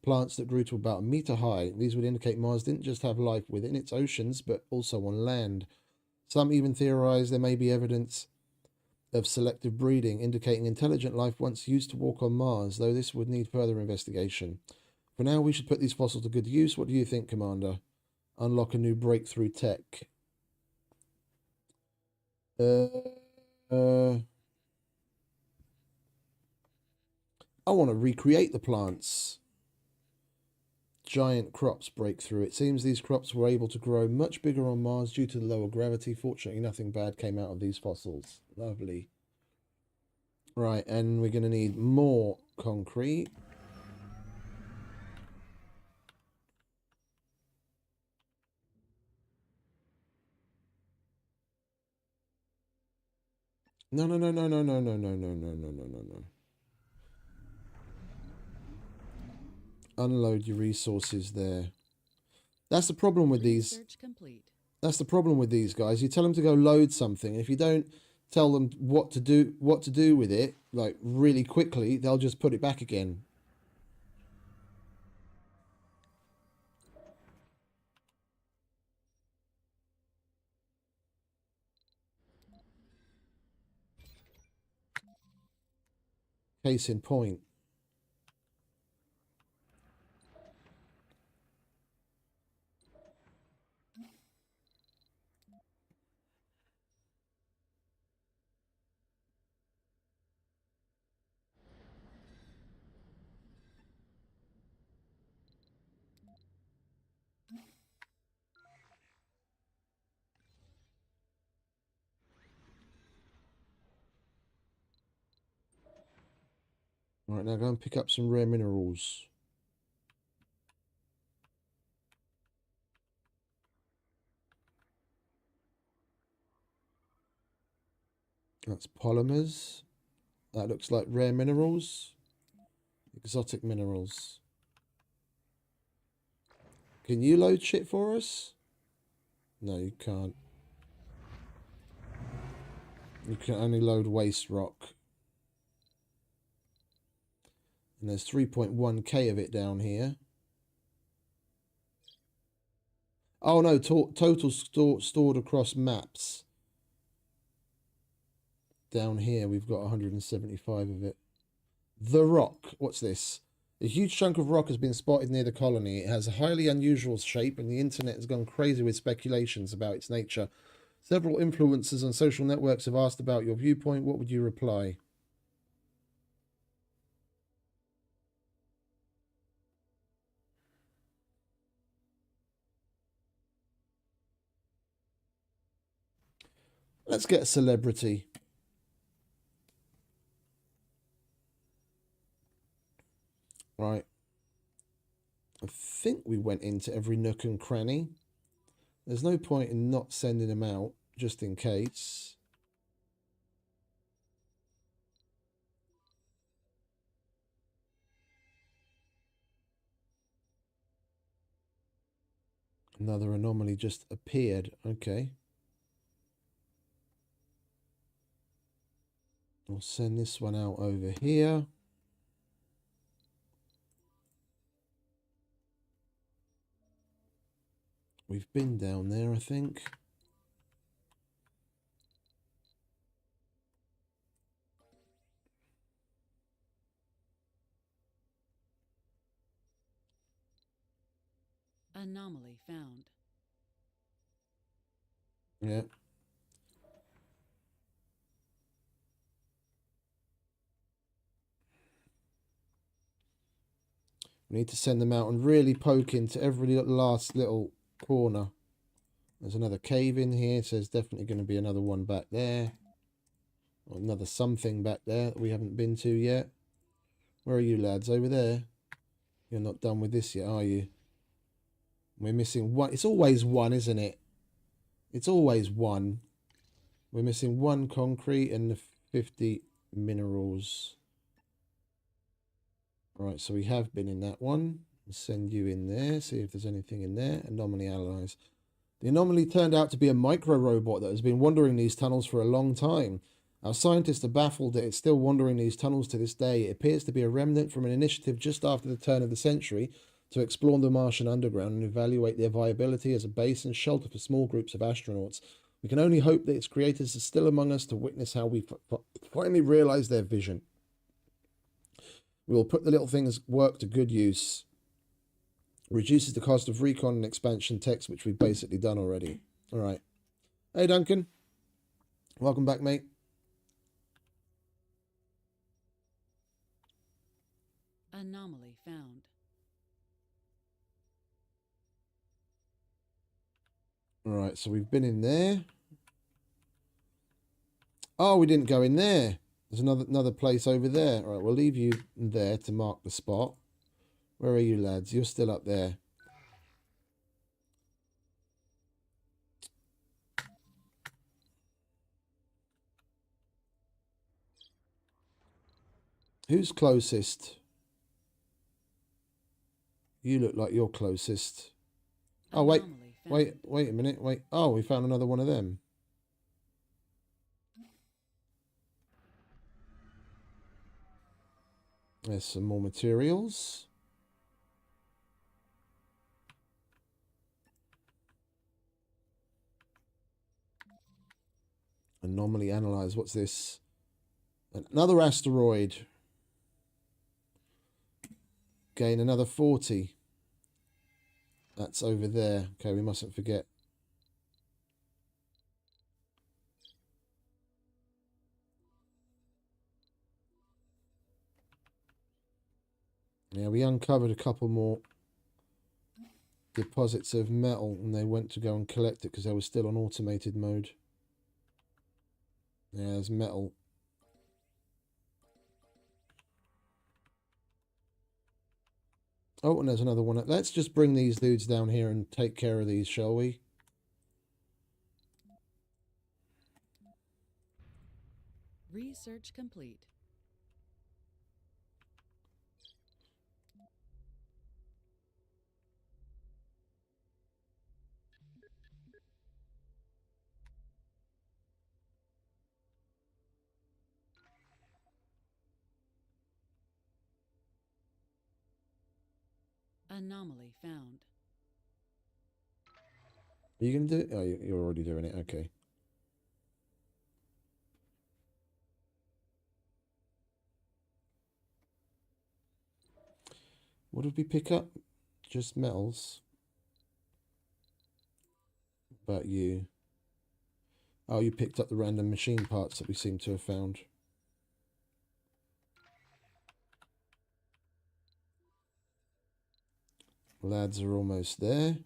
plants that grew to about a meter high. These would indicate Mars didn't just have life within its oceans, but also on land. Some even theorize there may be evidence of selective breeding, indicating intelligent life once used to walk on Mars, though this would need further investigation. For now, we should put these fossils to good use. What do you think, Commander? Unlock a new breakthrough tech. I want to recreate the plants. Giant crops breakthrough. It seems these crops were able to grow much bigger on Mars due to the lower gravity. Fortunately, nothing bad came out of these fossils. Lovely. Right, and we're going to need more concrete. No. Unload your resources there. That's the problem with these. Research complete. That's the problem with these guys. You tell them to go load something, and if you don't tell them what to do with it, like really quickly, they'll just put it back again. Case in point. Alright, now go and pick up some rare minerals. That's polymers. That looks like rare minerals. Exotic minerals. Can you load shit for us? No, you can't. You can only load waste rock. And there's 3.1k of it down here. Oh no, total stored across maps. Down here we've got 175 of it. The rock. What's this? A huge chunk of rock has been spotted near the colony. It has a highly unusual shape and the internet has gone crazy with speculations about its nature. Several influencers on social networks have asked about your viewpoint. What would you reply? Let's get a celebrity. Right. I think we went into every nook and cranny. There's no point in not sending them out, just in case. Another anomaly just appeared. Okay. I'll send this one out over here. We've been down there, I think. Anomaly found. Yeah. We need to send them out and really poke into every last little corner. There's another cave in here, so there's definitely going to be another one back there. Or another something back there that we haven't been to yet. Where are you lads? Over there? You're not done with this yet, are you? We're missing one. It's always one, isn't it? It's always one. We're missing one concrete and the 50 minerals. Right, so we have been in that one. We'll send you in there, see if there's anything in there. Anomaly analyze. The anomaly turned out to be a micro-robot that has been wandering these tunnels for a long time. Our scientists are baffled that it's still wandering these tunnels to this day. It appears to be a remnant from an initiative just after the turn of the century to explore the Martian underground and evaluate their viability as a base and shelter for small groups of astronauts. We can only hope that its creators are still among us to witness how we finally realize their vision. We will put the little thing's work to good use. Reduces the cost of recon and expansion techs, which we've basically done already. All right. Hey, Duncan. Welcome back, mate. Anomaly found. All right, so we've been in there. Oh, we didn't go in there. There's another place over there. All right, we'll leave you there to mark the spot. Where are you, lads? You're still up there. Who's closest? You look like you're closest. Oh, wait. Wait a minute. Wait. Oh, we found another one of them. There's some more materials. Anomaly analyze. What's this? Another asteroid. Gain another 40. That's over there. Okay, we mustn't forget. Yeah, we uncovered a couple more deposits of metal and they went to go and collect it because they were still on automated mode. Yeah, there's metal. Oh, and there's another one. Let's just bring these dudes down here and take care of these, shall we? Research complete. Anomaly found. Are you going to do it? Oh, you're already doing it. Okay. What did we pick up? Just metals. But you... Oh, you picked up the random machine parts that we seem to have found. Lads are almost there.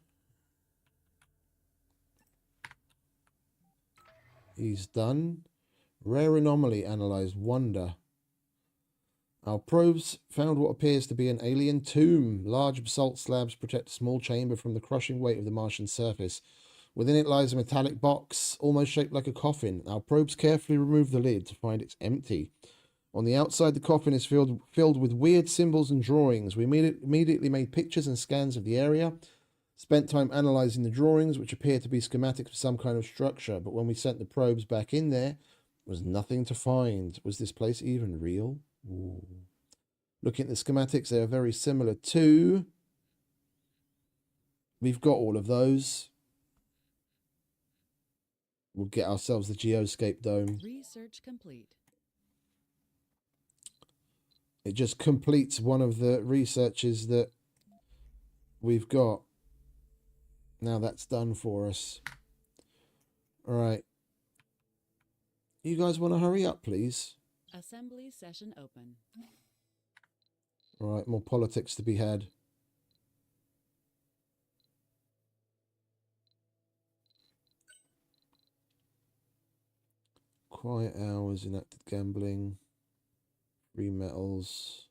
He's done. Rare anomaly analyzed. Wonder. Our probes found what appears to be an alien tomb. Large basalt slabs protect a small chamber from the crushing weight of the Martian surface. Within it lies a metallic box, almost shaped like a coffin. Our probes carefully remove the lid to find it's empty. On the outside, the coffin is filled with weird symbols and drawings. We immediately made pictures and scans of the area. Spent time analysing the drawings, which appear to be schematics for some kind of structure. But when we sent the probes back in there, there was nothing to find. Was this place even real? Ooh. Looking at the schematics, they are very similar to... We've got all of those. We'll get ourselves the geoscape dome. Research complete. It just completes one of the researches that we've got. Now that's done for us. All right. You guys want to hurry up, please? Assembly session open. All right, more politics to be had. Quiet hours, enacted gambling, free metals.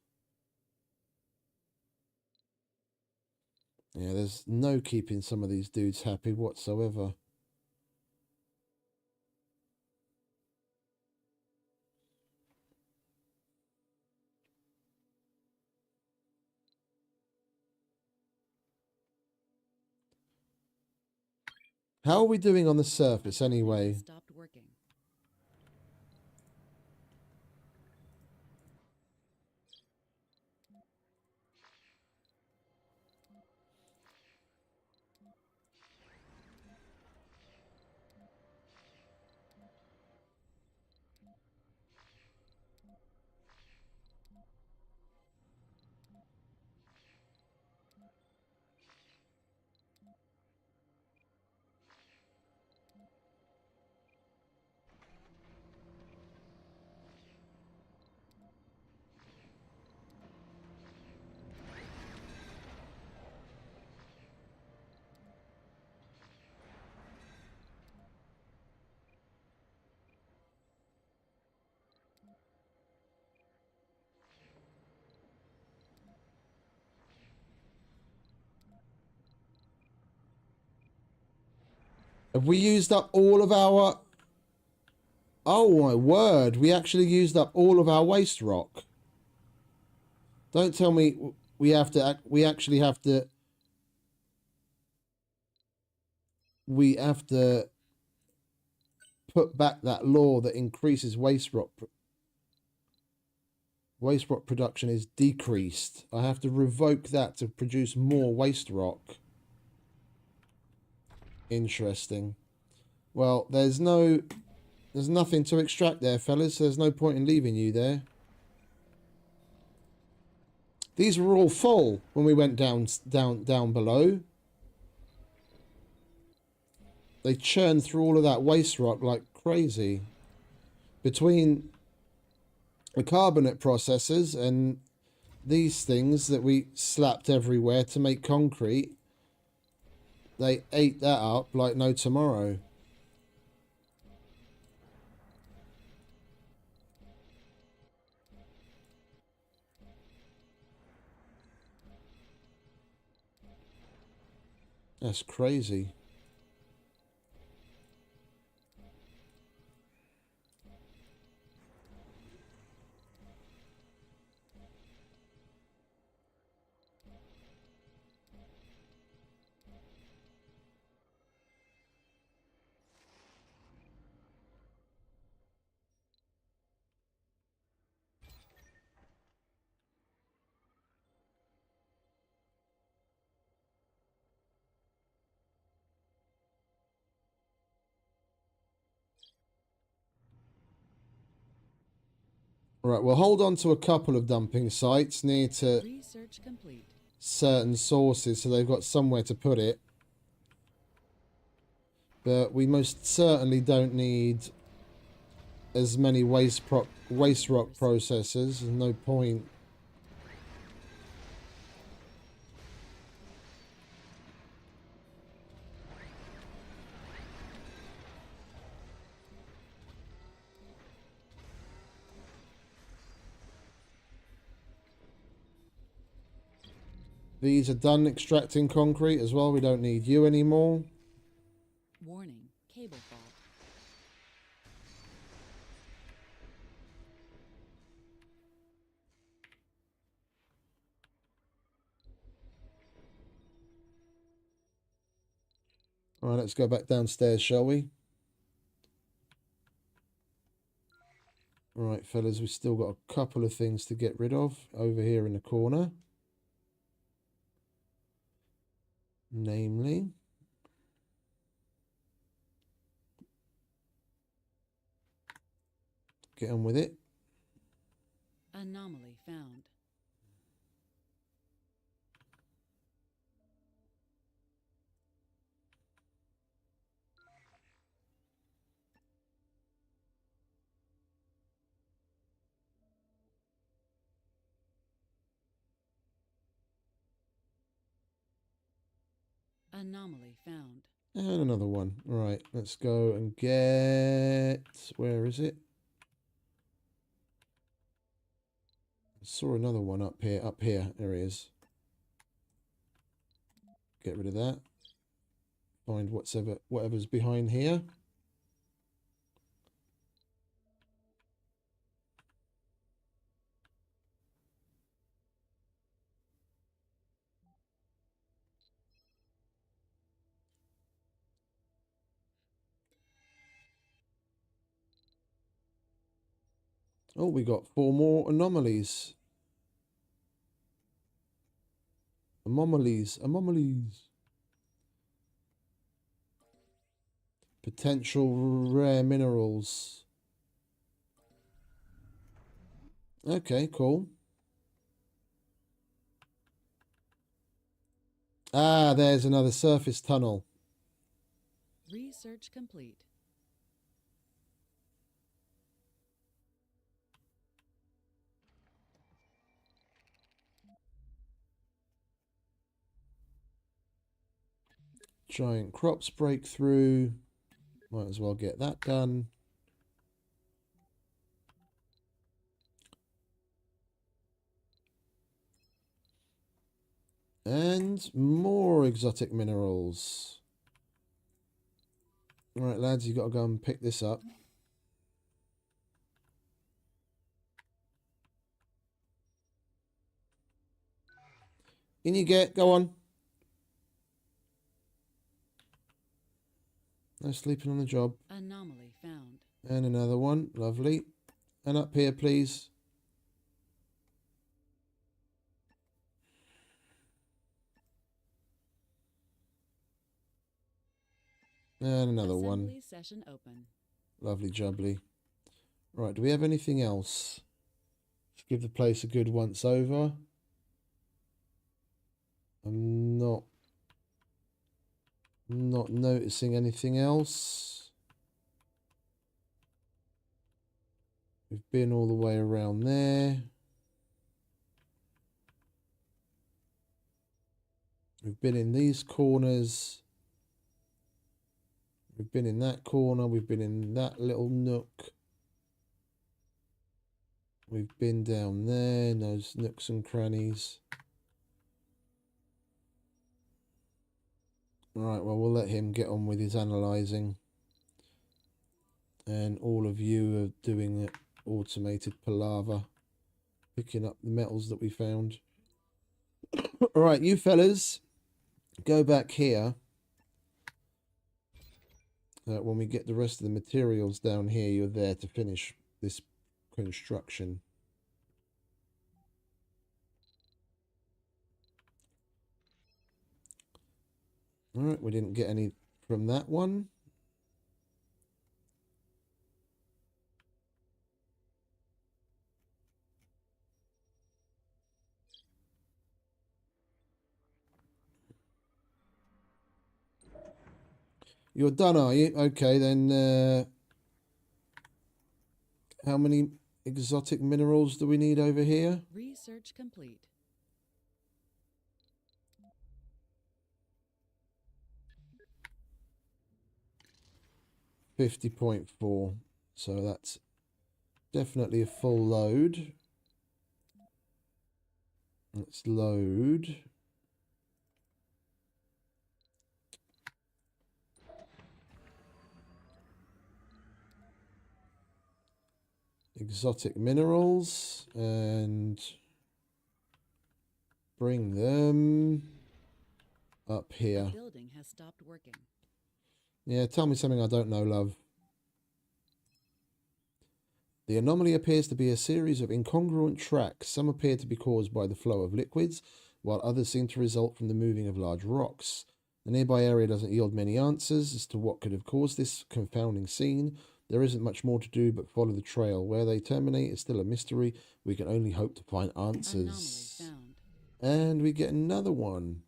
Yeah, there's no keeping some of these dudes happy whatsoever. How are we doing on the surface anyway? Stopped working. Have we used up all of our... Oh my word, we actually used up all of our waste rock. Don't tell me we have to... We actually have to... We have to put back that law that increases waste rock. Waste rock production is decreased. I have to revoke that to produce more waste rock. Interesting. Well, there's nothing to extract there, fellas. So there's no point in leaving you there. These were all full when we went down below. They churned through all of that waste rock like crazy. Between the carbonate processors and these things that we slapped everywhere to make concrete, they ate that up like no tomorrow. That's crazy. Right, we'll hold on to a couple of dumping sites near to Research complete. certain sources so they've got somewhere to put it. But we most certainly don't need as many waste rock processors. There's no point. These are done extracting concrete as well. We don't need you anymore. Warning, cable fault. All right, let's go back downstairs, shall we? All right, fellas, we've still got a couple of things to get rid of over here in the corner. Namely, get on with it. Anomaly found. Anomaly found. And another one. All right, let's go and get... Where is it? I saw another one up here. Up here. There he is. Get rid of that. Find whatever's behind here. Oh, we got 4 more anomalies. Anomalies. Potential rare minerals. Okay, cool. Ah, there's another surface tunnel. Research complete. Giant crops breakthrough. Might as well get that done. And more exotic minerals. Alright, lads, you've got to go and pick this up. In you get, go on. No sleeping on the job. Anomaly found. And another one, lovely. And up here, please. And another one. Assembly session open. Lovely jubbly. Right, do we have anything else? Let's give the place a good once over. I'm not noticing anything else. We've been all the way around there. We've been in these corners. We've been in that corner. We've been in that little nook. We've been down there in those nooks and crannies. Right, well, we'll let him get on with his analysing. And all of you are doing it automated palaver, picking up the metals that we found. All right, you fellas, go back here. When we get the rest of the materials down here, you're there to finish this construction. All right, we didn't get any from that one. You're done, are you? Okay, then how many exotic minerals do we need over here? Research complete. 50.4. So that's definitely a full load. Let's load. Exotic minerals and bring them up here. Building has stopped working. Yeah, tell me something I don't know, love. The anomaly appears to be a series of incongruent tracks. Some appear to be caused by the flow of liquids, while others seem to result from the moving of large rocks. The nearby area doesn't yield many answers as to what could have caused this confounding scene. There isn't much more to do but follow the trail. Where they terminate is still a mystery. We can only hope to find answers. Anomaly found. And we get another one.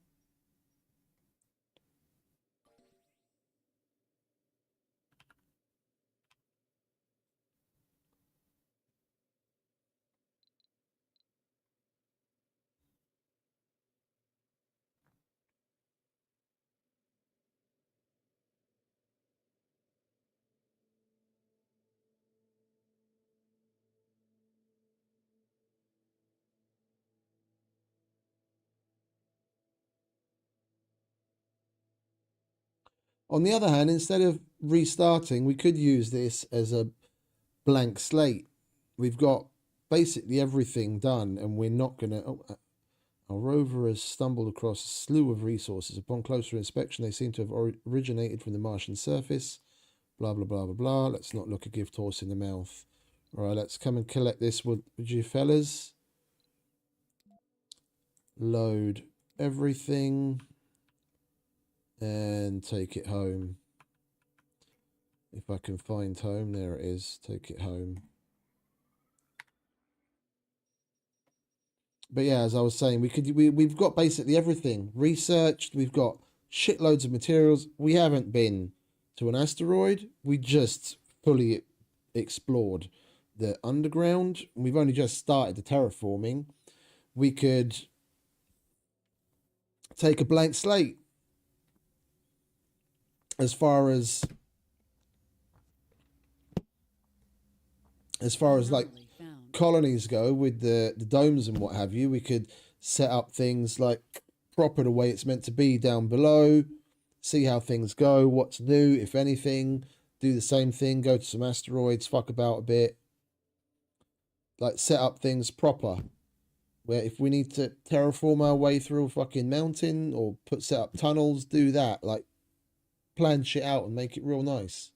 On the other hand, instead of restarting, we could use this as a blank slate. We've got basically everything done, and we're not going to... Oh, our rover has stumbled across a slew of resources. Upon closer inspection, they seem to have originated from the Martian surface. Blah, blah, blah, blah, blah. Let's not look a gift horse in the mouth. All right, let's come and collect this, would you fellas? Load everything and take it home. If I can find home, there it is. Take it home. But yeah, as I was saying, we've got basically everything researched. We've got shitloads of materials. We haven't been to an asteroid. We just fully explored the underground. We've only just started the terraforming. We could take a blank slate as far as like Anomaly found. colonies go with the domes and what have you. We could set up things like proper the way it's meant to be down below, see how things go, what's new, if anything, do the same thing, go to some asteroids, fuck about a bit, like set up things proper, where if we need to terraform our way through a fucking mountain or set up tunnels, do that, like plan shit out and make it real nice.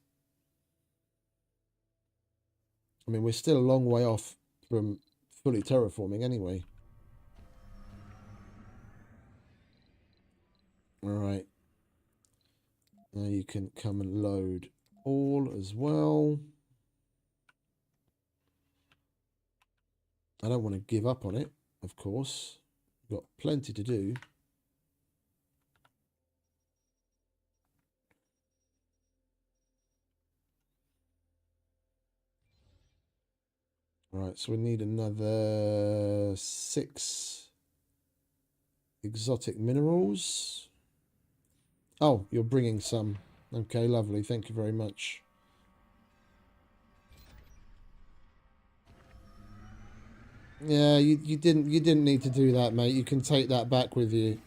I mean, we're still a long way off from fully terraforming anyway. All right. Now you can come and load all as well. I don't want to give up on it, of course. We've got plenty to do. All right, so we need another 6 exotic minerals. Oh, you're bringing some. Okay, lovely. Thank you very much. Yeah, you didn't need to do that, mate. You can take that back with you.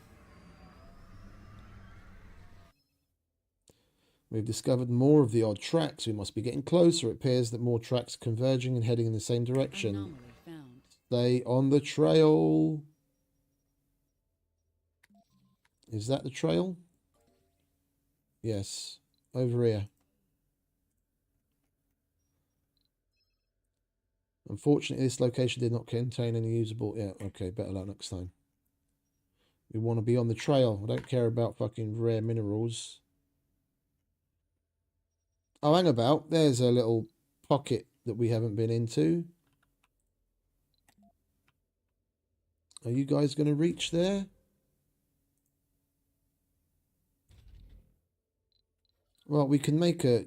We've discovered more of the odd tracks. We must be getting closer. It appears that more tracks are converging and heading in the same direction. Anomaly found. Stay on the trail. Is that the trail? Yes. Over here. Unfortunately, this location did not contain any usable... Yeah, okay, better luck next time. We want to be on the trail. I don't care about fucking rare minerals. Oh, hang about. There's a little pocket that we haven't been into. Are you guys going to reach there? Well, we can make a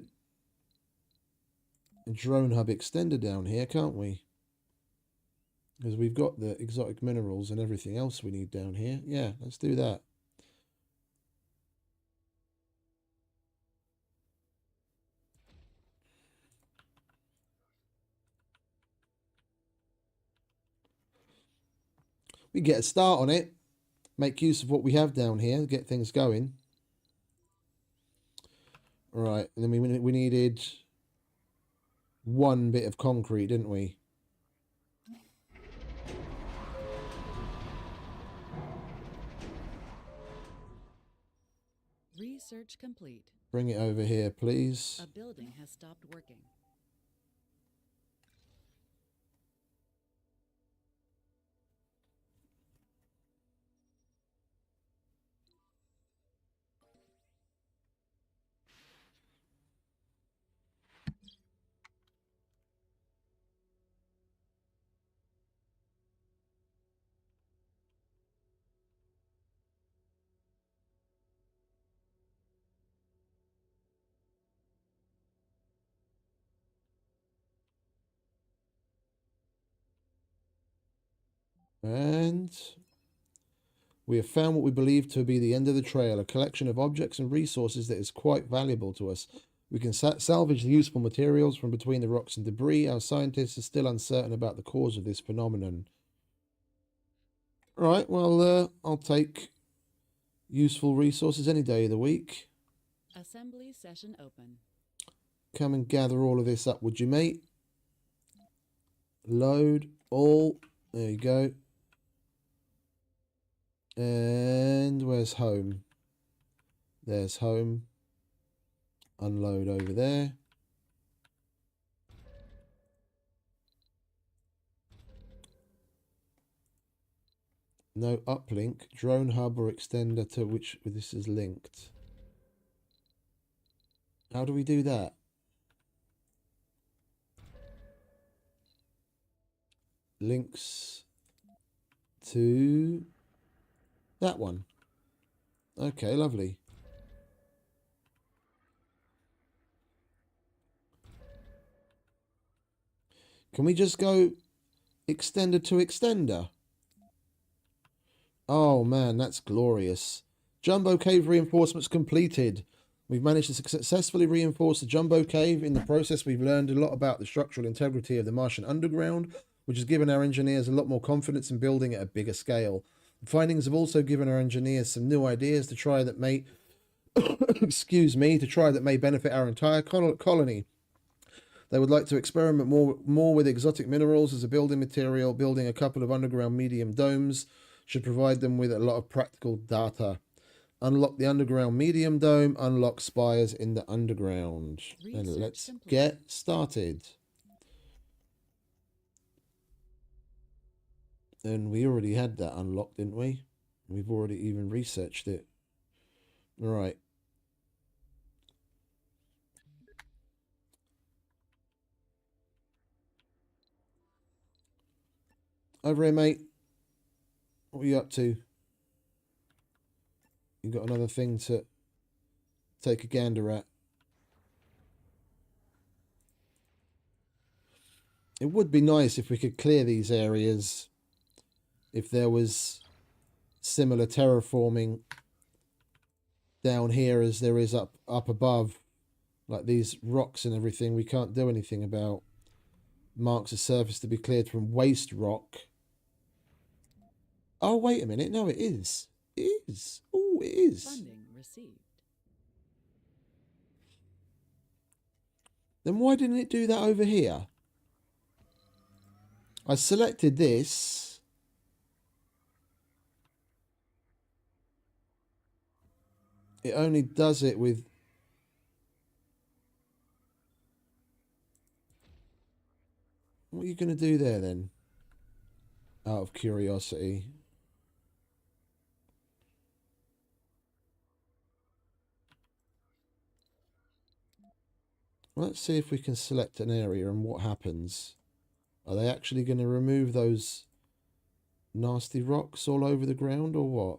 drone hub extender down here, can't we? Because we've got the exotic minerals and everything else we need down here. Yeah, let's do that. We get a start on it. Make use of what we have down here. Get things going. Right, and then we needed one bit of concrete, didn't we? Research complete. Bring it over here, please. A building has stopped working. And we have found what we believe to be the end of the trail, a collection of objects and resources that is quite valuable to us. We can salvage the useful materials from between the rocks and debris. Our scientists are still uncertain about the cause of this phenomenon. Right, well, I'll take useful resources any day of the week. Assembly session open. Come and gather all of this up, would you, mate? Load all. There you go. And where's home? There's home. Unload over there. No uplink. Drone hub or extender to which this is linked. How do we do that? Links to that one. Okay, lovely. Can we just go extender to extender? Oh man, that's glorious. Jumbo cave reinforcements completed. We've managed to successfully reinforce the Jumbo cave. In the process, we've learned a lot about the structural integrity of the Martian underground, which has given our engineers a lot more confidence in building at a bigger scale. The findings have also given our engineers some new ideas to try that may, excuse me, to try that may benefit our entire colony. They would like to experiment more with exotic minerals as a building material. Building a couple of underground medium domes should provide them with a lot of practical data. Unlock the underground medium dome. Unlock spires in the underground. And let's get started. And we already had that unlocked, didn't we? We've already even researched it. All right. Over here, mate. What are you up to? You got another thing to take a gander at. It would be nice if we could clear these areas. If there was similar terraforming down here as there is up above. Like these rocks and everything we can't do anything about. Marks a surface to be cleared from waste rock. Oh, wait a minute. No, it is. It is. Oh, it is. Funding received. Then why didn't it do that over here? I selected this. It only does it with... What are you going to do there then? Out of curiosity. Let's see if we can select an area and what happens. Are they actually going to remove those nasty rocks all over the ground or what?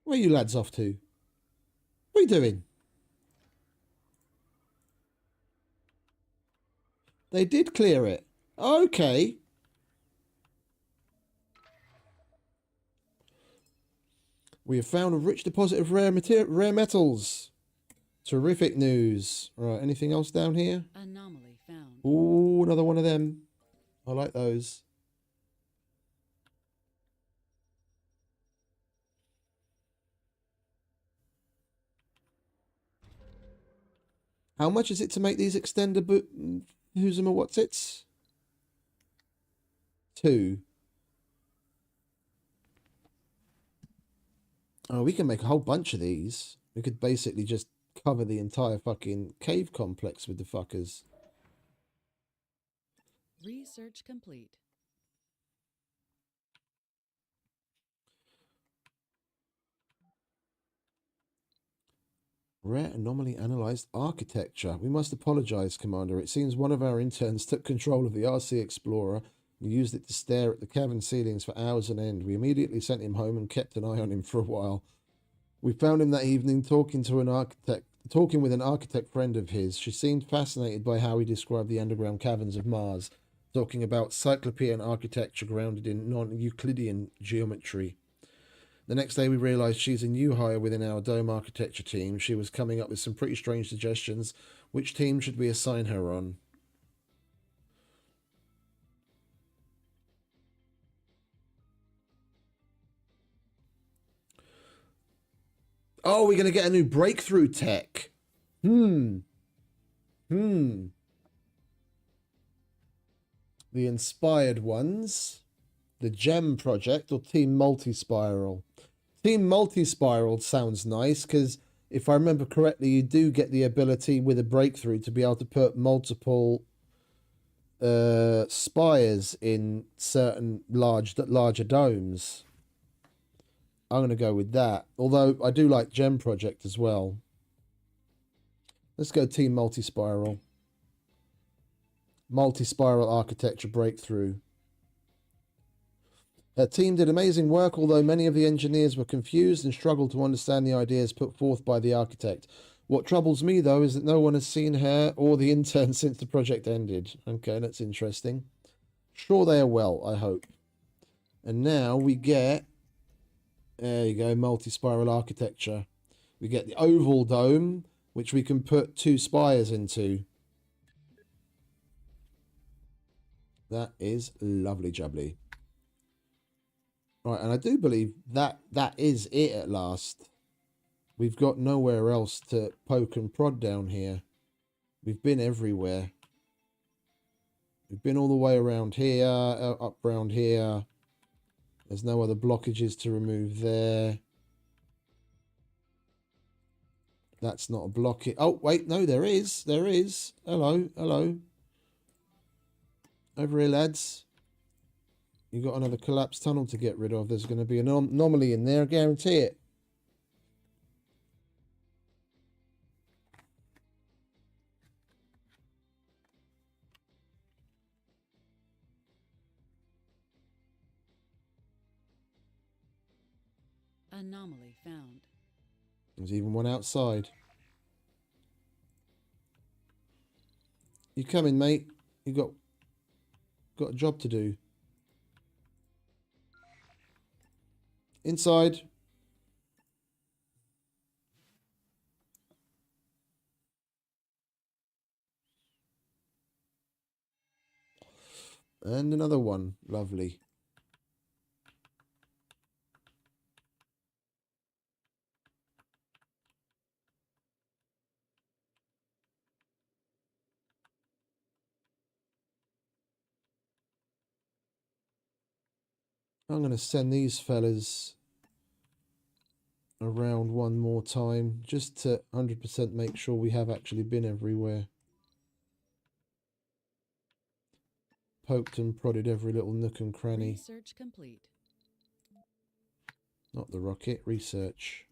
Where are you lads off to? What are you doing? They did clear it. Okay. We have found a rich deposit of rare metals. Terrific news. Right, anything else down here? Anomaly found. Ooh, another one of them. I like those. How much is it to make these extender who's them or what's it? 2. Oh, we can make a whole bunch of these. We could basically just cover the entire fucking cave complex with the fuckers. Research complete. Rare anomaly analyzed architecture. We must apologize, Commander. It seems one of our interns took control of the RC Explorer and used it to stare at the cavern ceilings for hours on end. We immediately sent him home and kept an eye on him for a while. We found him that evening talking with an architect friend of his. She seemed fascinated by how he described the underground caverns of Mars, talking about Cyclopean architecture grounded in non-Euclidean geometry. The next day we realised she's a new hire within our dome architecture team. She was coming up with some pretty strange suggestions. Which team should we assign her on? Oh, we're going to get a new breakthrough tech. The inspired ones. The Gem Project or Team Multi-Spiral. Team Multi-Spiral sounds nice because if I remember correctly, you do get the ability with a breakthrough to be able to put multiple spires in certain larger domes. I'm going to go with that. Although I do like Gem Project as well. Let's go Team Multi-Spiral. Multi-Spiral Architecture Breakthrough. Her team did amazing work, although many of the engineers were confused and struggled to understand the ideas put forth by the architect. What troubles me, though, is that no one has seen her or the intern since the project ended. Okay, that's interesting. Sure they are well, I hope. And now we get... There you go, multi-spiral architecture. We get the oval dome, which we can put 2 spires into. That is lovely jubbly. Right, and I do believe that is it at last. We've got nowhere else to poke and prod down here. We've been everywhere. We've been all the way around here, up around here. There's no other blockages to remove there. That's not a blockage. Oh, wait, no, there is. There is. Hello, hello. Over here, lads. You got another collapsed tunnel to get rid of. There's going to be an anomaly in there, I guarantee it. Anomaly found. There's even one outside. You coming, mate? You got a job to do. Inside. And another one. Lovely. I'm going to send these fellas around one more time, just to 100% make sure we have actually been everywhere. Poked and prodded every little nook and cranny. Research complete. Not the rocket, research.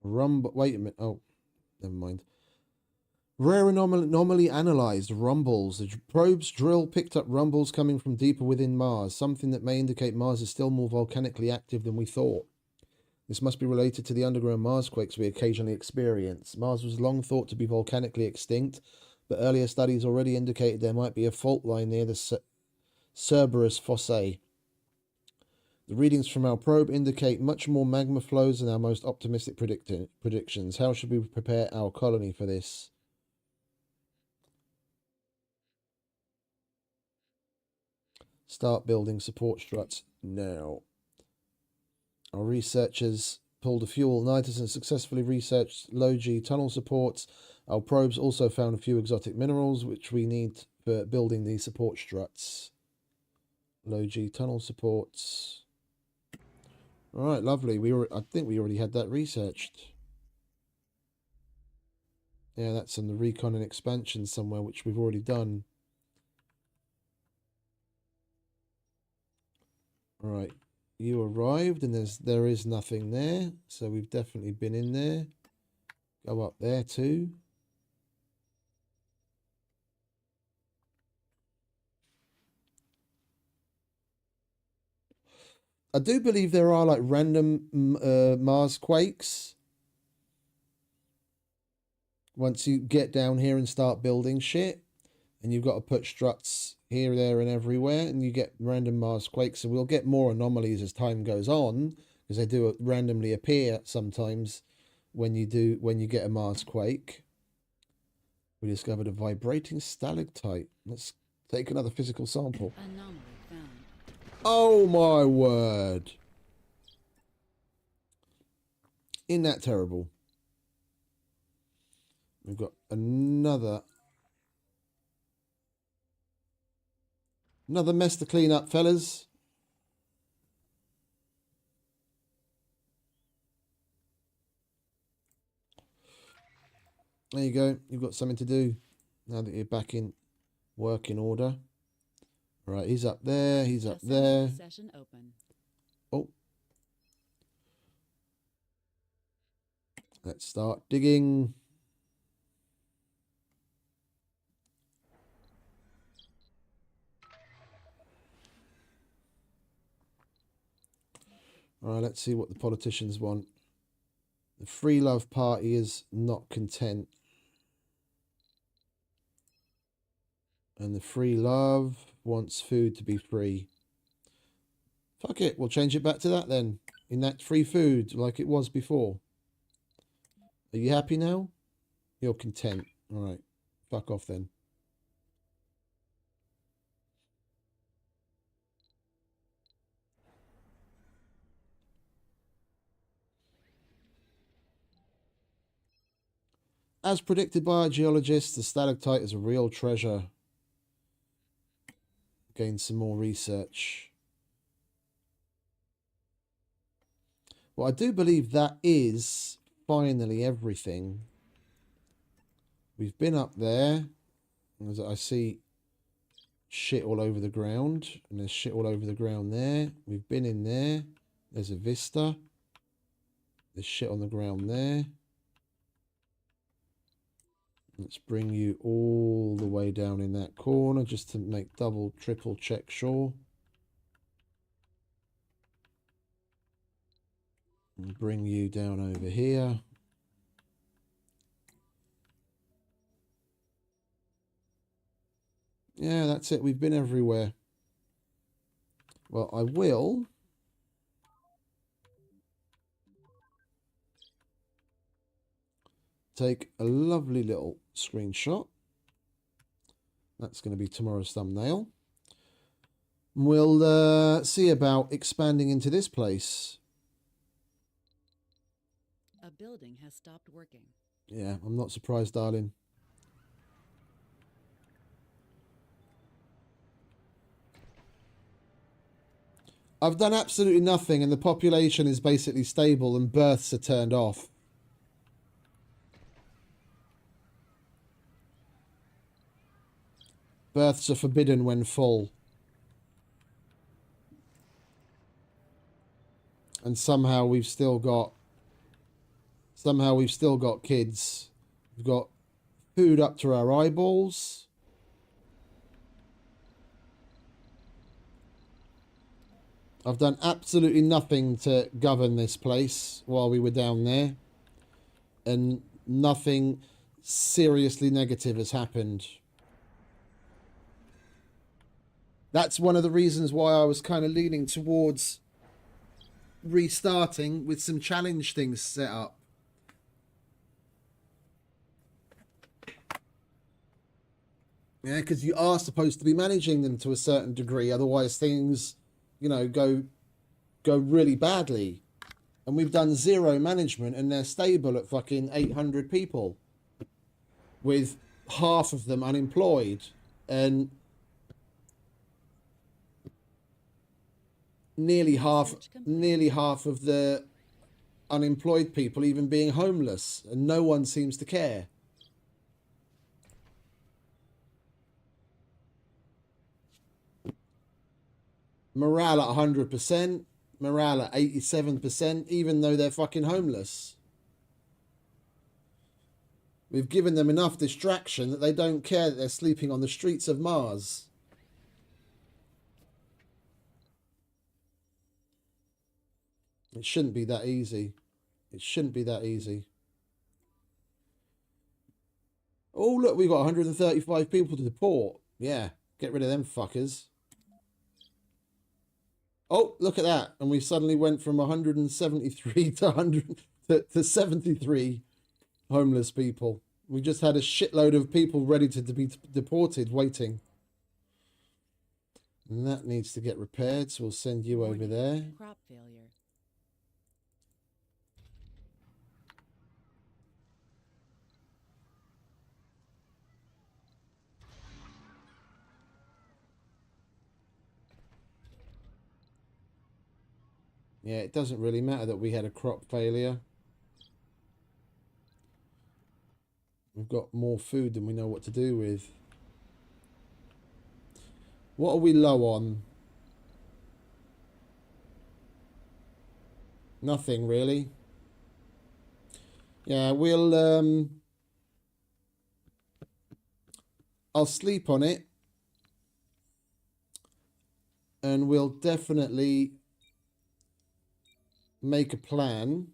Wait a minute. Oh, never mind. Rare anomaly analyzed. Rumbles. The probe's drill picked up rumbles coming from deeper within Mars, something that may indicate Mars is still more volcanically active than we thought. This must be related to the underground Marsquakes we occasionally experience. Mars was long thought to be volcanically extinct, but earlier studies already indicated there might be a fault line near the Cerberus Fossae. The readings from our probe indicate much more magma flows than our most optimistic predictions. How should we prepare our colony for this? Start building support struts now. Our researchers pulled a fuel igniters and successfully researched low-G tunnel supports. Our probes also found a few exotic minerals, which we need for building these support struts. Low-G tunnel supports. All right, lovely. I think we already had that researched. Yeah, that's in the recon and expansion somewhere, which we've already done. All right, you arrived, and there is nothing there, so we've definitely been in there. Go up there too. I do believe there are like random Mars quakes. Once you get down here and start building shit, and you've got to put struts here, there, and everywhere, and you get random Mars quakes. So we'll get more anomalies as time goes on, because they do randomly appear sometimes when you get a Mars quake. We discovered a vibrating stalactite. Let's take another physical sample. Anomaly found. Oh my word. Isn't that terrible? We've got another mess to clean up, fellas. There you go. You've got something to do now that you're back in working order. All right, he's up there. He's up there. Session open. Oh. Let's start digging. All right, let's see what the politicians want. The Free Love Party is not content. And the Free Love wants food to be free. Fuck it, we'll change it back to that then. Enact free food like it was before. Are you happy now? You're content. All right, fuck off then. As predicted by our geologists, the stalactite is a real treasure. Gain some more research. Well, I do believe that is finally everything. We've been up there. As I see shit all over the ground. And there's shit all over the ground there. We've been in there. There's a vista. There's shit on the ground there. Let's bring you all the way down in that corner just to make double, triple check sure. And bring you down over here. Yeah, that's it. We've been everywhere. Well, I will take a lovely little screenshot. That's going to be tomorrow's thumbnail. We'll see about expanding into this place. A building has stopped working. Yeah, I'm not surprised, darling. I've done absolutely nothing and the population is basically stable and births are turned off. Births are forbidden when full. And somehow we've still got kids. We've got food up to our eyeballs. I've done absolutely nothing to govern this place while we were down there. And nothing seriously negative has happened. That's one of the reasons why I was kind of leaning towards restarting with some challenge things set up. Yeah, because you are supposed to be managing them to a certain degree, otherwise things, you know, go really badly. And we've done zero management and they're stable at fucking 800 people with half of them unemployed and nearly half of the unemployed people even being homeless, and no one seems to care. Morale at 100%, morale at 87%, even though they're fucking homeless. We've given them enough distraction that they don't care that they're sleeping on the streets of Mars. It shouldn't be that easy. It shouldn't be that easy. Oh, look, we've got 135 people to deport. Yeah, get rid of them fuckers. Oh, look at that. And we suddenly went from 173 to 73 homeless people. We just had a shitload of people ready to be deported waiting. And that needs to get repaired, so we'll send you over there. Crop failure. Yeah, it doesn't really matter that we had a crop failure. We've got more food than we know what to do with. What are we low on? Nothing really. Yeah, we'll I'll sleep on it. And we'll definitely make a plan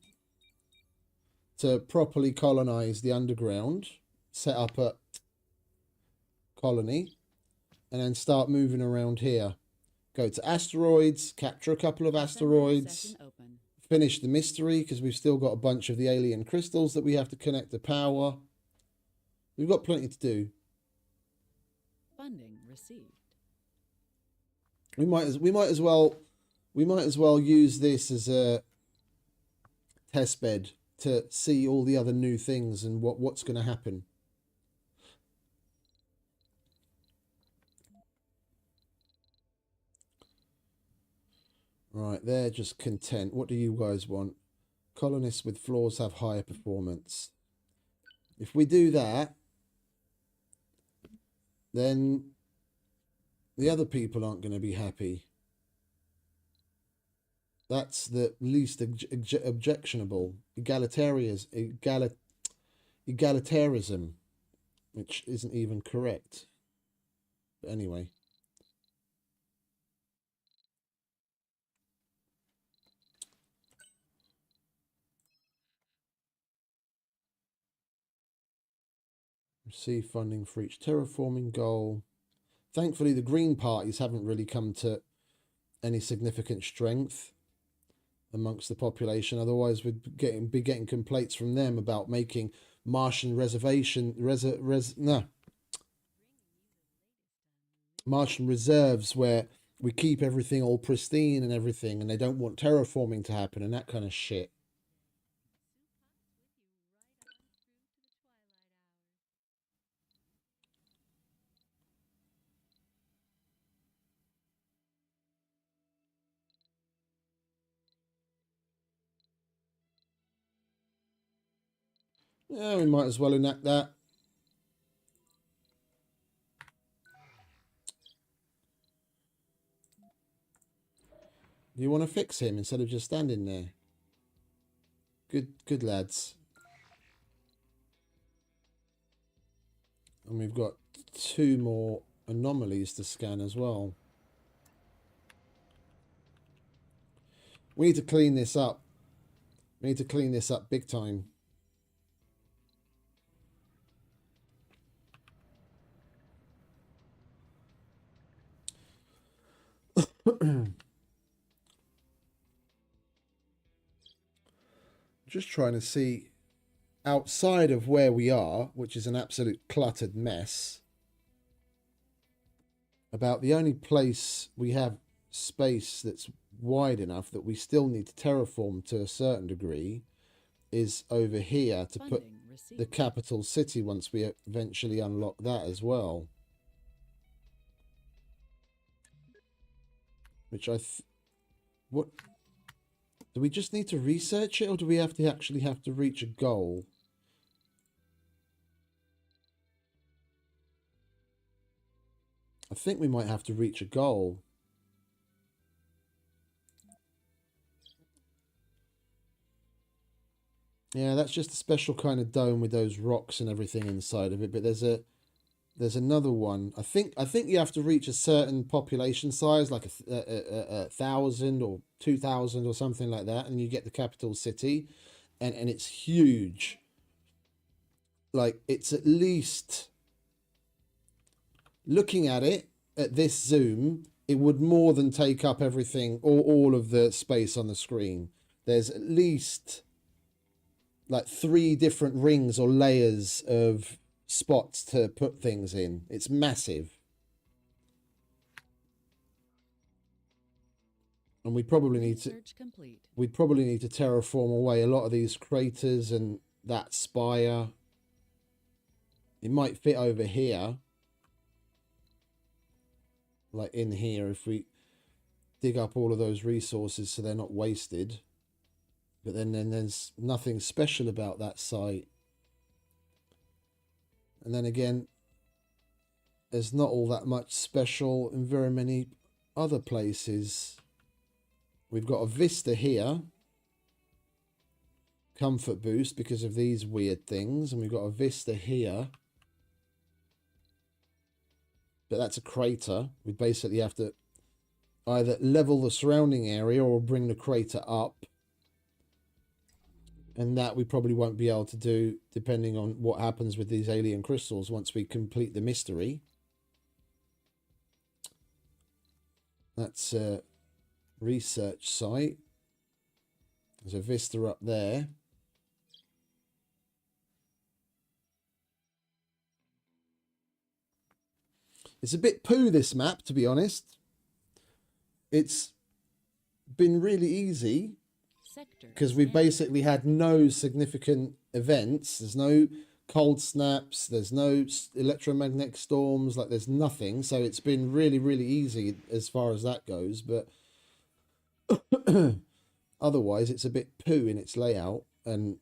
to properly colonize the underground, set up a colony, and then start moving around here. Go to asteroids, capture a couple of asteroids, finish the mystery, because we've still got a bunch of the alien crystals that we have to connect to power. We've got plenty to do. Funding received. We might as well use this as a test bed to see all the other new things and what's going to happen. Right, they're just content. What do you guys want? Colonists with flaws have higher performance. If we do that, then the other people aren't going to be happy. That's the least objectionable. Egalitarianism. which isn't even correct. But anyway. Receive funding for each terraforming goal. Thankfully, the Green parties haven't really come to any significant strength amongst the population. Otherwise, we'd be getting complaints from them about making Martian Martian reserves where we keep everything all pristine and everything, and they don't want terraforming to happen and that kind of shit. Yeah, we might as well enact that. Do you want to fix him instead of just standing there? Good lads. And we've got 2 more anomalies to scan as well. We need to clean this up. We need to clean this up big time. Just trying to see outside of where we are, which is an absolute cluttered mess, about the only place we have space that's wide enough that we still need to terraform to a certain degree is over here to put the capital city once we eventually unlock that as well. Which what do we just need to research it, or do we actually have to reach a goal? I think we might have to reach a goal. Yeah, that's just a special kind of dome with those rocks and everything inside of it. But there's another one. I think you have to reach a certain population size, like a 1,000 or 2,000 or something like that, and you get the capital city, and it's huge. Like, it's at least, looking at it at this zoom, it would more than take up everything, or all of the space on the screen. There's at least like 3 different rings or layers of spots to put things in. It's massive. And we probably need to terraform away a lot of these craters and that spire. It might fit over here, like in here, if we dig up all of those resources so they're not wasted. But then there's nothing special about that site. And then again, there's not all that much special in very many other places. We've got a vista here. Comfort boost because of these weird things. And we've got a vista here. But that's a crater. We basically have to either level the surrounding area or bring the crater up. And that we probably won't be able to do depending on what happens with these alien crystals once we complete the mystery. That's a research site. There's a vista up there. It's a bit poo, this map, to be honest. It's been really easy because we basically had no significant events. There's no cold snaps. There's no electromagnetic storms. Like, there's nothing. So it's been really, really easy as far as that goes. But otherwise, it's a bit poo in its layout and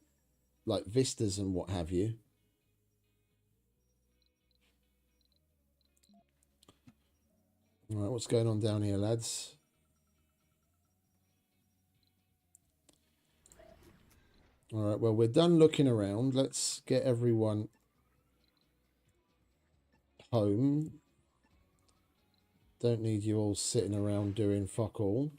like vistas and what have you. All right, what's going on down here, lads? All right, well, we're done looking around. Let's get everyone home. Don't need you all sitting around doing fuck all.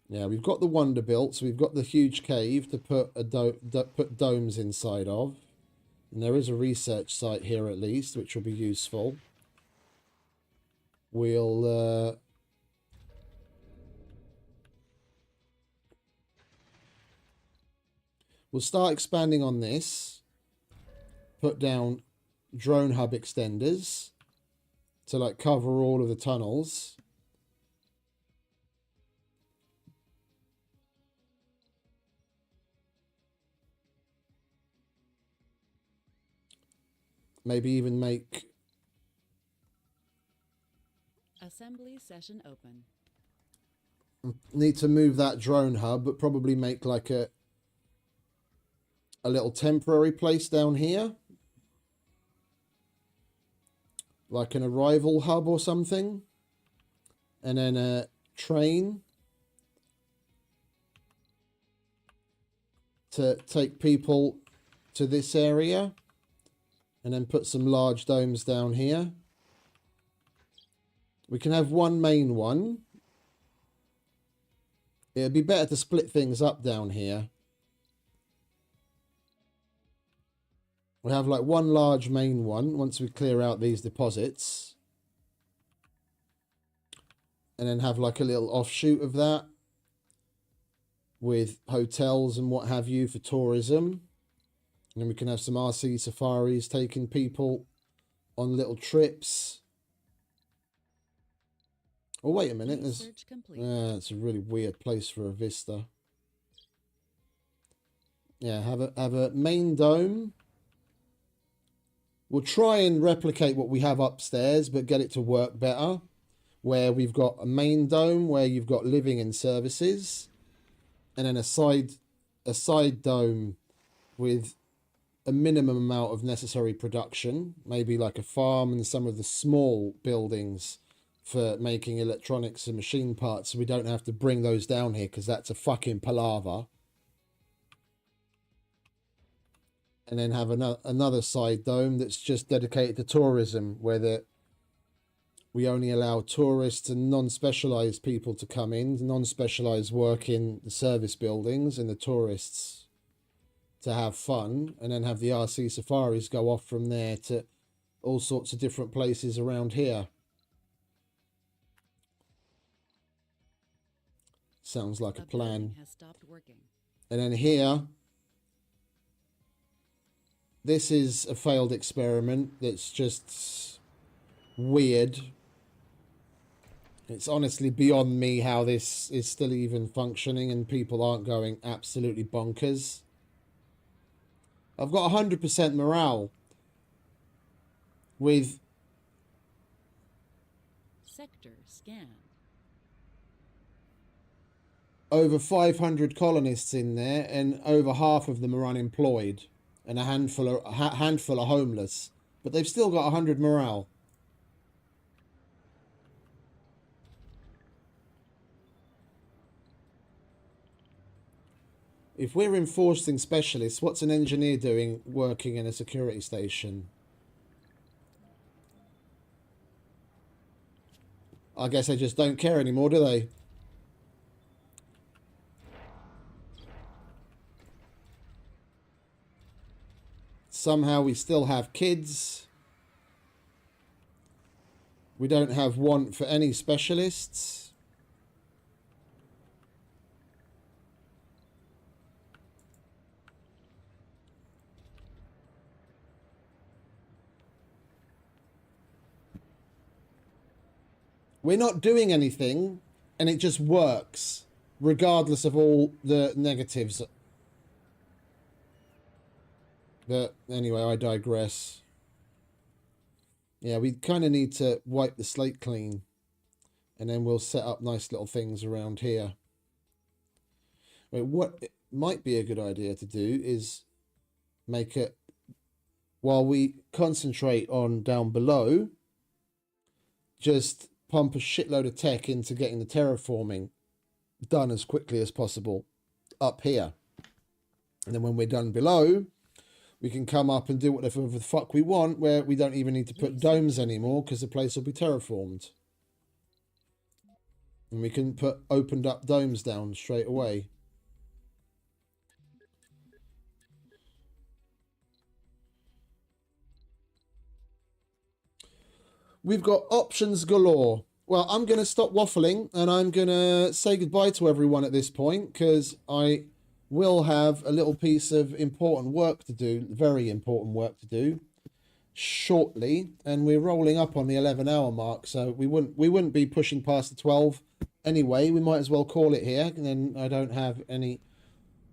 Yeah, we've got the wonder built, so we've got the huge cave to put put domes inside of. And there is a research site here at least, which will be useful. We'll start expanding on this. Put down drone hub extenders to like cover all of the tunnels. Maybe even make... Assembly session open. Need to move that drone hub, but probably make like a little temporary place down here. Like an arrival hub or something. And then a train to take people to this area. And then put some large domes down here. We can have one main one. It'd be better to split things up down here. We'll have like one large main one once we clear out these deposits. And then have like a little offshoot of that. With hotels and what have you for tourism. And then we can have some RC safaris taking people on little trips. Oh, wait a minute. It's a really weird place for a vista. Yeah, have a main dome. We'll try and replicate what we have upstairs, but get it to work better. Where we've got a main dome where you've got living and services. And then a side dome with a minimum amount of necessary production, maybe like a farm and some of the small buildings for making electronics and machine parts, so we don't have to bring those down here because that's a fucking palaver. And then have another side dome that's just dedicated to tourism, where we only allow tourists and non-specialized people to come in, non-specialized work in the service buildings, and the tourists to have fun, and then have the RC safaris go off from there to all sorts of different places around here. Sounds like a plan. Has stopped working. And then here, this is a failed experiment that's just weird. It's honestly beyond me how this is still even functioning and people aren't going absolutely bonkers. I've got 100% morale with... Sector scan. Over 500 colonists in there, and over half of them are unemployed, and a handful are homeless. But they've still got 100 morale. If we're enforcing specialists, what's an engineer doing working in a security station? I guess they just don't care anymore, do they? Somehow we still have kids. We don't have want for any specialists. We're not doing anything, and it just works, regardless of all the negatives. But anyway, I digress. Yeah, we kind of need to wipe the slate clean, and then we'll set up nice little things around here. Wait, what it might be a good idea to do is make it, while we concentrate on down below, just pump a shitload of tech into getting the terraforming done as quickly as possible up here. And then when we're done below, we can come up and do whatever the fuck we want, where we don't even need to put domes anymore because the place will be terraformed. And we can put opened up domes down straight away. We've got options galore. Well, I'm going to stop waffling and I'm going to say goodbye to everyone at this point because I will have a little piece of important work to do, very important work to do shortly. And we're rolling up on the 11-hour mark, so we wouldn't be pushing past the 12 anyway. We might as well call it here, and then I don't have any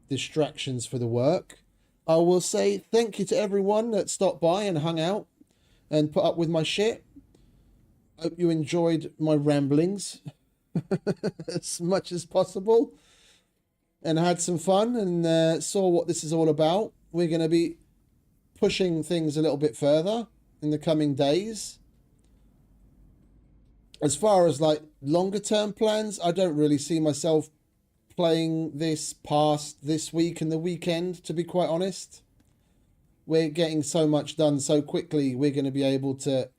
distractions for the work. I will say thank you to everyone that stopped by and hung out and put up with my shit. Hope you enjoyed my ramblings as much as possible and had some fun and saw what this is all about. We're going to be pushing things a little bit further in the coming days. As far as like longer term plans, I don't really see myself playing this past this week and the weekend, to be quite honest. We're getting so much done so quickly, we're going to be able to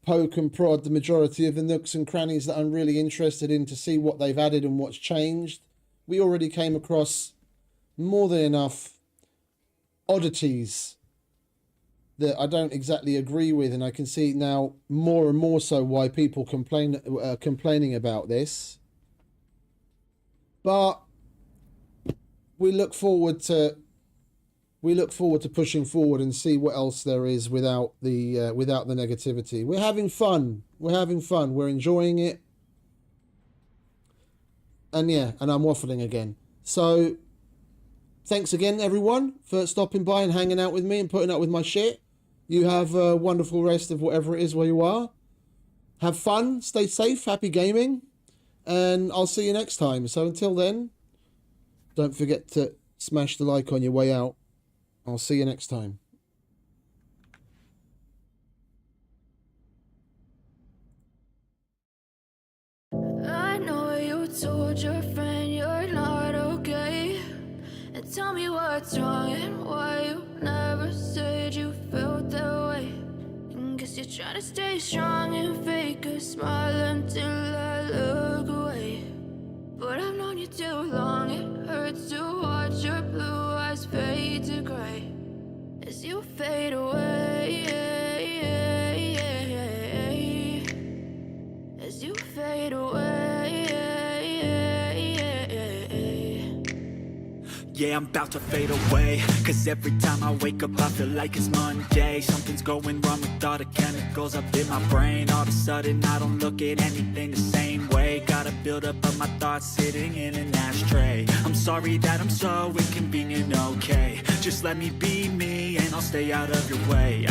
poke and prod the majority of the nooks and crannies that I'm really interested in to see what they've added and what's changed. We already came across more than enough oddities that I don't exactly agree with, and I can see now more and more so why people complaining about this. But we look forward to pushing forward and see what else there is without the negativity. We're having fun. We're enjoying it. And yeah, and I'm waffling again. So thanks again, everyone, for stopping by and hanging out with me and putting up with my shit. You have a wonderful rest of whatever it is where you are. Have fun, stay safe, happy gaming, and I'll see you next time. So until then, don't forget to smash the like on your way out. I'll see you next time. I know you told your friend you're not okay, and tell me what's wrong and why you never said you felt that way. And guess you're trying to stay strong and fake a smile until I look away. But I've known you too long, it hurts to watch your blue eyes fade to gray as you fade away, as you fade away. Yeah, I'm about to fade away, cause every time I wake up I feel like it's Monday. Something's going wrong with all the chemicals up in my brain. All of a sudden I don't look at anything the same way. Got a buildup of my thoughts sitting in an ashtray. I'm sorry that I'm so inconvenient, okay. Just let me be me and I'll stay out of your way.